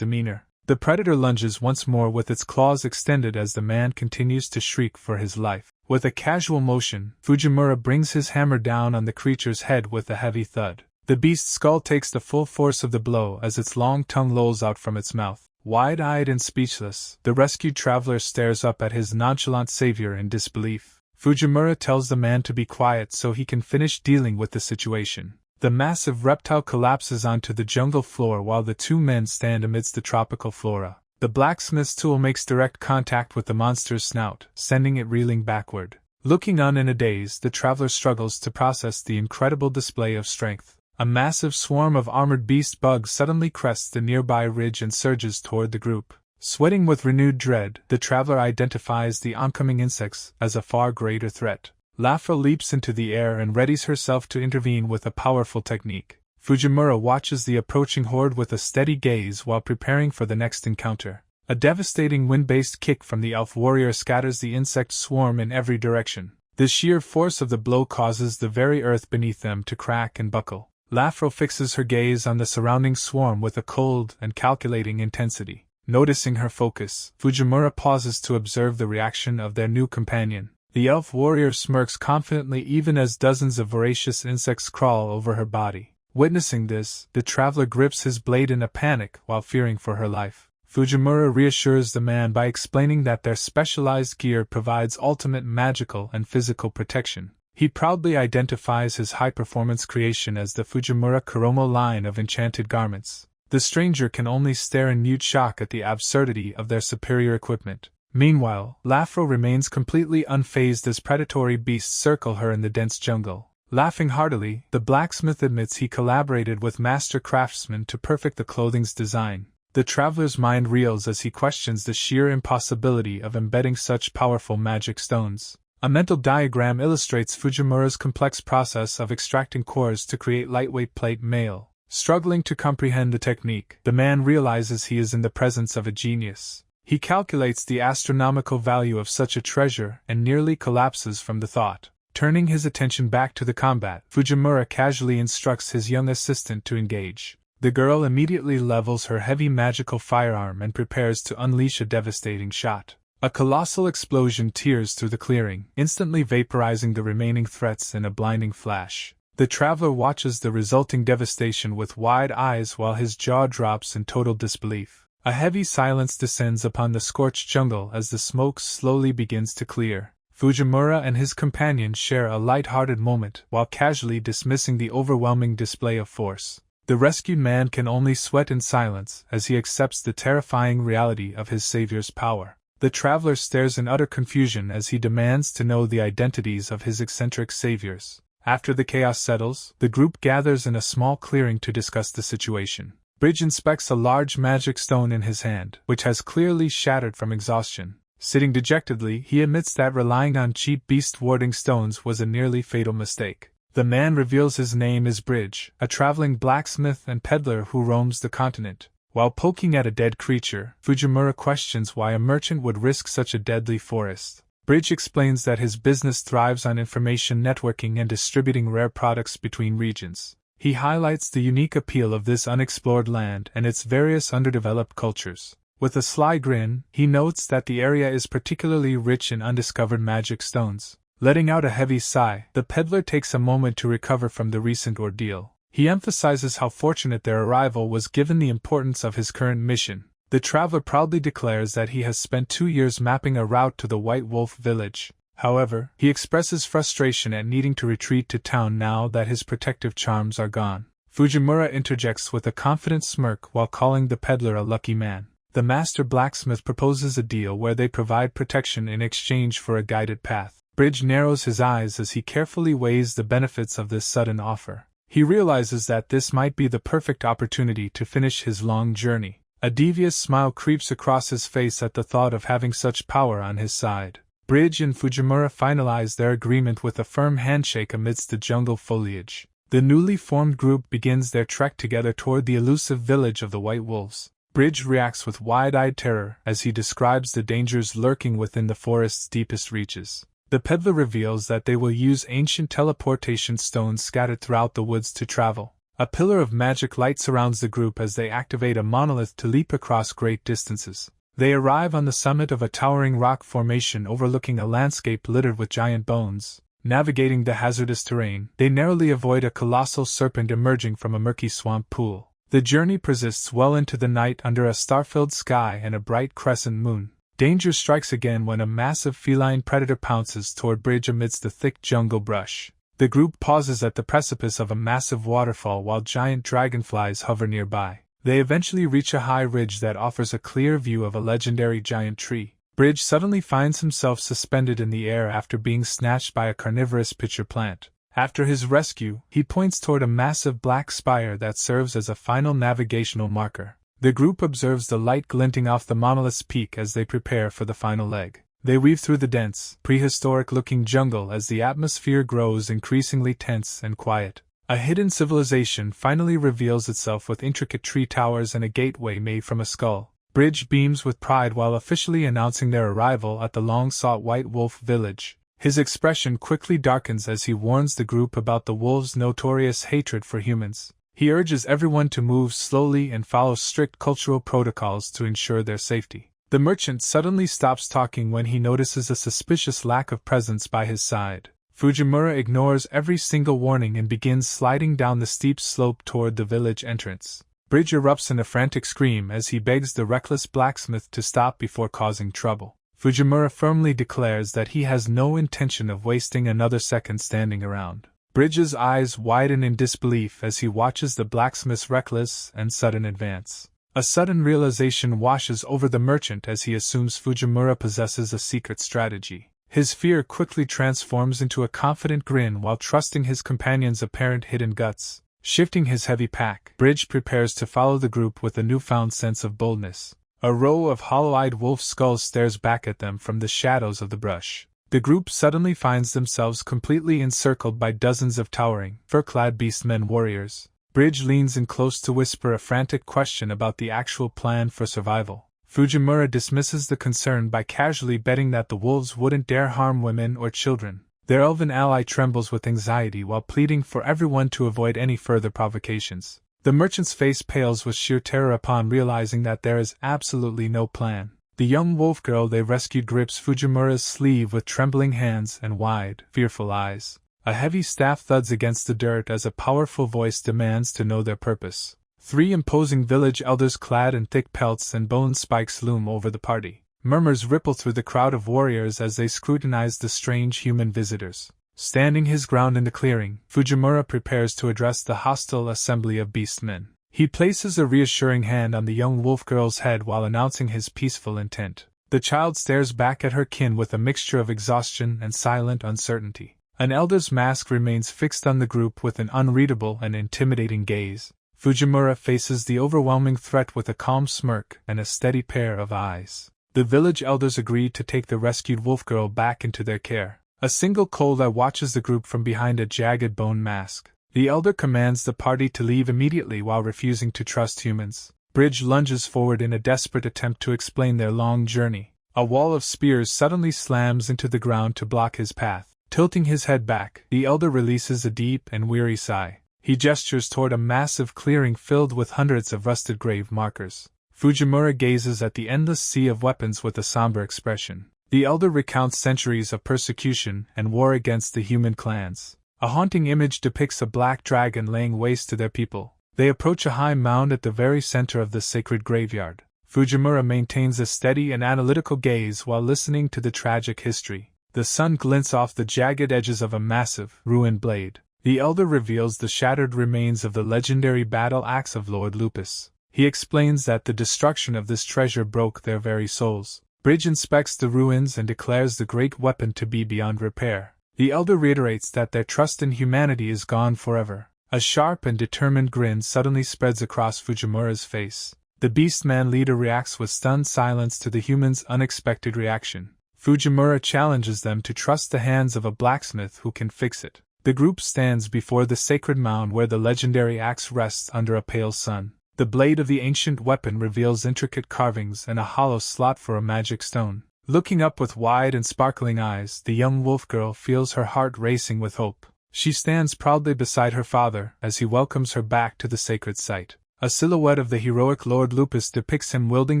demeanor. The predator lunges once more with its claws extended as the man continues to shriek for his life. With a casual motion, Fujimura brings his hammer down on the creature's head with a heavy thud. The beast's skull takes the full force of the blow as its long tongue lolls out from its mouth. Wide-eyed and speechless, the rescued traveler stares up at his nonchalant savior in disbelief. Fujimura tells the man to be quiet so he can finish dealing with the situation. The massive reptile collapses onto the jungle floor while the two men stand amidst the tropical flora. The blacksmith's tool makes direct contact with the monster's snout, sending it reeling backward. Looking on in a daze, the traveler struggles to process the incredible display of strength. A massive swarm of armored beast bugs suddenly crests the nearby ridge and surges toward the group. Sweating with renewed dread, the traveler identifies the oncoming insects as a far greater threat. Lafra leaps into the air and readies herself to intervene with a powerful technique. Fujimura watches the approaching horde with a steady gaze while preparing for the next encounter. A devastating wind-based kick from the elf warrior scatters the insect swarm in every direction. The sheer force of the blow causes the very earth beneath them to crack and buckle. Lafro fixes her gaze on the surrounding swarm with a cold and calculating intensity. Noticing her focus, Fujimura pauses to observe the reaction of their new companion. The elf warrior smirks confidently even as dozens of voracious insects crawl over her body. Witnessing this, the traveler grips his blade in a panic while fearing for her life. Fujimura reassures the man by explaining that their specialized gear provides ultimate magical and physical protection. He proudly identifies his high-performance creation as the Fujimura Kuromo line of enchanted garments. The stranger can only stare in mute shock at the absurdity of their superior equipment. Meanwhile, Lafro remains completely unfazed as predatory beasts circle her in the dense jungle. Laughing heartily, the blacksmith admits he collaborated with master craftsmen to perfect the clothing's design. The traveler's mind reels as he questions the sheer impossibility of embedding such powerful magic stones. A mental diagram illustrates Fujimura's complex process of extracting cores to create lightweight plate mail. Struggling to comprehend the technique, the man realizes he is in the presence of a genius. He calculates the astronomical value of such a treasure and nearly collapses from the thought. Turning his attention back to the combat, Fujimura casually instructs his young assistant to engage. The girl immediately levels her heavy magical firearm and prepares to unleash a devastating shot. A colossal explosion tears through the clearing, instantly vaporizing the remaining threats in a blinding flash. The traveler watches the resulting devastation with wide eyes while his jaw drops in total disbelief. A heavy silence descends upon the scorched jungle as the smoke slowly begins to clear. Fujimura and his companion share a light-hearted moment while casually dismissing the overwhelming display of force. The rescued man can only sweat in silence as he accepts the terrifying reality of his savior's power. The traveler stares in utter confusion as he demands to know the identities of his eccentric saviors. After the chaos settles, the group gathers in a small clearing to discuss the situation. Bridge inspects a large magic stone in his hand, which has clearly shattered from exhaustion. Sitting dejectedly, he admits that relying on cheap beast-warding stones was a nearly fatal mistake. The man reveals his name is Bridge, a traveling blacksmith and peddler who roams the continent. While poking at a dead creature, Fujimura questions why a merchant would risk such a deadly forest. Bridge explains that his business thrives on information networking and distributing rare products between regions. He highlights the unique appeal of this unexplored land and its various underdeveloped cultures. With a sly grin, he notes that the area is particularly rich in undiscovered magic stones. Letting out a heavy sigh, the peddler takes a moment to recover from the recent ordeal. He emphasizes how fortunate their arrival was given the importance of his current mission. The traveler proudly declares that he has spent 2 years mapping a route to the White Wolf village. However, he expresses frustration at needing to retreat to town now that his protective charms are gone. Fujimura interjects with a confident smirk while calling the peddler a lucky man. The master blacksmith proposes a deal where they provide protection in exchange for a guided path. Bridge narrows his eyes as he carefully weighs the benefits of this sudden offer. He realizes that this might be the perfect opportunity to finish his long journey. A devious smile creeps across his face at the thought of having such power on his side. Bridge and Fujimura finalize their agreement with a firm handshake amidst the jungle foliage. The newly formed group begins their trek together toward the elusive village of the White Wolves. Bridge reacts with wide-eyed terror as he describes the dangers lurking within the forest's deepest reaches. The peddler reveals that they will use ancient teleportation stones scattered throughout the woods to travel. A pillar of magic light surrounds the group as they activate a monolith to leap across great distances. They arrive on the summit of a towering rock formation overlooking a landscape littered with giant bones. Navigating the hazardous terrain, they narrowly avoid a colossal serpent emerging from a murky swamp pool. The journey persists well into the night under a star-filled sky and a bright crescent moon. Danger strikes again when a massive feline predator pounces toward Bridge amidst the thick jungle brush. The group pauses at the precipice of a massive waterfall while giant dragonflies hover nearby. They eventually reach a high ridge that offers a clear view of a legendary giant tree. Bridge suddenly finds himself suspended in the air after being snatched by a carnivorous pitcher plant. After his rescue, he points toward a massive black spire that serves as a final navigational marker. The group observes the light glinting off the monolith's peak as they prepare for the final leg. They weave through the dense, prehistoric-looking jungle as the atmosphere grows increasingly tense and quiet. A hidden civilization finally reveals itself with intricate tree towers and a gateway made from a skull. Bridge beams with pride while officially announcing their arrival at the long-sought White Wolf village. His expression quickly darkens as he warns the group about the wolves' notorious hatred for humans. He urges everyone to move slowly and follow strict cultural protocols to ensure their safety. The merchant suddenly stops talking when he notices a suspicious lack of presence by his side. Fujimura ignores every single warning and begins sliding down the steep slope toward the village entrance. Bridge erupts in a frantic scream as he begs the reckless blacksmith to stop before causing trouble. Fujimura firmly declares that he has no intention of wasting another second standing around. Bridge's eyes widen in disbelief as he watches the blacksmith's reckless and sudden advance. A sudden realization washes over the merchant as he assumes Fujimura possesses a secret strategy. His fear quickly transforms into a confident grin while trusting his companion's apparent hidden guts. Shifting his heavy pack, Bridge prepares to follow the group with a newfound sense of boldness. A row of hollow-eyed wolf skulls stares back at them from the shadows of the brush. The group suddenly finds themselves completely encircled by dozens of towering, fur-clad beastmen warriors. Bridge leans in close to whisper a frantic question about the actual plan for survival. Fujimura dismisses the concern by casually betting that the wolves wouldn't dare harm women or children. Their elven ally trembles with anxiety while pleading for everyone to avoid any further provocations. The merchant's face pales with sheer terror upon realizing that there is absolutely no plan. The young wolf girl they rescued grips Fujimura's sleeve with trembling hands and wide, fearful eyes. A heavy staff thuds against the dirt as a powerful voice demands to know their purpose. 3 imposing village elders clad in thick pelts and bone spikes loom over the party. Murmurs ripple through the crowd of warriors as they scrutinize the strange human visitors. Standing his ground in the clearing, Fujimura prepares to address the hostile assembly of beastmen. He places a reassuring hand on the young wolf girl's head while announcing his peaceful intent. The child stares back at her kin with a mixture of exhaustion and silent uncertainty. An elder's mask remains fixed on the group with an unreadable and intimidating gaze. Fujimura faces the overwhelming threat with a calm smirk and a steady pair of eyes. The village elders agree to take the rescued wolf girl back into their care. A single cold eye watches the group from behind a jagged bone mask. The elder commands the party to leave immediately while refusing to trust humans. Bridge lunges forward in a desperate attempt to explain their long journey. A wall of spears suddenly slams into the ground to block his path. Tilting his head back, the elder releases a deep and weary sigh. He gestures toward a massive clearing filled with hundreds of rusted grave markers. Fujimura gazes at the endless sea of weapons with a somber expression. The elder recounts centuries of persecution and war against the human clans. A haunting image depicts a black dragon laying waste to their people. They approach a high mound at the very center of the sacred graveyard. Fujimura maintains a steady and analytical gaze while listening to the tragic history. The sun glints off the jagged edges of a massive, ruined blade. The elder reveals the shattered remains of the legendary battle axe of Lord Lupus. He explains that the destruction of this treasure broke their very souls. Bridge inspects the ruins and declares the great weapon to be beyond repair. The elder reiterates that their trust in humanity is gone forever. A sharp and determined grin suddenly spreads across Fujimura's face. The Beastman leader reacts with stunned silence to the humans' unexpected reaction. Fujimura challenges them to trust the hands of a blacksmith who can fix it. The group stands before the sacred mound where the legendary axe rests under a pale sun. The blade of the ancient weapon reveals intricate carvings and a hollow slot for a magic stone. Looking up with wide and sparkling eyes, the young wolf girl feels her heart racing with hope. She stands proudly beside her father as he welcomes her back to the sacred site. A silhouette of the heroic Lord Lupus depicts him wielding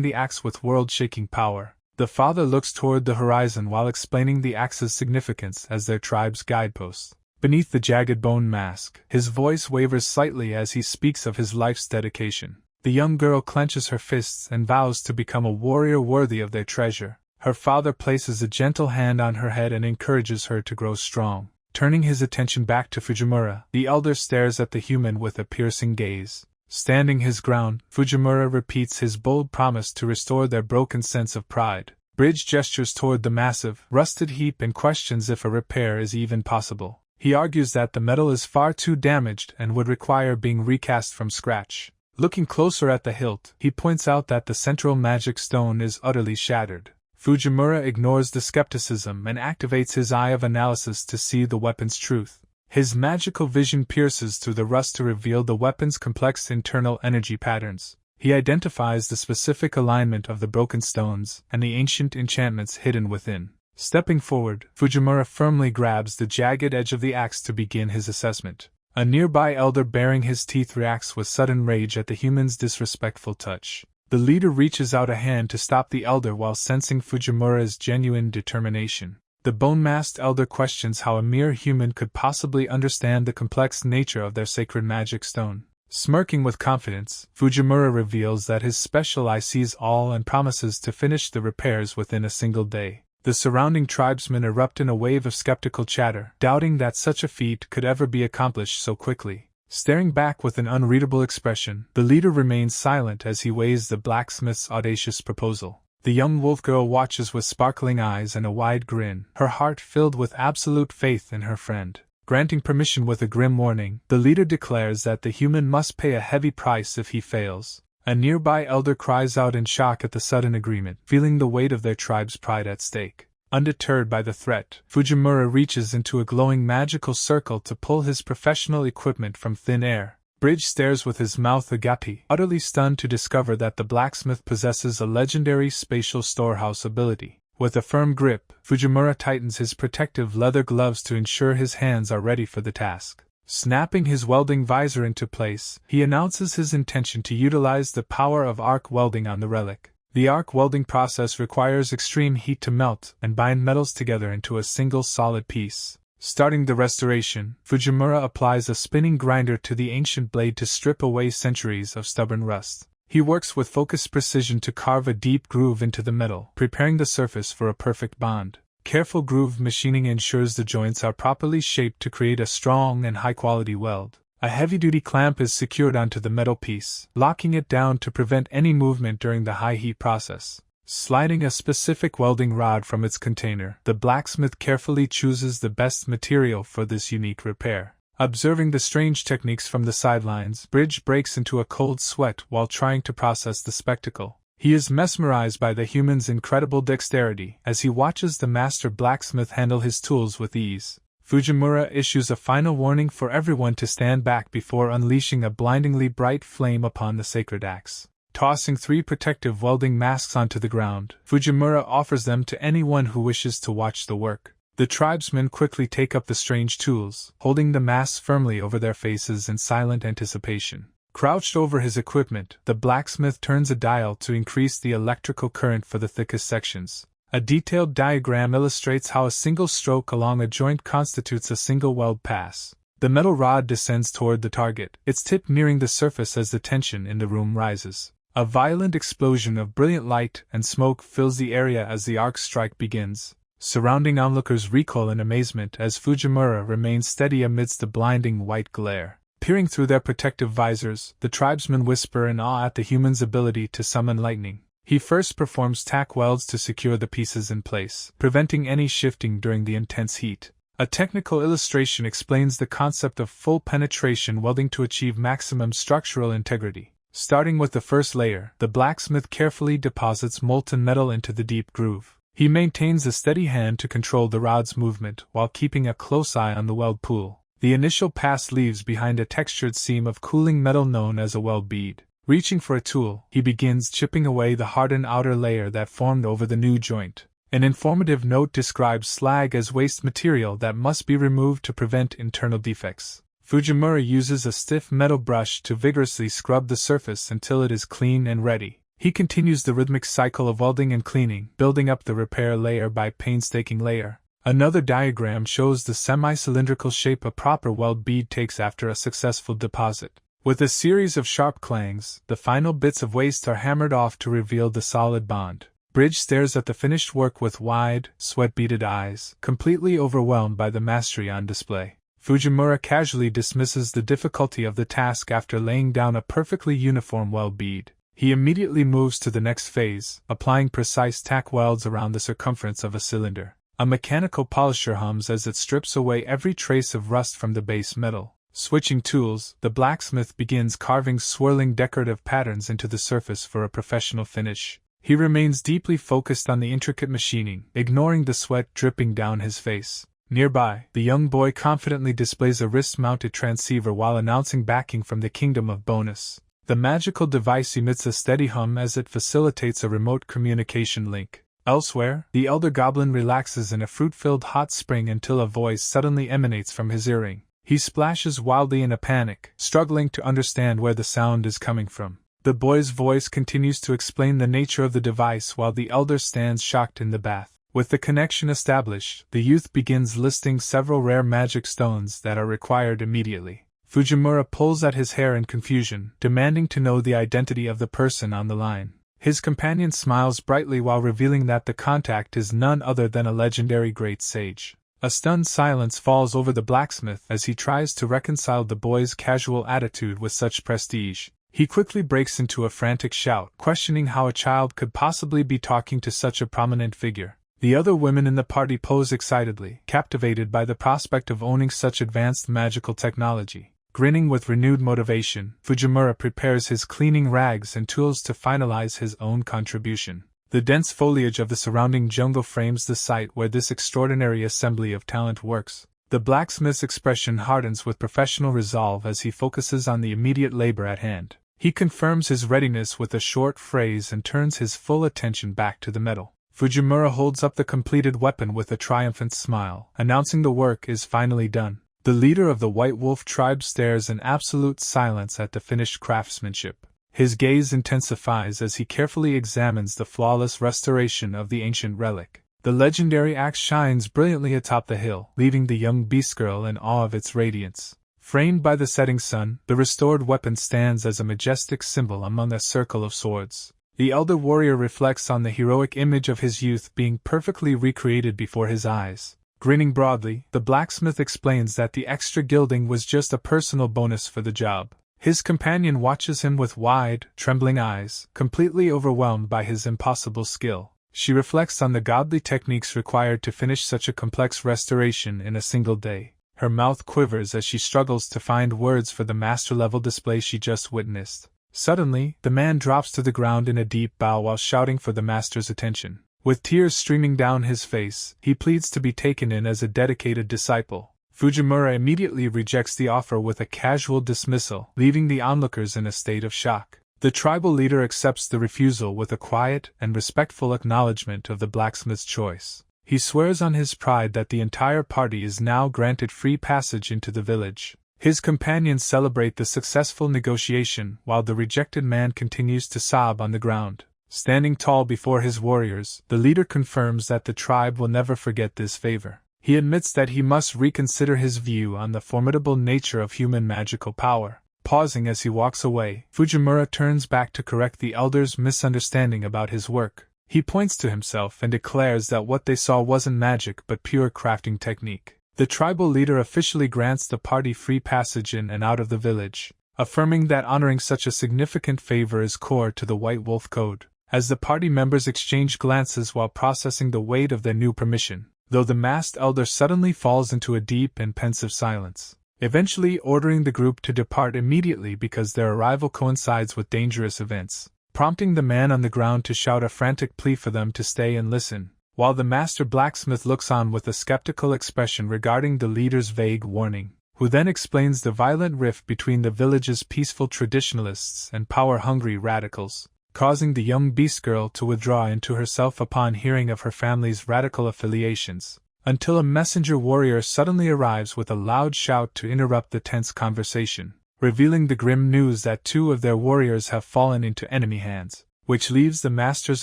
the axe with world-shaking power. The father looks toward the horizon while explaining the axe's significance as their tribe's guidepost. Beneath the jagged bone mask, his voice wavers slightly as he speaks of his life's dedication. The young girl clenches her fists and vows to become a warrior worthy of their treasure. Her father places a gentle hand on her head and encourages her to grow strong. Turning his attention back to Fujimura, the elder stares at the human with a piercing gaze. Standing his ground, Fujimura repeats his bold promise to restore their broken sense of pride. Bridge gestures toward the massive, rusted heap and questions if a repair is even possible. He argues that the metal is far too damaged and would require being recast from scratch. Looking closer at the hilt, he points out that the central magic stone is utterly shattered. Fujimura ignores the skepticism and activates his eye of analysis to see the weapon's truth. His magical vision pierces through the rust to reveal the weapon's complex internal energy patterns. He identifies the specific alignment of the broken stones and the ancient enchantments hidden within. Stepping forward, Fujimura firmly grabs the jagged edge of the axe to begin his assessment. A nearby elder baring his teeth reacts with sudden rage at the human's disrespectful touch. The leader reaches out a hand to stop the elder while sensing Fujimura's genuine determination. The bone-masked elder questions how a mere human could possibly understand the complex nature of their sacred magic stone. Smirking with confidence, Fujimura reveals that his special eye sees all and promises to finish the repairs within a single day. The surrounding tribesmen erupt in a wave of skeptical chatter, doubting that such a feat could ever be accomplished so quickly. Staring back with an unreadable expression, the leader remains silent as he weighs the blacksmith's audacious proposal. The young wolf girl watches with sparkling eyes and a wide grin, her heart filled with absolute faith in her friend. Granting permission with a grim warning, the leader declares that the human must pay a heavy price if he fails. A nearby elder cries out in shock at the sudden agreement, feeling the weight of their tribe's pride at stake. Undeterred by the threat, Fujimura reaches into a glowing magical circle to pull his professional equipment from thin air. Bridge stares with his mouth agape, utterly stunned to discover that the blacksmith possesses a legendary spatial storehouse ability. With a firm grip, Fujimura tightens his protective leather gloves to ensure his hands are ready for the task. Snapping his welding visor into place, he announces his intention to utilize the power of arc welding on the relic. The arc welding process requires extreme heat to melt and bind metals together into a single solid piece. Starting the restoration, Fujimura applies a spinning grinder to the ancient blade to strip away centuries of stubborn rust. He works with focused precision to carve a deep groove into the metal, preparing the surface for a perfect bond. Careful groove machining ensures the joints are properly shaped to create a strong and high-quality weld. A heavy-duty clamp is secured onto the metal piece, locking it down to prevent any movement during the high-heat process. Sliding a specific welding rod from its container, the blacksmith carefully chooses the best material for this unique repair. Observing the strange techniques from the sidelines, Bridge breaks into a cold sweat while trying to process the spectacle. He is mesmerized by the human's incredible dexterity as he watches the master blacksmith handle his tools with ease. Fujimura issues a final warning for everyone to stand back before unleashing a blindingly bright flame upon the sacred axe. Tossing 3 protective welding masks onto the ground, Fujimura offers them to anyone who wishes to watch the work. The tribesmen quickly take up the strange tools, holding the masks firmly over their faces in silent anticipation. Crouched over his equipment, the blacksmith turns a dial to increase the electrical current for the thickest sections. A detailed diagram illustrates how a single stroke along a joint constitutes a single weld pass. The metal rod descends toward the target, its tip nearing the surface as the tension in the room rises. A violent explosion of brilliant light and smoke fills the area as the arc strike begins. Surrounding onlookers recoil in amazement as Fujimura remains steady amidst the blinding white glare. Peering through their protective visors, the tribesmen whisper in awe at the human's ability to summon lightning. He first performs tack welds to secure the pieces in place, preventing any shifting during the intense heat. A technical illustration explains the concept of full penetration welding to achieve maximum structural integrity. Starting with the first layer, the blacksmith carefully deposits molten metal into the deep groove. He maintains a steady hand to control the rod's movement while keeping a close eye on the weld pool. The initial pass leaves behind a textured seam of cooling metal known as a weld bead. Reaching for a tool, he begins chipping away the hardened outer layer that formed over the new joint. An informative note describes slag as waste material that must be removed to prevent internal defects. Fujimura uses a stiff metal brush to vigorously scrub the surface until it is clean and ready. He continues the rhythmic cycle of welding and cleaning, building up the repair layer by painstaking layer. Another diagram shows the semi-cylindrical shape a proper weld bead takes after a successful deposit. With a series of sharp clangs, the final bits of waste are hammered off to reveal the solid bond. Bridge stares at the finished work with wide, sweat-beaded eyes, completely overwhelmed by the mastery on display. Fujimura casually dismisses the difficulty of the task after laying down a perfectly uniform weld bead. He immediately moves to the next phase, applying precise tack welds around the circumference of a cylinder. A mechanical polisher hums as it strips away every trace of rust from the base metal. Switching tools, the blacksmith begins carving swirling decorative patterns into the surface for a professional finish. He remains deeply focused on the intricate machining, ignoring the sweat dripping down his face. Nearby, the young boy confidently displays a wrist-mounted transceiver while announcing backing from the Kingdom of Bonus. The magical device emits a steady hum as it facilitates a remote communication link. Elsewhere, the elder goblin relaxes in a fruit-filled hot spring until a voice suddenly emanates from his earring. He splashes wildly in a panic, struggling to understand where the sound is coming from. The boy's voice continues to explain the nature of the device while the elder stands shocked in the bath. With the connection established, the youth begins listing several rare magic stones that are required immediately. Fujimura pulls at his hair in confusion, demanding to know the identity of the person on the line. His companion smiles brightly while revealing that the contact is none other than a legendary great sage. A stunned silence falls over the blacksmith as he tries to reconcile the boy's casual attitude with such prestige. He quickly breaks into a frantic shout, questioning how a child could possibly be talking to such a prominent figure. The other women in the party pose excitedly, captivated by the prospect of owning such advanced magical technology. Grinning with renewed motivation, Fujimura prepares his cleaning rags and tools to finalize his own contribution. The dense foliage of the surrounding jungle frames the site where this extraordinary assembly of talent works. The blacksmith's expression hardens with professional resolve as he focuses on the immediate labor at hand. He confirms his readiness with a short phrase and turns his full attention back to the metal. Fujimura holds up the completed weapon with a triumphant smile, announcing the work is finally done. The leader of the White Wolf tribe stares in absolute silence at the finished craftsmanship. His gaze intensifies as he carefully examines the flawless restoration of the ancient relic. The legendary axe shines brilliantly atop the hill, leaving the young beast girl in awe of its radiance. Framed by the setting sun, the restored weapon stands as a majestic symbol among a circle of swords. The elder warrior reflects on the heroic image of his youth being perfectly recreated before his eyes. Grinning broadly, the blacksmith explains that the extra gilding was just a personal bonus for the job. His companion watches him with wide, trembling eyes, completely overwhelmed by his impossible skill. She reflects on the godly techniques required to finish such a complex restoration in a single day. Her mouth quivers as she struggles to find words for the master-level display she just witnessed. Suddenly, the man drops to the ground in a deep bow while shouting for the master's attention. With tears streaming down his face, he pleads to be taken in as a dedicated disciple. Fujimura immediately rejects the offer with a casual dismissal, leaving the onlookers in a state of shock. The tribal leader accepts the refusal with a quiet and respectful acknowledgement of the blacksmith's choice. He swears on his pride that the entire party is now granted free passage into the village. His companions celebrate the successful negotiation while the rejected man continues to sob on the ground. Standing tall before his warriors, the leader confirms that the tribe will never forget this favor. He admits that he must reconsider his view on the formidable nature of human magical power. Pausing as he walks away, Fujimura turns back to correct the elder's misunderstanding about his work. He points to himself and declares that what they saw wasn't magic but pure crafting technique. The tribal leader officially grants the party free passage in and out of the village, affirming that honoring such a significant favor is core to the White Wolf Code. As the party members exchange glances while processing the weight of their new permission, though the masked elder suddenly falls into a deep and pensive silence, eventually ordering the group to depart immediately because their arrival coincides with dangerous events, prompting the man on the ground to shout a frantic plea for them to stay and listen, while the master blacksmith looks on with a skeptical expression regarding the leader's vague warning, who then explains the violent rift between the village's peaceful traditionalists and power-hungry radicals, causing the young beast girl to withdraw into herself upon hearing of her family's radical affiliations, until a messenger warrior suddenly arrives with a loud shout to interrupt the tense conversation, revealing the grim news that 2 of their warriors have fallen into enemy hands, which leaves the master's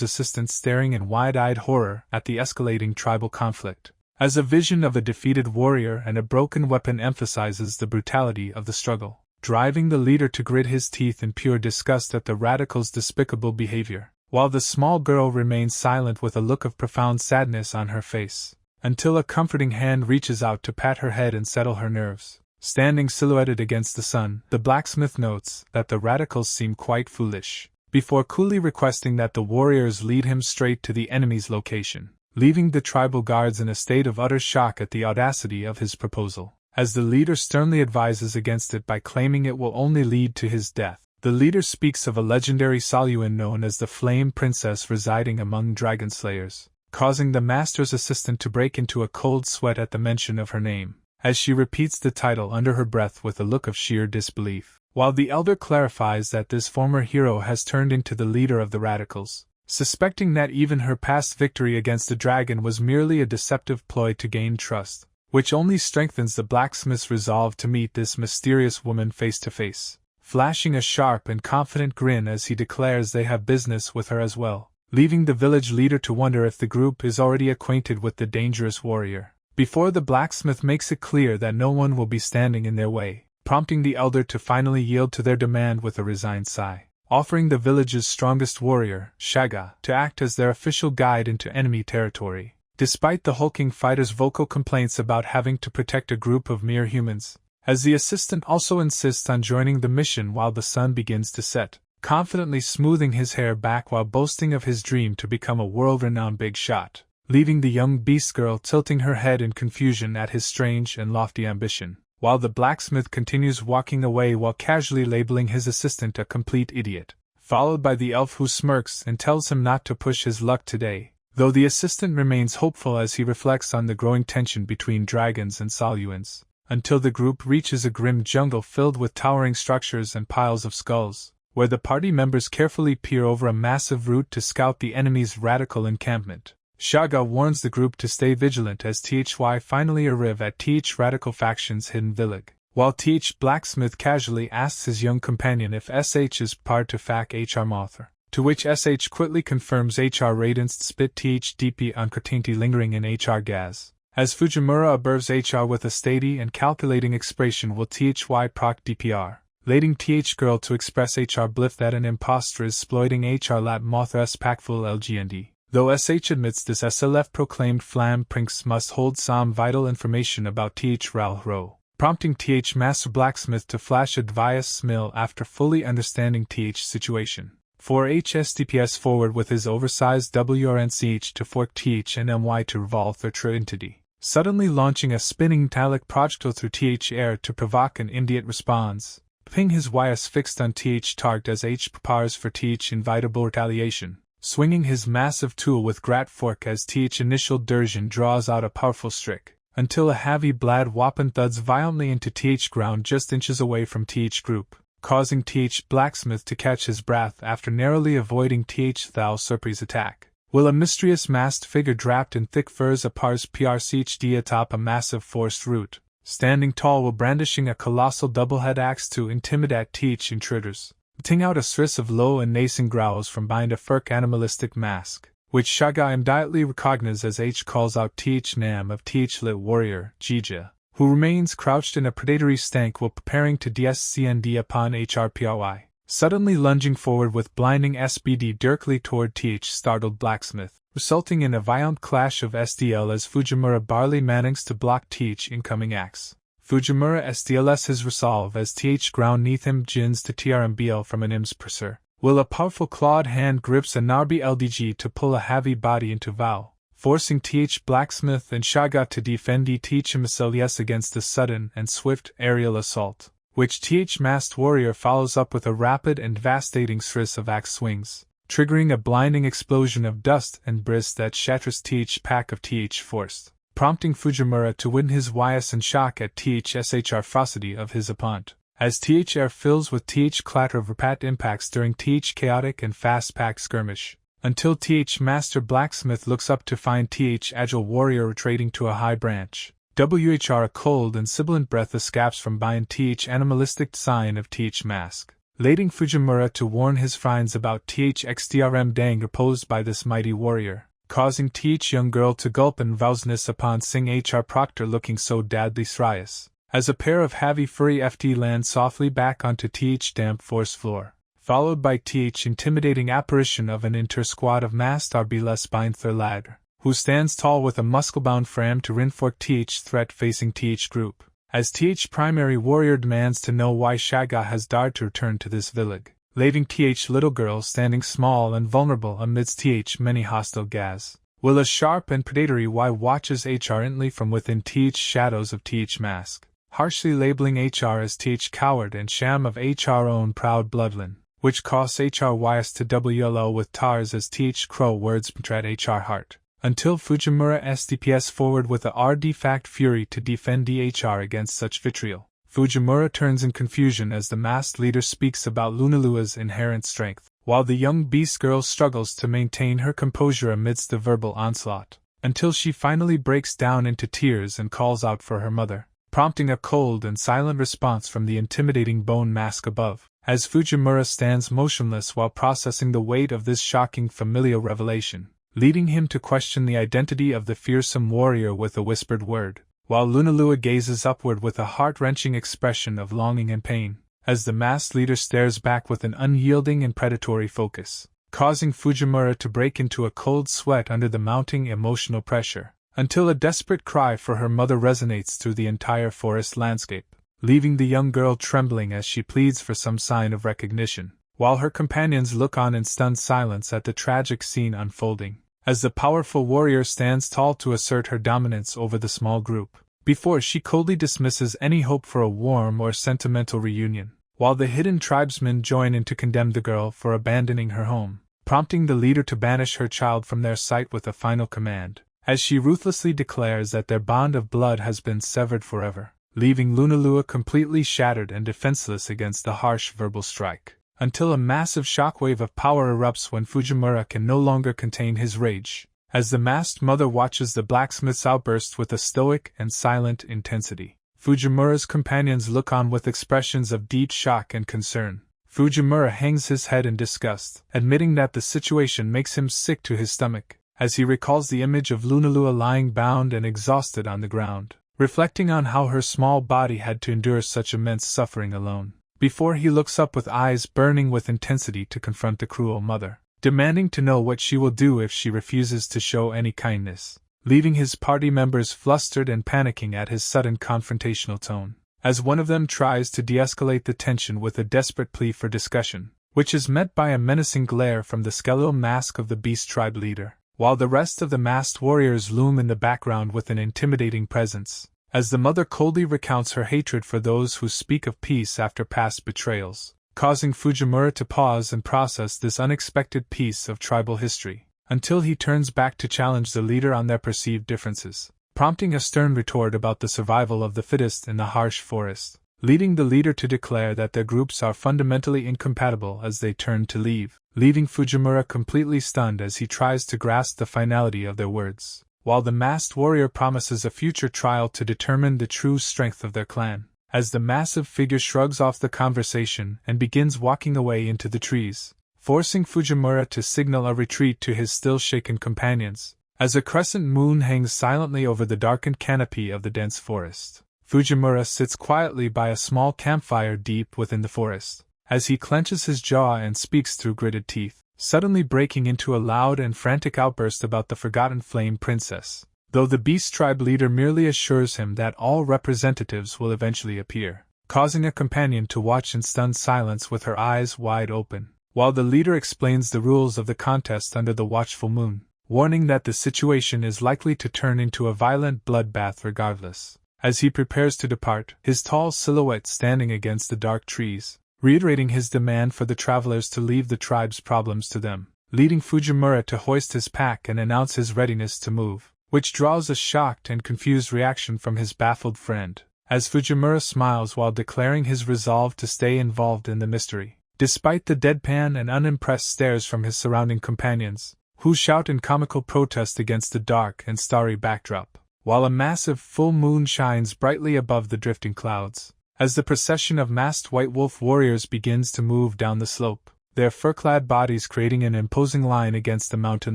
assistant staring in wide-eyed horror at the escalating tribal conflict, as a vision of a defeated warrior and a broken weapon emphasizes the brutality of the struggle, driving the leader to grit his teeth in pure disgust at the radicals' despicable behavior, while the small girl remains silent with a look of profound sadness on her face, until a comforting hand reaches out to pat her head and settle her nerves. Standing silhouetted against the sun, the blacksmith notes that the radicals seem quite foolish, before coolly requesting that the warriors lead him straight to the enemy's location, leaving the tribal guards in a state of utter shock at the audacity of his proposal, as the leader sternly advises against it by claiming it will only lead to his death. The leader speaks of a legendary Saluan known as the Flame Princess residing among dragon slayers, causing the master's assistant to break into a cold sweat at the mention of her name, as she repeats the title under her breath with a look of sheer disbelief, while the elder clarifies that this former hero has turned into the leader of the radicals, suspecting that even her past victory against the dragon was merely a deceptive ploy to gain trust, which only strengthens the blacksmith's resolve to meet this mysterious woman face to face, flashing a sharp and confident grin as he declares they have business with her as well, leaving the village leader to wonder if the group is already acquainted with the dangerous warrior, before the blacksmith makes it clear that no one will be standing in their way, prompting the elder to finally yield to their demand with a resigned sigh, offering the village's strongest warrior, Shaga, to act as their official guide into enemy territory, despite the hulking fighter's vocal complaints about having to protect a group of mere humans, as the assistant also insists on joining the mission while the sun begins to set, confidently smoothing his hair back while boasting of his dream to become a world-renowned big shot, leaving the young beast girl tilting her head in confusion at his strange and lofty ambition, while the blacksmith continues walking away while casually labeling his assistant a complete idiot, followed by the elf who smirks and tells him not to push his luck today, though the assistant remains hopeful as he reflects on the growing tension between dragons and Saluans, until the group reaches a grim jungle filled with towering structures and piles of skulls, where the party members carefully peer over a massive route to scout the enemy's radical encampment. Shaga warns the group to stay vigilant as THY finally arrive at TH Radical Faction's hidden village, while TH Blacksmith casually asks his young companion if SH is part to FAC HR Mother, to which SH quickly confirms HR Radiance spit TH DP on Katinti lingering in HR Gaz, as Fujimura observes HR with a steady and calculating expression will THY proc DPR, leading TH Girl to express HR Bliff that an impostor is exploiting HR Lat Mothra S Packful LGND. Though SH admits this SLF proclaimed Flam Prinks must hold some vital information about TH Ral Ro, prompting TH Master Blacksmith to flash advice Smil after fully understanding TH situation. For HSDPS forward with his oversized WRNCH to fork TH and MY to revolve their true entity, suddenly launching a spinning metallic projectile through TH air to provoke an immediate response. Ping his YS fixed on TH target as H prepares for TH invitable retaliation, swinging his massive tool with Grat fork as TH initial Dursion draws out a powerful strick, until a heavy blad weapon thuds violently into TH ground just inches away from TH group, causing Th Blacksmith to catch his breath after narrowly avoiding Th Thou Surprise attack. While a mysterious masked figure draped in thick furs apars PRCHD atop a massive forest root, standing tall while brandishing a colossal double-head axe to intimidate Th intruders. Ting out a series of low and nascent growls from behind a furk animalistic mask, which Shaga immediately recognizes as H calls out Th Nam of Th Lit Warrior, Jija, who remains crouched in a predatory stank while preparing to DSCND upon HRPOI, suddenly lunging forward with blinding SBD directly toward Th startled Blacksmith, resulting in a violent clash of SDL as Fujimura barely manages to block Th incoming axe. Fujimura SDLs his resolve as Th ground neath him jins to TRMBL from an IMS purser, while a powerful clawed hand grips a Narbi LDG to pull a heavy body into vow, forcing Th Blacksmith and Shaga to defend Th himself against the sudden and swift aerial assault, which Th masked warrior follows up with a rapid and devastating series of axe swings, triggering a blinding explosion of dust and bris that shatters Th pack of Th forced, prompting Fujimura to win his YS and shock at THSHR ferocity of his opponent, as Th air fills with Th clatter of repat impacts during Th chaotic and fast-pack skirmish, until Th Master Blacksmith looks up to find Th Agile Warrior retreating to a high branch. WHR a cold and sibilant breath escapes from behind Th animalistic sign of Th Mask, leading Fujimura to warn his friends about Th XDRM danger posed by this mighty warrior, causing Th young girl to gulp in vowsness upon seeing HR Proctor looking so deadly serious, as a pair of heavy furry FT land softly back onto Th damp force floor, followed by Th intimidating apparition of an inter-squad of masked RB spine lad, who stands tall with a muscle-bound frame to reinforce Th threat facing Th group, as Th primary warrior demands to know why Shaga has dared to return to this village, leaving Th little girl standing small and vulnerable amidst Th many hostile gas, while a sharp and predatory Y watches HR intently from within Th shadows of Th mask, harshly labeling HR as Th coward and sham of HR own proud bloodline, which costs HR YS to WLO with TARS as Th crow words at HR heart, until Fujimura SDPS forward with a artifact fury to defend DHR against such vitriol. Fujimura turns in confusion as the masked leader speaks about Lunalua's inherent strength, while the young beast girl struggles to maintain her composure amidst the verbal onslaught, until she finally breaks down into tears and calls out for her mother, prompting a cold and silent response from the intimidating bone mask above, as Fujimura stands motionless while processing the weight of this shocking familial revelation, leading him to question the identity of the fearsome warrior with a whispered word, while Lunalua gazes upward with a heart-wrenching expression of longing and pain, as the masked leader stares back with an unyielding and predatory focus, causing Fujimura to break into a cold sweat under the mounting emotional pressure, until a desperate cry for her mother resonates through the entire forest landscape, leaving the young girl trembling as she pleads for some sign of recognition, while her companions look on in stunned silence at the tragic scene unfolding, as the powerful warrior stands tall to assert her dominance over the small group, before she coldly dismisses any hope for a warm or sentimental reunion, while the hidden tribesmen join in to condemn the girl for abandoning her home, prompting the leader to banish her child from their sight with a final command, as she ruthlessly declares that their bond of blood has been severed forever, leaving Lunalua completely shattered and defenseless against the harsh verbal strike, until a massive shockwave of power erupts when Fujimura can no longer contain his rage, as the masked mother watches the blacksmith's outburst with a stoic and silent intensity. Fujimura's companions look on with expressions of deep shock and concern. Fujimura hangs his head in disgust, admitting that the situation makes him sick to his stomach, as he recalls the image of Lunalua lying bound and exhausted on the ground, reflecting on how her small body had to endure such immense suffering alone, before he looks up with eyes burning with intensity to confront the cruel mother, demanding to know what she will do if she refuses to show any kindness, leaving his party members flustered and panicking at his sudden confrontational tone, as one of them tries to de-escalate the tension with a desperate plea for discussion, which is met by a menacing glare from the skeletal mask of the beast tribe leader, while the rest of the masked warriors loom in the background with an intimidating presence, as the mother coldly recounts her hatred for those who speak of peace after past betrayals, causing Fujimura to pause and process this unexpected piece of tribal history, until he turns back to challenge the leader on their perceived differences, prompting a stern retort about the survival of the fittest in the harsh forest, leading the leader to declare that their groups are fundamentally incompatible as they turn to leave, leaving Fujimura completely stunned as he tries to grasp the finality of their words, while the masked warrior promises a future trial to determine the true strength of their clan. As the massive figure shrugs off the conversation and begins walking away into the trees, forcing Fujimura to signal a retreat to his still shaken companions, as a crescent moon hangs silently over the darkened canopy of the dense forest. Fujimura sits quietly by a small campfire deep within the forest, as he clenches his jaw and speaks through gritted teeth, suddenly breaking into a loud and frantic outburst about the forgotten Flame Princess, though the Beast Tribe leader merely assures him that all representatives will eventually appear, causing a companion to watch in stunned silence with her eyes wide open, while the leader explains the rules of the contest under the watchful moon, warning that the situation is likely to turn into a violent bloodbath regardless. As he prepares to depart, his tall silhouette standing against the dark trees, reiterating his demand for the travelers to leave the tribe's problems to them, leading Fujimura to hoist his pack and announce his readiness to move, which draws a shocked and confused reaction from his baffled friend, as Fujimura smiles while declaring his resolve to stay involved in the mystery, despite the deadpan and unimpressed stares from his surrounding companions, who shout in comical protest against the dark and starry backdrop, while a massive full moon shines brightly above the drifting clouds. As the procession of masked white wolf warriors begins to move down the slope, their fur-clad bodies creating an imposing line against the mountain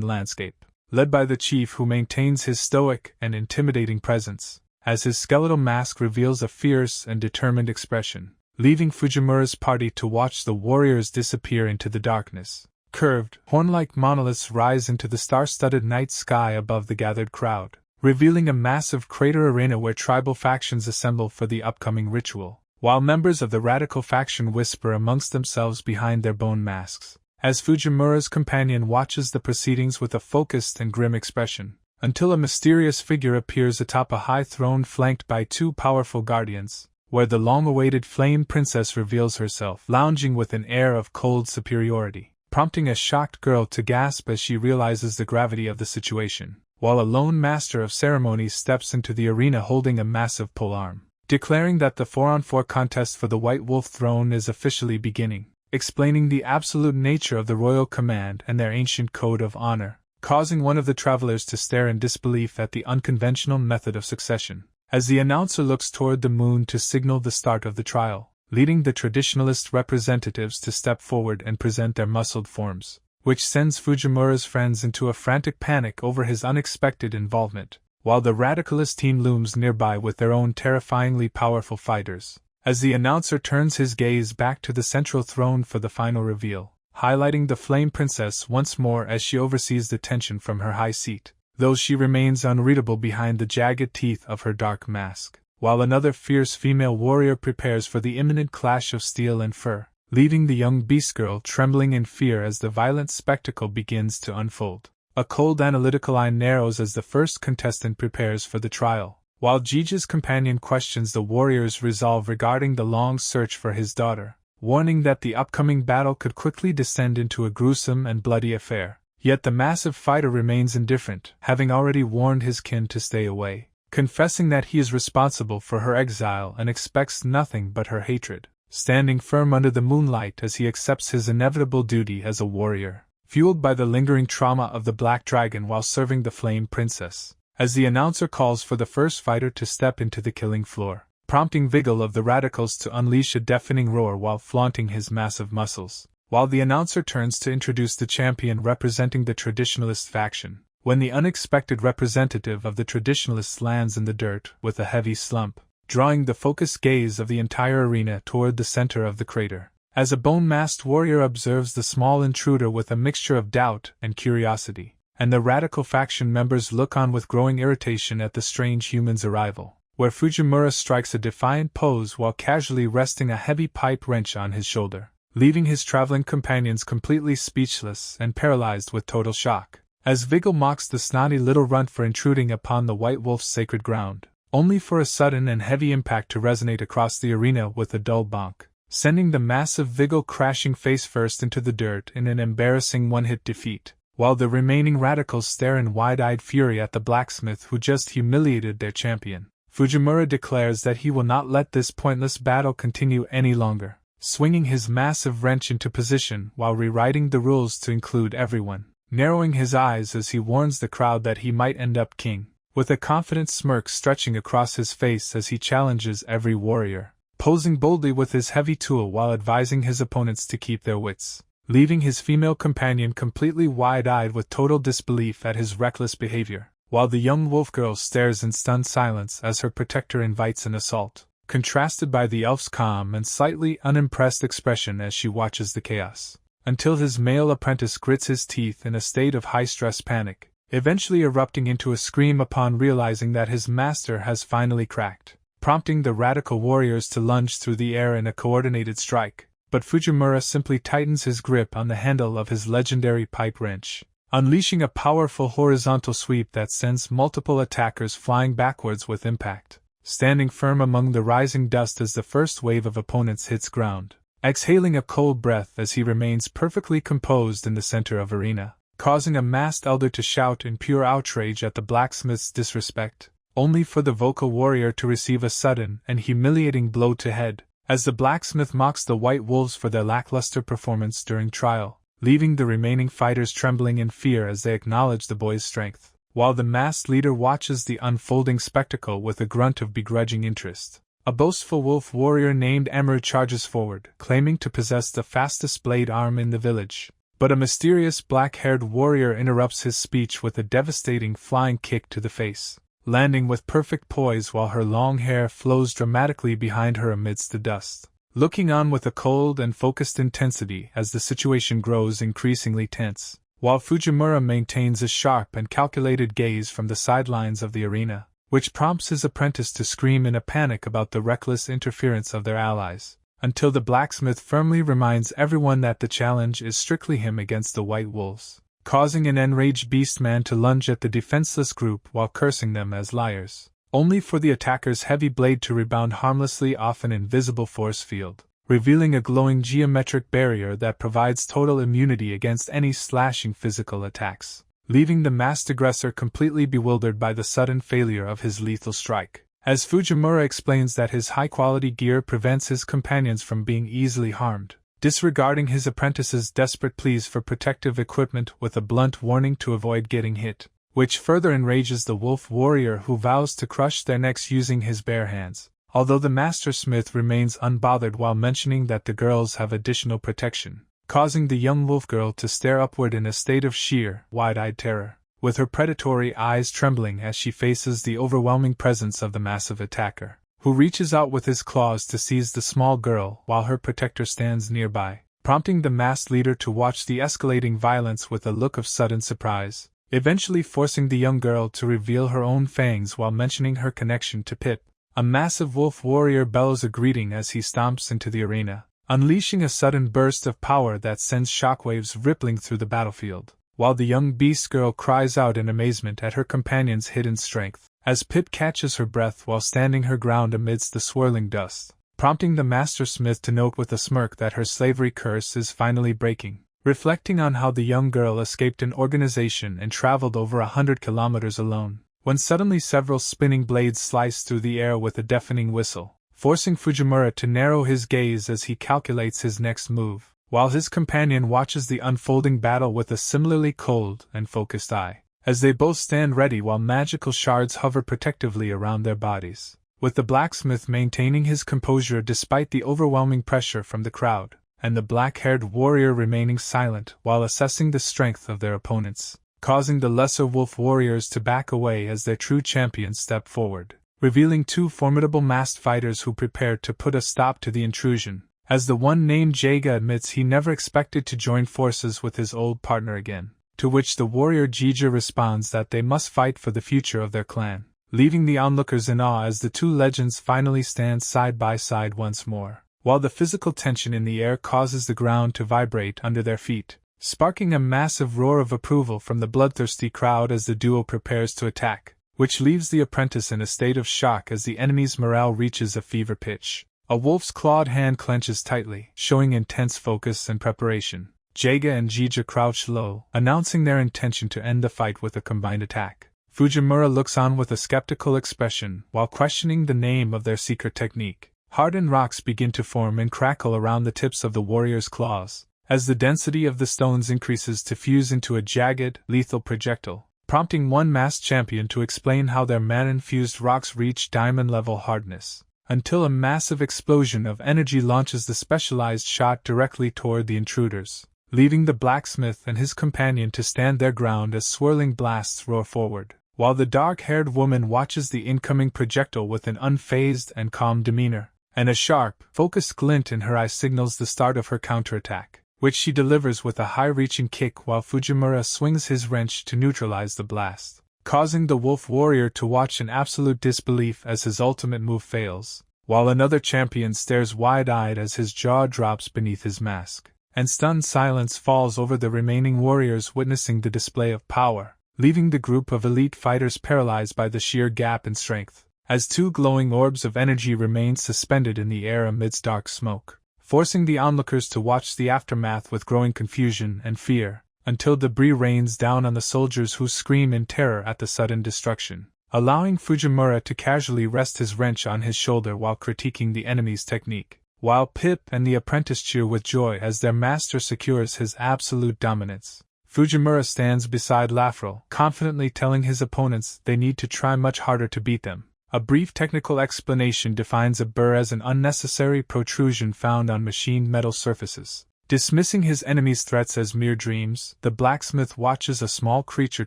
landscape, led by the chief who maintains his stoic and intimidating presence, as his skeletal mask reveals a fierce and determined expression, leaving Fujimura's party to watch the warriors disappear into the darkness. Curved, horn-like monoliths rise into the star-studded night sky above the gathered crowd, revealing a massive crater arena where tribal factions assemble for the upcoming ritual, while members of the radical faction whisper amongst themselves behind their bone masks, as Fujimura's companion watches the proceedings with a focused and grim expression, until a mysterious figure appears atop a high throne flanked by two powerful guardians, where the long-awaited Flame Princess reveals herself, lounging with an air of cold superiority, prompting a shocked girl to gasp as she realizes the gravity of the situation, while a lone master of ceremonies steps into the arena holding a massive polearm, declaring that the 4-on-4 contest for the White Wolf throne is officially beginning, explaining the absolute nature of the royal command and their ancient code of honor, causing one of the travelers to stare in disbelief at the unconventional method of succession, as the announcer looks toward the moon to signal the start of the trial, leading the traditionalist representatives to step forward and present their muscled forms, which sends Fujimura's friends into a frantic panic over his unexpected involvement, while the radicalist team looms nearby with their own terrifyingly powerful fighters, as the announcer turns his gaze back to the central throne for the final reveal, highlighting the Flame Princess once more as she oversees the tension from her high seat, though she remains unreadable behind the jagged teeth of her dark mask, while another fierce female warrior prepares for the imminent clash of steel and fur, leaving the young beast girl trembling in fear as the violent spectacle begins to unfold. A cold analytical eye narrows as the first contestant prepares for the trial, while Jija's companion questions the warrior's resolve regarding the long search for his daughter, warning that the upcoming battle could quickly descend into a gruesome and bloody affair. Yet the massive fighter remains indifferent, having already warned his kin to stay away, confessing that he is responsible for her exile and expects nothing but her hatred, standing firm under the moonlight as he accepts his inevitable duty as a warrior, fueled by the lingering trauma of the Black Dragon while serving the Flame Princess, as the announcer calls for the first fighter to step into the killing floor, prompting Vigil of the Radicals to unleash a deafening roar while flaunting his massive muscles, while the announcer turns to introduce the champion representing the Traditionalist faction, when the unexpected representative of the Traditionalists lands in the dirt with a heavy slump, drawing the focused gaze of the entire arena toward the center of the crater, as a bone-masked warrior observes the small intruder with a mixture of doubt and curiosity, and the radical faction members look on with growing irritation at the strange human's arrival, where Fujimura strikes a defiant pose while casually resting a heavy pipe wrench on his shoulder, leaving his traveling companions completely speechless and paralyzed with total shock, as Vigil mocks the snotty little runt for intruding upon the White Wolf's sacred ground, only for a sudden and heavy impact to resonate across the arena with a dull bonk, sending the massive Vigil crashing face first into the dirt in an embarrassing one-hit defeat, while the remaining radicals stare in wide-eyed fury at the blacksmith who just humiliated their champion. Fujimura declares that he will not let this pointless battle continue any longer, swinging his massive wrench into position while rewriting the rules to include everyone, narrowing his eyes as he warns the crowd that he might end up king, with a confident smirk stretching across his face as he challenges every warrior, posing boldly with his heavy tool while advising his opponents to keep their wits, leaving his female companion completely wide-eyed with total disbelief at his reckless behavior, while the young wolf girl stares in stunned silence as her protector invites an assault, contrasted by the elf's calm and slightly unimpressed expression as she watches the chaos, until his male apprentice grits his teeth in a state of high-stress panic, eventually erupting into a scream upon realizing that his master has finally cracked, prompting the radical warriors to lunge through the air in a coordinated strike. But Fujimura simply tightens his grip on the handle of his legendary pipe wrench, unleashing a powerful horizontal sweep that sends multiple attackers flying backwards with impact, standing firm among the rising dust as the first wave of opponents hits ground, exhaling a cold breath as he remains perfectly composed in the center of arena, causing a masked elder to shout in pure outrage at the blacksmith's disrespect, only for the vocal warrior to receive a sudden and humiliating blow to head, as the blacksmith mocks the White Wolves for their lackluster performance during trial, leaving the remaining fighters trembling in fear as they acknowledge the boy's strength, while the masked leader watches the unfolding spectacle with a grunt of begrudging interest. A boastful wolf warrior named Amaru charges forward, claiming to possess the fastest blade arm in the village, but a mysterious black-haired warrior interrupts his speech with a devastating flying kick to the face, landing with perfect poise while her long hair flows dramatically behind her amidst the dust, looking on with a cold and focused intensity as the situation grows increasingly tense, while Fujimura maintains a sharp and calculated gaze from the sidelines of the arena, which prompts his apprentice to scream in a panic about the reckless interference of their allies, until the blacksmith firmly reminds everyone that the challenge is strictly him against the White Wolves, causing an enraged beastman to lunge at the defenseless group while cursing them as liars, only for the attacker's heavy blade to rebound harmlessly off an invisible force field, revealing a glowing geometric barrier that provides total immunity against any slashing physical attacks, leaving the masked aggressor completely bewildered by the sudden failure of his lethal strike, as Fujimura explains that his high-quality gear prevents his companions from being easily harmed, disregarding his apprentice's desperate pleas for protective equipment with a blunt warning to avoid getting hit, which further enrages the wolf warrior who vows to crush their necks using his bare hands, although the master smith remains unbothered while mentioning that the girls have additional protection, causing the young wolf girl to stare upward in a state of sheer, wide-eyed terror, with her predatory eyes trembling as she faces the overwhelming presence of the massive attacker, who reaches out with his claws to seize the small girl while her protector stands nearby, prompting the masked leader to watch the escalating violence with a look of sudden surprise, eventually forcing the young girl to reveal her own fangs while mentioning her connection to Pip. A massive wolf warrior bellows a greeting as he stomps into the arena, unleashing a sudden burst of power that sends shockwaves rippling through the battlefield, while the young beast girl cries out in amazement at her companion's hidden strength, as Pip catches her breath while standing her ground amidst the swirling dust, prompting the master smith to note with a smirk that her slavery curse is finally breaking, reflecting on how the young girl escaped an organization and traveled over 100 kilometers alone, when suddenly several spinning blades slice through the air with a deafening whistle, forcing Fujimura to narrow his gaze as he calculates his next move, while his companion watches the unfolding battle with a similarly cold and focused eye, as they both stand ready while magical shards hover protectively around their bodies, with the blacksmith maintaining his composure despite the overwhelming pressure from the crowd, and the black-haired warrior remaining silent while assessing the strength of their opponents, causing the lesser wolf warriors to back away as their true champions step forward, revealing two formidable masked fighters who prepare to put a stop to the intrusion, as the one named Jaga admits he never expected to join forces with his old partner again, to which the warrior Jija responds that they must fight for the future of their clan, leaving the onlookers in awe as the two legends finally stand side by side once more, while the physical tension in the air causes the ground to vibrate under their feet, sparking a massive roar of approval from the bloodthirsty crowd as the duo prepares to attack, which leaves the apprentice in a state of shock as the enemy's morale reaches a fever pitch. A wolf's clawed hand clenches tightly, showing intense focus and preparation. Jaga and Jija crouch low, announcing their intention to end the fight with a combined attack, Fujimura looks on with a skeptical expression while questioning the name of their secret technique. Hardened rocks begin to form and crackle around the tips of the warrior's claws, as the density of the stones increases to fuse into a jagged, lethal projectile, prompting one masked champion to explain how their mana-infused rocks reach diamond-level hardness, until a massive explosion of energy launches the specialized shot directly toward the intruders, leaving the blacksmith and his companion to stand their ground as swirling blasts roar forward, while the dark-haired woman watches the incoming projectile with an unfazed and calm demeanor, and a sharp, focused glint in her eye signals the start of her counterattack, which she delivers with a high-reaching kick while Fujimura swings his wrench to neutralize the blast, causing the wolf warrior to watch in absolute disbelief as his ultimate move fails, while another champion stares wide-eyed as his jaw drops beneath his mask, and stunned silence falls over the remaining warriors witnessing the display of power, leaving the group of elite fighters paralyzed by the sheer gap in strength, as two glowing orbs of energy remain suspended in the air amidst dark smoke, forcing the onlookers to watch the aftermath with growing confusion and fear, until debris rains down on the soldiers who scream in terror at the sudden destruction, allowing Fujimura to casually rest his wrench on his shoulder while critiquing the enemy's technique, while Pip and the apprentice cheer with joy as their master secures his absolute dominance. Fujimura stands beside Lafrel, confidently telling his opponents they need to try much harder to beat them. A brief technical explanation defines a burr as an unnecessary protrusion found on machined metal surfaces. Dismissing his enemy's threats as mere dreams, the blacksmith watches a small creature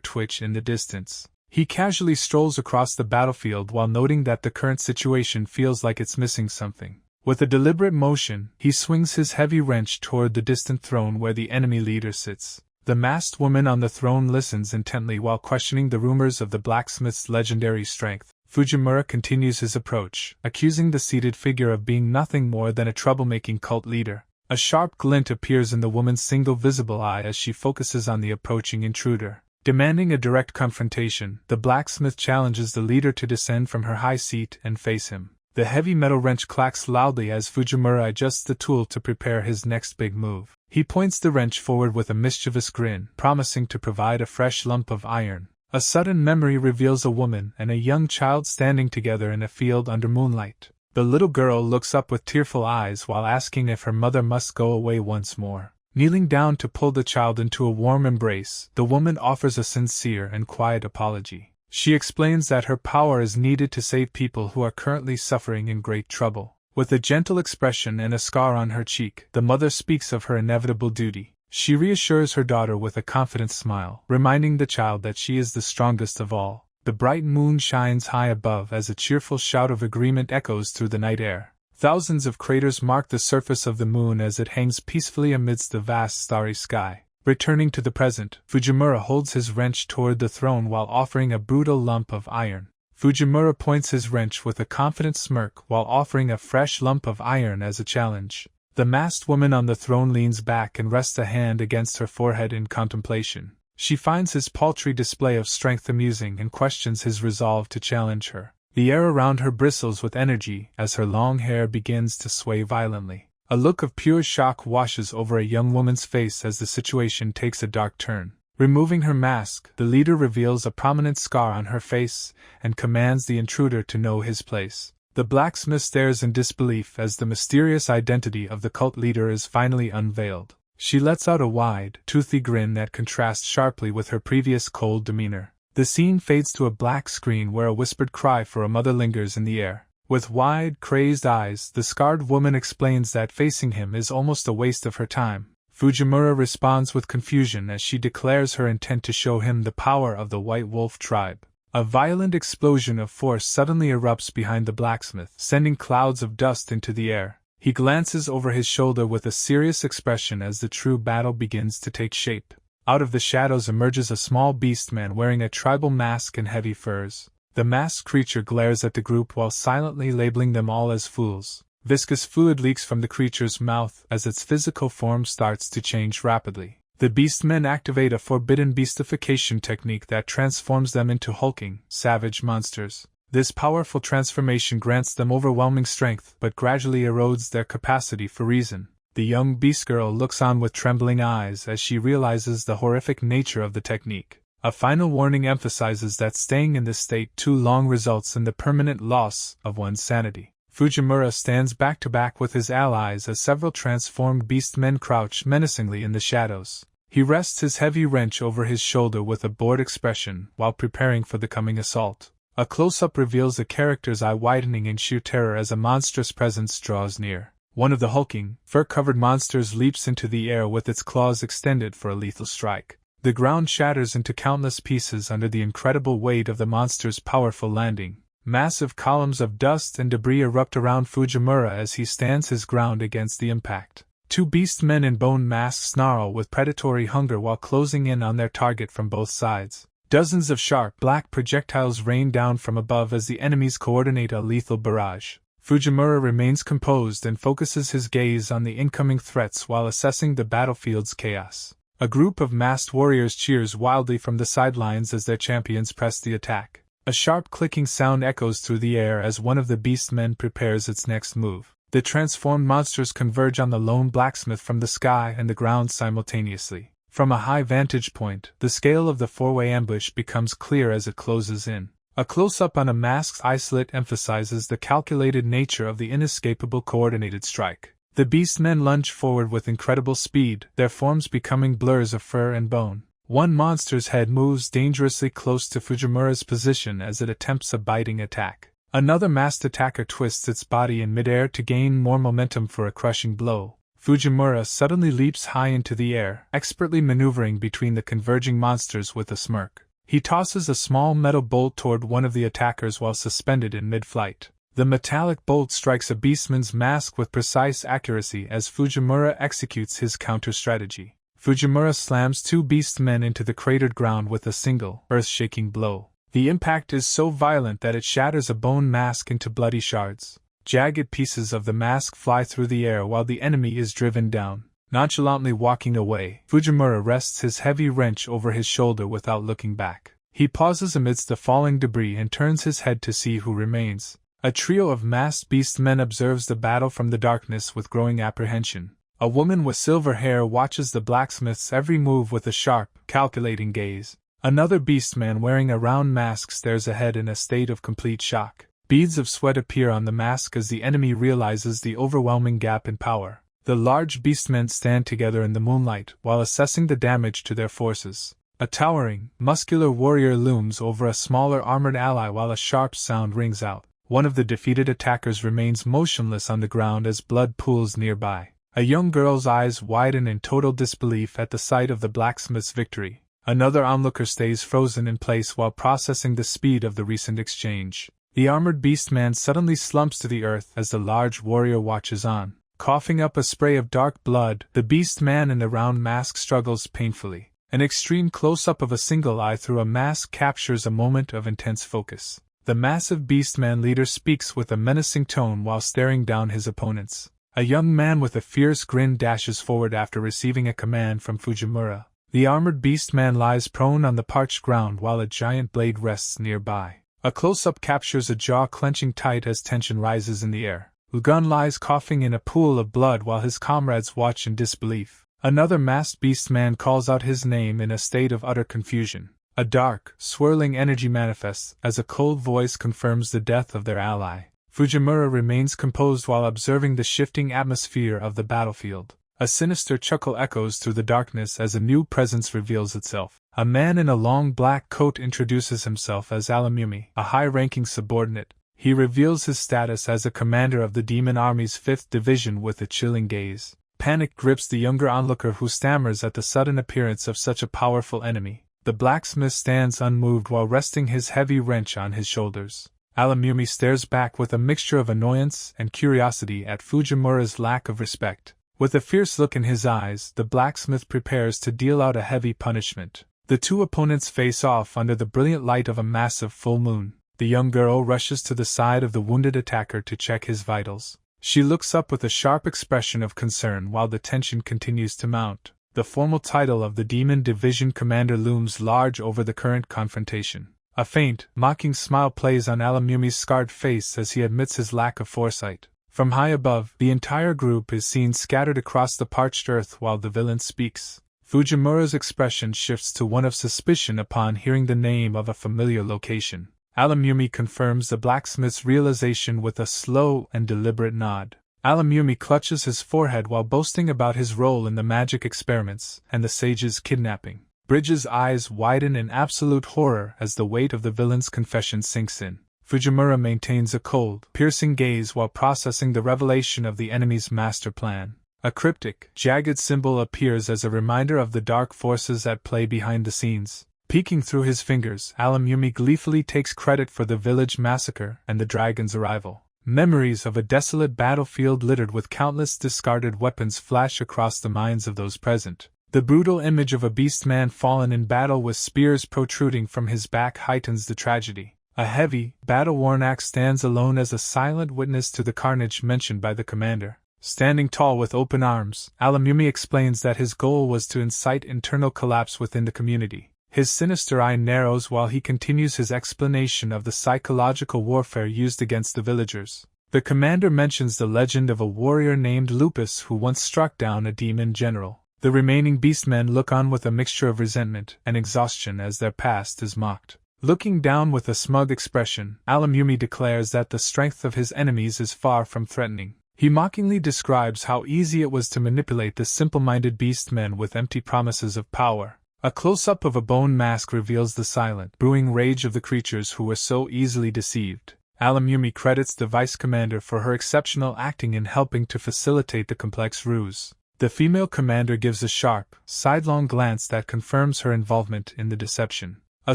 twitch in the distance. He casually strolls across the battlefield while noting that the current situation feels like it's missing something. With a deliberate motion, he swings his heavy wrench toward the distant throne where the enemy leader sits. The masked woman on the throne listens intently while questioning the rumors of the blacksmith's legendary strength. Fujimura continues his approach, accusing the seated figure of being nothing more than a troublemaking cult leader. A sharp glint appears in the woman's single visible eye as she focuses on the approaching intruder. Demanding a direct confrontation, the blacksmith challenges the leader to descend from her high seat and face him. The heavy metal wrench clacks loudly as Fujimura adjusts the tool to prepare his next big move. He points the wrench forward with a mischievous grin, promising to provide a fresh lump of iron. A sudden memory reveals a woman and a young child standing together in a field under moonlight. The little girl looks up with tearful eyes while asking if her mother must go away once more. Kneeling down to pull the child into a warm embrace, the woman offers a sincere and quiet apology. She explains that her power is needed to save people who are currently suffering in great trouble. With a gentle expression and a scar on her cheek, the mother speaks of her inevitable duty. She reassures her daughter with a confident smile, reminding the child that she is the strongest of all. The bright moon shines high above as a cheerful shout of agreement echoes through the night air. Thousands of craters mark the surface of the moon as it hangs peacefully amidst the vast starry sky. Returning to the present, Fujimura holds his wrench toward the throne while offering a brutal lump of iron. Fujimura points his wrench with a confident smirk while offering a fresh lump of iron as a challenge. The masked woman on the throne leans back and rests a hand against her forehead in contemplation. She finds his paltry display of strength amusing and questions his resolve to challenge her. The air around her bristles with energy as her long hair begins to sway violently. A look of pure shock washes over a young woman's face as the situation takes a dark turn. Removing her mask, the leader reveals a prominent scar on her face and commands the intruder to know his place. The blacksmith stares in disbelief as the mysterious identity of the cult leader is finally unveiled. She lets out a wide, toothy grin that contrasts sharply with her previous cold demeanor. The scene fades to a black screen where a whispered cry for a mother lingers in the air. With wide, crazed eyes, the scarred woman explains that facing him is almost a waste of her time. Fujimura responds with confusion as she declares her intent to show him the power of the White Wolf tribe. A violent explosion of force suddenly erupts behind the blacksmith, sending clouds of dust into the air. He glances over his shoulder with a serious expression as the true battle begins to take shape. Out of the shadows emerges a small beast-man wearing a tribal mask and heavy furs. The masked creature glares at the group while silently labeling them all as fools. Viscous fluid leaks from the creature's mouth as its physical form starts to change rapidly. The beastmen activate a forbidden beastification technique that transforms them into hulking, savage monsters. This powerful transformation grants them overwhelming strength but gradually erodes their capacity for reason. The young beast girl looks on with trembling eyes as she realizes the horrific nature of the technique. A final warning emphasizes that staying in this state too long results in the permanent loss of one's sanity. Fujimura stands back to back with his allies as several transformed beastmen crouch menacingly in the shadows. He rests his heavy wrench over his shoulder with a bored expression while preparing for the coming assault. A close-up reveals the character's eye widening in sheer terror as a monstrous presence draws near. One of the hulking, fur-covered monsters leaps into the air with its claws extended for a lethal strike. The ground shatters into countless pieces under the incredible weight of the monster's powerful landing. Massive columns of dust and debris erupt around Fujimura as he stands his ground against the impact. Two beastmen in bone masks snarl with predatory hunger while closing in on their target from both sides. Dozens of sharp, black projectiles rain down from above as the enemies coordinate a lethal barrage. Fujimura remains composed and focuses his gaze on the incoming threats while assessing the battlefield's chaos. A group of masked warriors cheers wildly from the sidelines as their champions press the attack. A sharp clicking sound echoes through the air as one of the beastmen prepares its next move. The transformed monsters converge on the lone blacksmith from the sky and the ground simultaneously. From a high vantage point, the scale of the four-way ambush becomes clear as it closes in. A close-up on a mask's eye slit emphasizes the calculated nature of the inescapable coordinated strike. The beastmen lunge forward with incredible speed, their forms becoming blurs of fur and bone. One monster's head moves dangerously close to Fujimura's position as it attempts a biting attack. Another masked attacker twists its body in midair to gain more momentum for a crushing blow. Fujimura suddenly leaps high into the air, expertly maneuvering between the converging monsters with a smirk. He tosses a small metal bolt toward one of the attackers while suspended in mid-flight. The metallic bolt strikes a beastman's mask with precise accuracy as Fujimura executes his counter-strategy. Fujimura slams two beastmen into the cratered ground with a single, earth-shaking blow. The impact is so violent that it shatters a bone mask into bloody shards. Jagged pieces of the mask fly through the air while the enemy is driven down. Nonchalantly walking away, Fujimura rests his heavy wrench over his shoulder without looking back. He pauses amidst the falling debris and turns his head to see who remains. A trio of masked beastmen observes the battle from the darkness with growing apprehension. A woman with silver hair watches the blacksmith's every move with a sharp, calculating gaze. Another beastman wearing a round mask stares ahead in a state of complete shock. Beads of sweat appear on the mask as the enemy realizes the overwhelming gap in power. The large beastmen stand together in the moonlight while assessing the damage to their forces. A towering, muscular warrior looms over a smaller armored ally while a sharp sound rings out. One of the defeated attackers remains motionless on the ground as blood pools nearby. A young girl's eyes widen in total disbelief at the sight of the blacksmith's victory. Another onlooker stays frozen in place while processing the speed of the recent exchange. The armored beastman suddenly slumps to the earth as the large warrior watches on. Coughing up a spray of dark blood, the beastman in the round mask struggles painfully. An extreme close-up of a single eye through a mask captures a moment of intense focus. The massive beastman leader speaks with a menacing tone while staring down his opponents. A young man with a fierce grin dashes forward after receiving a command from Fujimura. The armored beastman lies prone on the parched ground while a giant blade rests nearby. A close-up captures a jaw clenching tight as tension rises in the air. Lugun lies coughing in a pool of blood while his comrades watch in disbelief. Another masked beastman calls out his name in a state of utter confusion. A dark, swirling energy manifests as a cold voice confirms the death of their ally. Fujimura remains composed while observing the shifting atmosphere of the battlefield. A sinister chuckle echoes through the darkness as a new presence reveals itself. A man in a long black coat introduces himself as Alamumi, a high-ranking subordinate. He reveals his status as a commander of the Demon Army's 5th Division with a chilling gaze. Panic grips the younger onlooker who stammers at the sudden appearance of such a powerful enemy. The blacksmith stands unmoved while resting his heavy wrench on his shoulders. Alamumi stares back with a mixture of annoyance and curiosity at Fujimura's lack of respect. With a fierce look in his eyes, the blacksmith prepares to deal out a heavy punishment. The two opponents face off under the brilliant light of a massive full moon. The young girl rushes to the side of the wounded attacker to check his vitals. She looks up with a sharp expression of concern while the tension continues to mount. The formal title of the Demon Division Commander looms large over the current confrontation. A faint, mocking smile plays on Alamumi's scarred face as he admits his lack of foresight. From high above, the entire group is seen scattered across the parched earth while the villain speaks. Fujimura's expression shifts to one of suspicion upon hearing the name of a familiar location. Alamumi confirms the blacksmith's realization with a slow and deliberate nod. Alamumi clutches his forehead while boasting about his role in the magic experiments and the sage's kidnapping. Bridge's eyes widen in absolute horror as the weight of the villain's confession sinks in. Fujimura maintains a cold, piercing gaze while processing the revelation of the enemy's master plan. A cryptic, jagged symbol appears as a reminder of the dark forces at play behind the scenes. Peeking through his fingers, Alamumi gleefully takes credit for the village massacre and the dragon's arrival. Memories of a desolate battlefield littered with countless discarded weapons flash across the minds of those present. The brutal image of a beastman fallen in battle with spears protruding from his back heightens the tragedy. A heavy, battle-worn axe stands alone as a silent witness to the carnage mentioned by the commander. Standing tall with open arms, Alamumi explains that his goal was to incite internal collapse within the community. His sinister eye narrows while he continues his explanation of the psychological warfare used against the villagers. The commander mentions the legend of a warrior named Lupus who once struck down a demon general. The remaining beastmen look on with a mixture of resentment and exhaustion as their past is mocked. Looking down with a smug expression, Alamumi declares that the strength of his enemies is far from threatening. He mockingly describes how easy it was to manipulate the simple-minded beastmen with empty promises of power. A close-up of a bone mask reveals the silent, brewing rage of the creatures who were so easily deceived. Alamumi credits the vice commander for her exceptional acting in helping to facilitate the complex ruse. The female commander gives a sharp, sidelong glance that confirms her involvement in the deception. A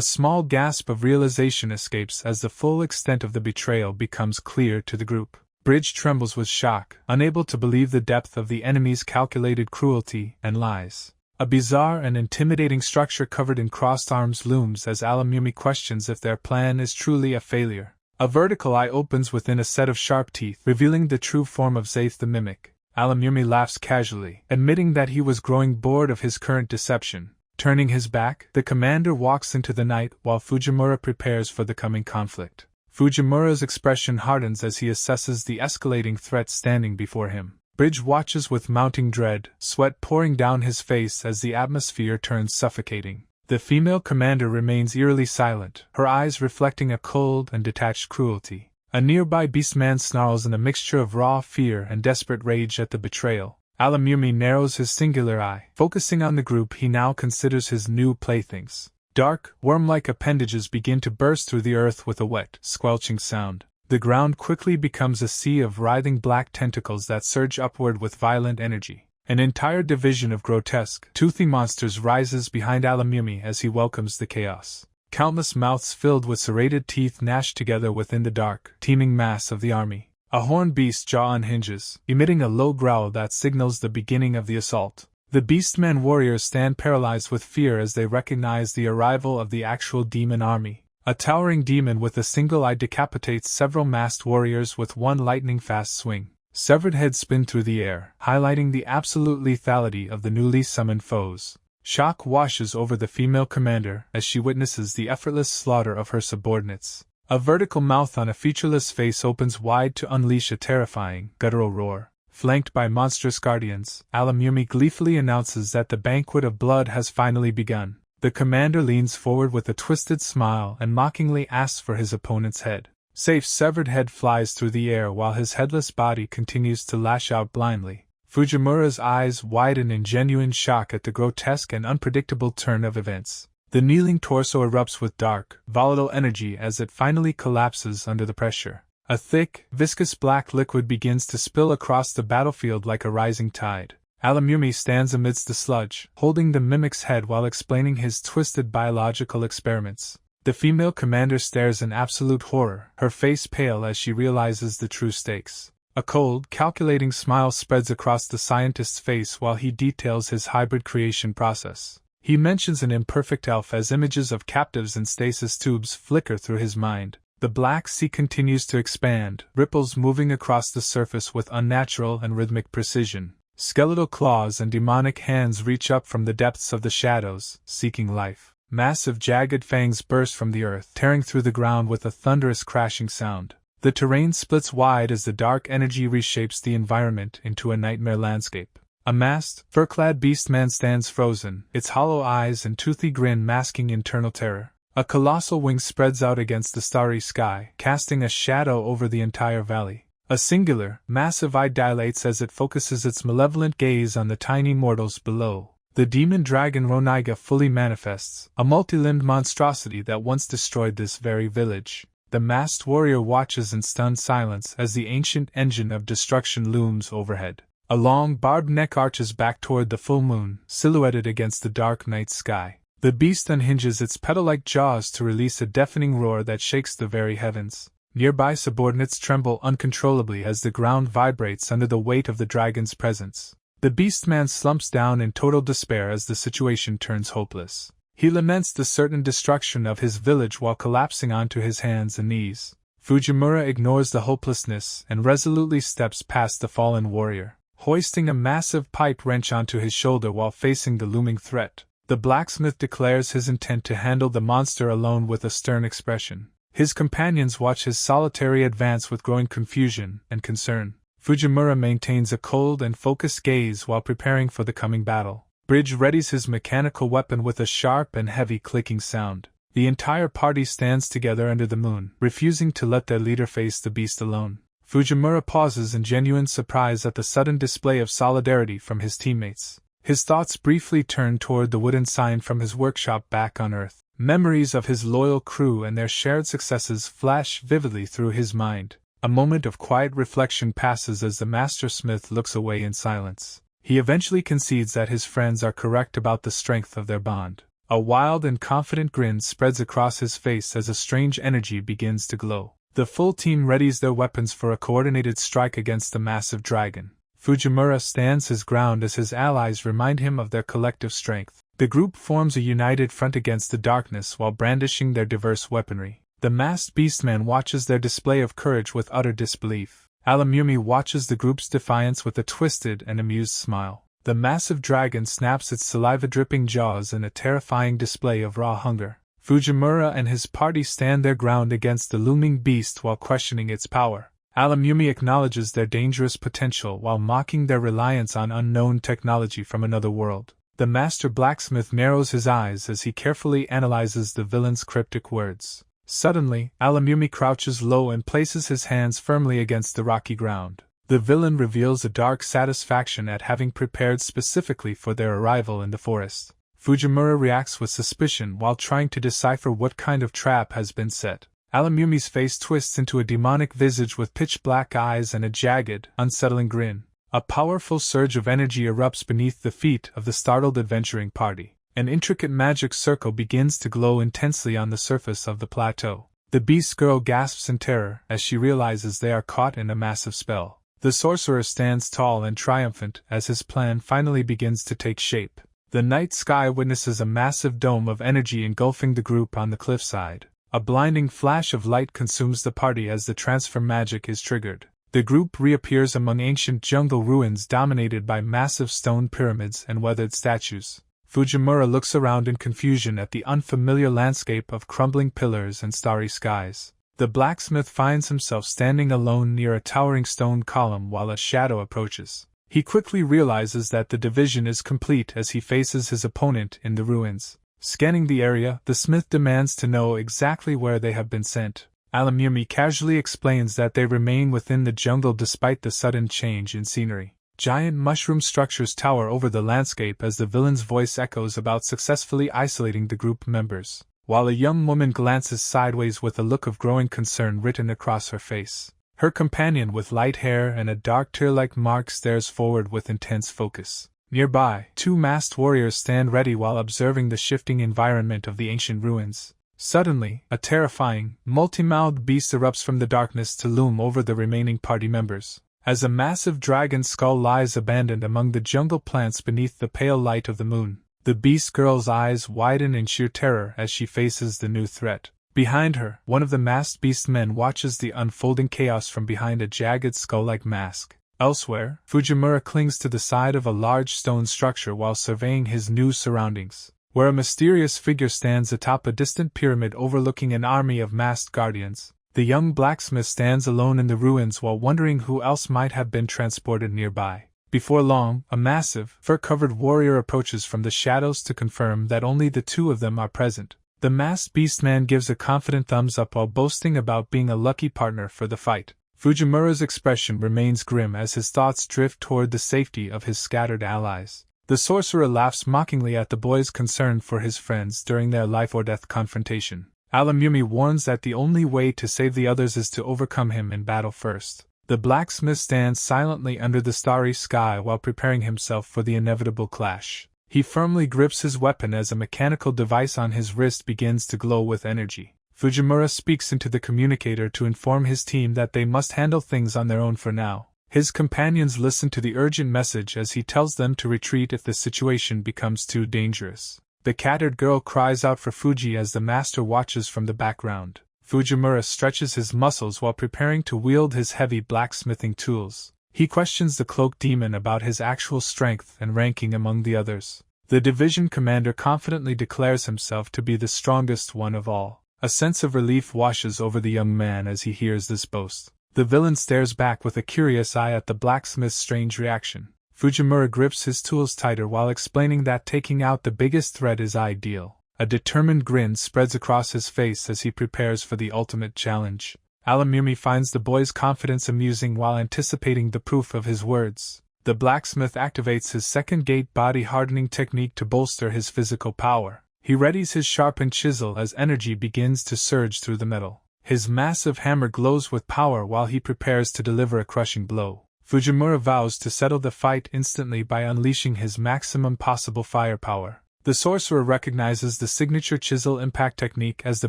small gasp of realization escapes as the full extent of the betrayal becomes clear to the group. Bridge trembles with shock, unable to believe the depth of the enemy's calculated cruelty and lies. A bizarre and intimidating structure covered in crossed arms looms as Alamumi questions if their plan is truly a failure. A vertical eye opens within a set of sharp teeth, revealing the true form of Zaith the Mimic. Alamumi laughs casually, admitting that he was growing bored of his current deception. Turning his back, the commander walks into the night while Fujimura prepares for the coming conflict. Fujimura's expression hardens as he assesses the escalating threat standing before him. Bridge watches with mounting dread, sweat pouring down his face as the atmosphere turns suffocating. The female commander remains eerily silent, her eyes reflecting a cold and detached cruelty. A nearby beastman snarls in a mixture of raw fear and desperate rage at the betrayal. Alamumi narrows his singular eye, focusing on the group he now considers his new playthings. Dark, worm-like appendages begin to burst through the earth with a wet, squelching sound. The ground quickly becomes a sea of writhing black tentacles that surge upward with violent energy. An entire division of grotesque, toothy monsters rises behind Alamumi as he welcomes the chaos. Countless mouths filled with serrated teeth gnash together within the dark, teeming mass of the army. A horned beast's jaw unhinges, emitting a low growl that signals the beginning of the assault. The beastmen warriors stand paralyzed with fear as they recognize the arrival of the actual demon army. A towering demon with a single eye decapitates several masked warriors with one lightning-fast swing. Severed heads spin through the air, highlighting the absolute lethality of the newly summoned foes. Shock washes over the female commander as she witnesses the effortless slaughter of her subordinates. A vertical mouth on a featureless face opens wide to unleash a terrifying, guttural roar. Flanked by monstrous guardians, Alamumi gleefully announces that the banquet of blood has finally begun. The commander leans forward with a twisted smile and mockingly asks for his opponent's head. Safe's severed head flies through the air while his headless body continues to lash out blindly. Fujimura's eyes widen in genuine shock at the grotesque and unpredictable turn of events. The kneeling torso erupts with dark, volatile energy as it finally collapses under the pressure. A thick, viscous black liquid begins to spill across the battlefield like a rising tide. Alamumi stands amidst the sludge, holding the mimic's head while explaining his twisted biological experiments. The female commander stares in absolute horror, her face pale as she realizes the true stakes. A cold, calculating smile spreads across the scientist's face while he details his hybrid creation process. He mentions an imperfect elf as images of captives in stasis tubes flicker through his mind. The black sea continues to expand, ripples moving across the surface with unnatural and rhythmic precision. Skeletal claws and demonic hands reach up from the depths of the shadows, seeking life. Massive jagged fangs burst from the earth, tearing through the ground with a thunderous crashing sound. The terrain splits wide as the dark energy reshapes the environment into a nightmare landscape. A masked, fur-clad beast-man stands frozen, its hollow eyes and toothy grin masking internal terror. A colossal wing spreads out against the starry sky, casting a shadow over the entire valley. A singular, massive eye dilates as it focuses its malevolent gaze on the tiny mortals below. The demon dragon Roniga fully manifests, a multi-limbed monstrosity that once destroyed this very village. The masked warrior watches in stunned silence as the ancient engine of destruction looms overhead. A long, barbed neck arches back toward the full moon, silhouetted against the dark night sky. The beast unhinges its petal-like jaws to release a deafening roar that shakes the very heavens. Nearby subordinates tremble uncontrollably as the ground vibrates under the weight of the dragon's presence. The beast-man slumps down in total despair as the situation turns hopeless. He laments the certain destruction of his village while collapsing onto his hands and knees. Fujimura ignores the hopelessness and resolutely steps past the fallen warrior, hoisting a massive pipe wrench onto his shoulder while facing the looming threat. The blacksmith declares his intent to handle the monster alone with a stern expression. His companions watch his solitary advance with growing confusion and concern. Fujimura maintains a cold and focused gaze while preparing for the coming battle. Bridge readies his mechanical weapon with a sharp and heavy clicking sound. The entire party stands together under the moon, refusing to let their leader face the beast alone. Fujimura pauses in genuine surprise at the sudden display of solidarity from his teammates. His thoughts briefly turn toward the wooden sign from his workshop back on Earth. Memories of his loyal crew and their shared successes flash vividly through his mind. A moment of quiet reflection passes as the master smith looks away in silence. He eventually concedes that his friends are correct about the strength of their bond. A wild and confident grin spreads across his face as a strange energy begins to glow. The full team readies their weapons for a coordinated strike against the massive dragon. Fujimura stands his ground as his allies remind him of their collective strength. The group forms a united front against the darkness while brandishing their diverse weaponry. The masked beastman watches their display of courage with utter disbelief. Alamumi watches the group's defiance with a twisted and amused smile. The massive dragon snaps its saliva-dripping jaws in a terrifying display of raw hunger. Fujimura and his party stand their ground against the looming beast while questioning its power. Alamumi acknowledges their dangerous potential while mocking their reliance on unknown technology from another world. The master blacksmith narrows his eyes as he carefully analyzes the villain's cryptic words. Suddenly, Alamumi crouches low and places his hands firmly against the rocky ground. The villain reveals a dark satisfaction at having prepared specifically for their arrival in the forest. Fujimura reacts with suspicion while trying to decipher what kind of trap has been set. Alamumi's face twists into a demonic visage with pitch-black eyes and a jagged, unsettling grin. A powerful surge of energy erupts beneath the feet of the startled adventuring party. An intricate magic circle begins to glow intensely on the surface of the plateau. The beast girl gasps in terror as she realizes they are caught in a massive spell. The sorcerer stands tall and triumphant as his plan finally begins to take shape. The night sky witnesses a massive dome of energy engulfing the group on the cliffside. A blinding flash of light consumes the party as the transfer magic is triggered. The group reappears among ancient jungle ruins dominated by massive stone pyramids and weathered statues. Fujimura looks around in confusion at the unfamiliar landscape of crumbling pillars and starry skies. The blacksmith finds himself standing alone near a towering stone column while a shadow approaches. He quickly realizes that the division is complete as he faces his opponent in the ruins. Scanning the area, the smith demands to know exactly where they have been sent. Alamumi casually explains that they remain within the jungle despite the sudden change in scenery. Giant mushroom structures tower over the landscape as the villain's voice echoes about successfully isolating the group members, while a young woman glances sideways with a look of growing concern written across her face. Her companion with light hair and a dark tear-like mark stares forward with intense focus. Nearby, two masked warriors stand ready while observing the shifting environment of the ancient ruins. Suddenly, a terrifying, multi-mouthed beast erupts from the darkness to loom over the remaining party members. As a massive dragon skull lies abandoned among the jungle plants beneath the pale light of the moon, the beast girl's eyes widen in sheer terror as she faces the new threat. Behind her, one of the masked beast men watches the unfolding chaos from behind a jagged skull-like mask. Elsewhere, Fujimura clings to the side of a large stone structure while surveying his new surroundings, where a mysterious figure stands atop a distant pyramid overlooking an army of masked guardians. The young blacksmith stands alone in the ruins while wondering who else might have been transported nearby. Before long, a massive, fur-covered warrior approaches from the shadows to confirm that only the two of them are present. The masked beastman gives a confident thumbs up while boasting about being a lucky partner for the fight. Fujimura's expression remains grim as his thoughts drift toward the safety of his scattered allies. The sorcerer laughs mockingly at the boy's concern for his friends during their life-or-death confrontation. Alami warns that the only way to save the others is to overcome him in battle first. The blacksmith stands silently under the starry sky while preparing himself for the inevitable clash. He firmly grips his weapon as a mechanical device on his wrist begins to glow with energy. Fujimura speaks into the communicator to inform his team that they must handle things on their own for now. His companions listen to the urgent message as he tells them to retreat if the situation becomes too dangerous. The cat-haired girl cries out for Fuji as the master watches from the background. Fujimura stretches his muscles while preparing to wield his heavy blacksmithing tools. He questions the cloaked demon about his actual strength and ranking among the others. The division commander confidently declares himself to be the strongest one of all. A sense of relief washes over the young man as he hears this boast. The villain stares back with a curious eye at the blacksmith's strange reaction. Fujimura grips his tools tighter while explaining that taking out the biggest threat is ideal. A determined grin spreads across his face as he prepares for the ultimate challenge. Alami finds the boy's confidence amusing while anticipating the proof of his words. The blacksmith activates his second gate body hardening technique to bolster his physical power. He readies his sharpened chisel as energy begins to surge through the metal. His massive hammer glows with power while he prepares to deliver a crushing blow. Fujimura vows to settle the fight instantly by unleashing his maximum possible firepower. The sorcerer recognizes the signature chisel impact technique as the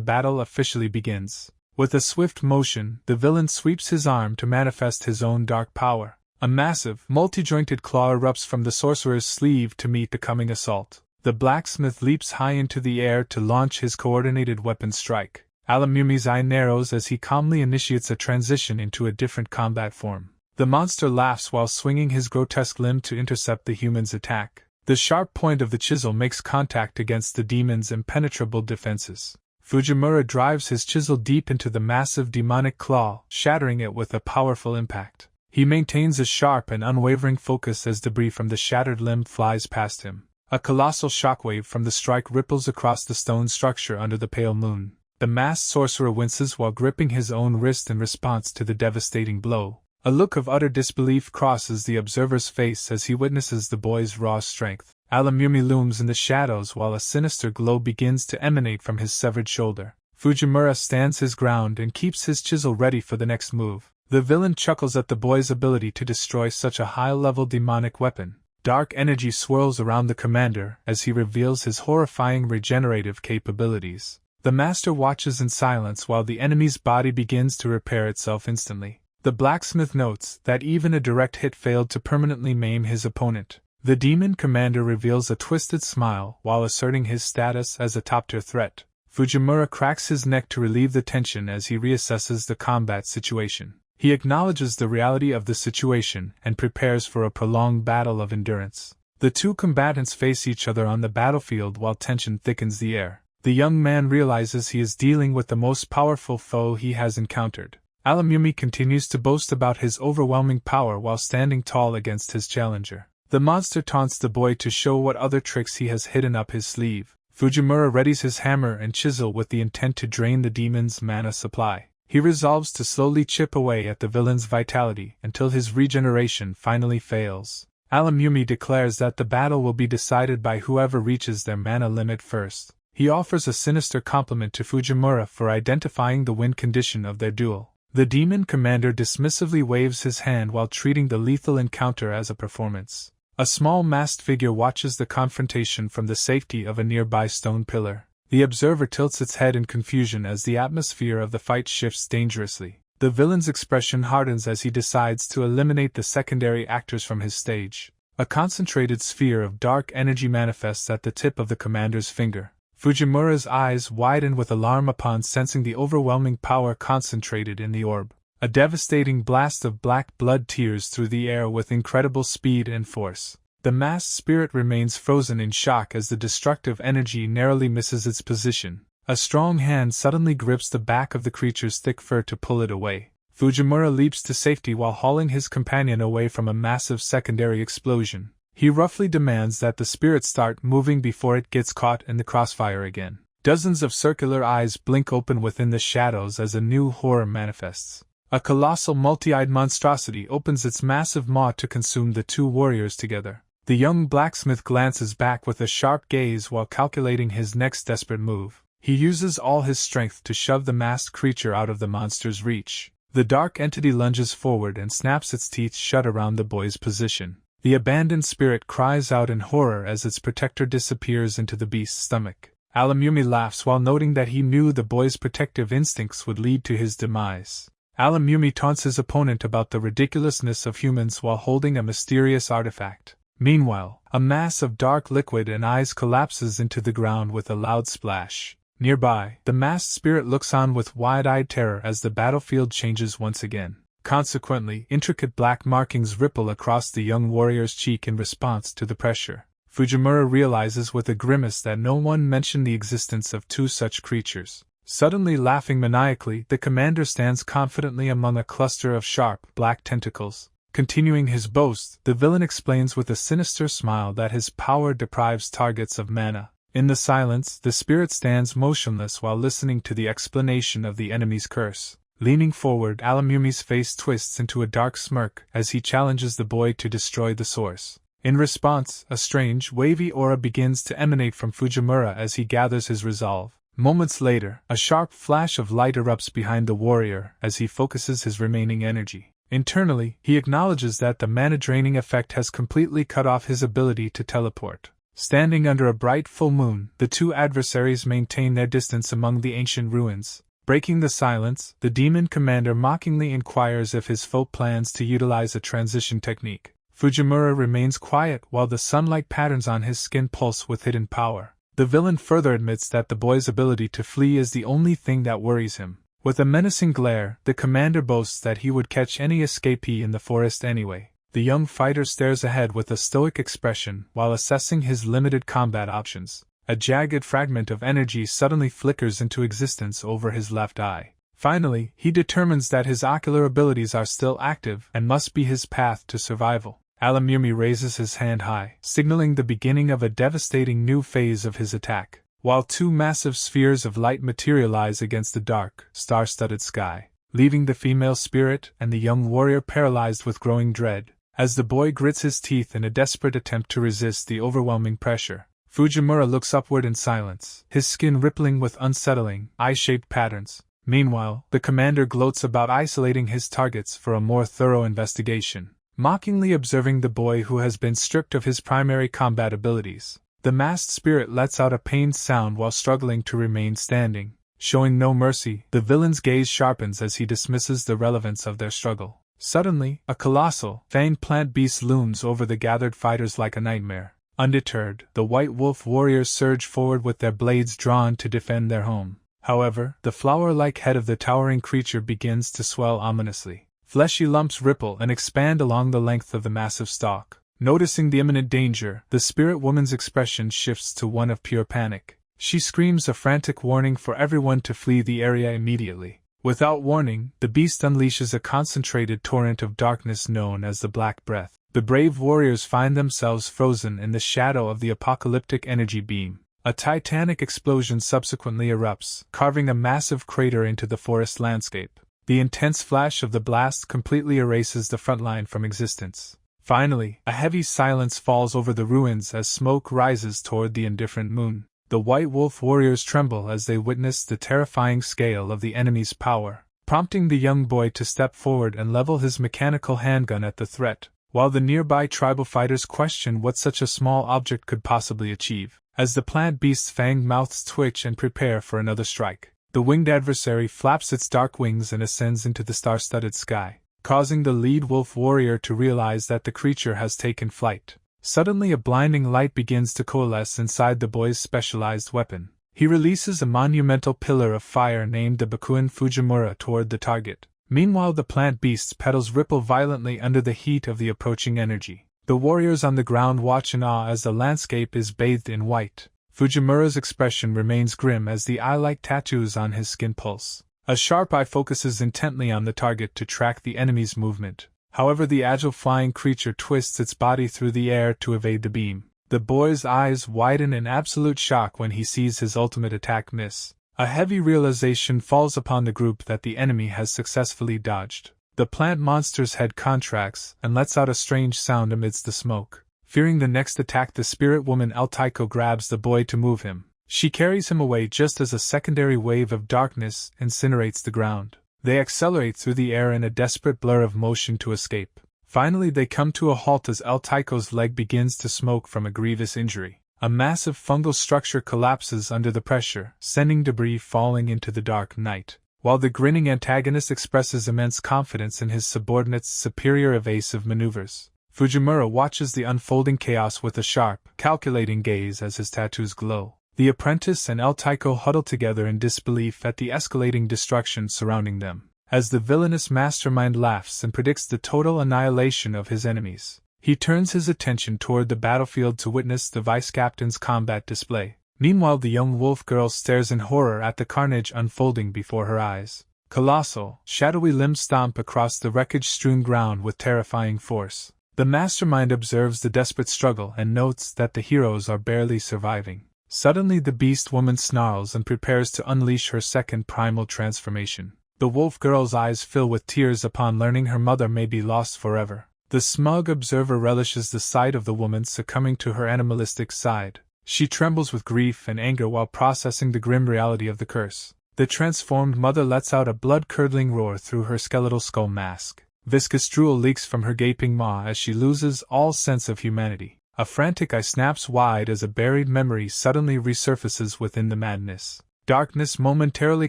battle officially begins. With a swift motion, the villain sweeps his arm to manifest his own dark power. A massive, multi-jointed claw erupts from the sorcerer's sleeve to meet the coming assault. The blacksmith leaps high into the air to launch his coordinated weapon strike. Alami's eye narrows as he calmly initiates a transition into a different combat form. The monster laughs while swinging his grotesque limb to intercept the human's attack. The sharp point of the chisel makes contact against the demon's impenetrable defenses. Fujimura drives his chisel deep into the massive demonic claw, shattering it with a powerful impact. He maintains a sharp and unwavering focus as debris from the shattered limb flies past him. A colossal shockwave from the strike ripples across the stone structure under the pale moon. The masked sorcerer winces while gripping his own wrist in response to the devastating blow. A look of utter disbelief crosses the observer's face as he witnesses the boy's raw strength. Alami looms in the shadows while a sinister glow begins to emanate from his severed shoulder. Fujimura stands his ground and keeps his chisel ready for the next move. The villain chuckles at the boy's ability to destroy such a high-level demonic weapon. Dark energy swirls around the commander as he reveals his horrifying regenerative capabilities. The master watches in silence while the enemy's body begins to repair itself instantly. The blacksmith notes that even a direct hit failed to permanently maim his opponent. The demon commander reveals a twisted smile while asserting his status as a top-tier threat. Fujimura cracks his neck to relieve the tension as he reassesses the combat situation. He acknowledges the reality of the situation and prepares for a prolonged battle of endurance. The two combatants face each other on the battlefield while tension thickens the air. The young man realizes he is dealing with the most powerful foe he has encountered. Alami continues to boast about his overwhelming power while standing tall against his challenger. The monster taunts the boy to show what other tricks he has hidden up his sleeve. Fujimura readies his hammer and chisel with the intent to drain the demon's mana supply. He resolves to slowly chip away at the villain's vitality until his regeneration finally fails. Alami declares that the battle will be decided by whoever reaches their mana limit first. He offers a sinister compliment to Fujimura for identifying the win condition of their duel. The demon commander dismissively waves his hand while treating the lethal encounter as a performance. A small masked figure watches the confrontation from the safety of a nearby stone pillar. The observer tilts its head in confusion as the atmosphere of the fight shifts dangerously. The villain's expression hardens as he decides to eliminate the secondary actors from his stage. A concentrated sphere of dark energy manifests at the tip of the commander's finger. Fujimura's eyes widen with alarm upon sensing the overwhelming power concentrated in the orb. A devastating blast of black blood tears through the air with incredible speed and force. The masked spirit remains frozen in shock as the destructive energy narrowly misses its position. A strong hand suddenly grips the back of the creature's thick fur to pull it away. Fujimura leaps to safety while hauling his companion away from a massive secondary explosion. He roughly demands that the spirit start moving before it gets caught in the crossfire again. Dozens of circular eyes blink open within the shadows as a new horror manifests. A colossal multi-eyed monstrosity opens its massive maw to consume the two warriors together. The young blacksmith glances back with a sharp gaze while calculating his next desperate move. He uses all his strength to shove the masked creature out of the monster's reach. The dark entity lunges forward and snaps its teeth shut around the boy's position. The abandoned spirit cries out in horror as its protector disappears into the beast's stomach. Alami laughs while noting that he knew the boy's protective instincts would lead to his demise. Alami taunts his opponent about the ridiculousness of humans while holding a mysterious artifact. Meanwhile, a mass of dark liquid and ice collapses into the ground with a loud splash. Nearby, the masked spirit looks on with wide-eyed terror as the battlefield changes once again. Consequently, intricate black markings ripple across the young warrior's cheek in response to the pressure. Fujimura realizes with a grimace that no one mentioned the existence of two such creatures. Suddenly laughing maniacally, the commander stands confidently among a cluster of sharp, black tentacles. Continuing his boast, the villain explains with a sinister smile that his power deprives targets of mana. In the silence, the spirit stands motionless while listening to the explanation of the enemy's curse. Leaning forward, Alamumi's face twists into a dark smirk as he challenges the boy to destroy the source. In response, a strange, wavy aura begins to emanate from Fujimura as he gathers his resolve. Moments later, a sharp flash of light erupts behind the warrior as he focuses his remaining energy. Internally, he acknowledges that the mana-draining effect has completely cut off his ability to teleport. Standing under a bright full moon, the two adversaries maintain their distance among the ancient ruins. Breaking the silence, the demon commander mockingly inquires if his foe plans to utilize a transition technique. Fujimura remains quiet while the sunlight patterns on his skin pulse with hidden power. The villain further admits that the boy's ability to flee is the only thing that worries him. With a menacing glare, the commander boasts that he would catch any escapee in the forest anyway. The young fighter stares ahead with a stoic expression while assessing his limited combat options. A jagged fragment of energy suddenly flickers into existence over his left eye. Finally, he determines that his ocular abilities are still active and must be his path to survival. Alami raises his hand high, signaling the beginning of a devastating new phase of his attack, while two massive spheres of light materialize against the dark, star-studded sky, leaving the female spirit and the young warrior paralyzed with growing dread. As the boy grits his teeth in a desperate attempt to resist the overwhelming pressure, Fujimura looks upward in silence, his skin rippling with unsettling, eye-shaped patterns. Meanwhile, the commander gloats about isolating his targets for a more thorough investigation, mockingly observing the boy who has been stripped of his primary combat abilities. The masked spirit lets out a pained sound while struggling to remain standing. Showing no mercy, the villain's gaze sharpens as he dismisses the relevance of their struggle. Suddenly, a colossal, fanged plant beast looms over the gathered fighters like a nightmare. Undeterred, the white wolf warriors surge forward with their blades drawn to defend their home. However, the flower-like head of the towering creature begins to swell ominously. Fleshy lumps ripple and expand along the length of the massive stalk. Noticing the imminent danger, the spirit woman's expression shifts to one of pure panic. She screams a frantic warning for everyone to flee the area immediately. Without warning, the beast unleashes a concentrated torrent of darkness known as the Black Breath. The brave warriors find themselves frozen in the shadow of the apocalyptic energy beam. A titanic explosion subsequently erupts, carving a massive crater into the forest landscape. The intense flash of the blast completely erases the front line from existence. Finally, a heavy silence falls over the ruins as smoke rises toward the indifferent moon. The White Wolf warriors tremble as they witness the terrifying scale of the enemy's power, prompting the young boy to step forward and level his mechanical handgun at the threat, while the nearby tribal fighters question what such a small object could possibly achieve. As the plant beast's fanged mouths twitch and prepare for another strike, the winged adversary flaps its dark wings and ascends into the star-studded sky, causing the lead wolf warrior to realize that the creature has taken flight. Suddenly a blinding light begins to coalesce inside the boy's specialized weapon. He releases a monumental pillar of fire named the Bakuin Fujimura toward the target. Meanwhile the plant beast's petals ripple violently under the heat of the approaching energy. The warriors on the ground watch in awe as the landscape is bathed in white. Fujimura's expression remains grim as the eye-like tattoos on his skin pulse. A sharp eye focuses intently on the target to track the enemy's movement. However, the agile flying creature twists its body through the air to evade the beam. The boy's eyes widen in absolute shock when he sees his ultimate attack miss. A heavy realization falls upon the group that the enemy has successfully dodged. The plant monster's head contracts and lets out a strange sound amidst the smoke. Fearing the next attack, the spirit woman Elto grabs the boy to move him. She carries him away just as a secondary wave of darkness incinerates the ground. They accelerate through the air in a desperate blur of motion to escape. Finally, they come to a halt as Elto's leg begins to smoke from a grievous injury. A massive fungal structure collapses under the pressure, sending debris falling into the dark night. While the grinning antagonist expresses immense confidence in his subordinate's superior evasive maneuvers, Fujimura watches the unfolding chaos with a sharp, calculating gaze as his tattoos glow. The apprentice and Elto huddle together in disbelief at the escalating destruction surrounding them, as the villainous mastermind laughs and predicts the total annihilation of his enemies. He turns his attention toward the battlefield to witness the vice-captain's combat display. Meanwhile, the young wolf girl stares in horror at the carnage unfolding before her eyes. Colossal, shadowy limbs stomp across the wreckage-strewn ground with terrifying force. The mastermind observes the desperate struggle and notes that the heroes are barely surviving. Suddenly, the beast woman snarls and prepares to unleash her second primal transformation. The wolf girl's eyes fill with tears upon learning her mother may be lost forever. The smug observer relishes the sight of the woman succumbing to her animalistic side. She trembles with grief and anger while processing the grim reality of the curse. The transformed mother lets out a blood-curdling roar through her skeletal skull mask. Viscous drool leaks from her gaping maw as she loses all sense of humanity. A frantic eye snaps wide as a buried memory suddenly resurfaces within the madness. Darkness momentarily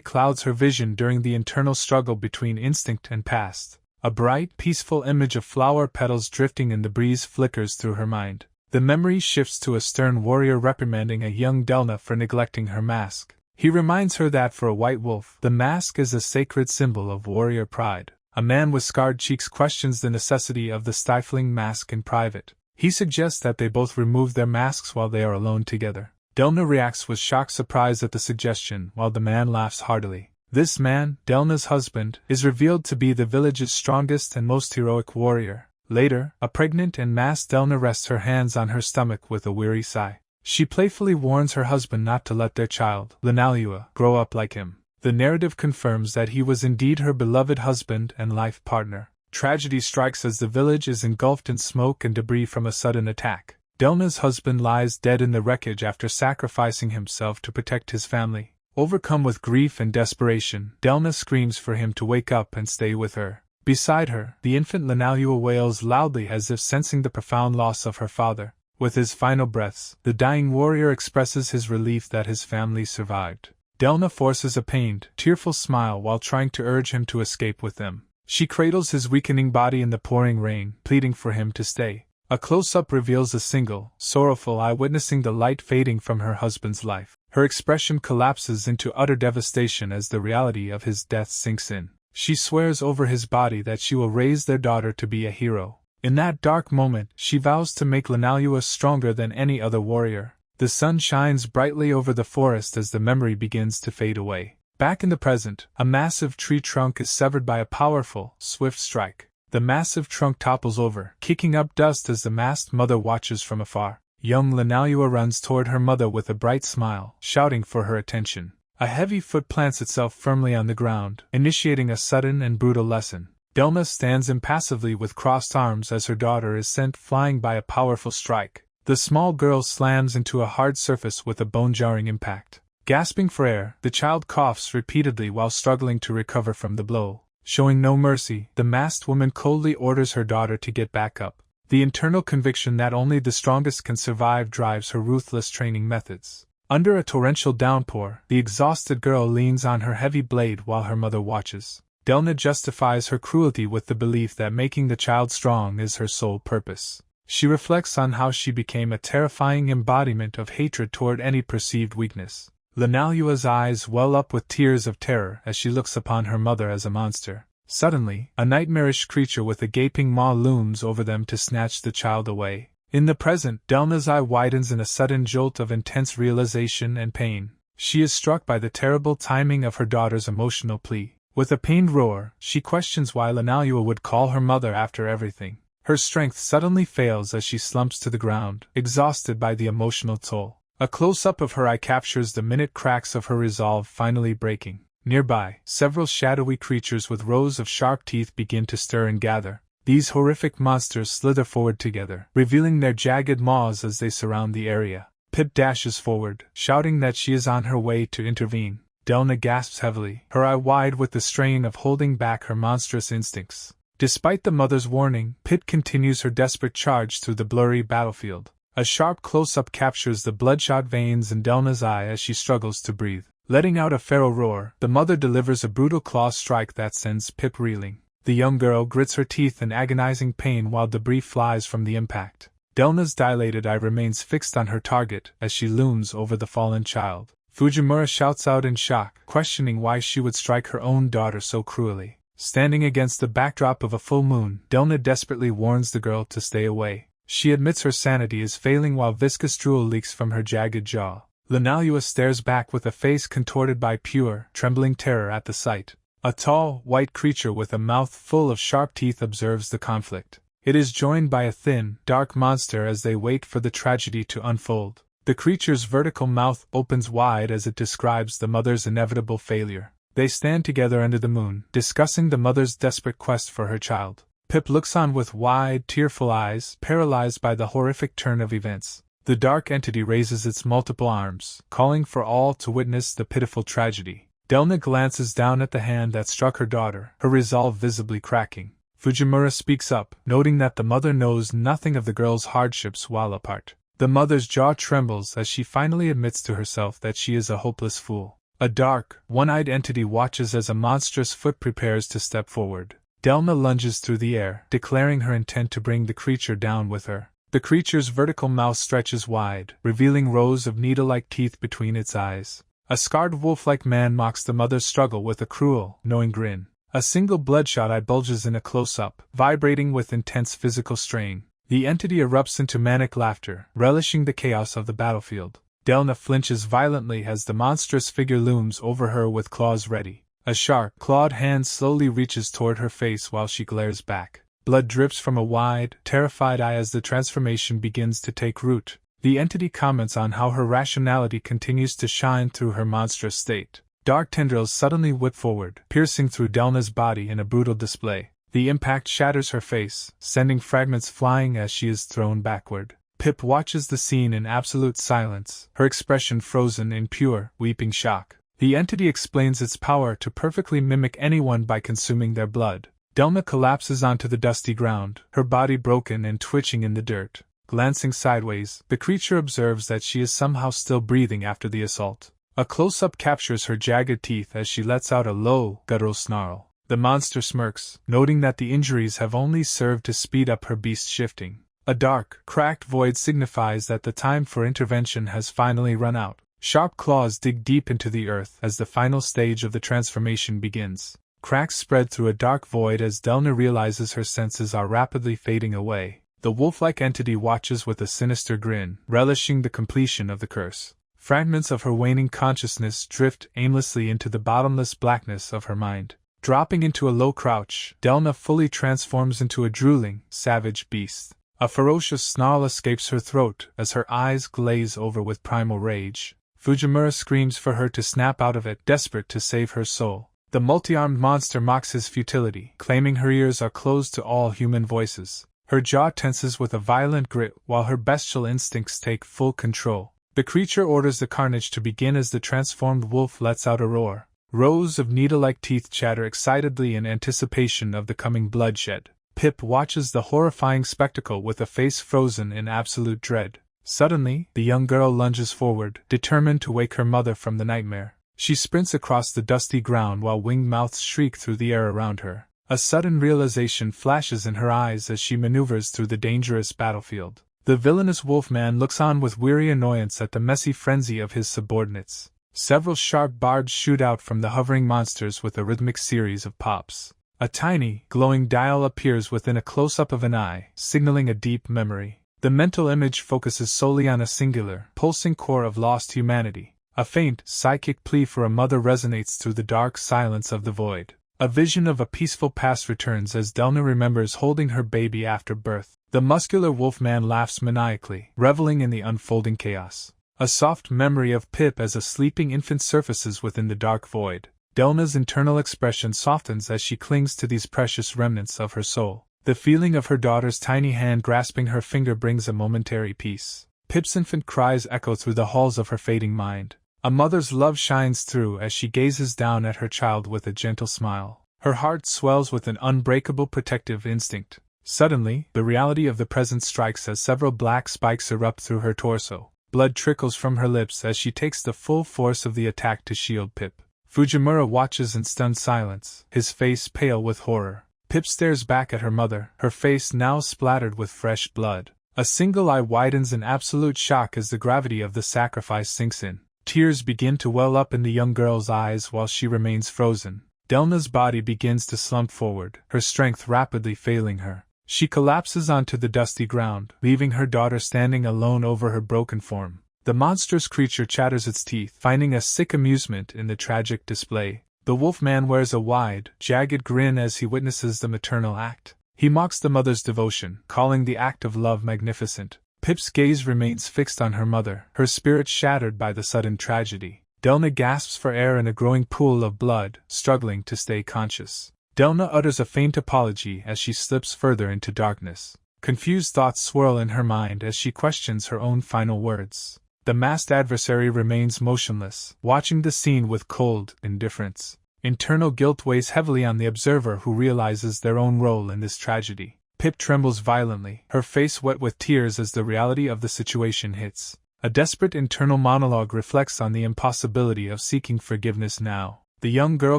clouds her vision during the internal struggle between instinct and past. A bright, peaceful image of flower petals drifting in the breeze flickers through her mind. The memory shifts to a stern warrior reprimanding a young Delna for neglecting her mask. He reminds her that for a white wolf, the mask is a sacred symbol of warrior pride. A man with scarred cheeks questions the necessity of the stifling mask in private. He suggests that they both remove their masks while they are alone together. Delna reacts with shocked surprise at the suggestion, while the man laughs heartily. This man, Delna's husband, is revealed to be the village's strongest and most heroic warrior. Later, a pregnant and masked Delna rests her hands on her stomach with a weary sigh. She playfully warns her husband not to let their child, Linalua, grow up like him. The narrative confirms that he was indeed her beloved husband and life partner. Tragedy strikes as the village is engulfed in smoke and debris from a sudden attack. Delna's husband lies dead in the wreckage after sacrificing himself to protect his family. Overcome with grief and desperation, Delna screams for him to wake up and stay with her. Beside her, the infant Linalua wails loudly as if sensing the profound loss of her father. With his final breaths, the dying warrior expresses his relief that his family survived. Delna forces a pained, tearful smile while trying to urge him to escape with them. She cradles his weakening body in the pouring rain, pleading for him to stay. A close-up reveals a single, sorrowful eye witnessing the light fading from her husband's life. Her expression collapses into utter devastation as the reality of his death sinks in. She swears over his body that she will raise their daughter to be a hero. In that dark moment, she vows to make Linalua stronger than any other warrior. The sun shines brightly over the forest as the memory begins to fade away. Back in the present, a massive tree trunk is severed by a powerful, swift strike. The massive trunk topples over, kicking up dust as the masked mother watches from afar. Young Linalua runs toward her mother with a bright smile, shouting for her attention. A heavy foot plants itself firmly on the ground, initiating a sudden and brutal lesson. Delna stands impassively with crossed arms as her daughter is sent flying by a powerful strike. The small girl slams into a hard surface with a bone-jarring impact. Gasping for air, the child coughs repeatedly while struggling to recover from the blow. Showing no mercy, the masked woman coldly orders her daughter to get back up. The internal conviction that only the strongest can survive drives her ruthless training methods. Under a torrential downpour, the exhausted girl leans on her heavy blade while her mother watches. Delna justifies her cruelty with the belief that making the child strong is her sole purpose. She reflects on how she became a terrifying embodiment of hatred toward any perceived weakness. Linalua's eyes well up with tears of terror as she looks upon her mother as a monster. Suddenly, a nightmarish creature with a gaping maw looms over them to snatch the child away. In the present, Delna's eye widens in a sudden jolt of intense realization and pain. She is struck by the terrible timing of her daughter's emotional plea. With a pained roar, she questions why Lanalua would call her mother after everything. Her strength suddenly fails as she slumps to the ground, exhausted by the emotional toll. A close-up of her eye captures the minute cracks of her resolve finally breaking. Nearby, several shadowy creatures with rows of sharp teeth begin to stir and gather. These horrific monsters slither forward together, revealing their jagged maws as they surround the area. Pip dashes forward, shouting that she is on her way to intervene. Delna gasps heavily, her eye wide with the strain of holding back her monstrous instincts. Despite the mother's warning, Pip continues her desperate charge through the blurry battlefield. A sharp close-up captures the bloodshot veins in Delna's eye as she struggles to breathe. Letting out a feral roar, the mother delivers a brutal claw strike that sends Pip reeling. The young girl grits her teeth in agonizing pain while debris flies from the impact. Delna's dilated eye remains fixed on her target as she looms over the fallen child. Fujimura shouts out in shock, questioning why she would strike her own daughter so cruelly. Standing against the backdrop of a full moon, Delna desperately warns the girl to stay away. She admits her sanity is failing while viscous drool leaks from her jagged jaw. Lanalua stares back with a face contorted by pure, trembling terror at the sight. A tall, white creature with a mouth full of sharp teeth observes the conflict. It is joined by a thin, dark monster as they wait for the tragedy to unfold. The creature's vertical mouth opens wide as it describes the mother's inevitable failure. They stand together under the moon, discussing the mother's desperate quest for her child. Pip looks on with wide, tearful eyes, paralyzed by the horrific turn of events. The dark entity raises its multiple arms, calling for all to witness the pitiful tragedy. Delna glances down at the hand that struck her daughter, her resolve visibly cracking. Fujimura speaks up, noting that the mother knows nothing of the girl's hardships while apart. The mother's jaw trembles as she finally admits to herself that she is a hopeless fool. A dark, one-eyed entity watches as a monstrous foot prepares to step forward. Delna lunges through the air, declaring her intent to bring the creature down with her. The creature's vertical mouth stretches wide, revealing rows of needle-like teeth between its eyes. A scarred wolf-like man mocks the mother's struggle with a cruel, knowing grin. A single bloodshot eye bulges in a close-up, vibrating with intense physical strain. The entity erupts into manic laughter, relishing the chaos of the battlefield. Delna flinches violently as the monstrous figure looms over her with claws ready. A sharp, clawed hand slowly reaches toward her face while she glares back. Blood drips from a wide, terrified eye as the transformation begins to take root. The entity comments on how her rationality continues to shine through her monstrous state. Dark tendrils suddenly whip forward, piercing through Delna's body in a brutal display. The impact shatters her face, sending fragments flying as she is thrown backward. Pip watches the scene in absolute silence, her expression frozen in pure, weeping shock. The entity explains its power to perfectly mimic anyone by consuming their blood. Delna collapses onto the dusty ground, her body broken and twitching in the dirt. Glancing sideways, the creature observes that she is somehow still breathing after the assault. A close-up captures her jagged teeth as she lets out a low, guttural snarl. The monster smirks, noting that the injuries have only served to speed up her beast shifting. A dark, cracked void signifies that the time for intervention has finally run out. Sharp claws dig deep into the earth as the final stage of the transformation begins. Cracks spread through a dark void as Delna realizes her senses are rapidly fading away. The wolf-like entity watches with a sinister grin, relishing the completion of the curse. Fragments of her waning consciousness drift aimlessly into the bottomless blackness of her mind. Dropping into a low crouch, Delna fully transforms into a drooling, savage beast. A ferocious snarl escapes her throat as her eyes glaze over with primal rage. Fujimura screams for her to snap out of it, desperate to save her soul. The multi-armed monster mocks his futility, claiming her ears are closed to all human voices. Her jaw tenses with a violent grit while her bestial instincts take full control. The creature orders the carnage to begin as the transformed wolf lets out a roar. Rows of needle-like teeth chatter excitedly in anticipation of the coming bloodshed. Pip watches the horrifying spectacle with a face frozen in absolute dread. Suddenly, the young girl lunges forward, determined to wake her mother from the nightmare. She sprints across the dusty ground while winged mouths shriek through the air around her. A sudden realization flashes in her eyes as she maneuvers through the dangerous battlefield. The villainous wolfman looks on with weary annoyance at the messy frenzy of his subordinates. Several sharp barbs shoot out from the hovering monsters with a rhythmic series of pops. A tiny, glowing dial appears within a close-up of an eye, signaling a deep memory. The mental image focuses solely on a singular, pulsing core of lost humanity. A faint, psychic plea for a mother resonates through the dark silence of the void. A vision of a peaceful past returns as Delna remembers holding her baby after birth. The muscular wolfman laughs maniacally, reveling in the unfolding chaos. A soft memory of Pip as a sleeping infant surfaces within the dark void. Delna's internal expression softens as she clings to these precious remnants of her soul. The feeling of her daughter's tiny hand grasping her finger brings a momentary peace. Pip's infant cries echo through the halls of her fading mind. A mother's love shines through as she gazes down at her child with a gentle smile. Her heart swells with an unbreakable protective instinct. Suddenly, the reality of the present strikes as several black spikes erupt through her torso. Blood trickles from her lips as she takes the full force of the attack to shield Pip. Fujimura watches in stunned silence, his face pale with horror. Pip stares back at her mother, her face now splattered with fresh blood. A single eye widens in absolute shock as the gravity of the sacrifice sinks in. Tears begin to well up in the young girl's eyes while she remains frozen. Delna's body begins to slump forward, her strength rapidly failing her. She collapses onto the dusty ground, leaving her daughter standing alone over her broken form. The monstrous creature chatters its teeth, finding a sick amusement in the tragic display. The wolfman wears a wide, jagged grin as he witnesses the maternal act. He mocks the mother's devotion, calling the act of love magnificent. Pip's gaze remains fixed on her mother, her spirit shattered by the sudden tragedy. Delna gasps for air in a growing pool of blood, struggling to stay conscious. Delna utters a faint apology as she slips further into darkness. Confused thoughts swirl in her mind as she questions her own final words. The masked adversary remains motionless, watching the scene with cold indifference. Internal guilt weighs heavily on the observer who realizes their own role in this tragedy. Pip trembles violently, her face wet with tears as the reality of the situation hits. A desperate internal monologue reflects on the impossibility of seeking forgiveness now. The young girl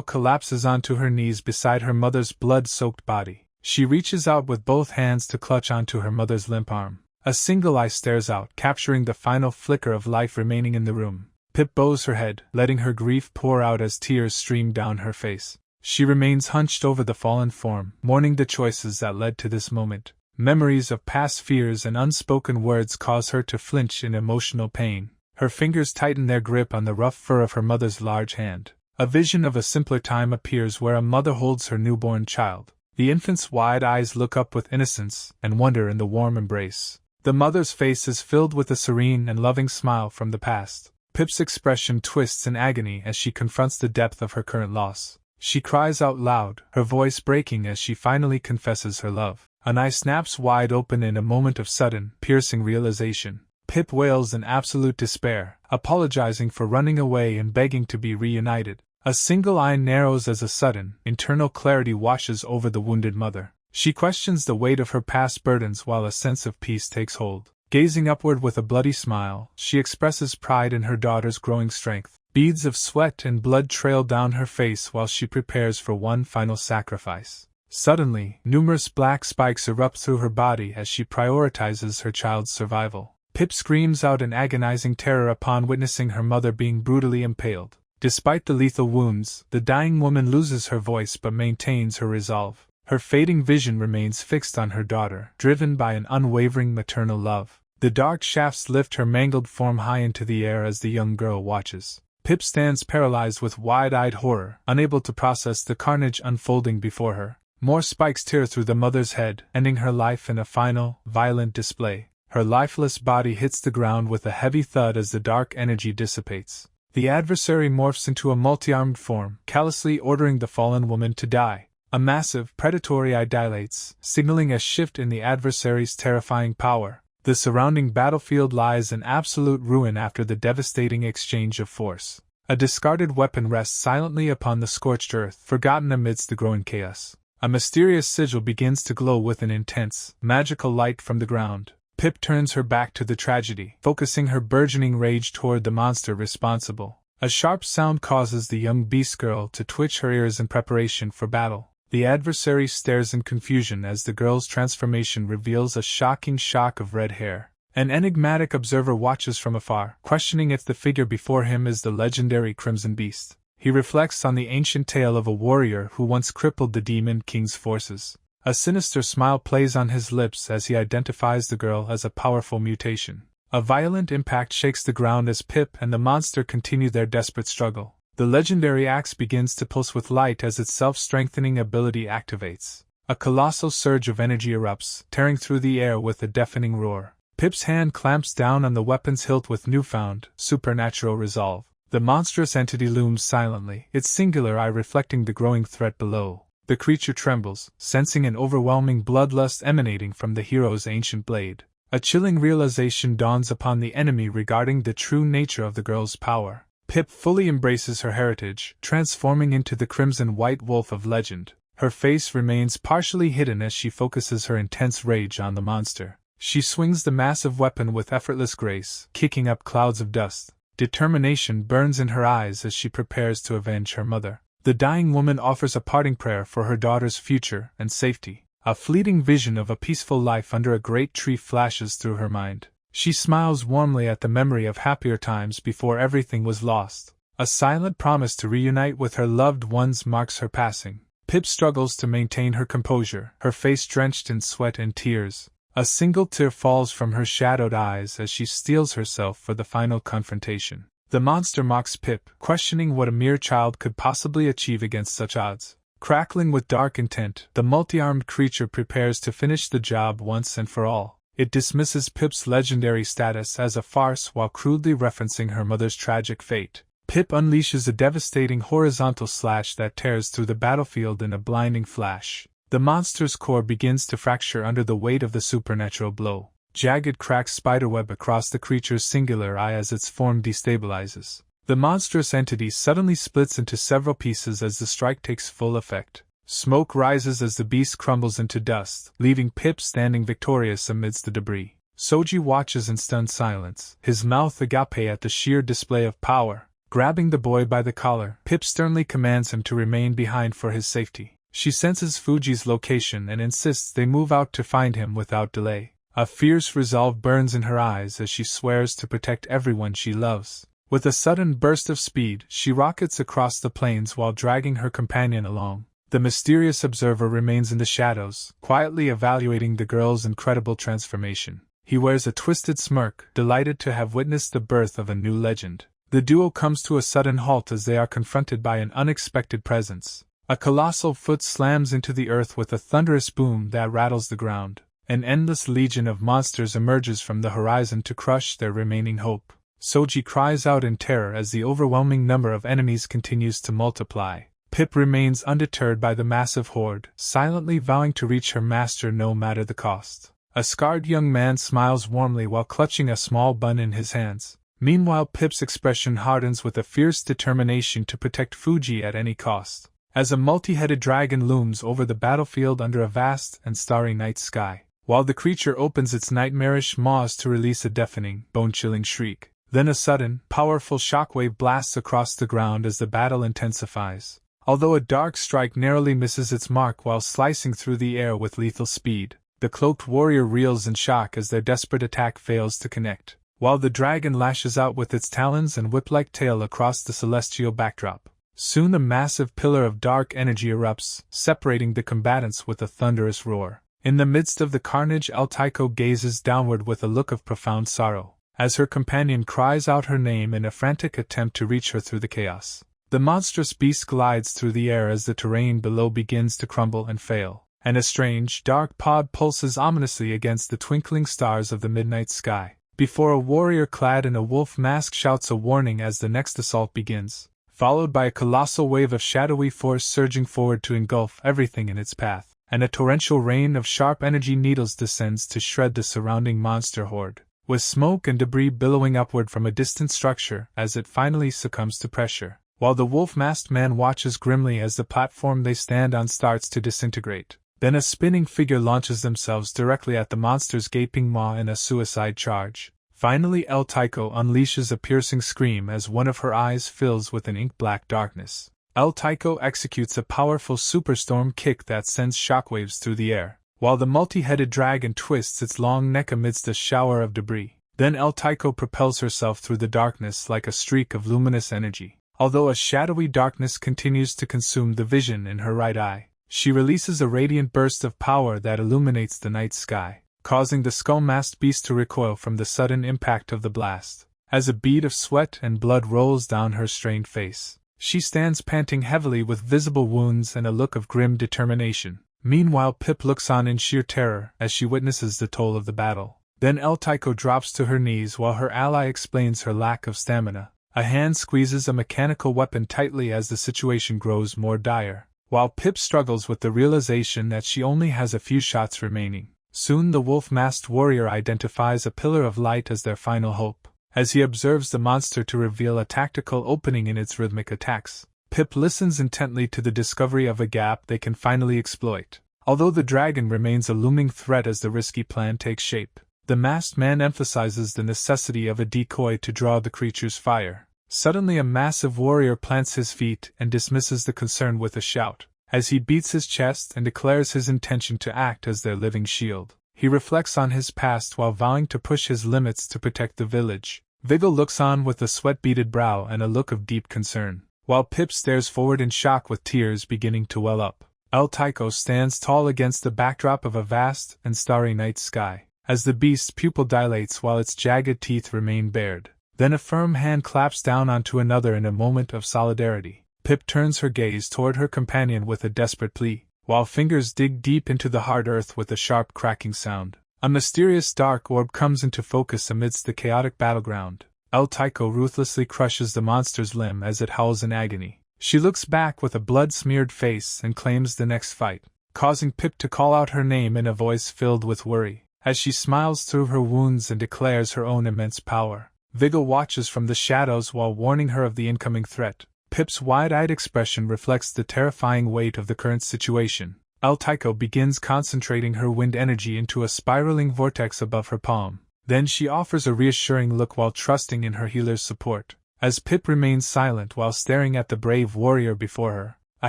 collapses onto her knees beside her mother's blood-soaked body. She reaches out with both hands to clutch onto her mother's limp arm. A single eye stares out, capturing the final flicker of life remaining in the room. Pip bows her head, letting her grief pour out as tears stream down her face. She remains hunched over the fallen form, mourning the choices that led to this moment. Memories of past fears and unspoken words cause her to flinch in emotional pain. Her fingers tighten their grip on the rough fur of her mother's large hand. A vision of a simpler time appears where a mother holds her newborn child. The infant's wide eyes look up with innocence and wonder in the warm embrace. The mother's face is filled with a serene and loving smile from the past. Pip's expression twists in agony as she confronts the depth of her current loss. She cries out loud, her voice breaking as she finally confesses her love. An eye snaps wide open in a moment of sudden, piercing realization. Pip wails in absolute despair, apologizing for running away and begging to be reunited. A single eye narrows as a sudden, internal clarity washes over the wounded mother. She questions the weight of her past burdens while a sense of peace takes hold. Gazing upward with a bloody smile, she expresses pride in her daughter's growing strength. Beads of sweat and blood trail down her face while she prepares for one final sacrifice. Suddenly, numerous black spikes erupt through her body as she prioritizes her child's survival. Pip screams out in agonizing terror upon witnessing her mother being brutally impaled. Despite the lethal wounds, the dying woman loses her voice but maintains her resolve. Her fading vision remains fixed on her daughter, driven by an unwavering maternal love. The dark shafts lift her mangled form high into the air as the young girl watches. Pip stands paralyzed with wide-eyed horror, unable to process the carnage unfolding before her. More spikes tear through the mother's head, ending her life in a final, violent display. Her lifeless body hits the ground with a heavy thud as the dark energy dissipates. The adversary morphs into a multi-armed form, callously ordering the fallen woman to die. A massive, predatory eye dilates, signaling a shift in the adversary's terrifying power. The surrounding battlefield lies in absolute ruin after the devastating exchange of force. A discarded weapon rests silently upon the scorched earth, forgotten amidst the growing chaos. A mysterious sigil begins to glow with an intense, magical light from the ground. Pip turns her back to the tragedy, focusing her burgeoning rage toward the monster responsible. A sharp sound causes the young beast girl to twitch her ears in preparation for battle. The adversary stares in confusion as the girl's transformation reveals a shocking shock of red hair. An enigmatic observer watches from afar, questioning if the figure before him is the legendary Crimson Beast. He reflects on the ancient tale of a warrior who once crippled the Demon King's forces. A sinister smile plays on his lips as he identifies the girl as a powerful mutation. A violent impact shakes the ground as Pip and the monster continue their desperate struggle. The legendary axe begins to pulse with light as its self-strengthening ability activates. A colossal surge of energy erupts, tearing through the air with a deafening roar. Pip's hand clamps down on the weapon's hilt with newfound, supernatural resolve. The monstrous entity looms silently, its singular eye reflecting the growing threat below. The creature trembles, sensing an overwhelming bloodlust emanating from the hero's ancient blade. A chilling realization dawns upon the enemy regarding the true nature of the girl's power. Pip fully embraces her heritage, transforming into the crimson white wolf of legend. Her face remains partially hidden as she focuses her intense rage on the monster. She swings the massive weapon with effortless grace, kicking up clouds of dust. Determination burns in her eyes as she prepares to avenge her mother. The dying woman offers a parting prayer for her daughter's future and safety. A fleeting vision of a peaceful life under a great tree flashes through her mind. She smiles warmly at the memory of happier times before everything was lost. A silent promise to reunite with her loved ones marks her passing. Pip struggles to maintain her composure, her face drenched in sweat and tears. A single tear falls from her shadowed eyes as she steels herself for the final confrontation. The monster mocks Pip, questioning what a mere child could possibly achieve against such odds. Crackling with dark intent, the multi-armed creature prepares to finish the job once and for all. It dismisses Pip's legendary status as a farce while crudely referencing her mother's tragic fate. Pip unleashes a devastating horizontal slash that tears through the battlefield in a blinding flash. The monster's core begins to fracture under the weight of the supernatural blow. Jagged cracks spiderweb across the creature's singular eye as its form destabilizes. The monstrous entity suddenly splits into several pieces as the strike takes full effect. Smoke rises as the beast crumbles into dust, leaving Pip standing victorious amidst the debris. Soji watches in stunned silence, his mouth agape at the sheer display of power. Grabbing the boy by the collar, Pip sternly commands him to remain behind for his safety. She senses Fuji's location and insists they move out to find him without delay. A fierce resolve burns in her eyes as she swears to protect everyone she loves. With a sudden burst of speed, she rockets across the plains while dragging her companion along. The mysterious observer remains in the shadows, quietly evaluating the girl's incredible transformation. He wears a twisted smirk, delighted to have witnessed the birth of a new legend. The duo comes to a sudden halt as they are confronted by an unexpected presence. A colossal foot slams into the earth with a thunderous boom that rattles the ground. An endless legion of monsters emerges from the horizon to crush their remaining hope. Soji cries out in terror as the overwhelming number of enemies continues to multiply. Pip remains undeterred by the massive horde, silently vowing to reach her master no matter the cost. A scarred young man smiles warmly while clutching a small bun in his hands. Meanwhile, Pip's expression hardens with a fierce determination to protect Fuji at any cost. As a multi-headed dragon looms over the battlefield under a vast and starry night sky, while the creature opens its nightmarish maws to release a deafening, bone-chilling shriek. Then a sudden, powerful shockwave blasts across the ground as the battle intensifies. Although a dark strike narrowly misses its mark while slicing through the air with lethal speed, the cloaked warrior reels in shock as their desperate attack fails to connect, while the dragon lashes out with its talons and whip-like tail across the celestial backdrop. Soon the massive pillar of dark energy erupts, separating the combatants with a thunderous roar. In the midst of the carnage, Elto gazes downward with a look of profound sorrow, as her companion cries out her name in a frantic attempt to reach her through the chaos. The monstrous beast glides through the air as the terrain below begins to crumble and fail, and a strange, dark pod pulses ominously against the twinkling stars of the midnight sky, before a warrior clad in a wolf mask shouts a warning as the next assault begins, followed by a colossal wave of shadowy force surging forward to engulf everything in its path, and a torrential rain of sharp energy needles descends to shred the surrounding monster horde, with smoke and debris billowing upward from a distant structure as it finally succumbs to pressure, while the wolf-masked man watches grimly as the platform they stand on starts to disintegrate. Then a spinning figure launches themselves directly at the monster's gaping maw in a suicide charge. Finally, Elto unleashes a piercing scream as one of her eyes fills with an ink-black darkness. Elto executes a powerful superstorm kick that sends shockwaves through the air, while the multi-headed dragon twists its long neck amidst a shower of debris. Then Elto propels herself through the darkness like a streak of luminous energy. Although a shadowy darkness continues to consume the vision in her right eye, she releases a radiant burst of power that illuminates the night sky. causing the skull-masked beast to recoil from the sudden impact of the blast. As a bead of sweat and blood rolls down her strained face, she stands panting heavily with visible wounds and a look of grim determination. Meanwhile, Pip looks on in sheer terror as she witnesses the toll of the battle. Then Elto drops to her knees while her ally explains her lack of stamina. A hand squeezes a mechanical weapon tightly as the situation grows more dire, while Pip struggles with the realization that she only has a few shots remaining. Soon the wolf-masked warrior identifies a pillar of light as their final hope. As he observes the monster to reveal a tactical opening in its rhythmic attacks, Pip listens intently to the discovery of a gap they can finally exploit. Although the dragon remains a looming threat as the risky plan takes shape, the masked man emphasizes the necessity of a decoy to draw the creature's fire. Suddenly a massive warrior plants his feet and dismisses the concern with a shout. As he beats his chest and declares his intention to act as their living shield, he reflects on his past while vowing to push his limits to protect the village. Vigil looks on with a sweat-beaded brow and a look of deep concern, while Pip stares forward in shock with tears beginning to well up. Elto stands tall against the backdrop of a vast and starry night sky, as the beast's pupil dilates while its jagged teeth remain bared. Then a firm hand claps down onto another in a moment of solidarity. Pip turns her gaze toward her companion with a desperate plea, while fingers dig deep into the hard earth with a sharp cracking sound. A mysterious dark orb comes into focus amidst the chaotic battleground. Elto ruthlessly crushes the monster's limb as it howls in agony. She looks back with a blood-smeared face and claims the next fight, causing Pip to call out her name in a voice filled with worry, as she smiles through her wounds and declares her own immense power. Vigil watches from the shadows while warning her of the incoming threat. Pip's wide-eyed expression reflects the terrifying weight of the current situation. Elto begins concentrating her wind energy into a spiraling vortex above her palm. Then she offers a reassuring look while trusting in her healer's support. As Pip remains silent while staring at the brave warrior before her, a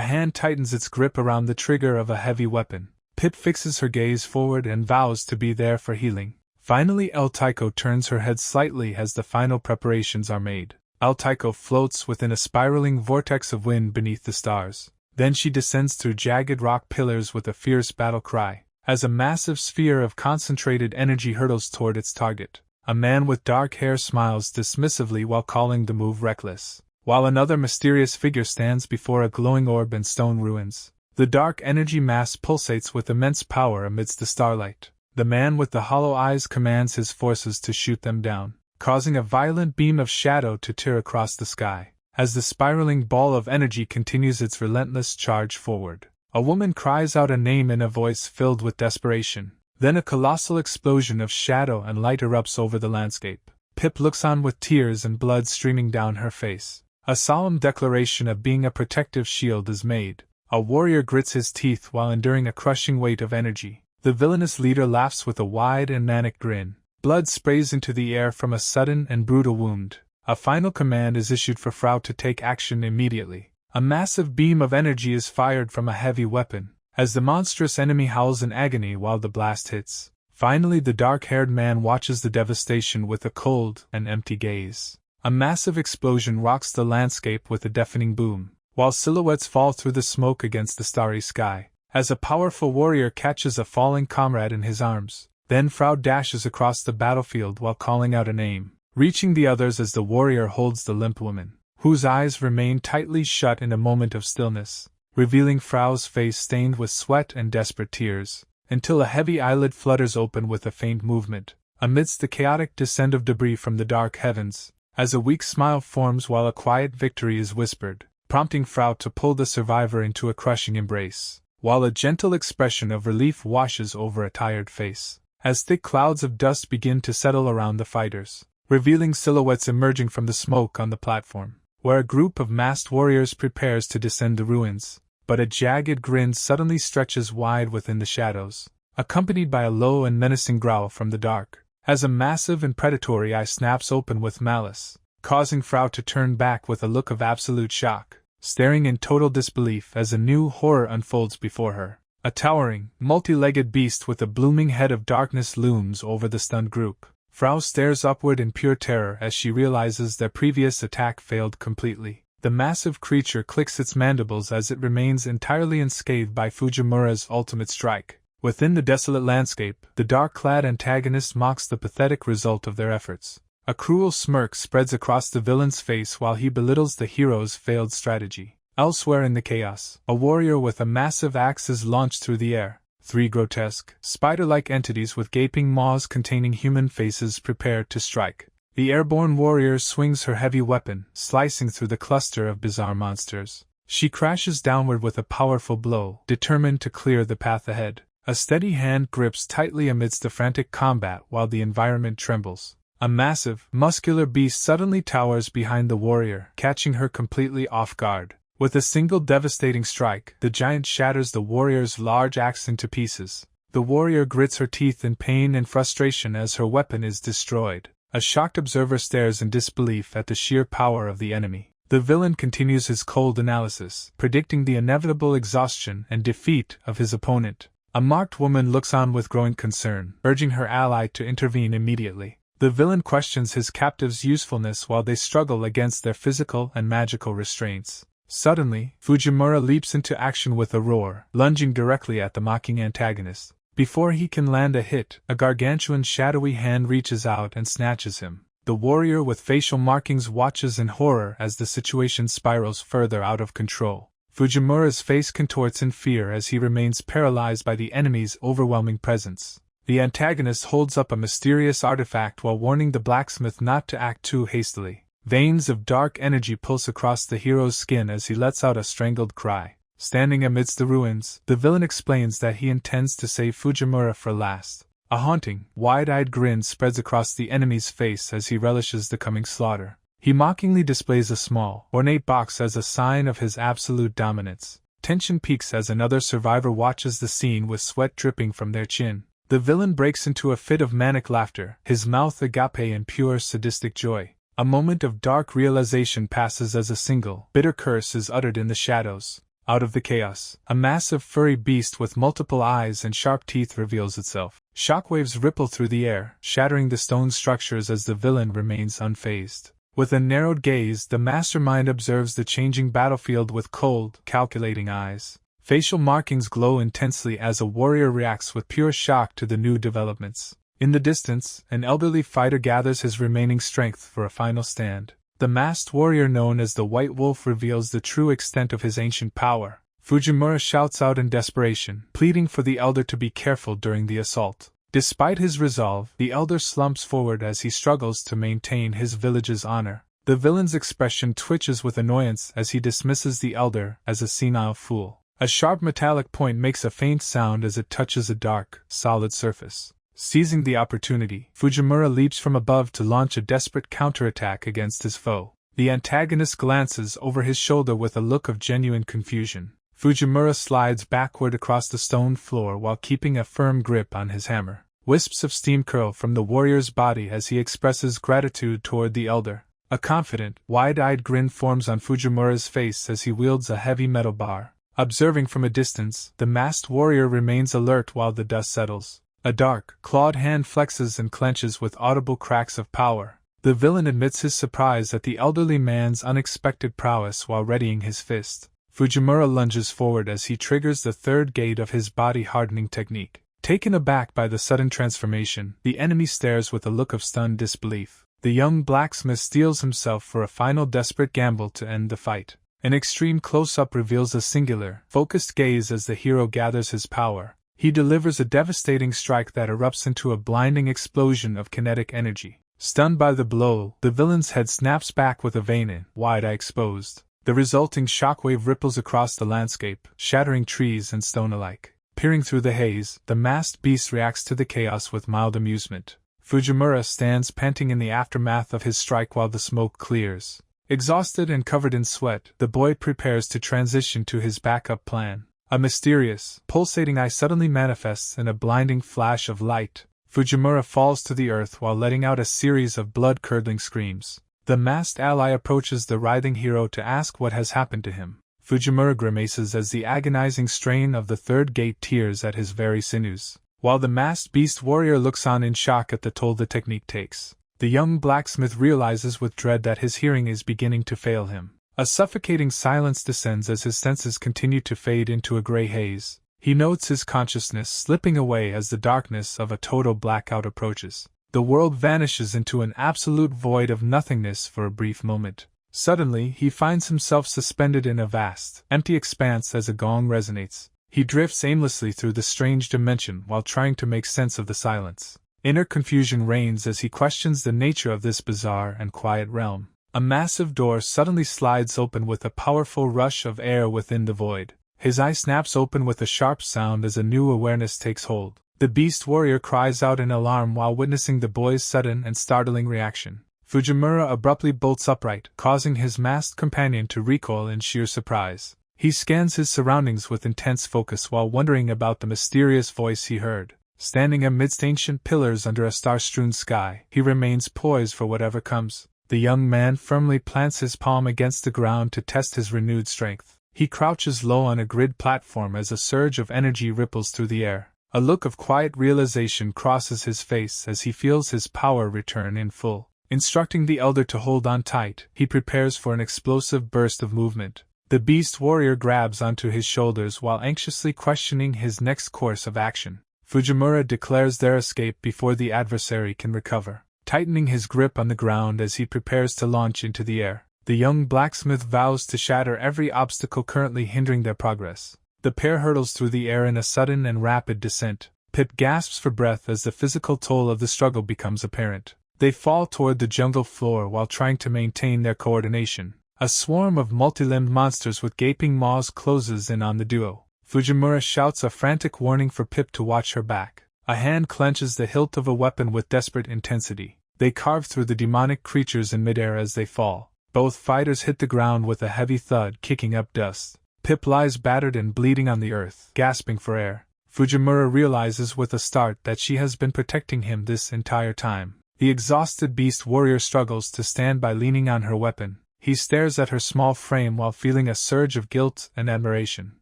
hand tightens its grip around the trigger of a heavy weapon. Pip fixes her gaze forward and vows to be there for healing. Finally, Elto turns her head slightly as the final preparations are made. Elto floats within a spiraling vortex of wind beneath the stars. Then she descends through jagged rock pillars with a fierce battle cry, as a massive sphere of concentrated energy hurtles toward its target. A man with dark hair smiles dismissively while calling the move reckless, while another mysterious figure stands before a glowing orb and stone ruins. The dark energy mass pulsates with immense power amidst the starlight. The man with the hollow eyes commands his forces to shoot them down, causing a violent beam of shadow to tear across the sky. As the spiraling ball of energy continues its relentless charge forward, a woman cries out a name in a voice filled with desperation. Then a colossal explosion of shadow and light erupts over the landscape. Pip looks on with tears and blood streaming down her face. A solemn declaration of being a protective shield is made. A warrior grits his teeth while enduring a crushing weight of energy. The villainous leader laughs with a wide and manic grin. Blood sprays into the air from a sudden and brutal wound. A final command is issued for Frau to take action immediately. A massive beam of energy is fired from a heavy weapon, as the monstrous enemy howls in agony while the blast hits. Finally, the dark-haired man watches the devastation with a cold and empty gaze. A massive explosion rocks the landscape with a deafening boom, while silhouettes fall through the smoke against the starry sky, as a powerful warrior catches a falling comrade in his arms. Then Frau dashes across the battlefield while calling out a name, reaching the others as the warrior holds the limp woman, whose eyes remain tightly shut in a moment of stillness, revealing Frau's face stained with sweat and desperate tears, until a heavy eyelid flutters open with a faint movement, amidst the chaotic descent of debris from the dark heavens, as a weak smile forms while a quiet victory is whispered, prompting Frau to pull the survivor into a crushing embrace, while a gentle expression of relief washes over a tired face, as thick clouds of dust begin to settle around the fighters, revealing silhouettes emerging from the smoke on the platform, where a group of masked warriors prepares to descend the ruins. But a jagged grin suddenly stretches wide within the shadows, accompanied by a low and menacing growl from the dark, as a massive and predatory eye snaps open with malice, causing Frau to turn back with a look of absolute shock, staring in total disbelief as a new horror unfolds before her. A towering, multi-legged beast with a blooming head of darkness looms over the stunned group. Frau stares upward in pure terror as she realizes their previous attack failed completely. The massive creature clicks its mandibles as it remains entirely unscathed by Fujimura's ultimate strike, Within the desolate landscape, the dark-clad antagonist mocks the pathetic result of their efforts. A cruel smirk spreads across the villain's face while he belittles the hero's failed strategy. Elsewhere in the chaos, a warrior with a massive axe is launched through the air. 3 grotesque, spider-like entities with gaping maws containing human faces prepare to strike. The airborne warrior swings her heavy weapon, slicing through the cluster of bizarre monsters. She crashes downward with a powerful blow, determined to clear the path ahead. A steady hand grips tightly amidst the frantic combat while the environment trembles. A massive, muscular beast suddenly towers behind the warrior, catching her completely off guard. With a single devastating strike, the giant shatters the warrior's large axe into pieces. The warrior grits her teeth in pain and frustration as her weapon is destroyed. A shocked observer stares in disbelief at the sheer power of the enemy. The villain continues his cold analysis, predicting the inevitable exhaustion and defeat of his opponent. A marked woman looks on with growing concern, urging her ally to intervene immediately. The villain questions his captive's usefulness while they struggle against their physical and magical restraints. Suddenly, Fujimura leaps into action with a roar, lunging directly at the mocking antagonist. Before he can land a hit, a gargantuan shadowy hand reaches out and snatches him. The warrior with facial markings watches in horror as the situation spirals further out of control. Fujimura's face contorts in fear as he remains paralyzed by the enemy's overwhelming presence. The antagonist holds up a mysterious artifact while warning the blacksmith not to act too hastily. Veins of dark energy pulse across the hero's skin as he lets out a strangled cry. Standing amidst the ruins, the villain explains that he intends to save Fujimura for last. A haunting, wide-eyed grin spreads across the enemy's face as he relishes the coming slaughter. He mockingly displays a small, ornate box as a sign of his absolute dominance. Tension peaks as another survivor watches the scene with sweat dripping from their chin. The villain breaks into a fit of manic laughter, his mouth agape in pure sadistic joy. A moment of dark realization passes as a single, bitter curse is uttered in the shadows. Out of the chaos, a massive furry beast with multiple eyes and sharp teeth reveals itself. Shockwaves ripple through the air, shattering the stone structures as the villain remains unfazed. With a narrowed gaze, the mastermind observes the changing battlefield with cold, calculating eyes. Facial markings glow intensely as a warrior reacts with pure shock to the new developments. In the distance, an elderly fighter gathers his remaining strength for a final stand. The masked warrior known as the White Wolf reveals the true extent of his ancient power. Fujimura shouts out in desperation, pleading for the elder to be careful during the assault. Despite his resolve, the elder slumps forward as he struggles to maintain his village's honor. The villain's expression twitches with annoyance as he dismisses the elder as a senile fool. A sharp metallic point makes a faint sound as it touches a dark, solid surface. Seizing the opportunity, Fujimura leaps from above to launch a desperate counterattack against his foe. The antagonist glances over his shoulder with a look of genuine confusion. Fujimura slides backward across the stone floor while keeping a firm grip on his hammer. Wisps of steam curl from the warrior's body as he expresses gratitude toward the elder. A confident, wide-eyed grin forms on Fujimura's face as he wields a heavy metal bar. Observing from a distance, the masked warrior remains alert while the dust settles. A dark, clawed hand flexes and clenches with audible cracks of power. The villain admits his surprise at the elderly man's unexpected prowess while readying his fist. Fujimura lunges forward as he triggers the third gate of his body-hardening technique. Taken aback by the sudden transformation, the enemy stares with a look of stunned disbelief. The young blacksmith steels himself for a final desperate gamble to end the fight. An extreme close-up reveals a singular, focused gaze as the hero gathers his power. He delivers a devastating strike that erupts into a blinding explosion of kinetic energy. Stunned by the blow, the villain's head snaps back with a vein, wide eye exposed. The resulting shockwave ripples across the landscape, shattering trees and stone alike. Peering through the haze, the masked beast reacts to the chaos with mild amusement. Fujimura stands panting in the aftermath of his strike while the smoke clears. Exhausted and covered in sweat, the boy prepares to transition to his backup plan. A mysterious, pulsating eye suddenly manifests in a blinding flash of light. Fujimura falls to the earth while letting out a series of blood-curdling screams. The masked ally approaches the writhing hero to ask what has happened to him. Fujimura grimaces as the agonizing strain of the third gate tears at his very sinews. While the masked beast warrior looks on in shock at the toll the technique takes, the young blacksmith realizes with dread that his hearing is beginning to fail him. A suffocating silence descends as his senses continue to fade into a gray haze. He notes his consciousness slipping away as the darkness of a total blackout approaches. The world vanishes into an absolute void of nothingness for a brief moment. Suddenly, he finds himself suspended in a vast, empty expanse as a gong resonates. He drifts aimlessly through the strange dimension while trying to make sense of the silence. Inner confusion reigns as he questions the nature of this bizarre and quiet realm. A massive door suddenly slides open with a powerful rush of air within the void. His eye snaps open with a sharp sound as a new awareness takes hold. The beast warrior cries out in alarm while witnessing the boy's sudden and startling reaction. Fujimura abruptly bolts upright, causing his masked companion to recoil in sheer surprise. He scans his surroundings with intense focus while wondering about the mysterious voice he heard. Standing amidst ancient pillars under a star-strewn sky, he remains poised for whatever comes. The young man firmly plants his palm against the ground to test his renewed strength. He crouches low on a grid platform as a surge of energy ripples through the air. A look of quiet realization crosses his face as he feels his power return in full. Instructing the elder to hold on tight, he prepares for an explosive burst of movement. The beast warrior grabs onto his shoulders while anxiously questioning his next course of action. Fujimura declares their escape before the adversary can recover, tightening his grip on the ground as he prepares to launch into the air. The young blacksmith vows to shatter every obstacle currently hindering their progress. The pair hurtles through the air in a sudden and rapid descent. Pip gasps for breath as the physical toll of the struggle becomes apparent. They fall toward the jungle floor while trying to maintain their coordination. A swarm of multi-limbed monsters with gaping maws closes in on the duo. Fujimura shouts a frantic warning for Pip to watch her back. A hand clenches the hilt of a weapon with desperate intensity. They carve through the demonic creatures in midair as they fall. Both fighters hit the ground with a heavy thud, kicking up dust. Pip lies battered and bleeding on the earth, gasping for air. Fujimura realizes with a start that she has been protecting him this entire time. The exhausted beast warrior struggles to stand by leaning on her weapon. He stares at her small frame while feeling a surge of guilt and admiration.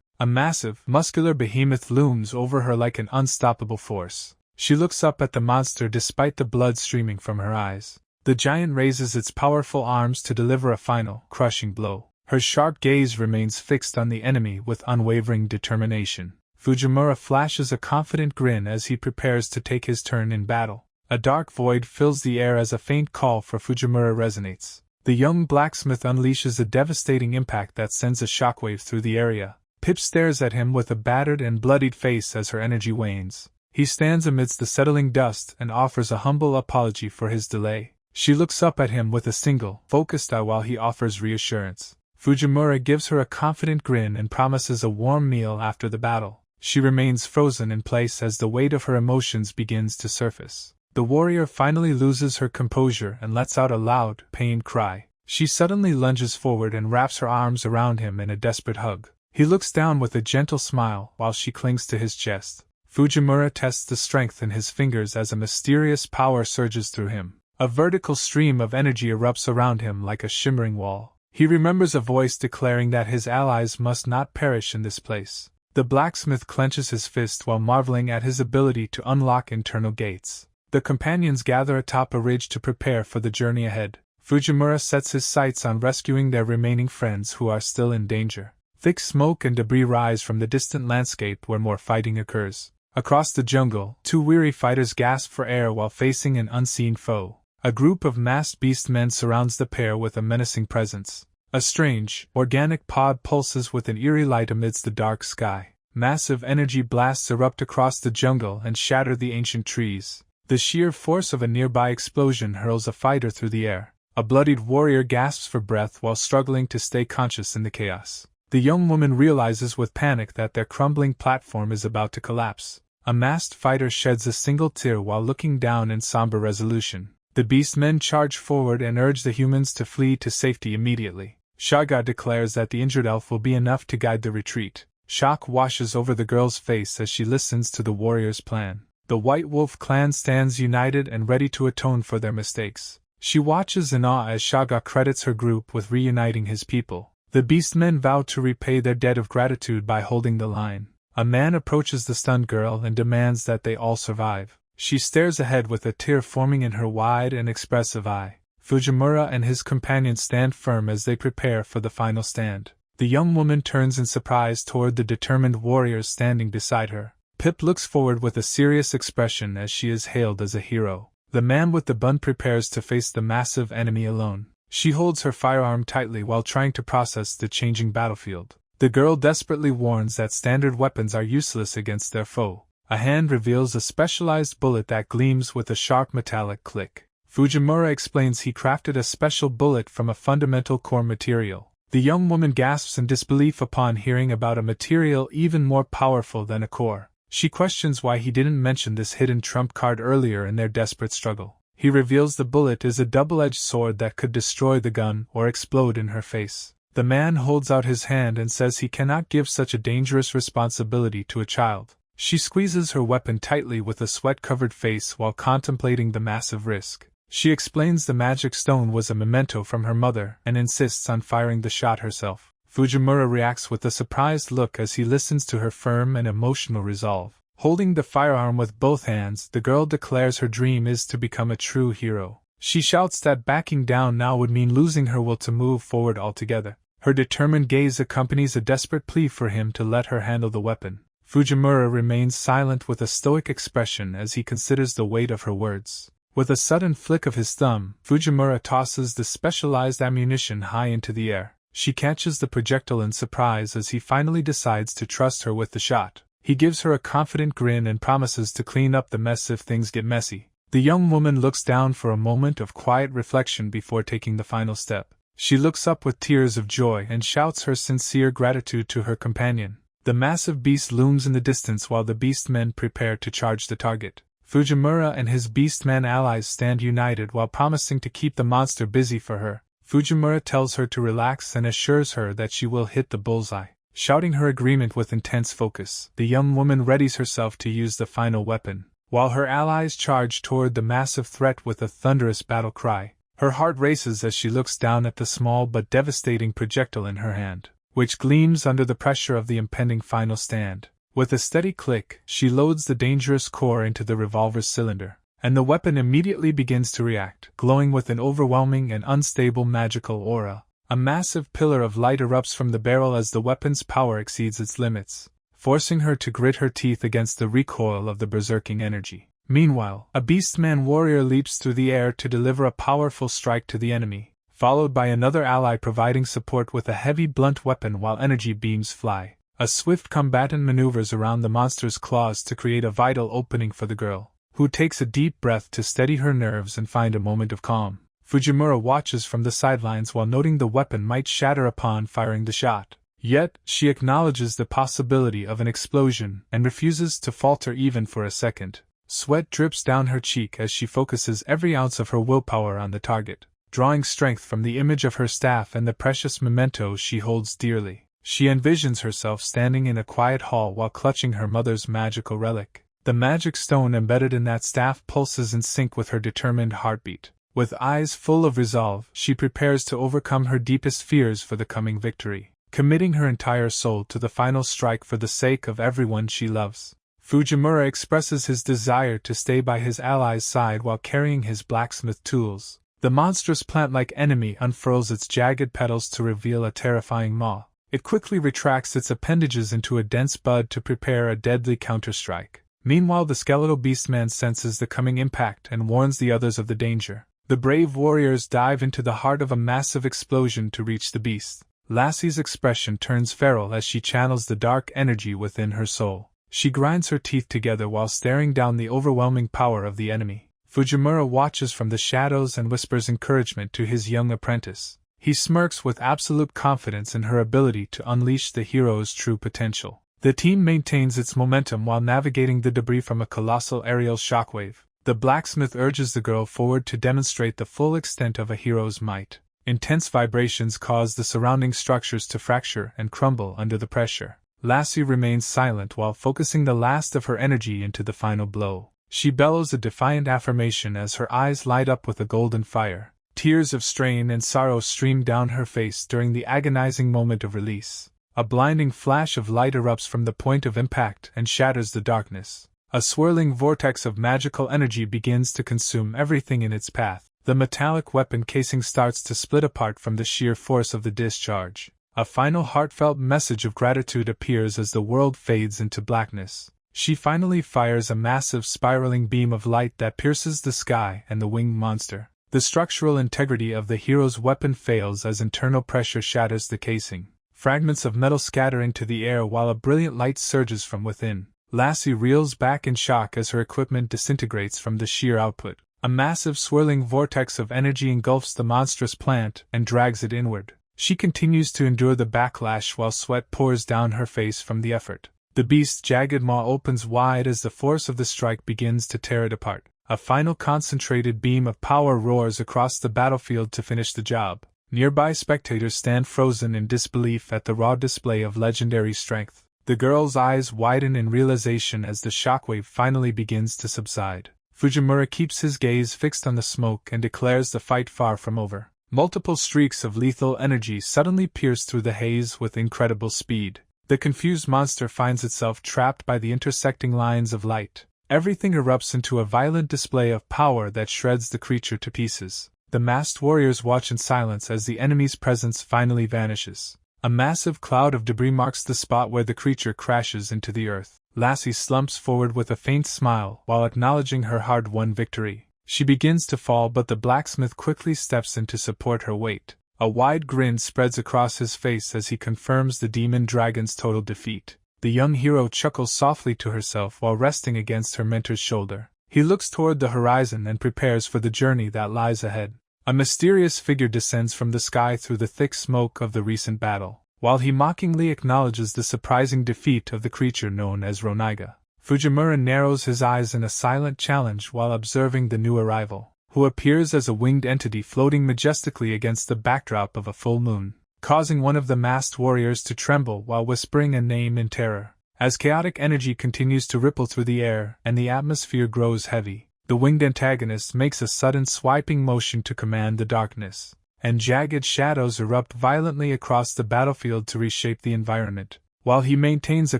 A massive, muscular behemoth looms over her like an unstoppable force. She looks up at the monster despite the blood streaming from her eyes. The giant raises its powerful arms to deliver a final, crushing blow. Her sharp gaze remains fixed on the enemy with unwavering determination. Fujimura flashes a confident grin as he prepares to take his turn in battle. A dark void fills the air as a faint call for Fujimura resonates. The young blacksmith unleashes a devastating impact that sends a shockwave through the area. Pip stares at him with a battered and bloodied face as her energy wanes. He stands amidst the settling dust and offers a humble apology for his delay. She looks up at him with a single, focused eye while he offers reassurance. Fujimura gives her a confident grin and promises a warm meal after the battle. She remains frozen in place as the weight of her emotions begins to surface. The warrior finally loses her composure and lets out a loud, pained cry. She suddenly lunges forward and wraps her arms around him in a desperate hug. He looks down with a gentle smile while she clings to his chest. Fujimura tests the strength in his fingers as a mysterious power surges through him. A vertical stream of energy erupts around him like a shimmering wall. He remembers a voice declaring that his allies must not perish in this place. The blacksmith clenches his fist while marveling at his ability to unlock internal gates. The companions gather atop a ridge to prepare for the journey ahead. Fujimura sets his sights on rescuing their remaining friends who are still in danger. Thick smoke and debris rise from the distant landscape where more fighting occurs. Across the jungle, two weary fighters gasp for air while facing an unseen foe. A group of masked beastmen surrounds the pair with a menacing presence. A strange, organic pod pulses with an eerie light amidst the dark sky. Massive energy blasts erupt across the jungle and shatter the ancient trees. The sheer force of a nearby explosion hurls a fighter through the air. A bloodied warrior gasps for breath while struggling to stay conscious in the chaos. The young woman realizes with panic that their crumbling platform is about to collapse. A masked fighter sheds a single tear while looking down in somber resolution. The beastmen charge forward and urge the humans to flee to safety immediately. Shaga declares that the injured elf will be enough to guide the retreat. Shock washes over the girl's face as she listens to the warrior's plan. The White Wolf clan stands united and ready to atone for their mistakes. She watches in awe as Shaga credits her group with reuniting his people. The beastmen vow to repay their debt of gratitude by holding the line. A man approaches the stunned girl and demands that they all survive. She stares ahead with a tear forming in her wide and expressive eye. Fujimura and his companions stand firm as they prepare for the final stand. The young woman turns in surprise toward the determined warriors standing beside her. Pip looks forward with a serious expression as she is hailed as a hero. The man with the bun prepares to face the massive enemy alone. She holds her firearm tightly while trying to process the changing battlefield. The girl desperately warns that standard weapons are useless against their foe. A hand reveals a specialized bullet that gleams with a sharp metallic click. Fujimura explains he crafted a special bullet from a fundamental core material. The young woman gasps in disbelief upon hearing about a material even more powerful than a core. She questions why he didn't mention this hidden trump card earlier in their desperate struggle. He reveals the bullet is a double-edged sword that could destroy the gun or explode in her face. The man holds out his hand and says he cannot give such a dangerous responsibility to a child. She squeezes her weapon tightly with a sweat-covered face while contemplating the massive risk. She explains the magic stone was a memento from her mother and insists on firing the shot herself. Fujimura reacts with a surprised look as he listens to her firm and emotional resolve. Holding the firearm with both hands, the girl declares her dream is to become a true hero. She shouts that backing down now would mean losing her will to move forward altogether. Her determined gaze accompanies a desperate plea for him to let her handle the weapon. Fujimura remains silent with a stoic expression as he considers the weight of her words. With a sudden flick of his thumb, Fujimura tosses the specialized ammunition high into the air. She catches the projectile in surprise as he finally decides to trust her with the shot. He gives her a confident grin and promises to clean up the mess if things get messy. The young woman looks down for a moment of quiet reflection before taking the final step. She looks up with tears of joy and shouts her sincere gratitude to her companion. The massive beast looms in the distance while the beastmen prepare to charge the target. Fujimura and his beastman allies stand united while promising to keep the monster busy for her. Fujimura tells her to relax and assures her that she will hit the bullseye. Shouting her agreement with intense focus, the young woman readies herself to use the final weapon, while her allies charge toward the massive threat with a thunderous battle cry. Her heart races as she looks down at the small but devastating projectile in her hand, which gleams under the pressure of the impending final stand. With a steady click, she loads the dangerous core into the revolver's cylinder, and the weapon immediately begins to react, glowing with an overwhelming and unstable magical aura. A massive pillar of light erupts from the barrel as the weapon's power exceeds its limits, forcing her to grit her teeth against the recoil of the berserking energy. Meanwhile, a beastman warrior leaps through the air to deliver a powerful strike to the enemy, followed by another ally providing support with a heavy blunt weapon while energy beams fly. A swift combatant maneuvers around the monster's claws to create a vital opening for the girl, who takes a deep breath to steady her nerves and find a moment of calm. Fujimura watches from the sidelines while noting the weapon might shatter upon firing the shot. Yet, she acknowledges the possibility of an explosion and refuses to falter even for a second. Sweat drips down her cheek as she focuses every ounce of her willpower on the target, drawing strength from the image of her staff and the precious mementos she holds dearly. She envisions herself standing in a quiet hall while clutching her mother's magical relic. The magic stone embedded in that staff pulses in sync with her determined heartbeat. With eyes full of resolve, she prepares to overcome her deepest fears for the coming victory, committing her entire soul to the final strike for the sake of everyone she loves. Fujimura expresses his desire to stay by his ally's side while carrying his blacksmith tools. The monstrous plant-like enemy unfurls its jagged petals to reveal a terrifying maw. It quickly retracts its appendages into a dense bud to prepare a deadly counterstrike. Meanwhile, the skeletal beastman senses the coming impact and warns the others of the danger. The brave warriors dive into the heart of a massive explosion to reach the beast. Lassie's expression turns feral as she channels the dark energy within her soul. She grinds her teeth together while staring down the overwhelming power of the enemy. Fujimura watches from the shadows and whispers encouragement to his young apprentice. He smirks with absolute confidence in her ability to unleash the hero's true potential. The team maintains its momentum while navigating the debris from a colossal aerial shockwave. The blacksmith urges the girl forward to demonstrate the full extent of a hero's might. Intense vibrations cause the surrounding structures to fracture and crumble under the pressure. Lassie remains silent while focusing the last of her energy into the final blow. She bellows a defiant affirmation as her eyes light up with a golden fire. Tears of strain and sorrow stream down her face during the agonizing moment of release. A blinding flash of light erupts from the point of impact and shatters the darkness. A swirling vortex of magical energy begins to consume everything in its path. The metallic weapon casing starts to split apart from the sheer force of the discharge. A final heartfelt message of gratitude appears as the world fades into blackness. She finally fires a massive spiraling beam of light that pierces the sky and the winged monster. The structural integrity of the hero's weapon fails as internal pressure shatters the casing. Fragments of metal scatter into the air while a brilliant light surges from within. Lassie reels back in shock as her equipment disintegrates from the sheer output. A massive swirling vortex of energy engulfs the monstrous plant and drags it inward. She continues to endure the backlash while sweat pours down her face from the effort. The beast's jagged maw opens wide as the force of the strike begins to tear it apart. A final concentrated beam of power roars across the battlefield to finish the job. Nearby spectators stand frozen in disbelief at the raw display of legendary strength. The girl's eyes widen in realization as the shockwave finally begins to subside. Fujimura keeps his gaze fixed on the smoke and declares the fight far from over. Multiple streaks of lethal energy suddenly pierce through the haze with incredible speed. The confused monster finds itself trapped by the intersecting lines of light. Everything erupts into a violent display of power that shreds the creature to pieces. The masked warriors watch in silence as the enemy's presence finally vanishes. A massive cloud of debris marks the spot where the creature crashes into the earth. Lassie slumps forward with a faint smile while acknowledging her hard-won victory. She begins to fall, but the blacksmith quickly steps in to support her weight. A wide grin spreads across his face as he confirms the demon dragon's total defeat. The young hero chuckles softly to herself while resting against her mentor's shoulder. He looks toward the horizon and prepares for the journey that lies ahead. A mysterious figure descends from the sky through the thick smoke of the recent battle. While he mockingly acknowledges the surprising defeat of the creature known as Roniga, Fujimura narrows his eyes in a silent challenge while observing the new arrival, who appears as a winged entity floating majestically against the backdrop of a full moon, causing one of the masked warriors to tremble while whispering a name in terror. As chaotic energy continues to ripple through the air and the atmosphere grows heavy, the winged antagonist makes a sudden swiping motion to command the darkness, and jagged shadows erupt violently across the battlefield to reshape the environment, while he maintains a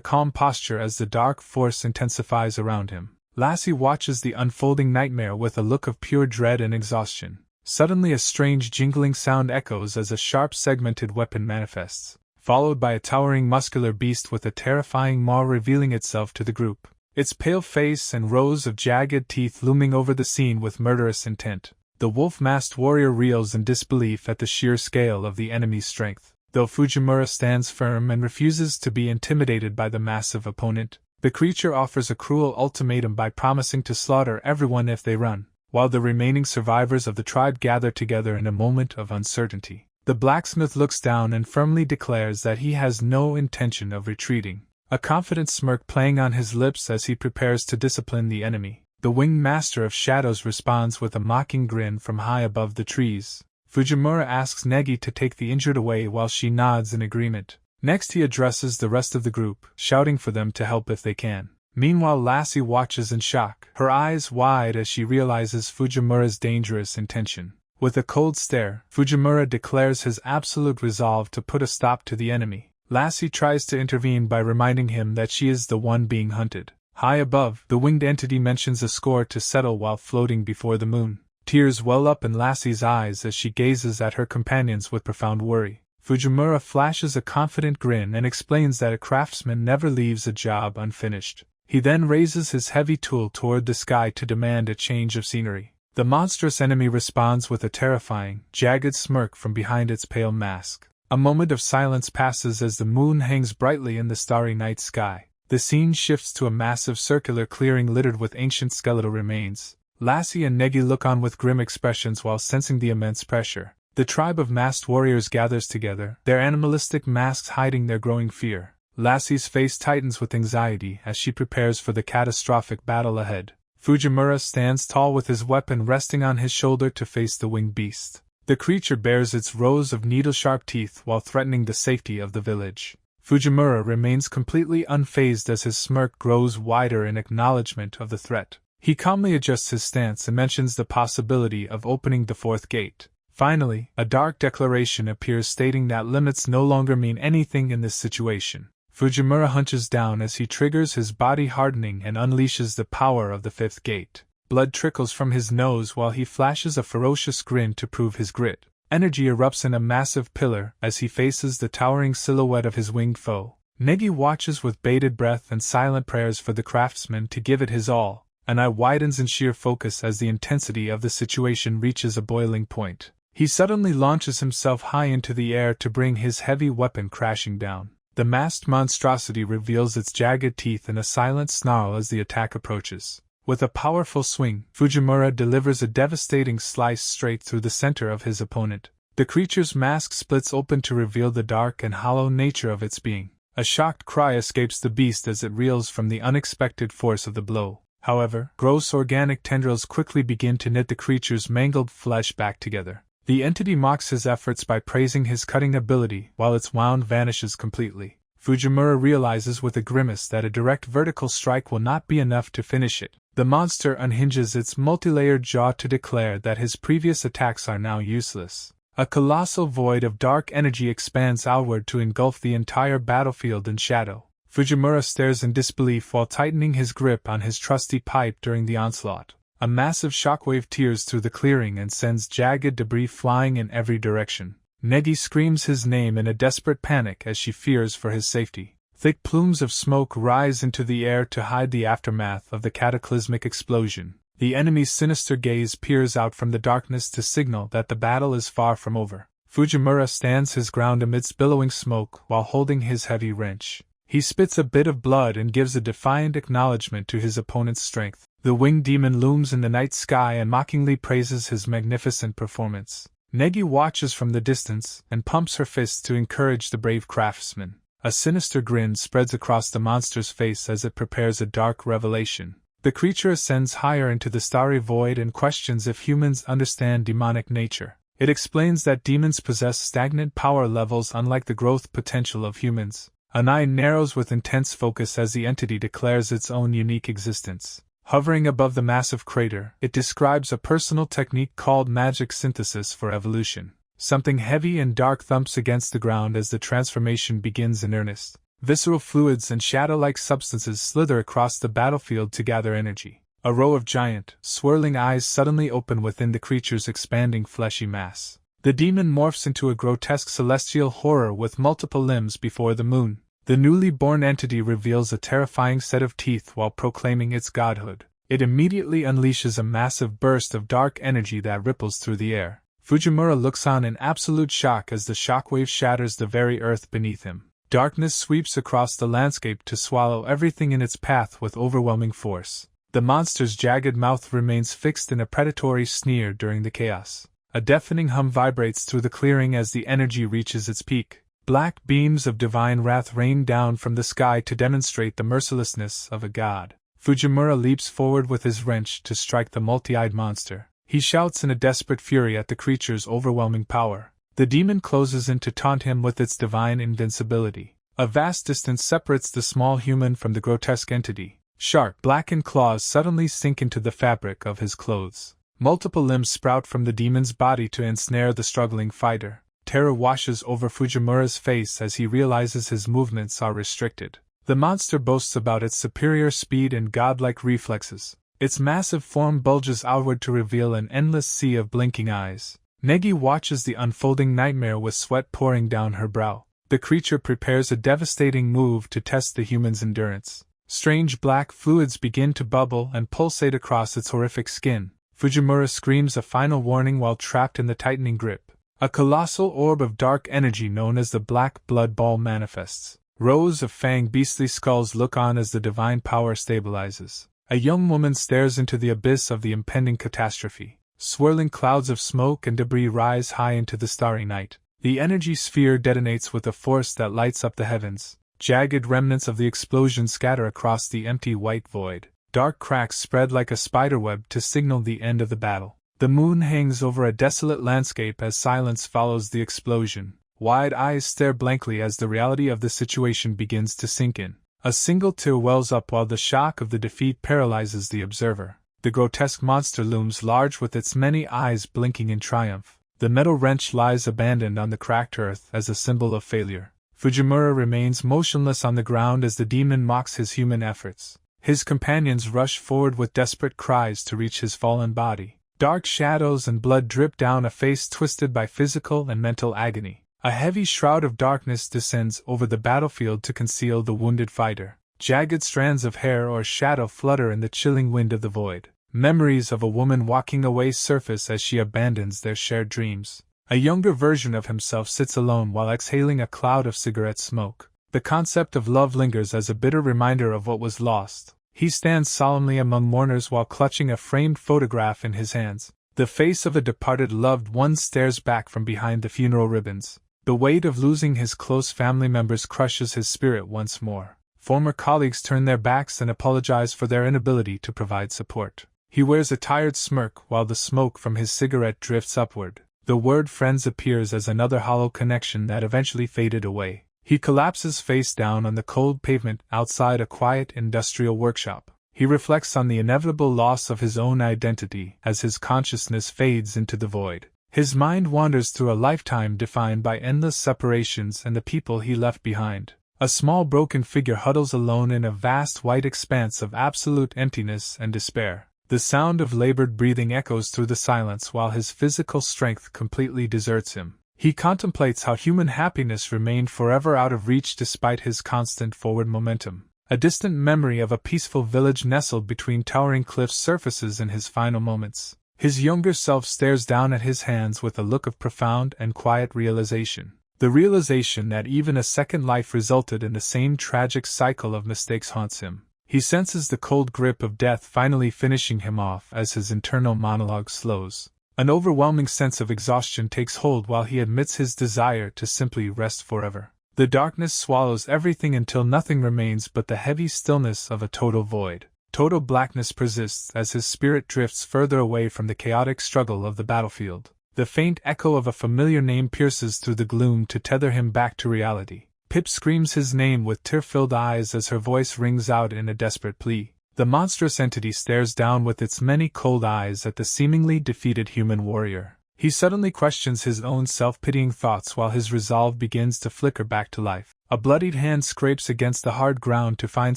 calm posture as the dark force intensifies around him. Lassie watches the unfolding nightmare with a look of pure dread and exhaustion. Suddenly a strange jingling sound echoes as a sharp segmented weapon manifests, followed by a towering muscular beast with a terrifying maw revealing itself to the group, its pale face and rows of jagged teeth looming over the scene with murderous intent. The wolf-masked warrior reels in disbelief at the sheer scale of the enemy's strength. Though Fujimura stands firm and refuses to be intimidated by the massive opponent, the creature offers a cruel ultimatum by promising to slaughter everyone if they run, while the remaining survivors of the tribe gather together in a moment of uncertainty. The blacksmith looks down and firmly declares that he has no intention of retreating, a confident smirk playing on his lips as he prepares to discipline the enemy. The winged master of shadows responds with a mocking grin from high above the trees. Fujimura asks Negi to take the injured away while she nods in agreement. Next he addresses the rest of the group, shouting for them to help if they can. Meanwhile Lassie watches in shock, her eyes wide as she realizes Fujimura's dangerous intention. With a cold stare, Fujimura declares his absolute resolve to put a stop to the enemy. Lassie tries to intervene by reminding him that she is the one being hunted. High above, the winged entity mentions a score to settle while floating before the moon. Tears well up in Lassie's eyes as she gazes at her companions with profound worry. Fujimura flashes a confident grin and explains that a craftsman never leaves a job unfinished. He then raises his heavy tool toward the sky to demand a change of scenery. The monstrous enemy responds with a terrifying, jagged smirk from behind its pale mask. A moment of silence passes as the moon hangs brightly in the starry night sky. The scene shifts to a massive circular clearing littered with ancient skeletal remains. Lassie and Negi look on with grim expressions while sensing the immense pressure. The tribe of masked warriors gathers together, their animalistic masks hiding their growing fear. Lassie's face tightens with anxiety as she prepares for the catastrophic battle ahead. Fujimura stands tall with his weapon resting on his shoulder to face the winged beast. The creature bears its rows of needle-sharp teeth while threatening the safety of the village. Fujimura remains completely unfazed as his smirk grows wider in acknowledgement of the threat. He calmly adjusts his stance and mentions the possibility of opening the fourth gate. Finally, a dark declaration appears stating that limits no longer mean anything in this situation. Fujimura hunches down as he triggers his body hardening and unleashes the power of the fifth gate. Blood trickles from his nose while he flashes a ferocious grin to prove his grit. Energy erupts in a massive pillar as he faces the towering silhouette of his winged foe. Negi watches with bated breath and silent prayers for the craftsman to give it his all. An eye widens in sheer focus as the intensity of the situation reaches a boiling point. He suddenly launches himself high into the air to bring his heavy weapon crashing down. The masked monstrosity reveals its jagged teeth in a silent snarl as the attack approaches. With a powerful swing, Fujimura delivers a devastating slice straight through the center of his opponent. The creature's mask splits open to reveal the dark and hollow nature of its being. A shocked cry escapes the beast as it reels from the unexpected force of the blow. However, gross organic tendrils quickly begin to knit the creature's mangled flesh back together. The entity mocks his efforts by praising his cutting ability while its wound vanishes completely. Fujimura realizes with a grimace that a direct vertical strike will not be enough to finish it. The monster unhinges its multi-layered jaw to declare that his previous attacks are now useless. A colossal void of dark energy expands outward to engulf the entire battlefield in shadow. Fujimura stares in disbelief while tightening his grip on his trusty pipe during the onslaught. A massive shockwave tears through the clearing and sends jagged debris flying in every direction. Negi screams his name in a desperate panic as she fears for his safety. Thick plumes of smoke rise into the air to hide the aftermath of the cataclysmic explosion. The enemy's sinister gaze peers out from the darkness to signal that the battle is far from over. Fujimura stands his ground amidst billowing smoke while holding his heavy wrench. He spits a bit of blood and gives a defiant acknowledgement to his opponent's strength. The winged demon looms in the night sky and mockingly praises his magnificent performance. Negi watches from the distance and pumps her fists to encourage the brave craftsman. A sinister grin spreads across the monster's face as it prepares a dark revelation. The creature ascends higher into the starry void and questions if humans understand demonic nature. It explains that demons possess stagnant power levels unlike the growth potential of humans. An eye narrows with intense focus as the entity declares its own unique existence. Hovering above the massive crater, it describes a personal technique called magic synthesis for evolution. Something heavy and dark thumps against the ground as the transformation begins in earnest. Visceral fluids and shadow-like substances slither across the battlefield to gather energy. A row of giant, swirling eyes suddenly open within the creature's expanding fleshy mass. The demon morphs into a grotesque celestial horror with multiple limbs before the moon. The newly born entity reveals a terrifying set of teeth while proclaiming its godhood. It immediately unleashes a massive burst of dark energy that ripples through the air. Fujimura looks on in absolute shock as the shockwave shatters the very earth beneath him. Darkness sweeps across the landscape to swallow everything in its path with overwhelming force. The monster's jagged mouth remains fixed in a predatory sneer during the chaos. A deafening hum vibrates through the clearing as the energy reaches its peak. Black beams of divine wrath rain down from the sky to demonstrate the mercilessness of a god. Fujimura leaps forward with his wrench to strike the multi-eyed monster. He shouts in a desperate fury at the creature's overwhelming power. The demon closes in to taunt him with its divine invincibility. A vast distance separates the small human from the grotesque entity. Sharp, blackened claws suddenly sink into the fabric of his clothes. Multiple limbs sprout from the demon's body to ensnare the struggling fighter. Terror washes over Fujimura's face as he realizes his movements are restricted. The monster boasts about its superior speed and godlike reflexes. Its massive form bulges outward to reveal an endless sea of blinking eyes. Negi watches the unfolding nightmare with sweat pouring down her brow. The creature prepares a devastating move to test the human's endurance. Strange black fluids begin to bubble and pulsate across its horrific skin. Fujimura screams a final warning while trapped in the tightening grip. A colossal orb of dark energy known as the Black Blood Ball manifests. Rows of fanged beastly skulls look on as the divine power stabilizes. A young woman stares into the abyss of the impending catastrophe. Swirling clouds of smoke and debris rise high into the starry night. The energy sphere detonates with a force that lights up the heavens. Jagged remnants of the explosion scatter across the empty white void. Dark cracks spread like a spiderweb to signal the end of the battle. The moon hangs over a desolate landscape as silence follows the explosion. Wide eyes stare blankly as the reality of the situation begins to sink in. A single tear wells up while the shock of the defeat paralyzes the observer. The grotesque monster looms large with its many eyes blinking in triumph. The metal wrench lies abandoned on the cracked earth as a symbol of failure. Fujimura remains motionless on the ground as the demon mocks his human efforts. His companions rush forward with desperate cries to reach his fallen body. Dark shadows and blood drip down a face twisted by physical and mental agony. A heavy shroud of darkness descends over the battlefield to conceal the wounded fighter. Jagged strands of hair or shadow flutter in the chilling wind of the void. Memories of a woman walking away surface as she abandons their shared dreams. A younger version of himself sits alone while exhaling a cloud of cigarette smoke. The concept of love lingers as a bitter reminder of what was lost. He stands solemnly among mourners while clutching a framed photograph in his hands. The face of a departed loved one stares back from behind the funeral ribbons. The weight of losing his close family members crushes his spirit once more. Former colleagues turn their backs and apologize for their inability to provide support. He wears a tired smirk while the smoke from his cigarette drifts upward. The word friends appears as another hollow connection that eventually faded away. He collapses face down on the cold pavement outside a quiet industrial workshop. He reflects on the inevitable loss of his own identity as his consciousness fades into the void. His mind wanders through a lifetime defined by endless separations and the people he left behind. A small broken figure huddles alone in a vast white expanse of absolute emptiness and despair. The sound of labored breathing echoes through the silence while his physical strength completely deserts him. He contemplates how human happiness remained forever out of reach despite his constant forward momentum. A distant memory of a peaceful village nestled between towering cliffs surfaces in his final moments. His younger self stares down at his hands with a look of profound and quiet realization. The realization that even a second life resulted in the same tragic cycle of mistakes haunts him. He senses the cold grip of death finally finishing him off as his internal monologue slows. An overwhelming sense of exhaustion takes hold while he admits his desire to simply rest forever. The darkness swallows everything until nothing remains but the heavy stillness of a total void. Total blackness persists as his spirit drifts further away from the chaotic struggle of the battlefield. The faint echo of a familiar name pierces through the gloom to tether him back to reality. Pip screams his name with tear-filled eyes as her voice rings out in a desperate plea. The monstrous entity stares down with its many cold eyes at the seemingly defeated human warrior. He suddenly questions his own self-pitying thoughts while his resolve begins to flicker back to life. A bloodied hand scrapes against the hard ground to find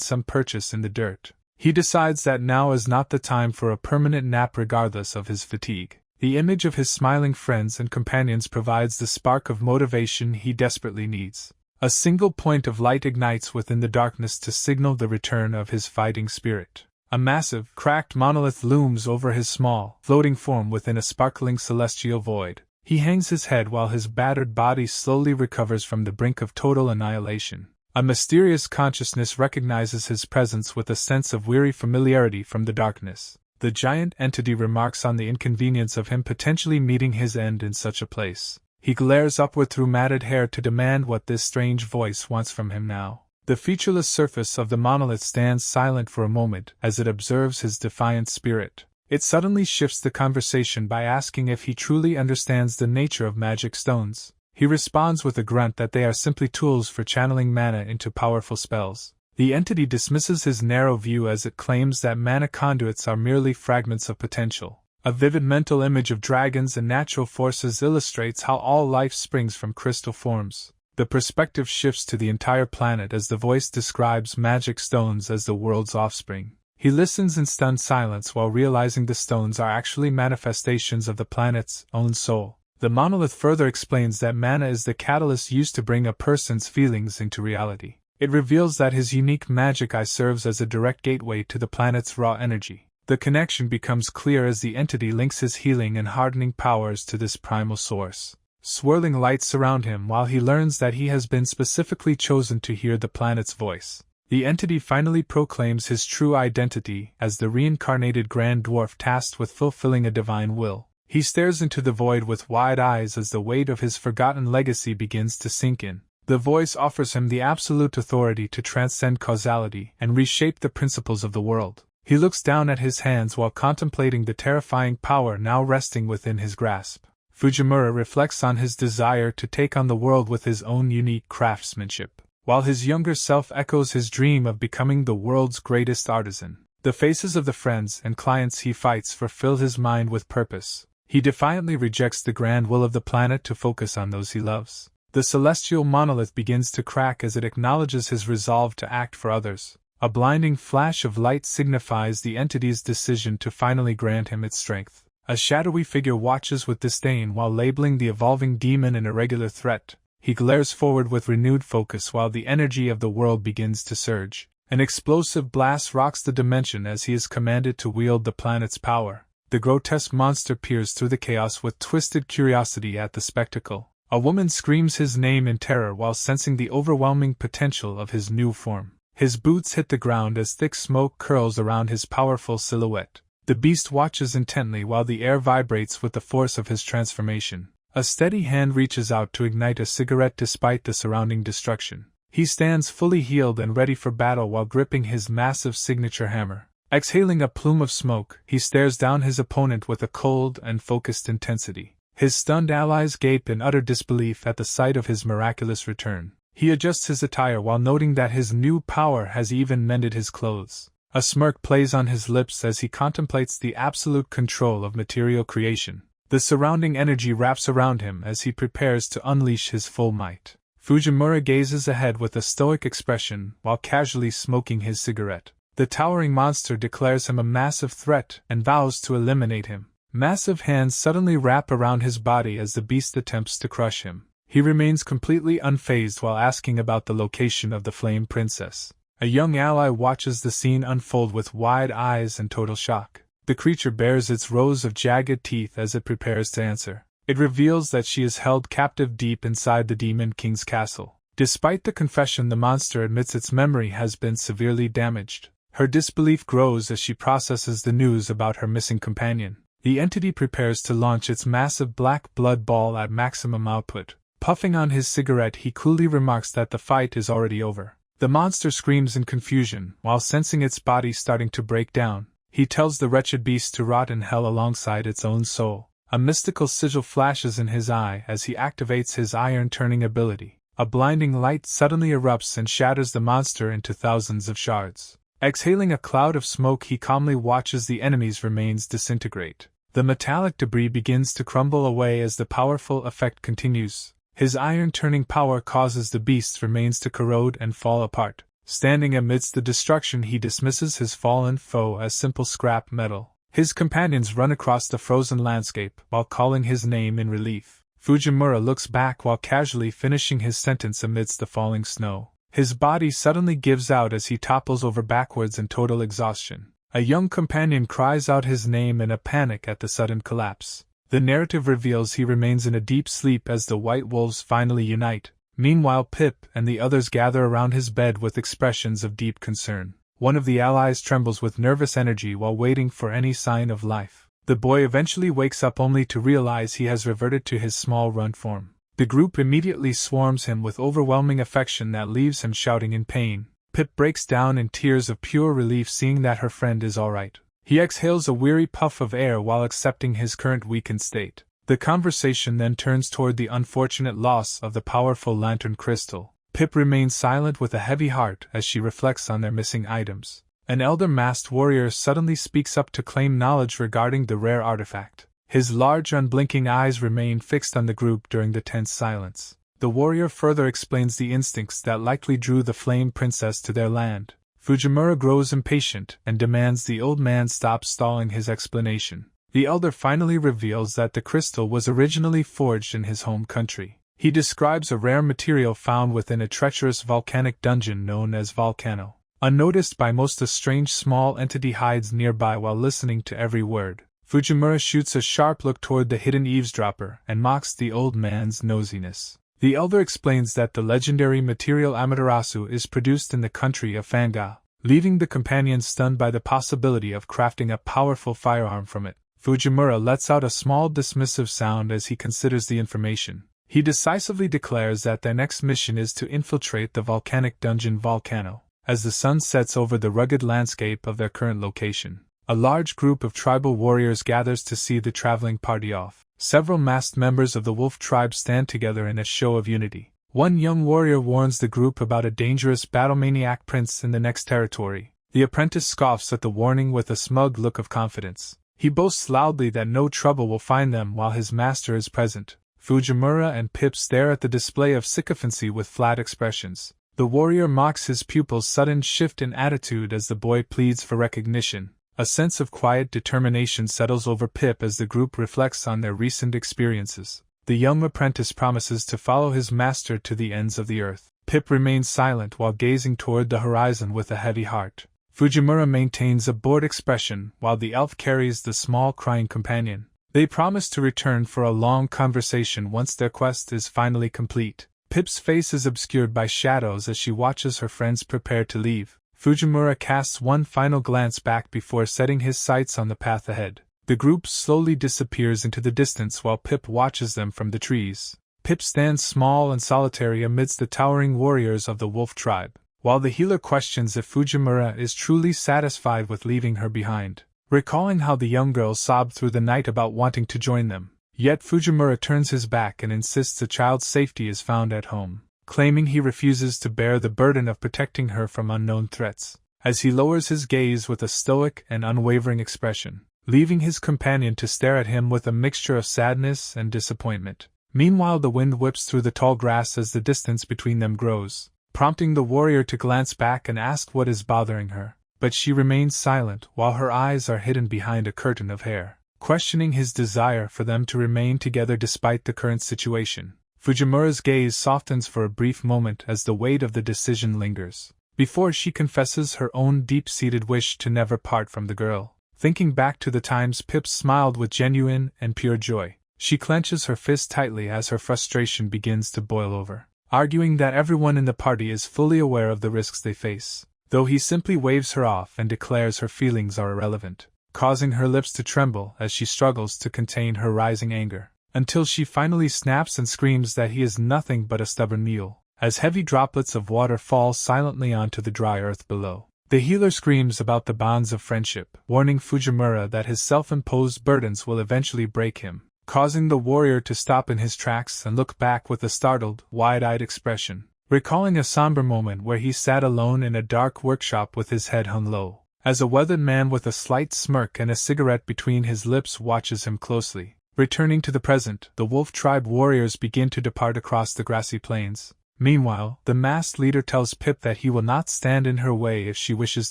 some purchase in the dirt. He decides that now is not the time for a permanent nap regardless of his fatigue. The image of his smiling friends and companions provides the spark of motivation he desperately needs. A single point of light ignites within the darkness to signal the return of his fighting spirit. A massive, cracked monolith looms over his small, floating form within a sparkling celestial void. He hangs his head while his battered body slowly recovers from the brink of total annihilation. A mysterious consciousness recognizes his presence with a sense of weary familiarity from the darkness. The giant entity remarks on the inconvenience of him potentially meeting his end in such a place. He glares upward through matted hair to demand what this strange voice wants from him now. The featureless surface of the monolith stands silent for a moment as it observes his defiant spirit. It suddenly shifts the conversation by asking if he truly understands the nature of magic stones. He responds with a grunt that they are simply tools for channeling mana into powerful spells. The entity dismisses his narrow view as it claims that mana conduits are merely fragments of potential. A vivid mental image of dragons and natural forces illustrates how all life springs from crystal forms. The perspective shifts to the entire planet as the voice describes magic stones as the world's offspring. He listens in stunned silence while realizing the stones are actually manifestations of the planet's own soul. The monolith further explains that mana is the catalyst used to bring a person's feelings into reality. It reveals that his unique magic eye serves as a direct gateway to the planet's raw energy. The connection becomes clear as the entity links his healing and hardening powers to this primal source. Swirling lights surround him while he learns that he has been specifically chosen to hear the planet's voice. The entity finally proclaims his true identity as the reincarnated Grand Dwarf tasked with fulfilling a divine will. He stares into the void with wide eyes as the weight of his forgotten legacy begins to sink in. The voice offers him the absolute authority to transcend causality and reshape the principles of the world. He looks down at his hands while contemplating the terrifying power now resting within his grasp. Fujimura reflects on his desire to take on the world with his own unique craftsmanship, while his younger self echoes his dream of becoming the world's greatest artisan. The faces of the friends and clients he fights for fill his mind with purpose. He defiantly rejects the grand will of the planet to focus on those he loves. The celestial monolith begins to crack as it acknowledges his resolve to act for others. A blinding flash of light signifies the entity's decision to finally grant him its strength. A shadowy figure watches with disdain while labeling the evolving demon an irregular threat. He glares forward with renewed focus while the energy of the world begins to surge. An explosive blast rocks the dimension as he is commanded to wield the planet's power. The grotesque monster peers through the chaos with twisted curiosity at the spectacle. A woman screams his name in terror while sensing the overwhelming potential of his new form. His boots hit the ground as thick smoke curls around his powerful silhouette. The beast watches intently while the air vibrates with the force of his transformation. A steady hand reaches out to ignite a cigarette despite the surrounding destruction. He stands fully healed and ready for battle while gripping his massive signature hammer. Exhaling a plume of smoke, he stares down his opponent with a cold and focused intensity. His stunned allies gape in utter disbelief at the sight of his miraculous return. He adjusts his attire while noting that his new power has even mended his clothes. A smirk plays on his lips as he contemplates the absolute control of material creation. The surrounding energy wraps around him as he prepares to unleash his full might. Fujimura gazes ahead with a stoic expression while casually smoking his cigarette. The towering monster declares him a massive threat and vows to eliminate him. Massive hands suddenly wrap around his body as the beast attempts to crush him. He remains completely unfazed while asking about the location of the Flame Princess. A young ally watches the scene unfold with wide eyes and total shock. The creature bares its rows of jagged teeth as it prepares to answer. It reveals that she is held captive deep inside the Demon King's castle. Despite the confession, the monster admits its memory has been severely damaged. Her disbelief grows as she processes the news about her missing companion. The entity prepares to launch its massive black blood ball at maximum output. Puffing on his cigarette, he coolly remarks that the fight is already over. The monster screams in confusion, while sensing its body starting to break down. He tells the wretched beast to rot in hell alongside its own soul. A mystical sigil flashes in his eye as he activates his iron-turning ability. A blinding light suddenly erupts and shatters the monster into thousands of shards. Exhaling a cloud of smoke, he calmly watches the enemy's remains disintegrate. The metallic debris begins to crumble away as the powerful effect continues. His iron-turning power causes the beast's remains to corrode and fall apart. Standing amidst the destruction, he dismisses his fallen foe as simple scrap metal. His companions run across the frozen landscape while calling his name in relief. Fujimura looks back while casually finishing his sentence amidst the falling snow. His body suddenly gives out as he topples over backwards in total exhaustion. A young companion cries out his name in a panic at the sudden collapse. The narrative reveals he remains in a deep sleep as the White Wolves finally unite. Meanwhile, Pip and the others gather around his bed with expressions of deep concern. One of the allies trembles with nervous energy while waiting for any sign of life. The boy eventually wakes up only to realize he has reverted to his small runt form. The group immediately swarms him with overwhelming affection that leaves him shouting in pain. Pip breaks down in tears of pure relief seeing that her friend is alright. He exhales a weary puff of air while accepting his current weakened state. The conversation then turns toward the unfortunate loss of the powerful lantern crystal. Pip remains silent with a heavy heart as she reflects on their missing items. An elder masked warrior suddenly speaks up to claim knowledge regarding the rare artifact. His large unblinking eyes remain fixed on the group during the tense silence. The warrior further explains the instincts that likely drew the Flame Princess to their land. Fujimura grows impatient and demands the old man stop stalling his explanation. The elder finally reveals that the crystal was originally forged in his home country. He describes a rare material found within a treacherous volcanic dungeon known as Volcano. Unnoticed by most, a strange small entity hides nearby while listening to every word. Fujimura shoots a sharp look toward the hidden eavesdropper and mocks the old man's nosiness. The elder explains that the legendary material Amadarasu is produced in the country of Fanga, leaving the companions stunned by the possibility of crafting a powerful firearm from it. Fujimura lets out a small dismissive sound as he considers the information. He decisively declares that their next mission is to infiltrate the volcanic dungeon Volcano. As the sun sets over the rugged landscape of their current location, a large group of tribal warriors gathers to see the traveling party off. Several masked members of the wolf tribe stand together in a show of unity. One young warrior warns the group about a dangerous battle-maniac prince in the next territory. The apprentice scoffs at the warning with a smug look of confidence. He boasts loudly that no trouble will find them while his master is present. Fujimura and Pip stare at the display of sycophancy with flat expressions. The warrior mocks his pupil's sudden shift in attitude as the boy pleads for recognition. A sense of quiet determination settles over Pip as the group reflects on their recent experiences. The young apprentice promises to follow his master to the ends of the earth. Pip remains silent while gazing toward the horizon with a heavy heart. Fujimura maintains a bored expression while the elf carries the small crying companion. They promise to return for a long conversation once their quest is finally complete. Pip's face is obscured by shadows as she watches her friends prepare to leave. Fujimura casts one final glance back before setting his sights on the path ahead. The group slowly disappears into the distance while Pip watches them from the trees. Pip stands small and solitary amidst the towering warriors of the wolf tribe, while the healer questions if Fujimura is truly satisfied with leaving her behind, recalling how the young girl sobbed through the night about wanting to join them. Yet Fujimura turns his back and insists the child's safety is found at home, claiming he refuses to bear the burden of protecting her from unknown threats, as he lowers his gaze with a stoic and unwavering expression, leaving his companion to stare at him with a mixture of sadness and disappointment. Meanwhile, the wind whips through the tall grass as the distance between them grows, prompting the warrior to glance back and ask what is bothering her, but she remains silent while her eyes are hidden behind a curtain of hair, questioning his desire for them to remain together despite the current situation. Fujimura's gaze softens for a brief moment as the weight of the decision lingers, before she confesses her own deep-seated wish to never part from the girl. Thinking back to the times Pip smiled with genuine and pure joy, she clenches her fist tightly as her frustration begins to boil over, arguing that everyone in the party is fully aware of the risks they face, though he simply waves her off and declares her feelings are irrelevant, causing her lips to tremble as she struggles to contain her rising anger, until she finally snaps and screams that he is nothing but a stubborn mule, as heavy droplets of water fall silently onto the dry earth below. The healer screams about the bonds of friendship, warning Fujimura that his self-imposed burdens will eventually break him, causing the warrior to stop in his tracks and look back with a startled, wide-eyed expression, recalling a somber moment where he sat alone in a dark workshop with his head hung low, as a weathered man with a slight smirk and a cigarette between his lips watches him closely. Returning to the present, the wolf tribe warriors begin to depart across the grassy plains. Meanwhile, the masked leader tells Pip that he will not stand in her way if she wishes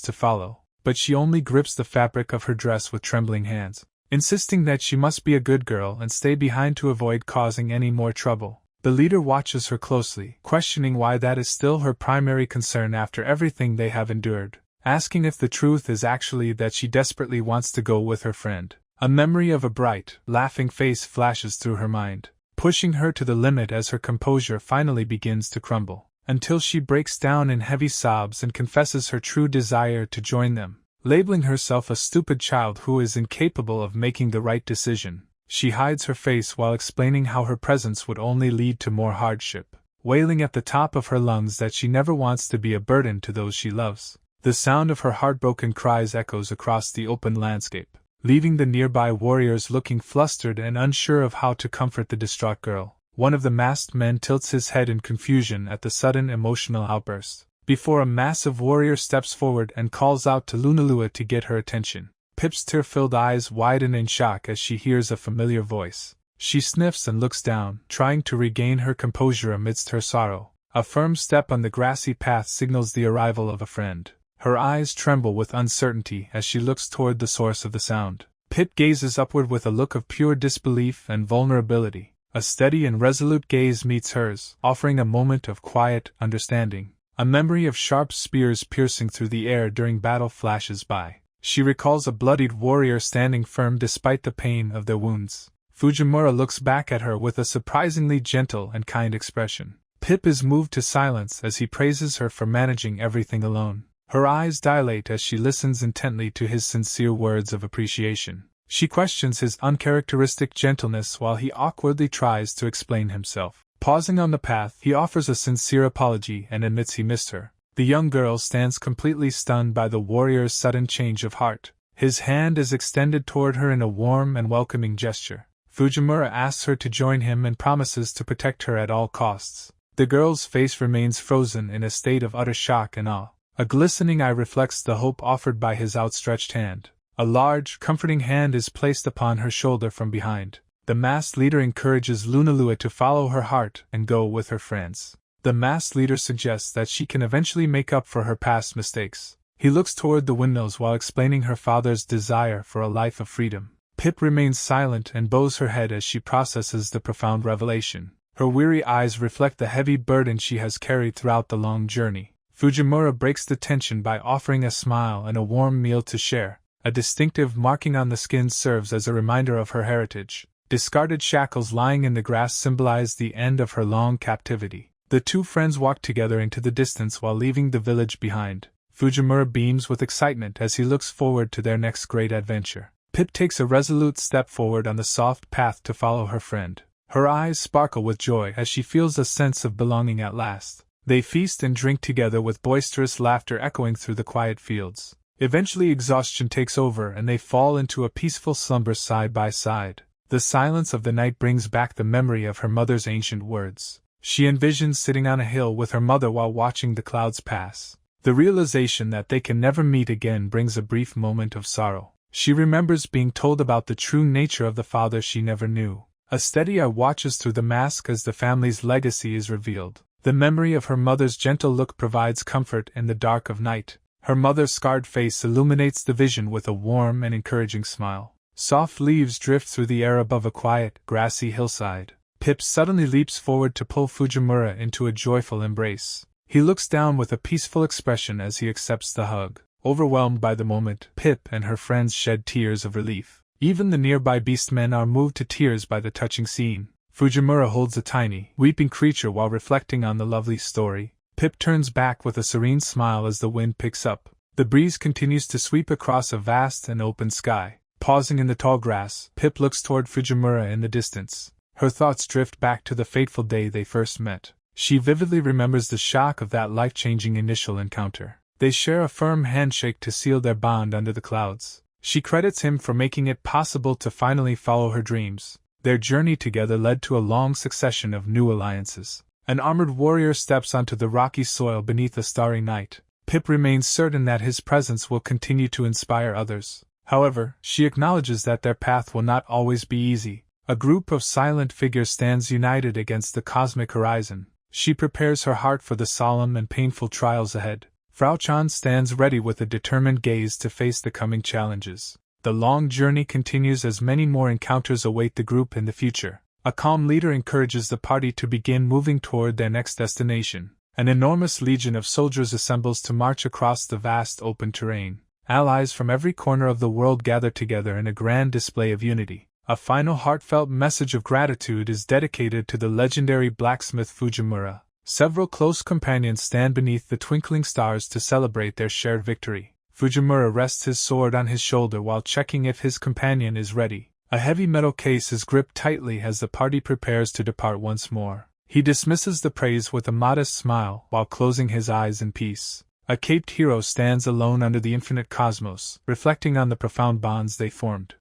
to follow, but she only grips the fabric of her dress with trembling hands, insisting that she must be a good girl and stay behind to avoid causing any more trouble. The leader watches her closely, questioning why that is still her primary concern after everything they have endured, asking if the truth is actually that she desperately wants to go with her friend. A memory of a bright, laughing face flashes through her mind, pushing her to the limit as her composure finally begins to crumble, until she breaks down in heavy sobs and confesses her true desire to join them. Labeling herself a stupid child who is incapable of making the right decision, she hides her face while explaining how her presence would only lead to more hardship, wailing at the top of her lungs that she never wants to be a burden to those she loves. The sound of her heartbroken cries echoes across the open landscape, leaving the nearby warriors looking flustered and unsure of how to comfort the distraught girl. One of the masked men tilts his head in confusion at the sudden emotional outburst, before a massive warrior steps forward and calls out to Lunalua to get her attention. Pip's tear-filled eyes widen in shock as she hears a familiar voice. She sniffs and looks down, trying to regain her composure amidst her sorrow. A firm step on the grassy path signals the arrival of a friend. Her eyes tremble with uncertainty as she looks toward the source of the sound. Pip gazes upward with a look of pure disbelief and vulnerability. A steady and resolute gaze meets hers, offering a moment of quiet understanding. A memory of sharp spears piercing through the air during battle flashes by. She recalls a bloodied warrior standing firm despite the pain of their wounds. Fujimura looks back at her with a surprisingly gentle and kind expression. Pip is moved to silence as he praises her for managing everything alone. Her eyes dilate as she listens intently to his sincere words of appreciation. She questions his uncharacteristic gentleness while he awkwardly tries to explain himself. Pausing on the path, he offers a sincere apology and admits he missed her. The young girl stands completely stunned by the warrior's sudden change of heart. His hand is extended toward her in a warm and welcoming gesture. Fujimura asks her to join him and promises to protect her at all costs. The girl's face remains frozen in a state of utter shock and awe. A glistening eye reflects the hope offered by his outstretched hand. A large, comforting hand is placed upon her shoulder from behind. The masked leader encourages Lunalua to follow her heart and go with her friends. The masked leader suggests that she can eventually make up for her past mistakes, He looks toward the windmills while explaining her father's desire for a life of freedom. Pip remains silent and bows her head as she processes the profound revelation. Her weary eyes reflect the heavy burden she has carried throughout the long journey. Fujimura breaks the tension by offering a smile and a warm meal to share. A distinctive marking on the skin serves as a reminder of her heritage. Discarded shackles lying in the grass symbolize the end of her long captivity. The two friends walk together into the distance while leaving the village behind. Fujimura beams with excitement as he looks forward to their next great adventure. Pip takes a resolute step forward on the soft path to follow her friend. Her eyes sparkle with joy as she feels a sense of belonging at last. They feast and drink together with boisterous laughter echoing through the quiet fields. Eventually exhaustion takes over and they fall into a peaceful slumber side by side. The silence of the night brings back the memory of her mother's ancient words. She envisions sitting on a hill with her mother while watching the clouds pass. The realization that they can never meet again brings a brief moment of sorrow. She remembers being told about the true nature of the father she never knew. A steady eye watches through the mask as the family's legacy is revealed. The memory of her mother's gentle look provides comfort in the dark of night. Her mother's scarred face illuminates the vision with a warm and encouraging smile. Soft leaves drift through the air above a quiet, grassy hillside. Pip suddenly leaps forward to pull Fujimura into a joyful embrace. He looks down with a peaceful expression as he accepts the hug. Overwhelmed by the moment, Pip and her friends shed tears of relief. Even the nearby beastmen are moved to tears by the touching scene. Fujimura holds a tiny, weeping creature while reflecting on the lovely story. Pip turns back with a serene smile as the wind picks up. The breeze continues to sweep across a vast and open sky. Pausing in the tall grass, Pip looks toward Fujimura in the distance. Her thoughts drift back to the fateful day they first met. She vividly remembers the shock of that life-changing initial encounter. They share a firm handshake to seal their bond under the clouds. She credits him for making it possible to finally follow her dreams. Their journey together led to a long succession of new alliances. An armored warrior steps onto the rocky soil beneath a starry night. Pip remains certain that his presence will continue to inspire others. However, she acknowledges that their path will not always be easy. A group of silent figures stands united against the cosmic horizon. She prepares her heart for the solemn and painful trials ahead. Frau Chan stands ready with a determined gaze to face the coming challenges. The long journey continues as many more encounters await the group in the future. A calm leader encourages the party to begin moving toward their next destination. An enormous legion of soldiers assembles to march across the vast open terrain. Allies from every corner of the world gather together in a grand display of unity. A final heartfelt message of gratitude is dedicated to the legendary blacksmith Fujimura. Several close companions stand beneath the twinkling stars to celebrate their shared victory. Fujimura rests his sword on his shoulder while checking if his companion is ready. A heavy metal case is gripped tightly as the party prepares to depart once more. He dismisses the praise with a modest smile while closing his eyes in peace. A caped hero stands alone under the infinite cosmos, reflecting on the profound bonds they formed.